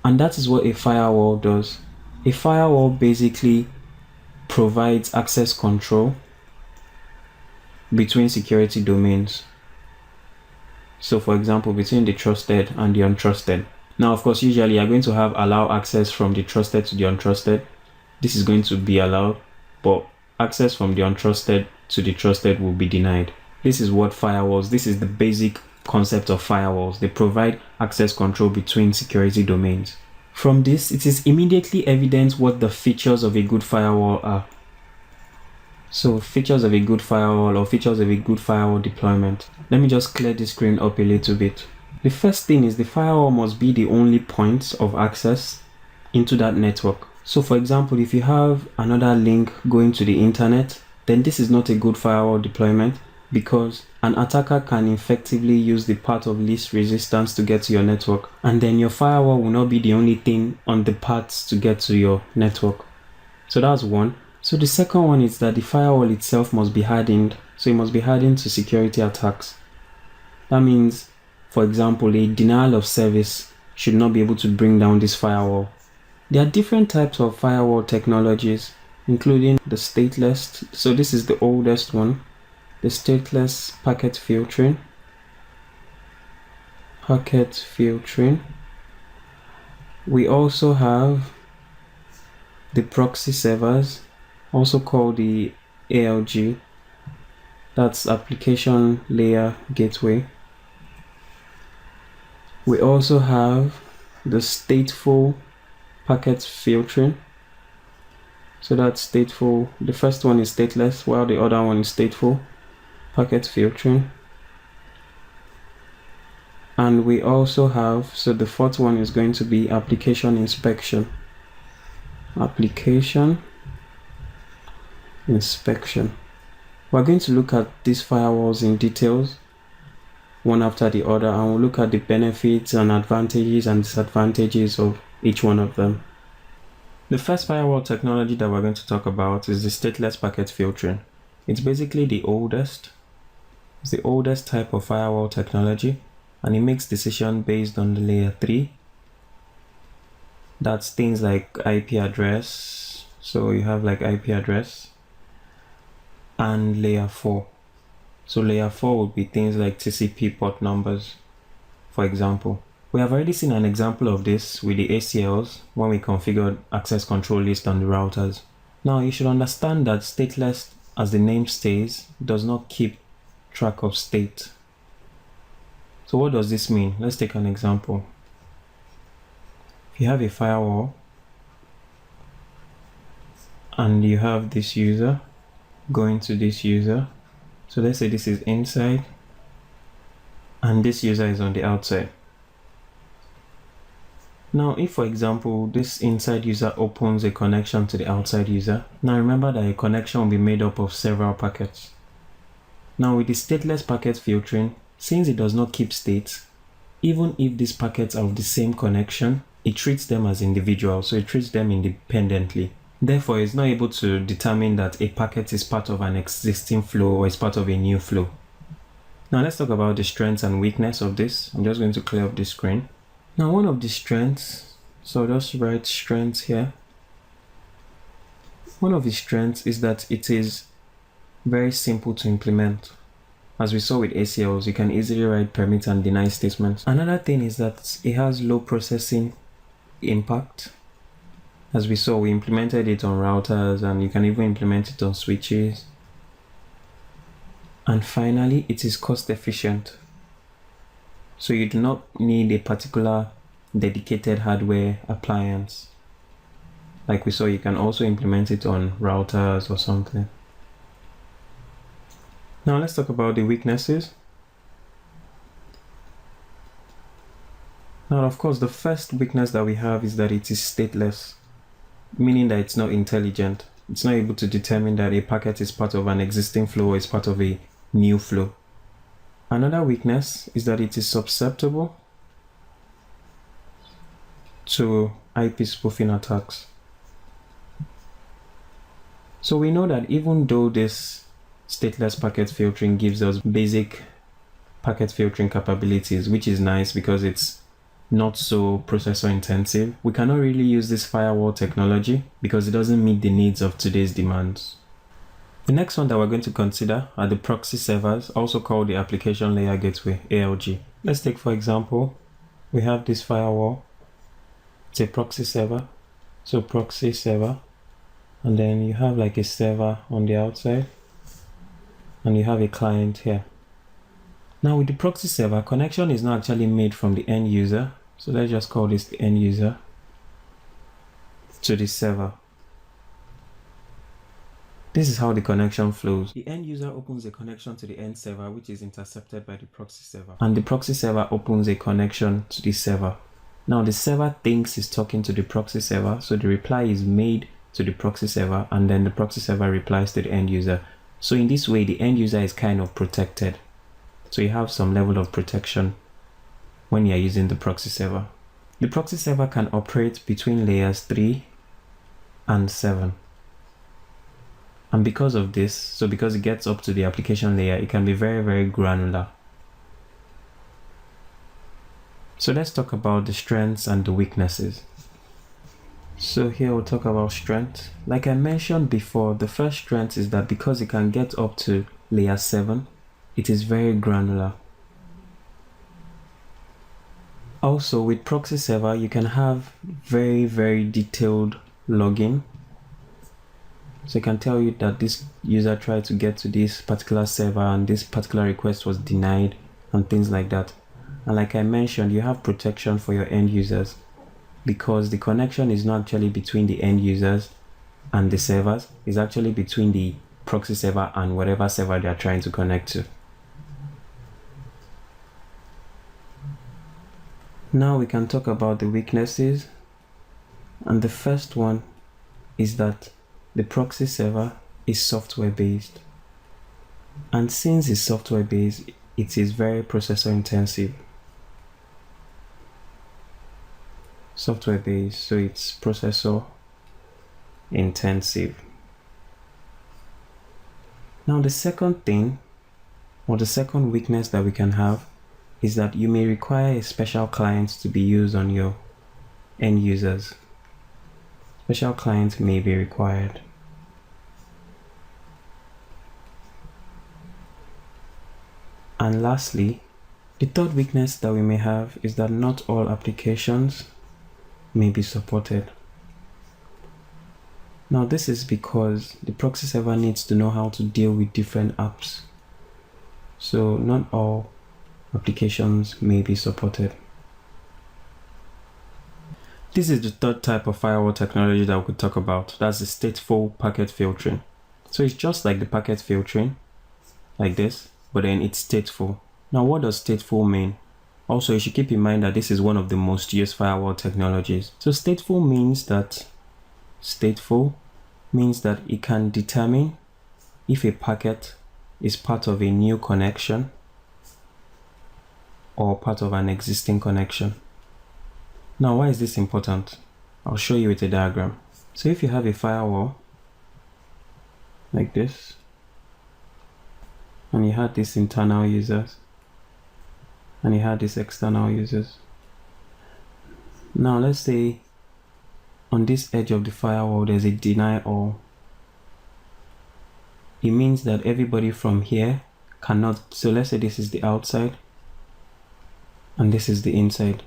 And that is what a firewall does. A firewall basically provides access control between security domains. So for example, between the trusted and the untrusted. Now, of course, usually you're going to have allow access from the trusted to the untrusted. This is going to be allowed, but access from the untrusted to the trusted will be denied. This is what firewalls, this is the basic concept of firewalls. They provide access control between security domains. From this, it is immediately evident what the features of a good firewall are. So features of a good firewall or features of a good firewall deployment. Let me just clear the screen up a little bit. The first thing is the firewall must be the only point of access into that network. So for example, if you have another link going to the internet, then this is not a good firewall deployment because an attacker can effectively use the path of least resistance to get to your network, and then your firewall will not be the only thing on the paths to get to your network. So that's one. So the second one is that the firewall itself must be hardened. So it must be hardened to security attacks. That means, for example, a denial of service should not be able to bring down this firewall. There are different types of firewall technologies, including the stateless. So this is the oldest one. The stateless packet filtering. We also have the proxy servers, also called the ALG. That's application layer gateway. We also have the stateful packet filtering. So that's stateful. The first one is stateless, while the other one is stateful packet filtering. And we also have, so the fourth one is going to be application inspection. Application inspection. We're going to look at these firewalls in details, one after the other, and we'll look at the benefits and advantages and disadvantages of each one of them. The first firewall technology that we're going to talk about is the stateless packet filtering. It's basically the oldest. It's the oldest type of firewall technology, and it makes decisions based on the layer 3. That's things like IP address. So you have like IP address and layer 4. So layer 4 would be things like TCP port numbers, for example. We have already seen an example of this with the ACLs when we configured access control list on the routers. Now you should understand that stateless, as the name states, does not keep track of state. So what does this mean? Let's take an example. If you have a firewall and you have this user going to this user, so let's say this is inside and this user is on the outside. Now if, for example, this inside user opens a connection to the outside user, now remember that a connection will be made up of several packets. Now with the stateless packet filtering, since it does not keep states, even if these packets are of the same connection, it treats them as individuals, so it treats them independently. Therefore, it's not able to determine that a packet is part of an existing flow or is part of a new flow. Now let's talk about the strengths and weakness of this. I'm just going to clear up the screen. Now one of the strengths, so I'll just write strengths here. One of the strengths is that it is very simple to implement. As we saw with ACLs, you can easily write permit and deny statements. Another thing is that it has low processing impact. As we saw, we implemented it on routers and you can even implement it on switches. And finally, it is cost efficient. So you do not need a particular dedicated hardware appliance. Like we saw, you can also implement it on routers or something. Now let's talk about the weaknesses. Now, of course, the first weakness that we have is that it is stateless, meaning that it's not intelligent. It's not able to determine that a packet is part of an existing flow or is part of a new flow. Another weakness is that it is susceptible to IP spoofing attacks. So we know that even though this stateless packet filtering gives us basic packet filtering capabilities, which is nice because it's not so processor intensive, we cannot really use this firewall technology because it doesn't meet the needs of today's demands. The next one that we're going to consider are the proxy servers, also called the application layer gateway, ALG. Let's take, for example, we have this firewall. It's a proxy server, so proxy server, and then you have like a server on the outside and you have a client here. Now with the proxy server, connection is not actually made from the end user, so let's just call this the end user, to the server. This is how the connection flows. The end user opens a connection to the end server, which is intercepted by the proxy server, and the proxy server opens a connection to the server. Now the server thinks it's talking to the proxy server, so the reply is made to the proxy server and then the proxy server replies to the end user. So in this way, the end user is kind of protected. So you have some level of protection when you're using the proxy server. The proxy server can operate between layers 3 and 7. And because of this, so because it gets up to the application layer, it can be very, very granular. So let's talk about the strengths and the weaknesses. So here we'll talk about strength. Like I mentioned before, the first strength is that because it can get up to layer 7, it is very granular. Also, with proxy server, you can have very, very detailed logging. So it can tell you that this user tried to get to this particular server and this particular request was denied and things like that. And like I mentioned, you have protection for your end users because the connection is not actually between the end users and the servers. It's actually between the proxy server and whatever server they are trying to connect to. Now we can talk about the weaknesses. And the first one is that the proxy server is software based. And since it's software based, it is very processor intensive. Software based, so it's processor intensive. Now the second thing, or the second weakness that we can have, is that you may require a special client to be used on your end users. Special client may be required. And lastly, the third weakness that we may have is that not all applications may be supported. Now this is because the proxy server needs to know how to deal with different apps. So not all applications may be supported. This is the third type of firewall technology that we could talk about. That's the stateful packet filtering. So it's just like the packet filtering, like this, but then it's stateful. Now what does stateful mean? Also, you should keep in mind that this is one of the most used firewall technologies. So stateful means that it can determine if a packet is part of a new connection or part of an existing connection. Now, why is this important? I'll show you with a diagram. So if you have a firewall like this, and you had these internal users, and you had these external users. Now let's say on this edge of the firewall there's a deny all. It means that everybody from here cannot, so let's say this is the outside and this is the inside.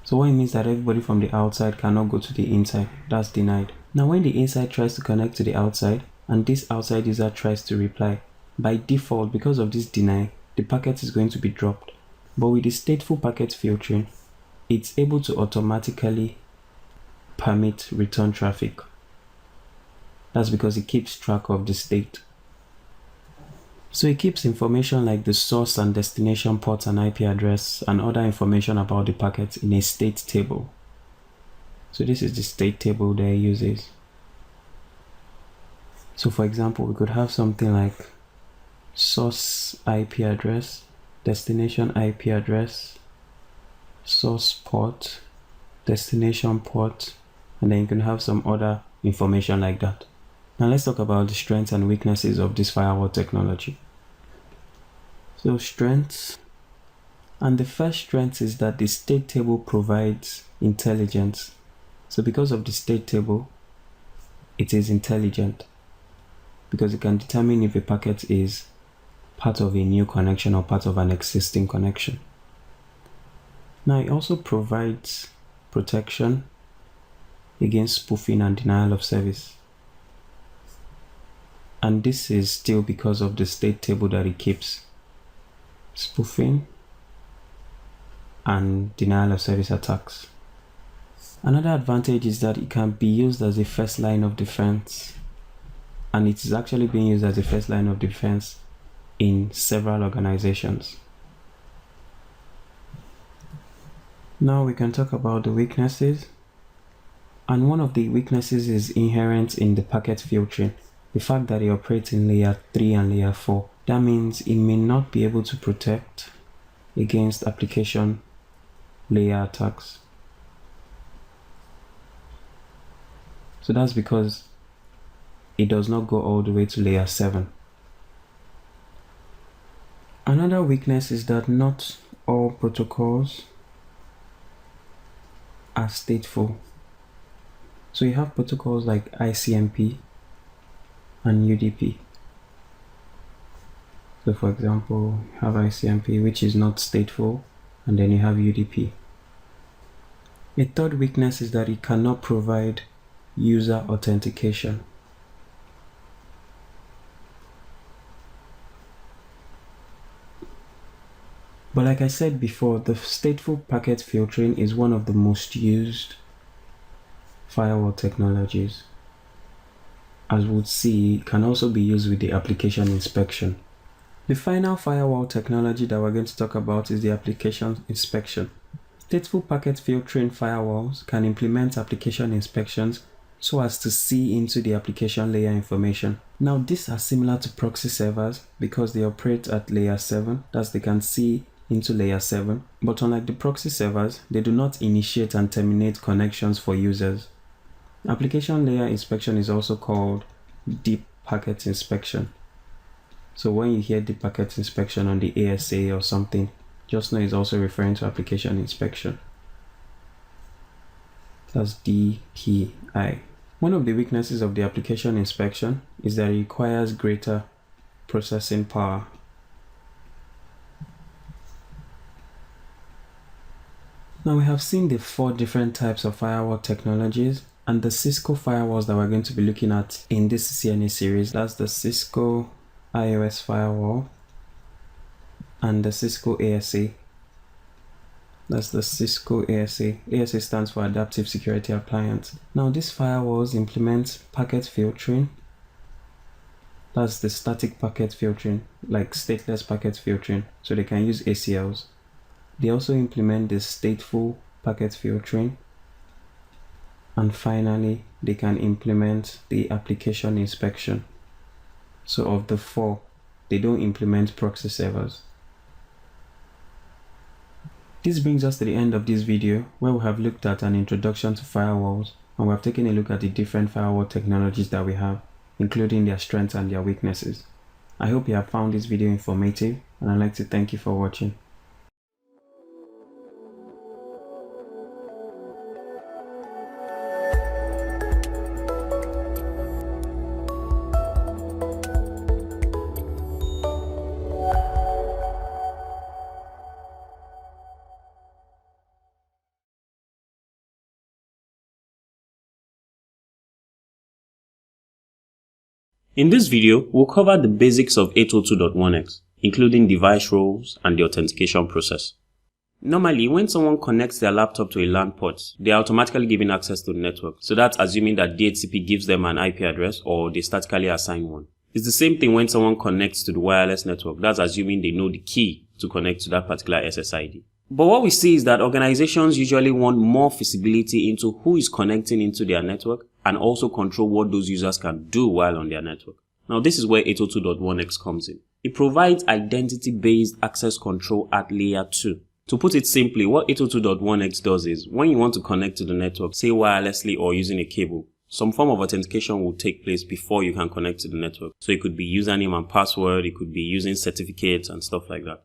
So what it means that everybody from the outside cannot go to the inside. That's denied. Now when the inside tries to connect to the outside and this outside user tries to reply, by default, because of this deny, the packet is going to be dropped. But with the stateful packet filtering, it's able to automatically permit return traffic. That's because it keeps track of the state. So it keeps information like the source and destination ports and IP address and other information about the packet in a state table. So this is the state table that it uses. So for example, we could have something like source IP address, destination IP address, source port, destination port, and then you can have some other information like that. Now let's talk about the strengths and weaknesses of this firewall technology. So strengths, and the first strength is that the state table provides intelligence. So because of the state table, it is intelligent because it can determine if a packet is part of a new connection or part of an existing connection. Now it also provides protection against spoofing and denial of service. And this is still because of the state table that it keeps. Spoofing and denial of service attacks. Another advantage is that it can be used as a first line of defense. And it is actually being used as a first line of defense in several organizations. Now we can talk about the weaknesses. And one of the weaknesses is inherent in the packet filtering. The fact that it operates in layer 3 and layer 4. That means it may not be able to protect against application layer attacks. So that's because it does not go all the way to layer 7. Another weakness is that not all protocols are stateful. So you have protocols like ICMP and UDP. So for example, you have ICMP, which is not stateful, and then you have UDP. A third weakness is that it cannot provide user authentication. But like I said before, the stateful packet filtering is one of the most used firewall technologies. As we'll see, it can also be used with the application inspection. The final firewall technology that we're going to talk about is the application inspection. Stateful packet filtering firewalls can implement application inspections so as to see into the application layer information. Now these are similar to proxy servers because they operate at layer 7, thus they can see into layer 7, but unlike the proxy servers, they do not initiate and terminate connections for users. Application layer inspection is also called deep packet inspection. So when you hear deep packet inspection on the ASA or something, just know it's also referring to application inspection. That's DPI. One of the weaknesses of the application inspection is that it requires greater processing power. Now we have seen the 4 different types of firewall technologies and the Cisco firewalls that we're going to be looking at in this CCNA series. That's the Cisco iOS firewall and the Cisco ASA. That's the Cisco ASA. ASA stands for Adaptive Security Appliance. Now these firewalls implement packet filtering. That's the static packet filtering, like stateless packet filtering, so they can use ACLs. They also implement the stateful packet filtering. And finally, they can implement the application inspection. So of the 4, they don't implement proxy servers. This brings us to the end of this video, where we have looked at an introduction to firewalls, and we have taken a look at the different firewall technologies that we have, including their strengths and their weaknesses. I hope you have found this video informative, and I'd like to thank you for watching. In this video, we'll cover the basics of 802.1x, including device roles and the authentication process. Normally, when someone connects their laptop to a LAN port, they are automatically given access to the network. So that's assuming that DHCP gives them an IP address or they statically assign one. It's the same thing when someone connects to the wireless network. That's assuming they know the key to connect to that particular SSID. But what we see is that organizations usually want more visibility into who is connecting into their network and also control what those users can do while on their network. Now this is where 802.1x comes in. It provides identity-based access control at layer 2. To put it simply, what 802.1x does is, when you want to connect to the network, say wirelessly or using a cable, some form of authentication will take place before you can connect to the network. So it could be username and password, it could be using certificates and stuff like that.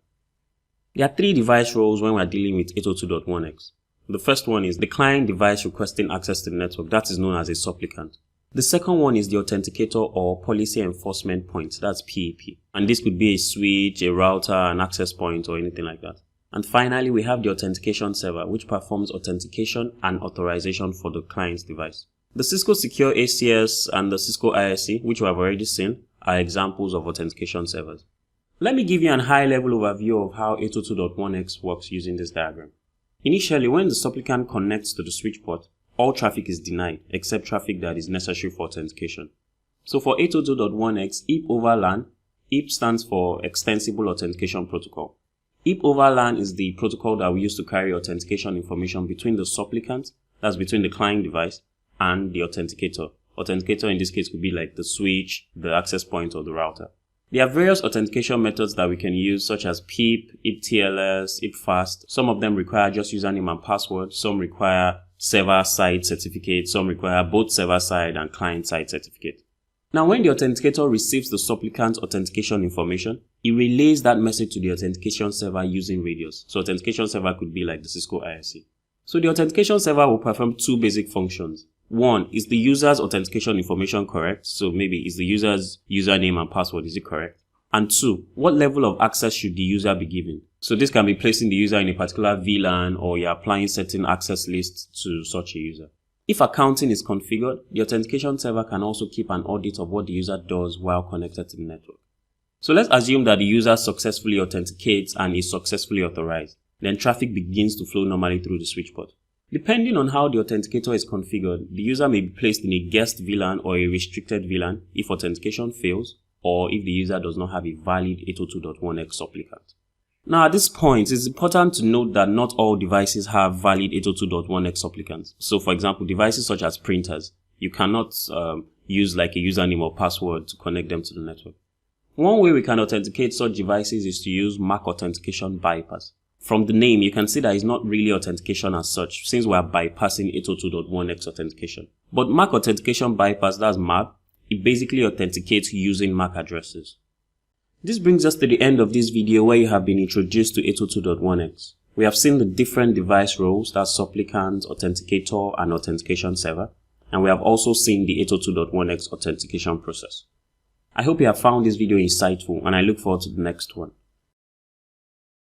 There are 3 device roles when we're dealing with 802.1x. The first one is the client device requesting access to the network. That is known as a supplicant. The second one is the authenticator or policy enforcement point. That's PEP. And this could be a switch, a router, an access point, or anything like that. And finally, we have the authentication server, which performs authentication and authorization for the client's device. The Cisco Secure ACS and the Cisco ISC, which we have already seen, are examples of authentication servers. Let me give you a high-level overview of how 802.1x works using this diagram. Initially, when the supplicant connects to the switch port, all traffic is denied except traffic that is necessary for authentication. So for 802.1x, IP over LAN, IP stands for Extensible Authentication Protocol. IP over LAN is the protocol that we use to carry authentication information between the supplicant, that's between the client device, and the authenticator. Authenticator in this case could be like the switch, the access point, or the router. There are various authentication methods that we can use, such as PEP, IP TLS, IP Fast. Some of them require just username and password. Some require server-side certificate. Some require both server-side and client-side certificate. Now, when the authenticator receives the supplicant's authentication information, it relays that message to the authentication server using radios. So authentication server could be like the Cisco ISC. So the authentication server will perform 2 basic functions. One, is the user's authentication information correct? So maybe is the user's username and password, is it correct? And 2, what level of access should the user be given? So this can be placing the user in a particular VLAN, or you're applying certain access lists to such a user. If accounting is configured, the authentication server can also keep an audit of what the user does while connected to the network. So let's assume that the user successfully authenticates and is successfully authorized. Then traffic begins to flow normally through the switch port. Depending on how the authenticator is configured, the user may be placed in a guest VLAN or a restricted VLAN if authentication fails, or if the user does not have a valid 802.1x supplicant. Now at this point, it's important to note that not all devices have valid 802.1x supplicants. So for example, devices such as printers, you cannot use like a username or password to connect them to the network. One way we can authenticate such devices is to use MAC authentication bypass. From the name, you can see that it's not really authentication as such, since we are bypassing 802.1x authentication. But MAC authentication bypass, that's MAB, it basically authenticates using MAC addresses. This brings us to the end of this video, where you have been introduced to 802.1x. We have seen the different device roles, that's supplicant, authenticator, and authentication server. And we have also seen the 802.1x authentication process. I hope you have found this video insightful, and I look forward to the next one.